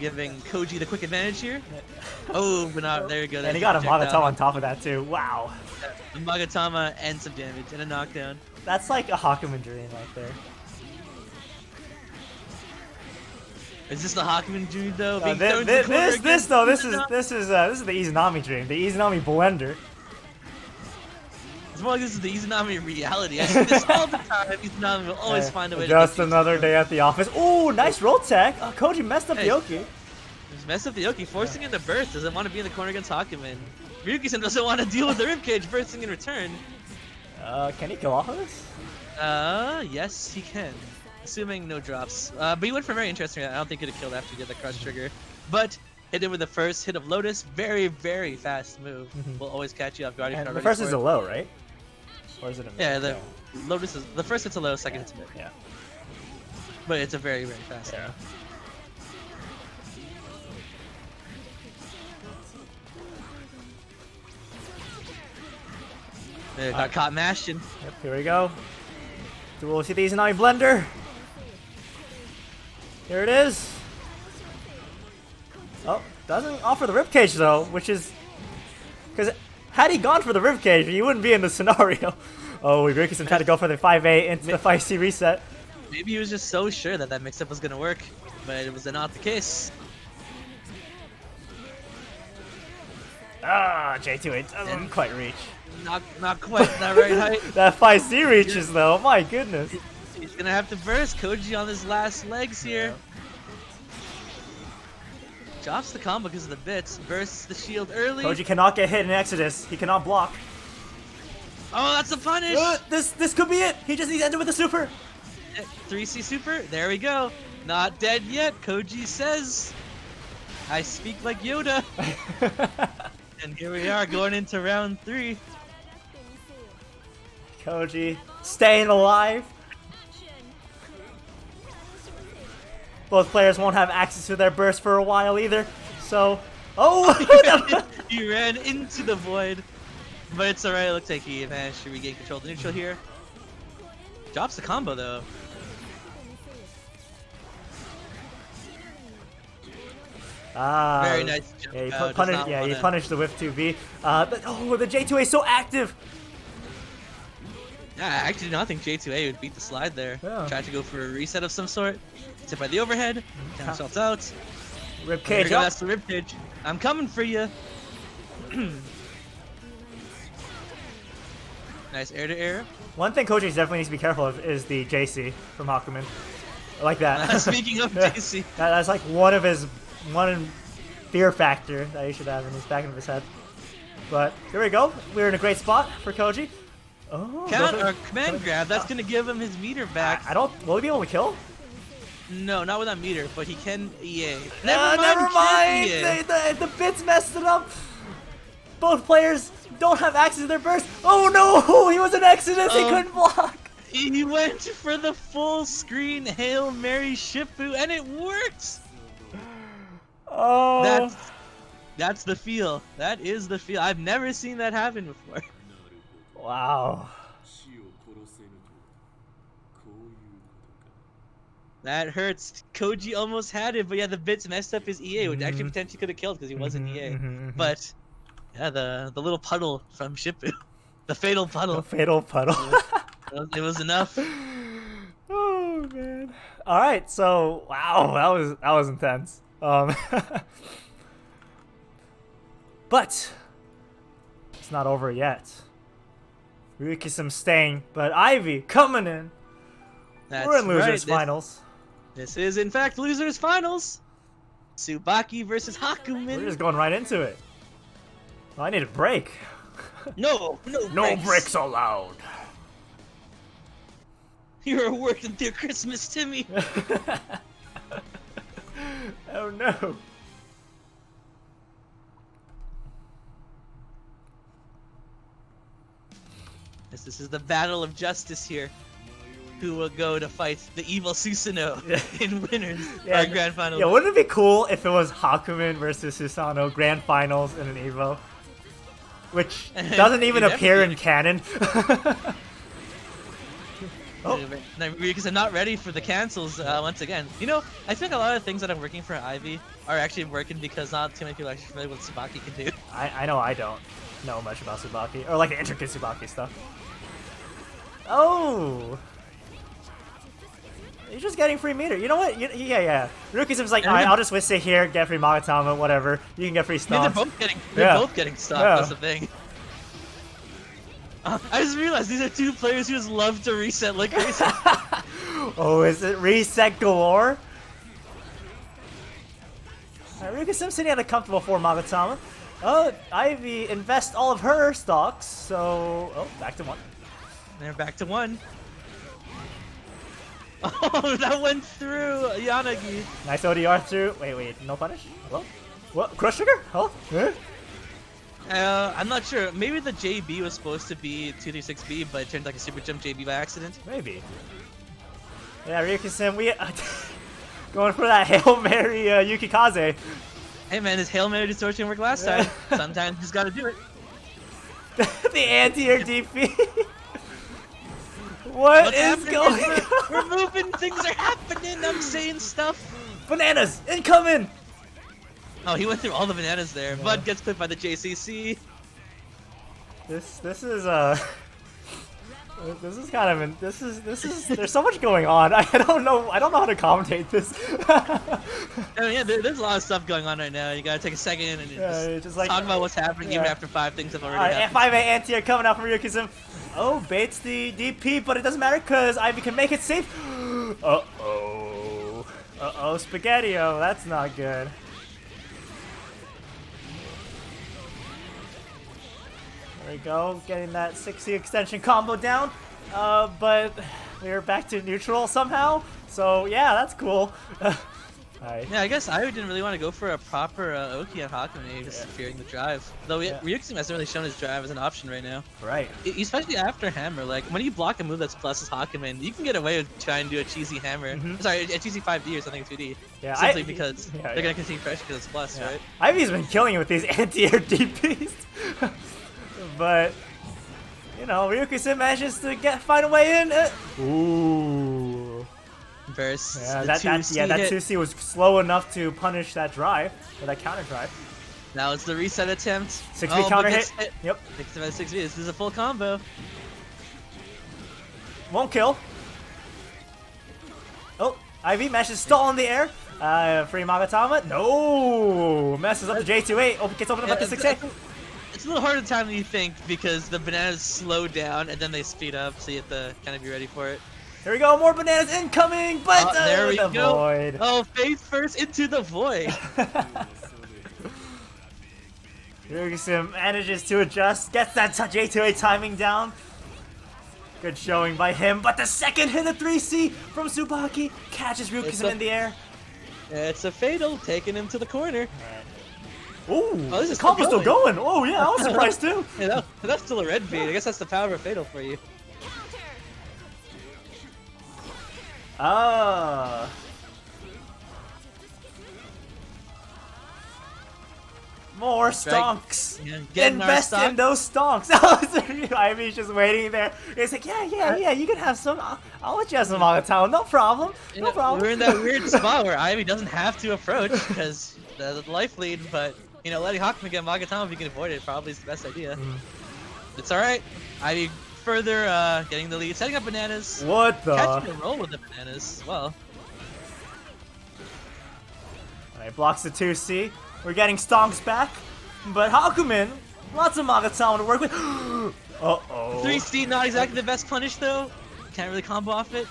Giving Koji the quick advantage here. Oh, but not there you go. And he got a Magatama on top of that too. Wow. A Magatama and some damage and a knockdown. That's like a Hakumen dream right there. Is this the Hakumen dream though? This is the Izanami dream. The Izanami blender. It's more like this is the Izanami reality. I see this all the time. Izanami will always find a way just to another day at the office. Ooh, nice roll tech. Oh, Koji messed up the Yoki. Just messed up the Yoki, forcing in the burst. Doesn't want to be in the corner against Hakumen. Ryuki-san doesn't want to deal with the ribcage bursting in return. Can he kill off of this? Yes, he can. Assuming no drops. But he went for very interesting. I don't think he'd have killed after he did the crush trigger. But hit him with the first hit of Lotus. Very, very fast move. Will always catch you off guard. And the first is a low, right? Or is it a mid? Yeah, the Lotus is the first hit's a low, second hit's a mid. Yeah. But it's a very, very fast move. Got caught mashing. Yep, here we go. We'll see the Izanami blender. Here it is. Oh, doesn't offer the ribcage though, which is because had he gone for the ribcage, he wouldn't be in the scenario. Oh, Ryuki-san tried to go for the 5A into the 5C reset. Maybe he was just so sure that that mix-up was gonna work, but it was not the case. Ah, J2A doesn't quite reach. Not quite that right height. That 5C reaches though, my goodness. He's gonna have to burst Koji on his last legs here. Drops the combo because of the bits, bursts the shield early. Koji cannot get hit in Exodus. He cannot block. Oh, that's a punish! This could be it. He just needs to enter with a super. 3C super, there we go. Not dead yet, Koji says. I speak like Yoda. And here we are going into round 3. Koji staying alive. Both players won't have access to their burst for a while either. So, he ran into the void, but it's alright. It looks like he managed to regain control of the neutral here. Drops the combo though. Very nice jump yeah, he punished the whiff 2B. The J2A is so active. Yeah, I actually did not think J2A would beat the slide there. Yeah. Tried to go for a reset of some sort. Hit by the overhead. Count himself out. Ribcage. That's the ribcage. I'm coming for you. Nice air to air. One thing Koji definitely needs to be careful of is the JC from Hakumen. I like that. Speaking of JC. That's like one fear factor that he should have in his back of his head. But here we go. We're in a great spot for Koji. Oh, command grab. That's gonna give him his meter back. Will he be able to kill? No, not with that meter, but he can EA. Never mind. The bits messed it up. Both players don't have access to their burst. Oh no, he was an Exodus, he couldn't block. He went for the full screen Hail Mary Shifu and it worked! Oh. That's the feel. That is the feel. I've never seen that happen before. Wow. That hurts. Koji almost had it, but yeah, the bits messed up his EA, which actually potentially could have killed because he wasn't EA. But yeah, the little puddle from Shifu, the fatal puddle. The fatal puddle. It was enough. Oh man. All right, so wow, that was intense. But it's not over yet. Ryukism staying, but Ivy coming in. We're in losers finals. This is in fact losers finals. Tsubaki versus Hakumen. We're just going right into it. Oh, I need a break. No breaks allowed. You're working through Christmas, Timmy. Oh no. This is the battle of justice here. Who will go to fight the evil Susanoo in winners or grand finals? Yeah, wouldn't it be cool if it was Hakumen versus Susanoo grand finals in an EVO? Which doesn't even appear in canon. Because I'm not ready for the cancels once again. You know, I think a lot of things that are working for Ivy are actually working because not too many people are actually familiar with what Tsubaki can do. I know I don't know much about Tsubaki, or like the intricate Tsubaki stuff. Oh! You're just getting free meter. You know what? Yeah. Ryukism's like, alright, I'll just sit here, get free Magatama, whatever. You can get free stomps. They're both getting stopped, that's the thing. I just realized these are two players who just love to reset like crazy. Oh, is it reset galore? Ryukism sitting at a comfortable 4 Magatama. Ivy invests all of her stocks, so... Oh, back to 1. They're back to 1. Oh, that went through Yanagi. Nice ODR through. Wait, no punish? Hello? What? Crush trigger? Oh? I'm not sure. Maybe the JB was supposed to be 236B, but it turned like a super jump JB by accident. Maybe. Yeah, Ryukism, we going for that Hail Mary Yukikaze. Hey man, his Hail Mary distortion worked last time. Sometimes you just gotta do it. The anti-air DP. What's going on? We're moving, things are happening, I'm saying stuff. Bananas, incoming! Oh, he went through all the bananas there. Yeah. Bud gets clipped by the JCC. This is kind of there's so much going on. I don't know how to commentate this. Yeah, there's a lot of stuff going on right now. You gotta take a second and just like, talk about what's happening even after 5 things have already happened. F5A anti-air coming out from Ryukism. Oh, baits the DP, but it doesn't matter because Ivy can make it safe. Uh-oh, Spaghetti-O, that's not good. There we go, getting that 60 extension combo down, but we're back to neutral somehow, so yeah, that's cool. Yeah, I guess I didn't really want to go for a proper Oki on Hakumen, just fearing the drive. Though Ryukism hasn't really shown his drive as an option right now. Right. Especially after Hammer, like when you block a move that's plus as Hakumen, you can get away with trying to do a cheesy Hammer. Sorry, a cheesy 5D or something 2D. Yeah, simply because they're gonna continue pressure because it's plus, right? Ivy's been killing it with these anti-air DPs. But you know, Ryukism manages to find a way in. Ooh. Versus that 2C was slow enough to punish that drive, or that counter drive. Now it's the reset attempt. 6V counter hit. Yep. 6V. This is a full combo. Won't kill. Oh, Ivy manages to stall in the air. Free Magatama. No! Messes up the J28. Gets opened up at the 6A. It's a little harder time than you think because the bananas slow down and then they speed up, so you have to kind of be ready for it. Here we go, more bananas incoming, but there we the go. Void. Oh, face first into the void. Ryukism manages to adjust, gets that J2A timing down. Good showing by him, but the second hit of 3C from Ooh, this the is combo's still still going. Oh yeah, I was surprised too. Yeah, that's still a red beat. I guess that's the power of Fatal for you. Ah. More stonks. Yeah, getting our Invest stock. in those stonks. Ivy's just waiting there. It's like, yeah, you can have some. I'll let you have some Magatama. No problem. You No know, problem. we're in that weird spot where Ivy doesn't have to approach because the life lead, but you know, letting Hawkman get Magatama if you can avoid it probably is the best idea. It's alright. Ivy further getting the lead, setting up bananas. What the? Catching a roll with the bananas as well. Alright, blocks the 2C. We're getting stonks back. But Hakumen, lots of Magatama to work with. Uh-oh. 3C not exactly the best punish though. Can't really combo off it.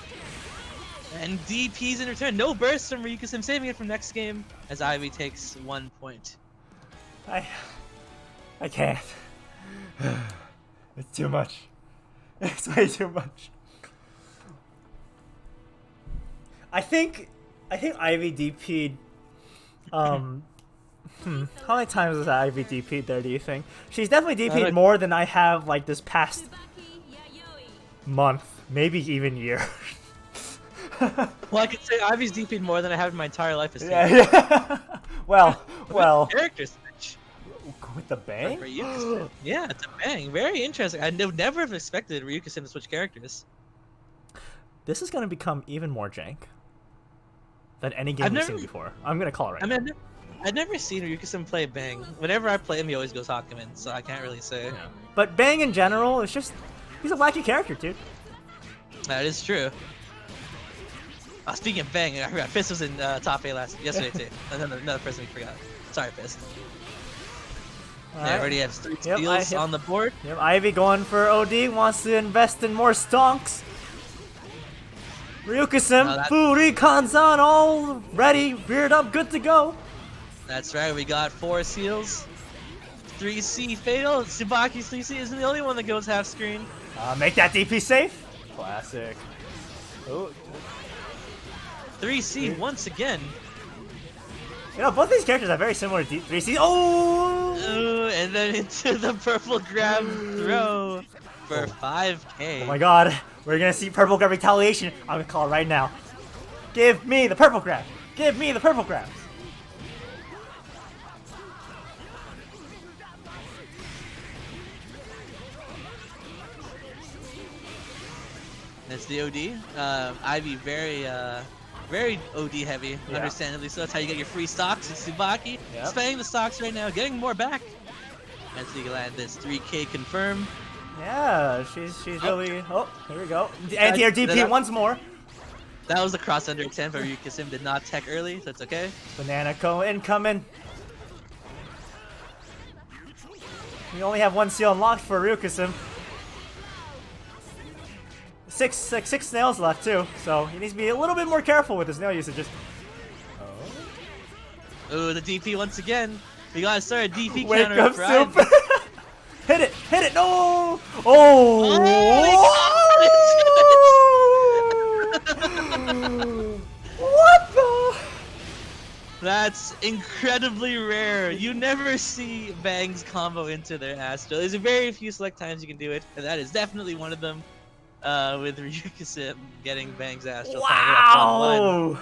And DP's in return. No burst from Ryuka-sim, saving it from next game as Ivy takes 1 point. I can't. It's too much. It's way too much. I think Ivy DP'd how many times has Ivy DP'd there, do you think? She's definitely DP'd more than I have like this past month, maybe even year. Well, I could say Ivy's DP'd more than I have in my entire life as Yeah. well. Character switch. With the bang? For Ryuka-sim. Yeah, it's a bang. Very interesting. I would never have expected Ryuka-sim to switch characters. This is gonna become even more jank than any game we've seen before. I'm gonna call it right now. I've never seen Ryuka-sim play Bang. Whenever I play him, he always goes Hakumen, so I can't really say. Yeah. But Bang in general, it's just he's a wacky character, dude. That is true. Speaking of Bang, I forgot Fist was in top 8 yesterday too. Another person we forgot. Sorry, Fist. They already have 3 steals on the board. Yep, Ivy going for OD, wants to invest in more stonks. Ryuka-sim, Furikan-san all ready, reared up, good to go. That's right, we got 4 seals. 3C fatal. Tsubaki's 3C isn't the only one that goes half screen. Make that DP safe. Classic. Oh. 3C once again. You know, both these characters are very similar to 3C. Oh! And then into the purple grab throw for 5k. Oh my god, we're gonna see purple grab retaliation. I'm gonna call it right now. Give me the purple grab. Give me the purple grabs. That's the OD. Ivy very OD heavy, understandably so. That's how you get your free stocks. It's Tsubaki spending the stocks right now, getting more back. As he land this 3k confirm. Yeah, she's really. Oh, here we go. Anti-air DP once more. That was the cross under attempt, but Ryuka-sim did not tech early, so it's okay. Banana Ko incoming. We only have 1 seal unlocked for Ryuka-sim. Six snails left too, so he needs to be a little bit more careful with his nail usage. Oh, the DP once again. We gotta start a DP Wake counter up, for Soup. Ivy. Hit it, no! Oh! What the? That's incredibly rare. You never see Bang's combo into their Astro. There's a very few select times you can do it, and that is definitely one of them. With Ryuka-sim getting Bang's Astral. Wow!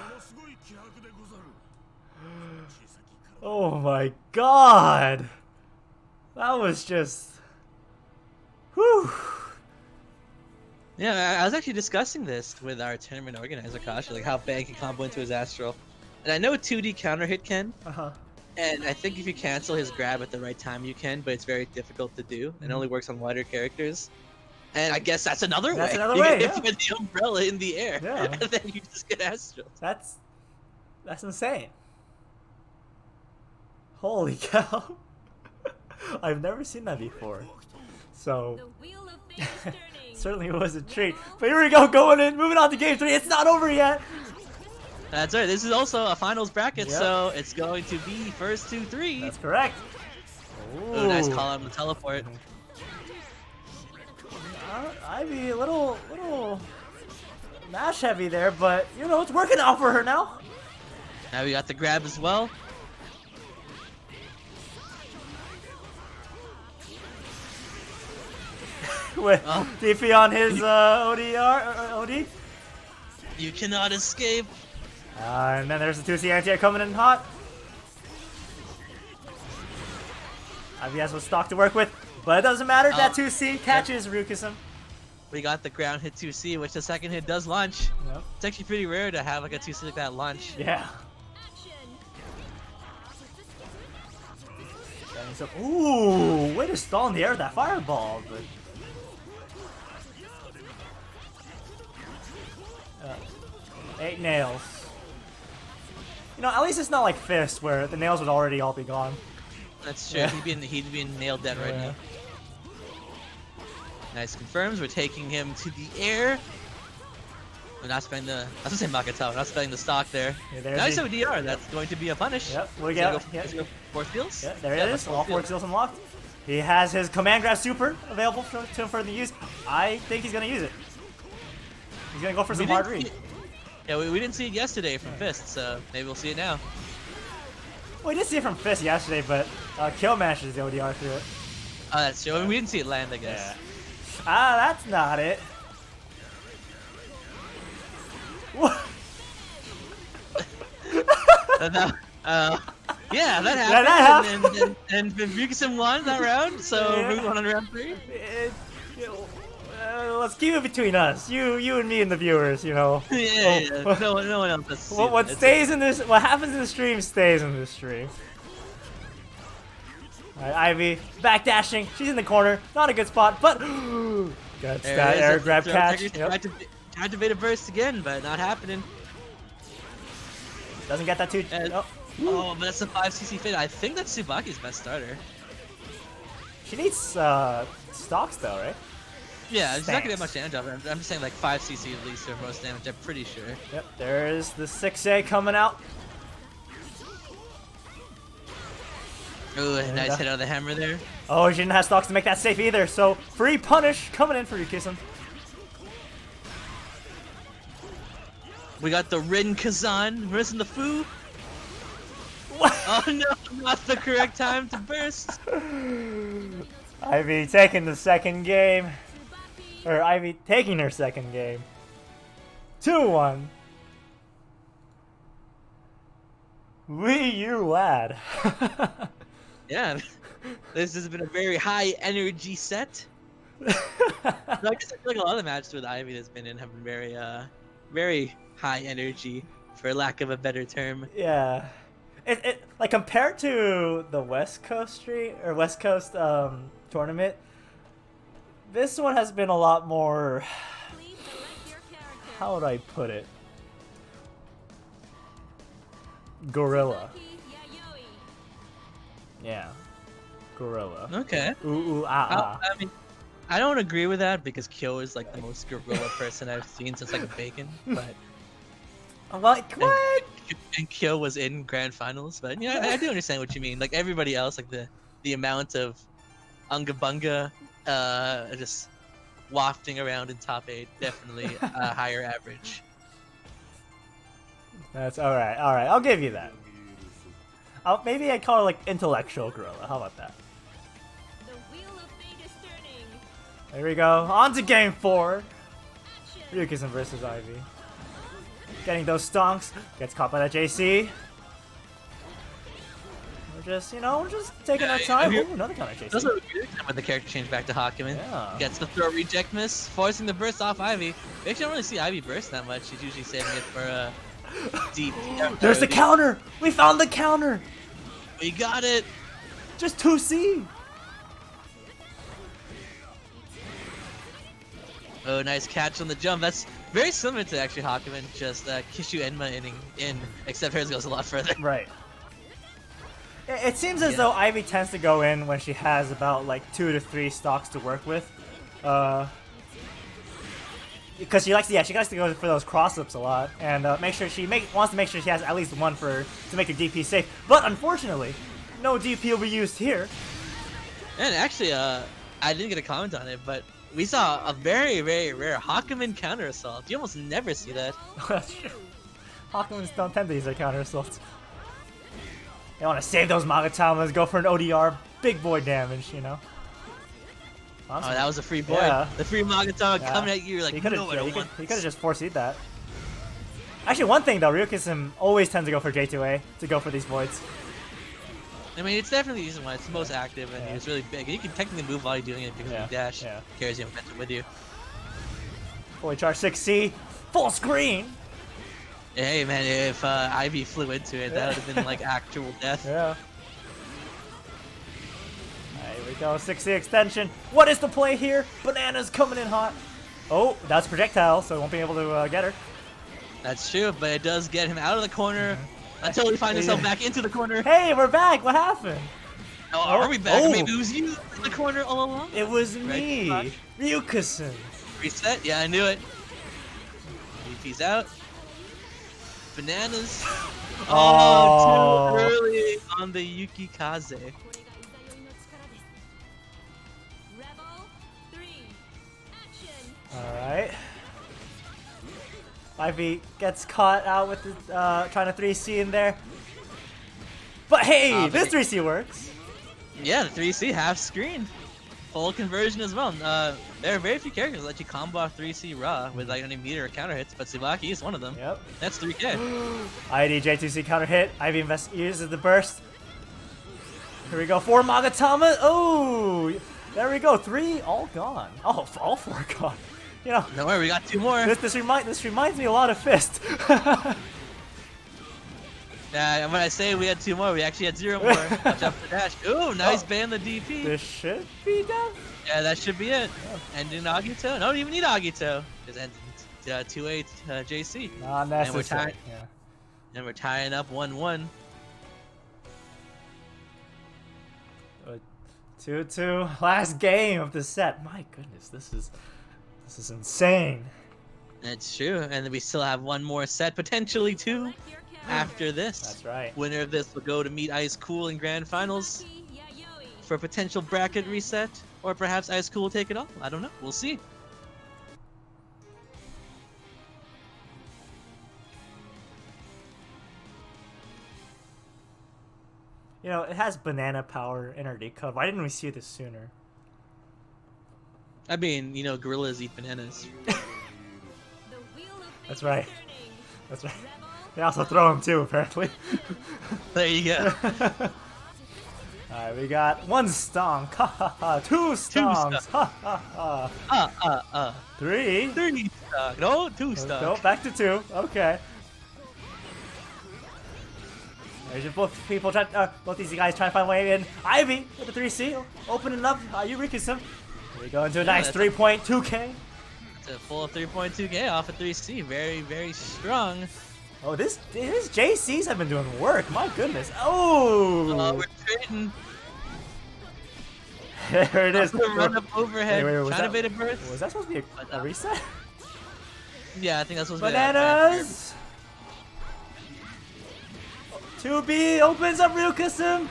Oh my god! That was just... Whew! Yeah, I was actually discussing this with our tournament organizer, Kasha, like how Bang can combo into his Astral. And I know 2D counter hit can, and I think if you cancel his grab at the right time you can, but it's very difficult to do, and only works on wider characters. And I guess that's another way. That's another way, You put the umbrella in the air, and then you just get Astral. That's insane. Holy cow. I've never seen that before. So, certainly was a treat. But here we go, going in, moving on to game 3. It's not over yet. That's right. This is also a finals bracket, so it's going to be first 2-3. That's correct. Ooh, nice call on the teleport. Ivy, a little mash heavy there, but you know it's working out for her now. Now we got the grab as well. with DP on his OD. You cannot escape. And then there's the 2C anti-air coming in hot. Ivy has one stock to work with, but it doesn't matter. That 2C catches Ryukism. We got the ground hit 2C, which the second hit does launch. Yep. It's actually pretty rare to have like a 2C like that launch. Yeah. Ooh, way to stall in the air with that fireball. But... 8 nails. You know, at least it's not like Fist, where the nails would already all be gone. That's true. Yeah. He'd be nailed dead right now. Nice confirms. We're taking him to the air. We're not spending the. I was gonna say Makata. We're not spending the stock there. Yeah, nice ODR. That's going to be a punish. Yep. We got. Go 4 steals. Yeah, there it is. All 4 steals unlocked. He has his command grab super available to him for the use. I think he's gonna use it. He's gonna go for some hard read. Yeah, we didn't see it yesterday from Fist, so maybe we'll see it now. Well, we did see it from Fist yesterday, but Kill mashes the ODR through it. Oh, that's true. I mean, we didn't see it land, I guess. Yeah. Ah, that's not it. What? Yeah, that happened. And Ryukism won that round, so Yeah. we won on round 3. Let's keep it between us, you and me and the viewers. You know. Yeah. No one else has to see What that. stays in this? What happens in the stream stays in the stream. Alright, Ivy backdashing. She's in the corner. Not a good spot, but gets that air grab catch. Yep. Activate a burst again, but not happening. Doesn't get that too. Oh, but that's a 5cc fit. I think that's Tsubaki's best starter. She needs stocks though, right? Yeah, she's not gonna get much damage off it. I'm just saying like 5cc at least for most damage, I'm pretty sure. Yep, there's the 6A coming out. Ooh, nice hit out of the hammer there. Oh, she didn't have stocks to make that safe either, so free punish coming in for Ryukism. We got the Rin Kazan versus the Fu. What? Oh no, not the correct time to burst. Ivy taking the second game. Or Ivy taking her second game. 2-1. Wee you lad. Yeah, this has been a very high energy set. No, I guess I feel like a lot of the matches with Ivy that's been in have been very, very high energy, for lack of a better term. Yeah. It like compared to the West Coast tournament, this one has been a lot more. How would I put it? Gorilla. Yeah. Gorilla. Okay. Ooh, ah. I mean, I don't agree with that because Kyo is like the most gorilla person I've seen since like Bacon, but. I'm like, what? And Kyo was in grand finals, but yeah, I do understand what you mean. Like everybody else, like the amount of Unga Bunga just wafting around in top 8, definitely a higher average. That's all right. All right, I'll give you that. Maybe I'd call it like intellectual gorilla. How about that? There we go. On to game 4. Ryukism versus Ivy. Getting those stonks. Gets caught by that JC. We're just, we're just taking our time. Ooh, another counter JC. That's a good time when the character changed back to Hakumen. Yeah. Gets the throw reject miss, forcing the burst off Ivy. We actually don't really see Ivy burst that much. She's usually saving it for deep. There's the counter! We found the counter! We got it! Just 2C! Oh, nice catch on the jump. That's very similar to actually Hakumen, just Kishu Enma in, except hers goes a lot further. Right. It seems as though Ivy tends to go in when she has about like 2 to 3 stocks to work with. Because she likes to go for those cross-ups a lot, and wants to make sure she has at least one to make her DP safe. But unfortunately, no DP will be used here. And actually, I didn't get a comment on it, but we saw a very, very rare Hakumen counter assault. You almost never see that. That's true. Hakumens don't tend to use their counter assaults. They want to save those Magatamas, go for an ODR, big boy damage, Oh, that was a free board. Yeah. The free Magatama Yeah. coming at you. You're like, He could no, I don't have want he this. could have just forced that. Actually, one thing though, Ryukisim always tends to go for J2A to go for these voids. I mean, it's definitely the reason why it's the most active and it's really big. And you can technically move while you're doing it because of the dash. Yeah. Carries your momentum with you. Fully charged 6C, full screen. Hey man, if Ivy flew into it, that would have been like actual death. Yeah. Here we go, 6C extension. What is the play here? Banana's coming in hot. Oh, that's projectile, so he won't be able to get her. That's true, but it does get him out of the corner until he finds himself back into the corner. Hey, we're back. What happened? Oh, are we back? Oh. Maybe it was you in the corner all along? It was me, Ryukisim. Reset? Yeah, I knew it. VP's out. Bananas. Oh, too early on the Yukikaze. Alright. Ivy gets caught out with the, trying to 3C in there. But hey, this 3C works. Yeah, the 3C half screen. Full conversion as well. There are very few characters that let you combo off 3C raw with like any meter or counter hits, but Tsubaki is one of them. Yep. That's 3K. ID J2C counter hit. Ivy uses the burst. Here we go. 4 Magatama. Oh, there we go. 3 all gone. Oh, all 4 gone. You know. Don't worry, we got 2 more. This reminds me a lot of Fist. Yeah, when I say we had 2 more, we actually had 0 more. Watch out for the dash. Ooh, nice ban the DP. This should be done. Yeah, that should be it. Ending Agito. No, don't even need Agito. Just end 2-8 JC. Not necessary. And we're tying up 1-1. 2-2. Last game of the set. My goodness, this is insane. That's true. And then we still have 1 more set, potentially 2 after this. That's right. Winner of this will go to meet Icecool in grand finals for a potential bracket reset, or perhaps Icecool will take it all. I don't know. We'll see. You know, it has banana power in our decode. Why didn't we see this sooner? I mean, you know, gorillas eat bananas. That's right. That's right. They also throw them too, apparently. There you go. Alright, we got 1 stonk. Ha ha ha. 2 stonks. Ha ha ha. 3. 3 stuck. No, 2 stuck. Go back to 2. Okay. There's just both people both these guys trying to find a way in. Ivy with the 3C, opening up. Ryukisim. Here we go into a nice 3.2K. It's a full 3.2K off of 3C. Very, very strong. Oh, his JCs have been doing work. My goodness. Oh. We're trading. There it is. Run up overhead. Wait, trying to bait a burst. Was that supposed to be a reset? Yeah, I think that's supposed to be Bananas. 2B opens up Ryukisim.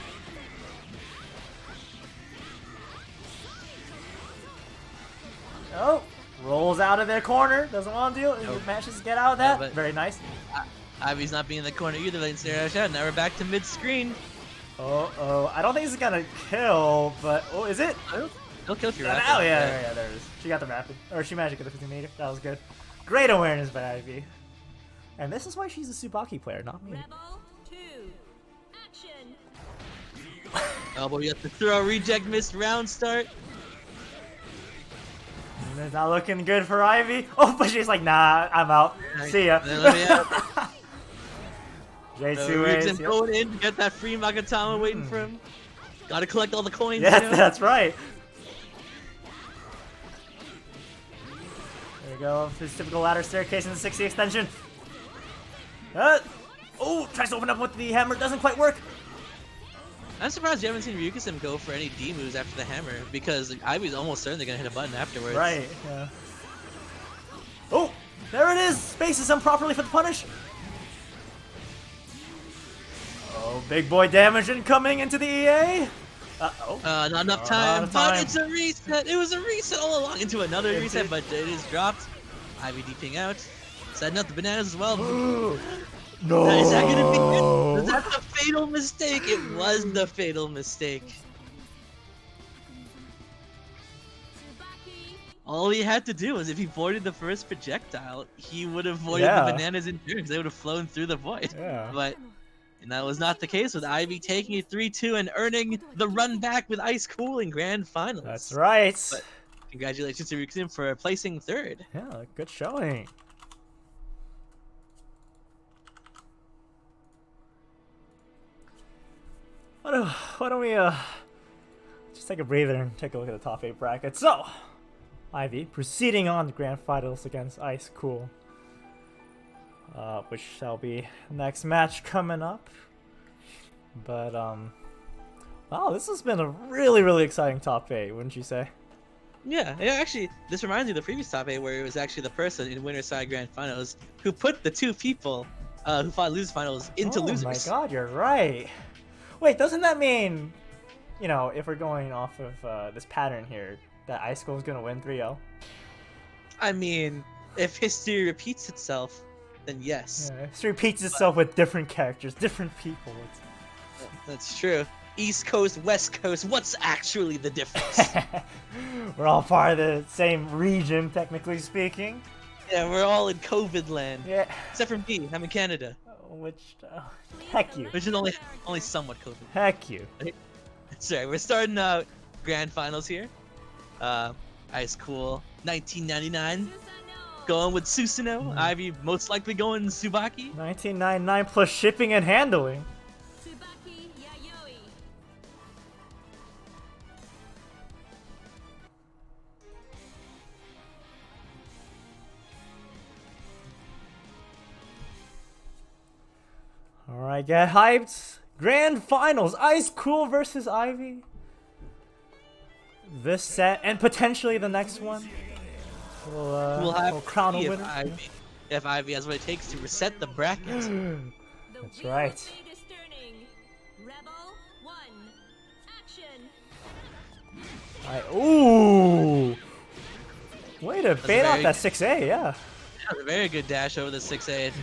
Oh, rolls out of their corner. Doesn't want to deal. Nope. Manages to get out of that. Yeah, very nice. Ivy's not being in the corner either. Let's stare at. Now we're back to mid-screen. Oh. I don't think this is gonna kill, but is it? He'll kill if you're rapid. Oh yeah, there it is. She got the rapid, or she managed to get the 15 meter. That was good. Great awareness by Ivy. And this is why she's a Tsubaki player, not me. Rebel 2. Action. Oh, but we have to throw a reject missed round start. And it's not looking good for Ivy. Oh, but she's like, nah, I'm out. See ya. J2A. Going in to get that free Magatama waiting for him. Gotta collect all the coins. Yes, you know? That's right. There we go. This typical ladder staircase in the 60 extension. Oh, tries to open up with the hammer. Doesn't quite work. I'm surprised you haven't seen Ryukisim go for any D moves after the hammer, because Ivy's almost certainly gonna hit a button afterwards. Right, yeah. Oh, there it is! Spaces him properly for the punish. Oh, big boy damage incoming into the EA. Uh-oh. Not enough time, but it's a reset. It was a reset all along into another reset, but it is dropped. Ivy deeping out. Setting up the bananas as well. No. Is that gonna be it? Was that the fatal mistake? It was the fatal mistake. All he had to do was if he voided the first projectile, he would have voided Yeah. the bananas in turn because they would have flown through the void. Yeah. But and that was not the case with Ivy taking a 3-2 and earning the run back with Icecool in grand finals. That's right. But congratulations to Rikusim for placing third. Yeah, good showing. Why don't we just take a breather and take a look at the top 8 bracket. So, Ivy proceeding on to grand finals against Icecool, which shall be next match coming up. But wow, this has been a really exciting top 8, wouldn't you say? Yeah, actually, this reminds me of the previous top 8 where it was actually the person in winner side grand finals who put the 2 people who fought losers finals into losers. Oh my god, you're right. Wait, doesn't that mean, you know, if we're going off of this pattern here, that Icecool is gonna win 3-0? I mean, if history repeats itself, then yes. Yeah, it repeats itself with different characters, different people. That's true. East Coast, West Coast, what's actually the difference? We're all part of the same region, technically speaking. Yeah, we're all in COVID land. Yeah. Except for me, I'm in Canada. Which, heck you. Which is only somewhat COVID. Heck you. Sorry, we're starting out grand finals here. Icecool, 1999. Going with Susanoo. Ivy most likely going Tsubaki. 1999 plus shipping and handling. Alright, get hyped. Grand finals. Icecool versus Ivy. This set and potentially the next one. We'll have we'll crown a to see winner. if Ivy has what it takes to reset the brackets. That's right. Ooh! Way to bait out that 6A, yeah. That was a very good dash over the 6A,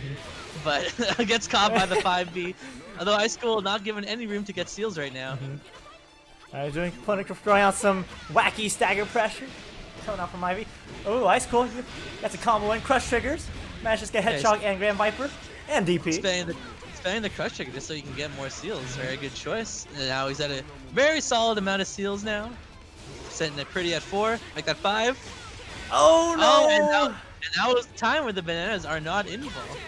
but gets caught by the 5B. Although Icecool not given any room to get steals right now. Alright, doing throwing out some wacky stagger pressure. Coming out from Ivy. Oh, Icecool gets a combo in, crush triggers. Manages to get Hedgehog and Grand Viper and DP. Spamming the crush trigger just so you can get more seals. Very good choice. And now he's at a very solid amount of seals now. Setting it pretty at 4, make that 5. Oh no! Oh, and now was the time where the bananas are not involved.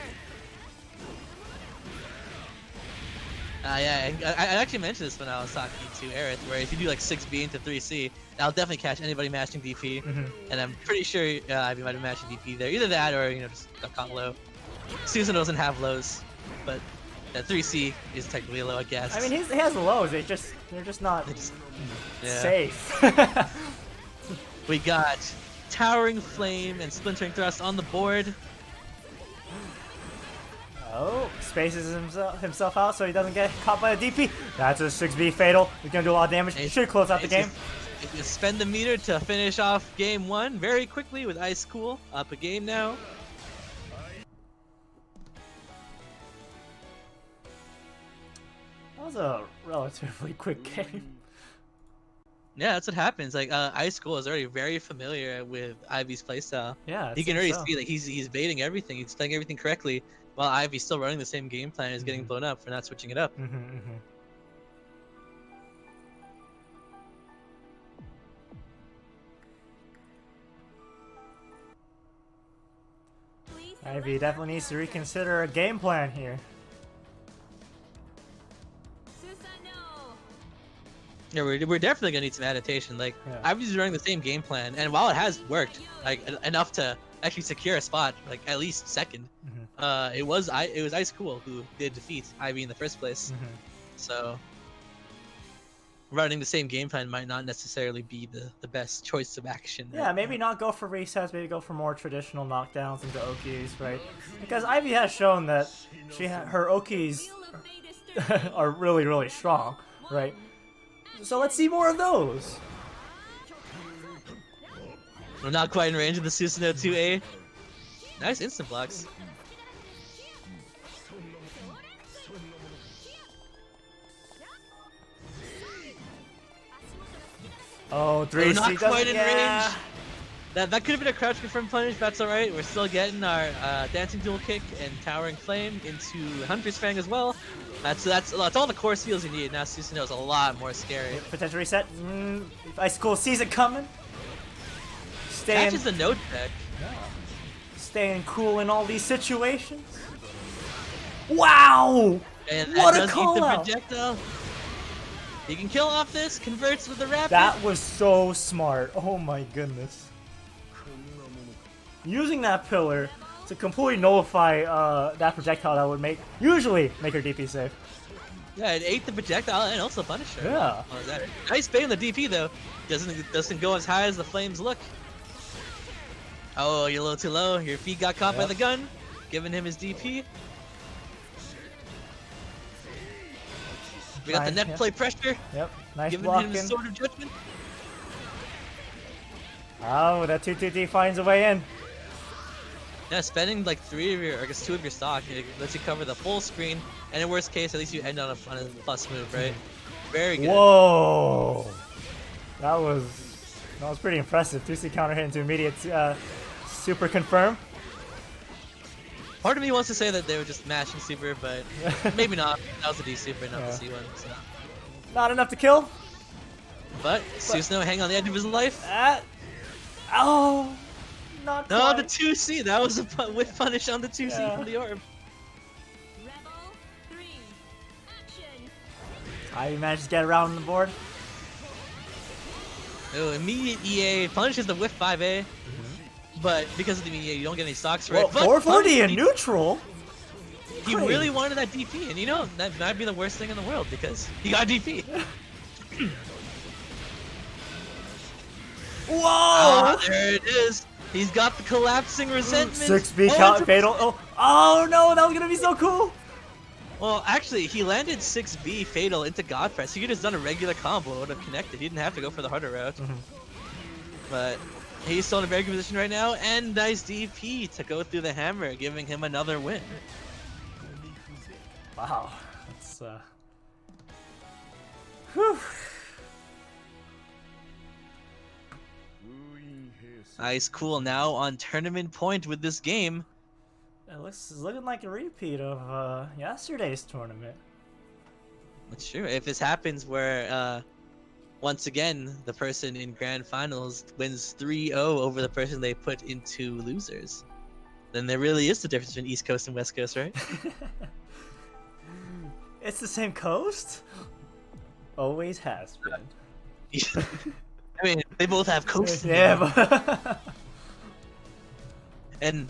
Yeah, I actually mentioned this when I was talking to Ereth, where if you do like 6B into 3C, that'll definitely catch anybody matching DP. And I'm pretty sure Ivy might have matching DP there. Either that or, you know, just got caught low. Susan doesn't have lows, but that 3C is technically a low, I guess. I mean, he has lows, they're just not safe. We got Towering Flame and Splintering Thrust on the board. Oh, spaces himself out so he doesn't get caught by the DP. That's a 6B fatal. He's gonna do a lot of damage. He should close out the game. You spend the meter to finish off game 1 very quickly with Icecool up a game now. That was a relatively quick game. Yeah, that's what happens. Like Icecool is already very familiar with Ivy's playstyle. Yeah, you can already see that he's baiting everything. He's playing everything correctly, while Ivy's still running the same game plan and is getting blown up for not switching it up. Ivy definitely needs to reconsider a game plan here. Yeah, we're definitely gonna need some adaptation. Like Ivy's running the same game plan, and while it has worked, like enough to actually secure a spot, like at least second, it was Icecool who did defeat Ivy in the first place. So running the same game plan might not necessarily be the best choice of action. Yeah, maybe not go for resets, maybe go for more traditional knockdowns into Okies, right? Because Ivy has shown that her Okies are really strong, right? So let's see more of those. We're not quite in range of the Susanoo 2A. Nice instant blocks. Oh, 3C not quite in range. That could have been a crouch confirm punish, but that's alright. We're still getting our dancing dual kick and towering flame into Hunter's Fang as well. That's all the core skills you need. Now CHFiNaL is a lot more scary. Potential reset. Icecool sees it coming. Catches the node deck. Staying cool in all these situations. Wow! And What that a does call eat the out. projectile. He can kill off this, converts with the rapid. That was so smart. Oh my goodness. Using that pillar to completely nullify that projectile that would usually make her DP safe. Yeah, it ate the projectile and also punished her. Yeah. Nice bait on the DP though. Doesn't go as high as the flames look. Oh, you're a little too low. Your feet got caught by the gun, giving him his DP. We got the net play pressure. Yep, nice giving blocking. him his sword of judgment. Oh, that 2-2-D finds a way in. Yeah, spending like 2 of your stock, it lets you cover the full screen, and in worst case, at least you end on a plus move, right? Very good. Whoa, that was pretty impressive. 2C counter hit into immediate super confirm. Part of me wants to say that they were just mashing super, but maybe not. That was a D super, not the C one. So. Not enough to kill. But CHFiNaL hang on the edge of his life. Oh, not No, quite. the 2C. That was a whiff punish on the 2C from the orb. Rebel 3, action. I managed to get around the board. Oh, immediate EA punishes the whiff 5A. But because of the EA, you don't get any stocks for it. But 440 in neutral? He really wanted that DP, and you know, that might be the worst thing in the world because he got DP. Whoa! There it is. He's got the collapsing resentment. 6B count fatal. Oh no, that was gonna be so cool. Well, actually, he landed 6B fatal into God Press. He could have done a regular combo, it would have connected. He didn't have to go for the harder route. But he's still in a very good position right now, and nice DP to go through the hammer, giving him another win. Wow, that's whew. Icecool now on tournament point with this game. It's looking like a repeat of yesterday's tournament. That's true. If this happens where, once again, the person in grand finals wins 3-0 over the person they put into losers, then there really is the difference between East Coast and West Coast, right? It's the same coast? Always has been. I mean, they both have coasts. Yeah, but and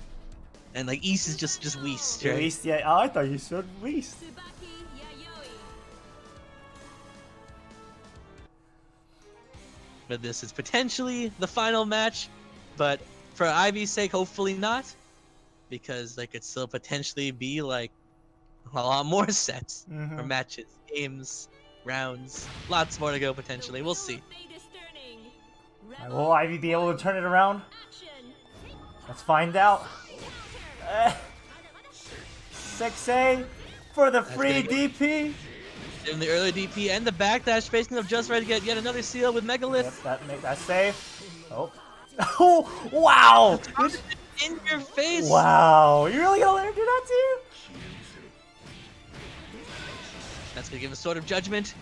like East is just West, right? East, yeah. Oh, I thought you said West. Tsubaki Yayoi. But this is potentially the final match, but for Ivy's sake, hopefully not, because there could still potentially be like a lot more sets or matches, games, rounds, lots more to go potentially. We'll see. Fate is turning. Will Ivy be able to turn it around? Action. Let's find out. 6A for the free gonna go. DP. In the early DP and the backdash, spacing up just right to get yet another seal with Megalith. Yep, that's safe. Oh. Oh, wow. In your face. Wow. You really gonna let her do that to you? That's gonna give a Sword of Judgment.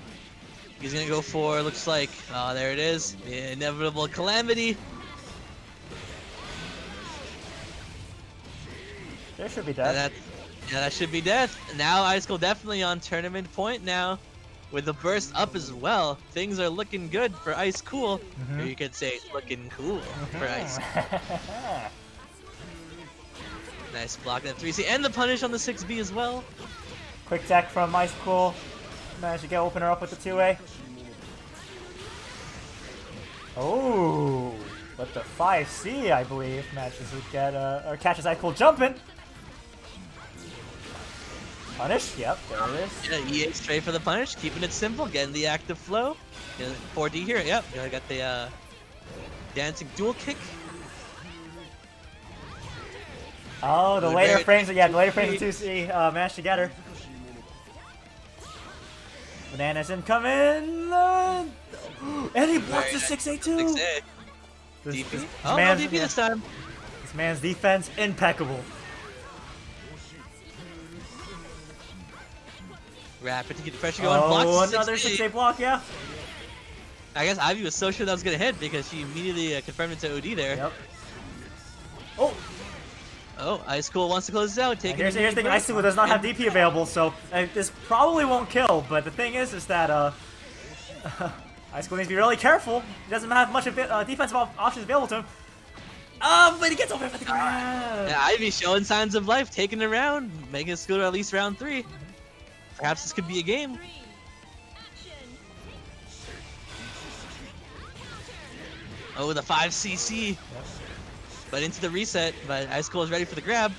He's gonna go for, looks like, there it is, the inevitable calamity. There should be And death. that should be death. Now Icecool definitely on tournament point now, with the burst up as well. Things are looking good for Icecool, or you could say looking cool for Icecool. Nice block on the 3C and the punish on the 6B as well. Quick tech from Icecool. Managed to get opener up with the 2A. Oh, but the 5C, I believe, manages to get or catches Icecool jumping. Punish, yep, there it is. Yeah, EA straight for the punish, keeping it simple, getting the active flow. 4D here, yep. I got the dancing dual kick. Oh, the later frames, yeah, the later frames of 2C managed to get her. Bananas incoming! And he blocks the 6A too! 6A. DP? Oh, no DP this time. This man's defense impeccable. Rapid to get the pressure going. Oh, another 6A block, yeah. I guess Ivy was so sure that was gonna hit because she immediately confirmed it to OD there. Yep. Oh. Oh, Icecool wants to close it out. Here's the thing, Icecool does not have DP available, so this probably won't kill, but the thing is that Icecool needs to be really careful. He doesn't have much defensive options available to him. But he gets over with the grab. Yeah, Ivy showing signs of life, taking it around, making it go to at least round 3. Perhaps this could be a game. Oh, the 5cc. Yep. But into the reset, but Icecool is ready for the grab.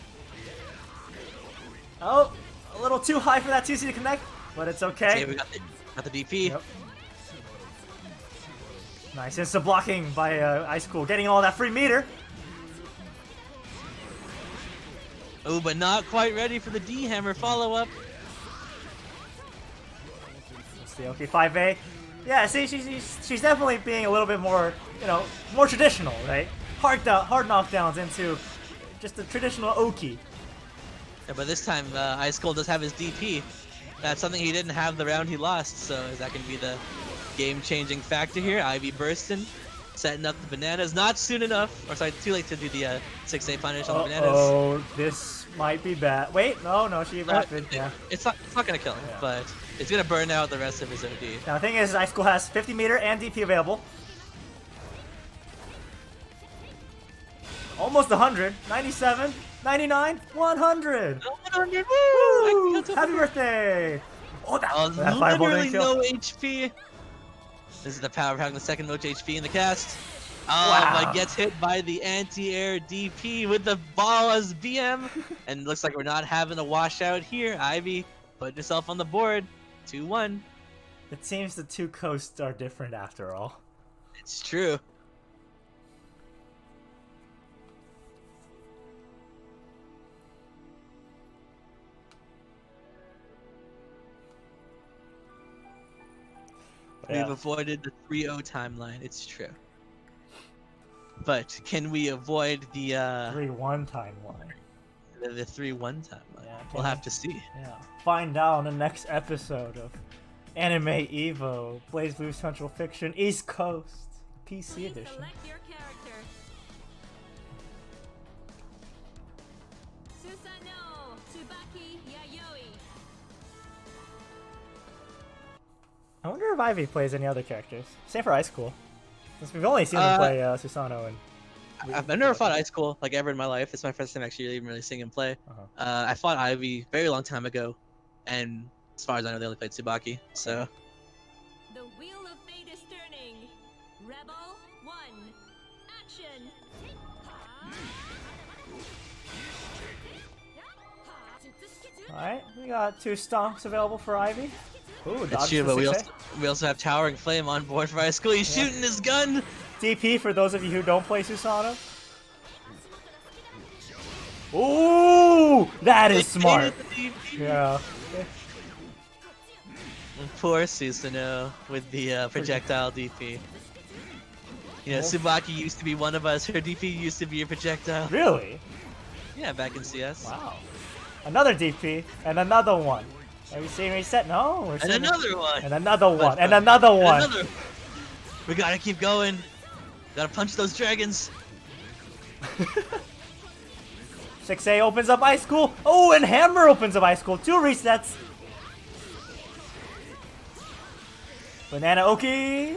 Oh, a little too high for that 2C to connect, but it's okay. Okay, we got the DP. Yep. Nice instant blocking by Icecool, getting all that free meter. Oh, but not quite ready for the D-hammer follow-up. Let's see, okay, 5A. Yeah, see, she's definitely being a little bit more, more traditional, right? Hard knockdowns into just the traditional Oki. Yeah, but this time, Icecool does have his DP. That's something he didn't have the round he lost, so is that going to be the game-changing factor here? Ivy bursting, setting up the bananas. Not soon enough, or sorry, too late to do the 6A punish on the bananas. Oh, this might be bad. Wait, no, she rapid. Yeah. It's not going to kill him, but it's going to burn out the rest of his OD. Now, the thing is, Icecool has 50 meter and DP available. Almost 100. 97, 99, 100. 100. Woo! Happy birthday! Oh, that fireball literally didn't kill. no HP. This is the power of having the second most HP in the cast. Oh, Wow. but gets hit by the anti-air DP with the ball as BM. And looks like we're not having a washout here. Ivy, put yourself on the board. 2-1. It seems the two coasts are different after all. It's true. We've avoided the 3-0 timeline, it's true. But can we avoid the 3-1 timeline? The 3-1 timeline? Yeah, we'll have to see. Yeah. Find out in the next episode of AnimEVO, Blazblue Central Fiction, East Coast, PC edition. Select your character. Susano, Tsubaki, Yayoi. I wonder if Ivy plays any other characters. Same for Icecool. Since we've only seen him play Susano and... I've never fought Icecool like ever in my life. It's my first time actually even really seeing him play. I fought Ivy very long time ago, and as far as I know, they only played Tsubaki. So. The wheel of fate is turning. Rebel 1, action. Alright, we got 2 stomps available for Ivy. Ooh, That's true, but we also have Towering Flame on board for Icecool. He's shooting his gun! DP for those of you who don't play Susano. Ooh, that is smart. Yeah. Poor Susano with the projectile DP. You know, Tsubaki used to be one of us. Her DP used to be a projectile. Really? Yeah, back in CS. Wow. Another DP and another one. Are we seeing reset? No. We're seeing another one. And another one. And another one. We gotta keep going. Gotta punch those dragons. 6A opens up Icecool. Oh, and Hammer opens up Icecool. 2 resets. Banana Oki.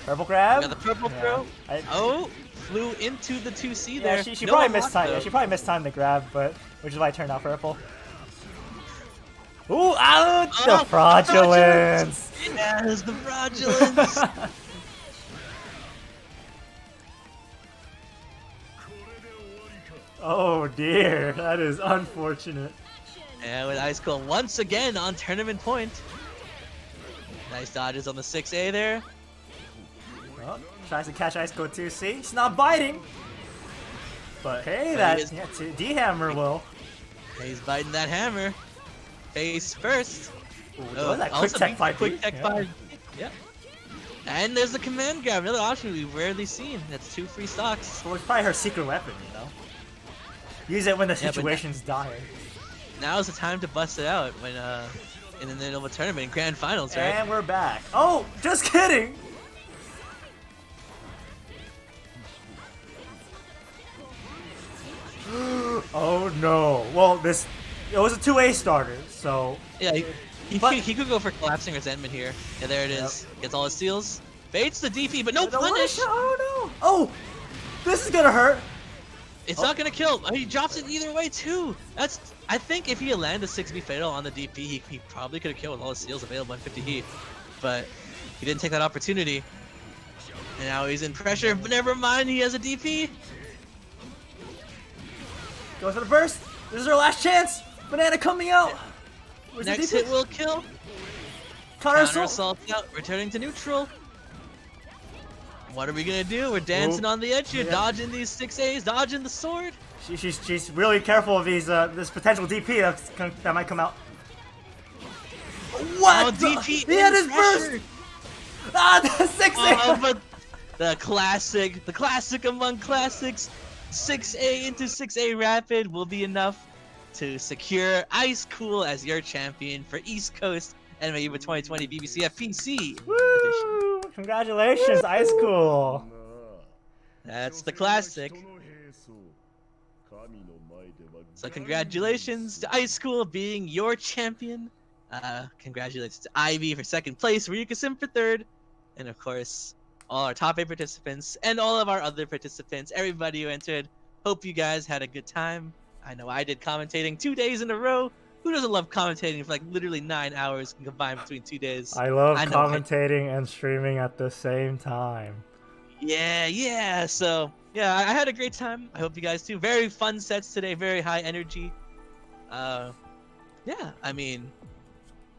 Purple grab. We got the purple throw. Oh, flew into the 2C there. She probably missed time. Yeah, she probably missed time to grab, but which is why it turned out purple. Ooh, out! The fraudulence! Yes, the fraudulence! Oh dear, that is unfortunate. And with Icecool once again on tournament point. Nice dodges on the 6A there. Well, tries to catch Icecool 2C. It's not biting. But hey, that D-Hammer will. He's biting that hammer. Face first. Ooh, that quick tech 5. Quick tech 5. Yeah. And there's the command grab, another option we've rarely seen. That's 2 free stocks. Well, it's probably her secret weapon, you know? Use it when the Yeah, but situation's dire. Now's the time to bust it out when in the middle of a tournament, grand finals, right? And we're back. Oh, just kidding! Oh no. Well, it was a 2A starter, so... Yeah, he could go for collapsing resentment here. Yeah, there it is. Gets all his steals. Baits the DP, but no punish! Oh no! Oh! This is gonna hurt! It's not gonna kill. He drops it either way too. I think if he had landed a 6B fatal on the DP, he probably could have killed with all his steals available on 50 heat. But he didn't take that opportunity. And now he's in pressure, but never mind, he has a DP. Go for the burst! This is our last chance! Banana coming out! Where's Next the DP? hit will kill. Counter Counter assault! assault out, returning to neutral. What are we gonna do? We're dancing on the edge here, Yeah. dodging these 6As, dodging the sword. She's really careful of these this potential DP that might come out. What? Oh, DP He had in his burst! pressure. Ah, the 6A! Oh, but the classic among classics, 6A into 6A Rapid will be enough to secure Icecool as your champion for East Coast AnimEVO 2020 BBCF PC edition. Woo! Congratulations, Icecool! That's the classic. So congratulations to Icecool being your champion. Congratulations to Ivy for 2nd place, Ryuka Sim for 3rd, and of course all our top 8 participants and all of our other participants, everybody who entered. Hope you guys had a good time. I know I did, commentating 2 days in a row. Who doesn't love commentating for like literally 9 hours combined between 2 days? I love I know commentating and streaming at the same time. Yeah. So yeah, I had a great time. I hope you guys too. Very fun sets today. Very high energy. Yeah. I mean,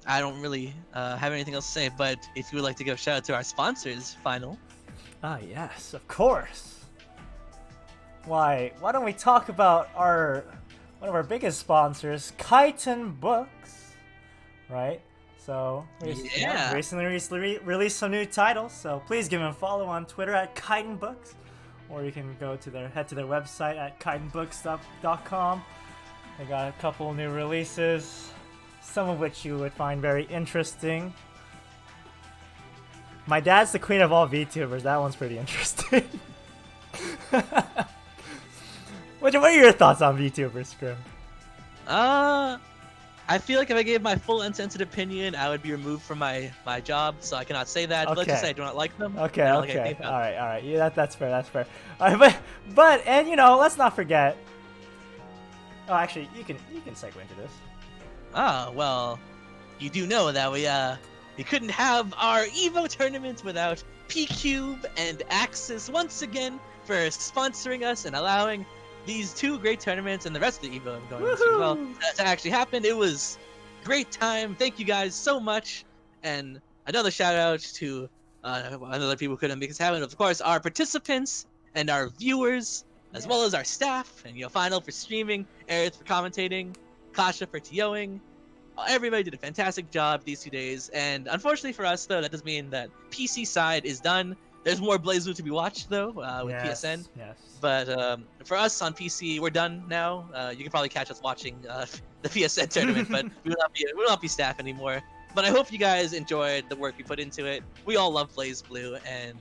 I don't really have anything else to say. But if you would like to give a shout out to our sponsors, Final. Ah, yes, of course. Why don't we talk about one of our biggest sponsors, Chitin Books, right? So, recently released some new titles, so please give them a follow on Twitter at Chitin Books, or you can head to their website at chitinbooks.com. They got a couple new releases, some of which you would find very interesting. My dad's the queen of all VTubers. That one's pretty interesting. What are your thoughts on VTubers, Scrim? I feel like if I gave my full uncensored opinion, I would be removed from my job, so I cannot say that. But let's just say I do not like them. Okay. All right. Yeah, that's fair. All right, but and let's not forget. Oh, actually, you can segue into this. Well, you do know that we couldn't have our EVO tournament without P-Cube and Axis once again for sponsoring us and allowing these 2 great tournaments and the rest of the EVO I'm going to as well to actually happen. It was a great time. Thank you guys so much. And another shout out to other people who couldn't make this happen. Of course, our participants and our viewers, as well as our staff, and Final for streaming, Ereth for commentating, Kasha for TOing. Everybody did a fantastic job these 2 days. And unfortunately for us, though, that does mean that PC side is done. There's more Blazblue to be watched, though, with PSN. Yes. But for us on PC, we're done now. You can probably catch us watching the PSN tournament, but we will not be staff anymore. But I hope you guys enjoyed the work we put into it. We all love Blazblue, and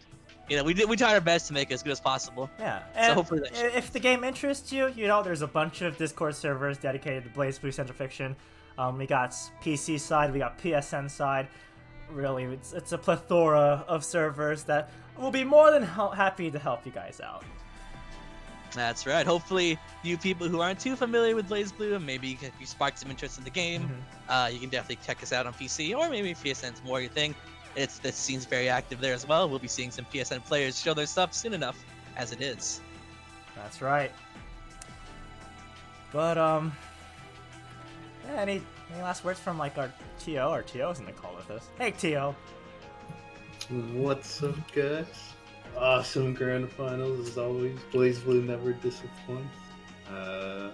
we tried our best to make it as good as possible. Yeah. And so hopefully if the game interests you, there's a bunch of Discord servers dedicated to Blazblue Central Fiction. We got PC side, we got PSN side. Really, it's a plethora of servers that will be more than happy to help you guys out. That's right. Hopefully, you people who aren't too familiar with Blazblue, maybe you sparked some interest in the game. You can definitely check us out on PC, or maybe PSN's more your thing. It seems very active there as well. We'll be seeing some PSN players show their stuff soon enough, as it is. That's right. But any last words from our TO? Our TO's in the call with us. Hey, TO. What's up, guys? Awesome grand finals as always. Blazblue never disappoints. Yeah,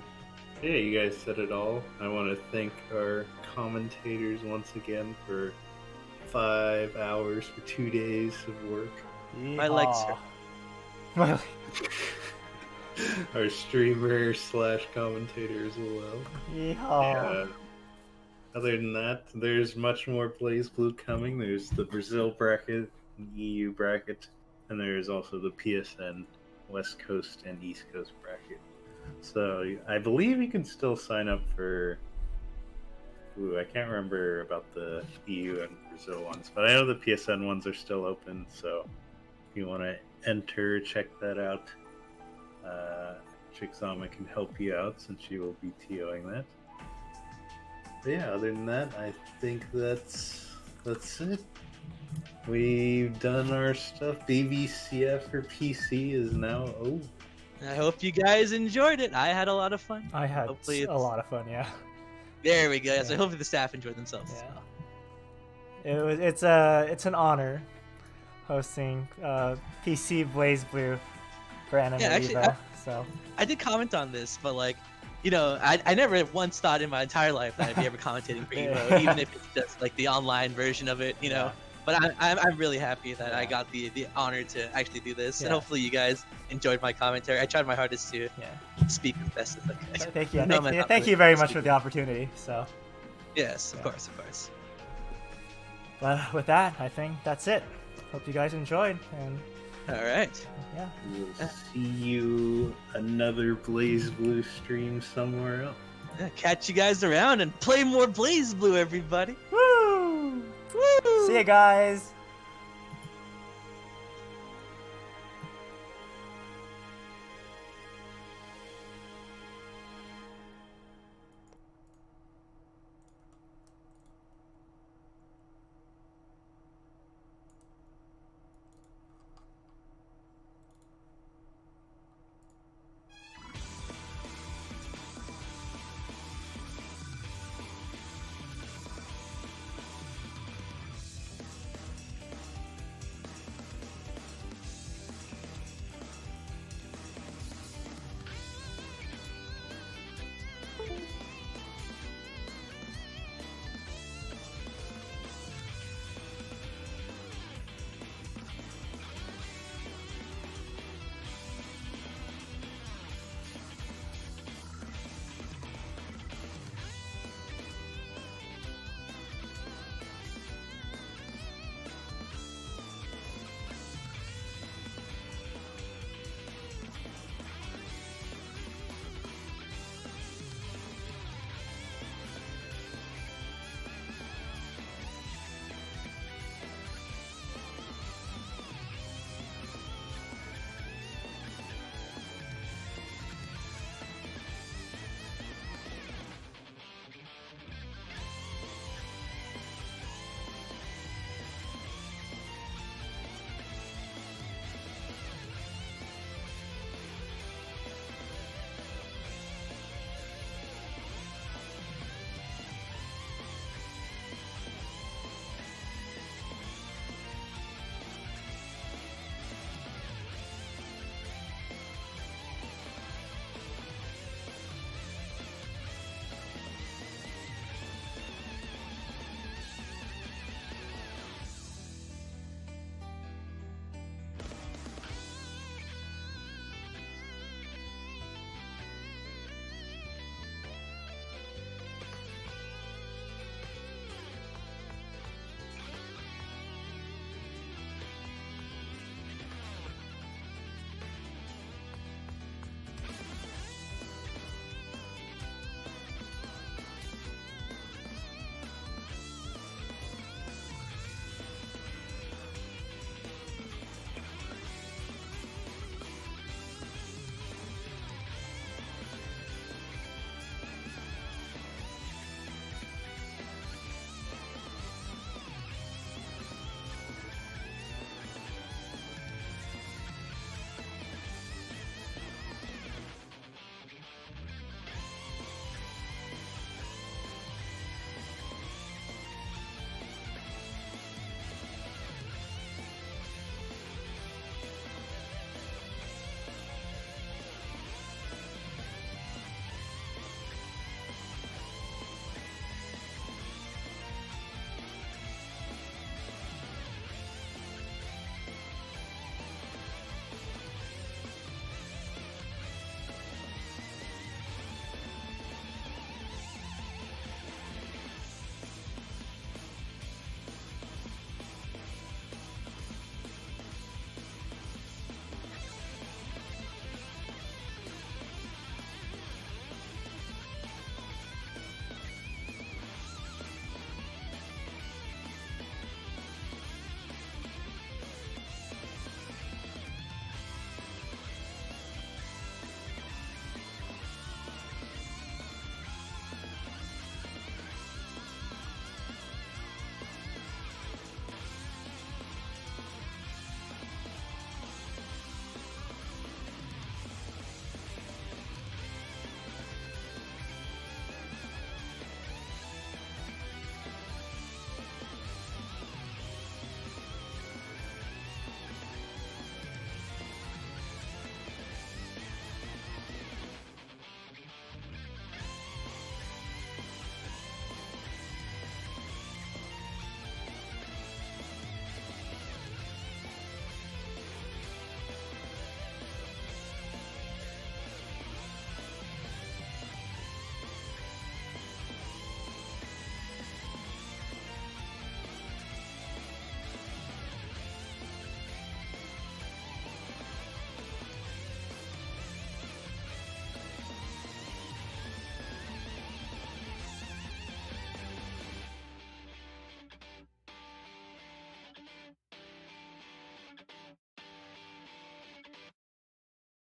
you guys said it all. I want to thank our commentators once again for 5 hours for 2 days of work. My legs hurt. My Our streamer / commentator as well. Yeehaw. Other than that, there's much more Blazblue coming. There's the Brazil bracket, the EU bracket, and there's also the PSN West Coast and East Coast bracket. So I believe you can still sign up for... Ooh, I can't remember about the EU and Brazil ones, but I know the PSN ones are still open, so if you want to enter, check that out. Chixama can help you out since she will be TOing that. But yeah, other than that, I think that's it. We've done our stuff. BBCF for PC is now over. I hope you guys enjoyed it. I had a lot of fun. I had Hopefully a lot of fun, yeah. There we go. Yeah. So hopefully the staff enjoyed themselves. Yeah. It's an honor hosting PC Blazblue for AnimEVO. Yeah, actually, So I did comment on this, but like, you know, I never once thought in my entire life that I'd be ever commentating for EVO, even if it's just like the online version of it, you know. But I'm really happy that I got the honor to actually do this, and hopefully you guys enjoyed my commentary. I tried my hardest to speak as best as I could. Thank you. Thank you very much for the opportunity. So. Yes, of course. But with that, I think that's it. Hope you guys enjoyed, and all right. Yeah. We'll see you another Blazblue stream somewhere else. Yeah, catch you guys around and play more Blazblue, everybody. Woo! Woo! See you guys.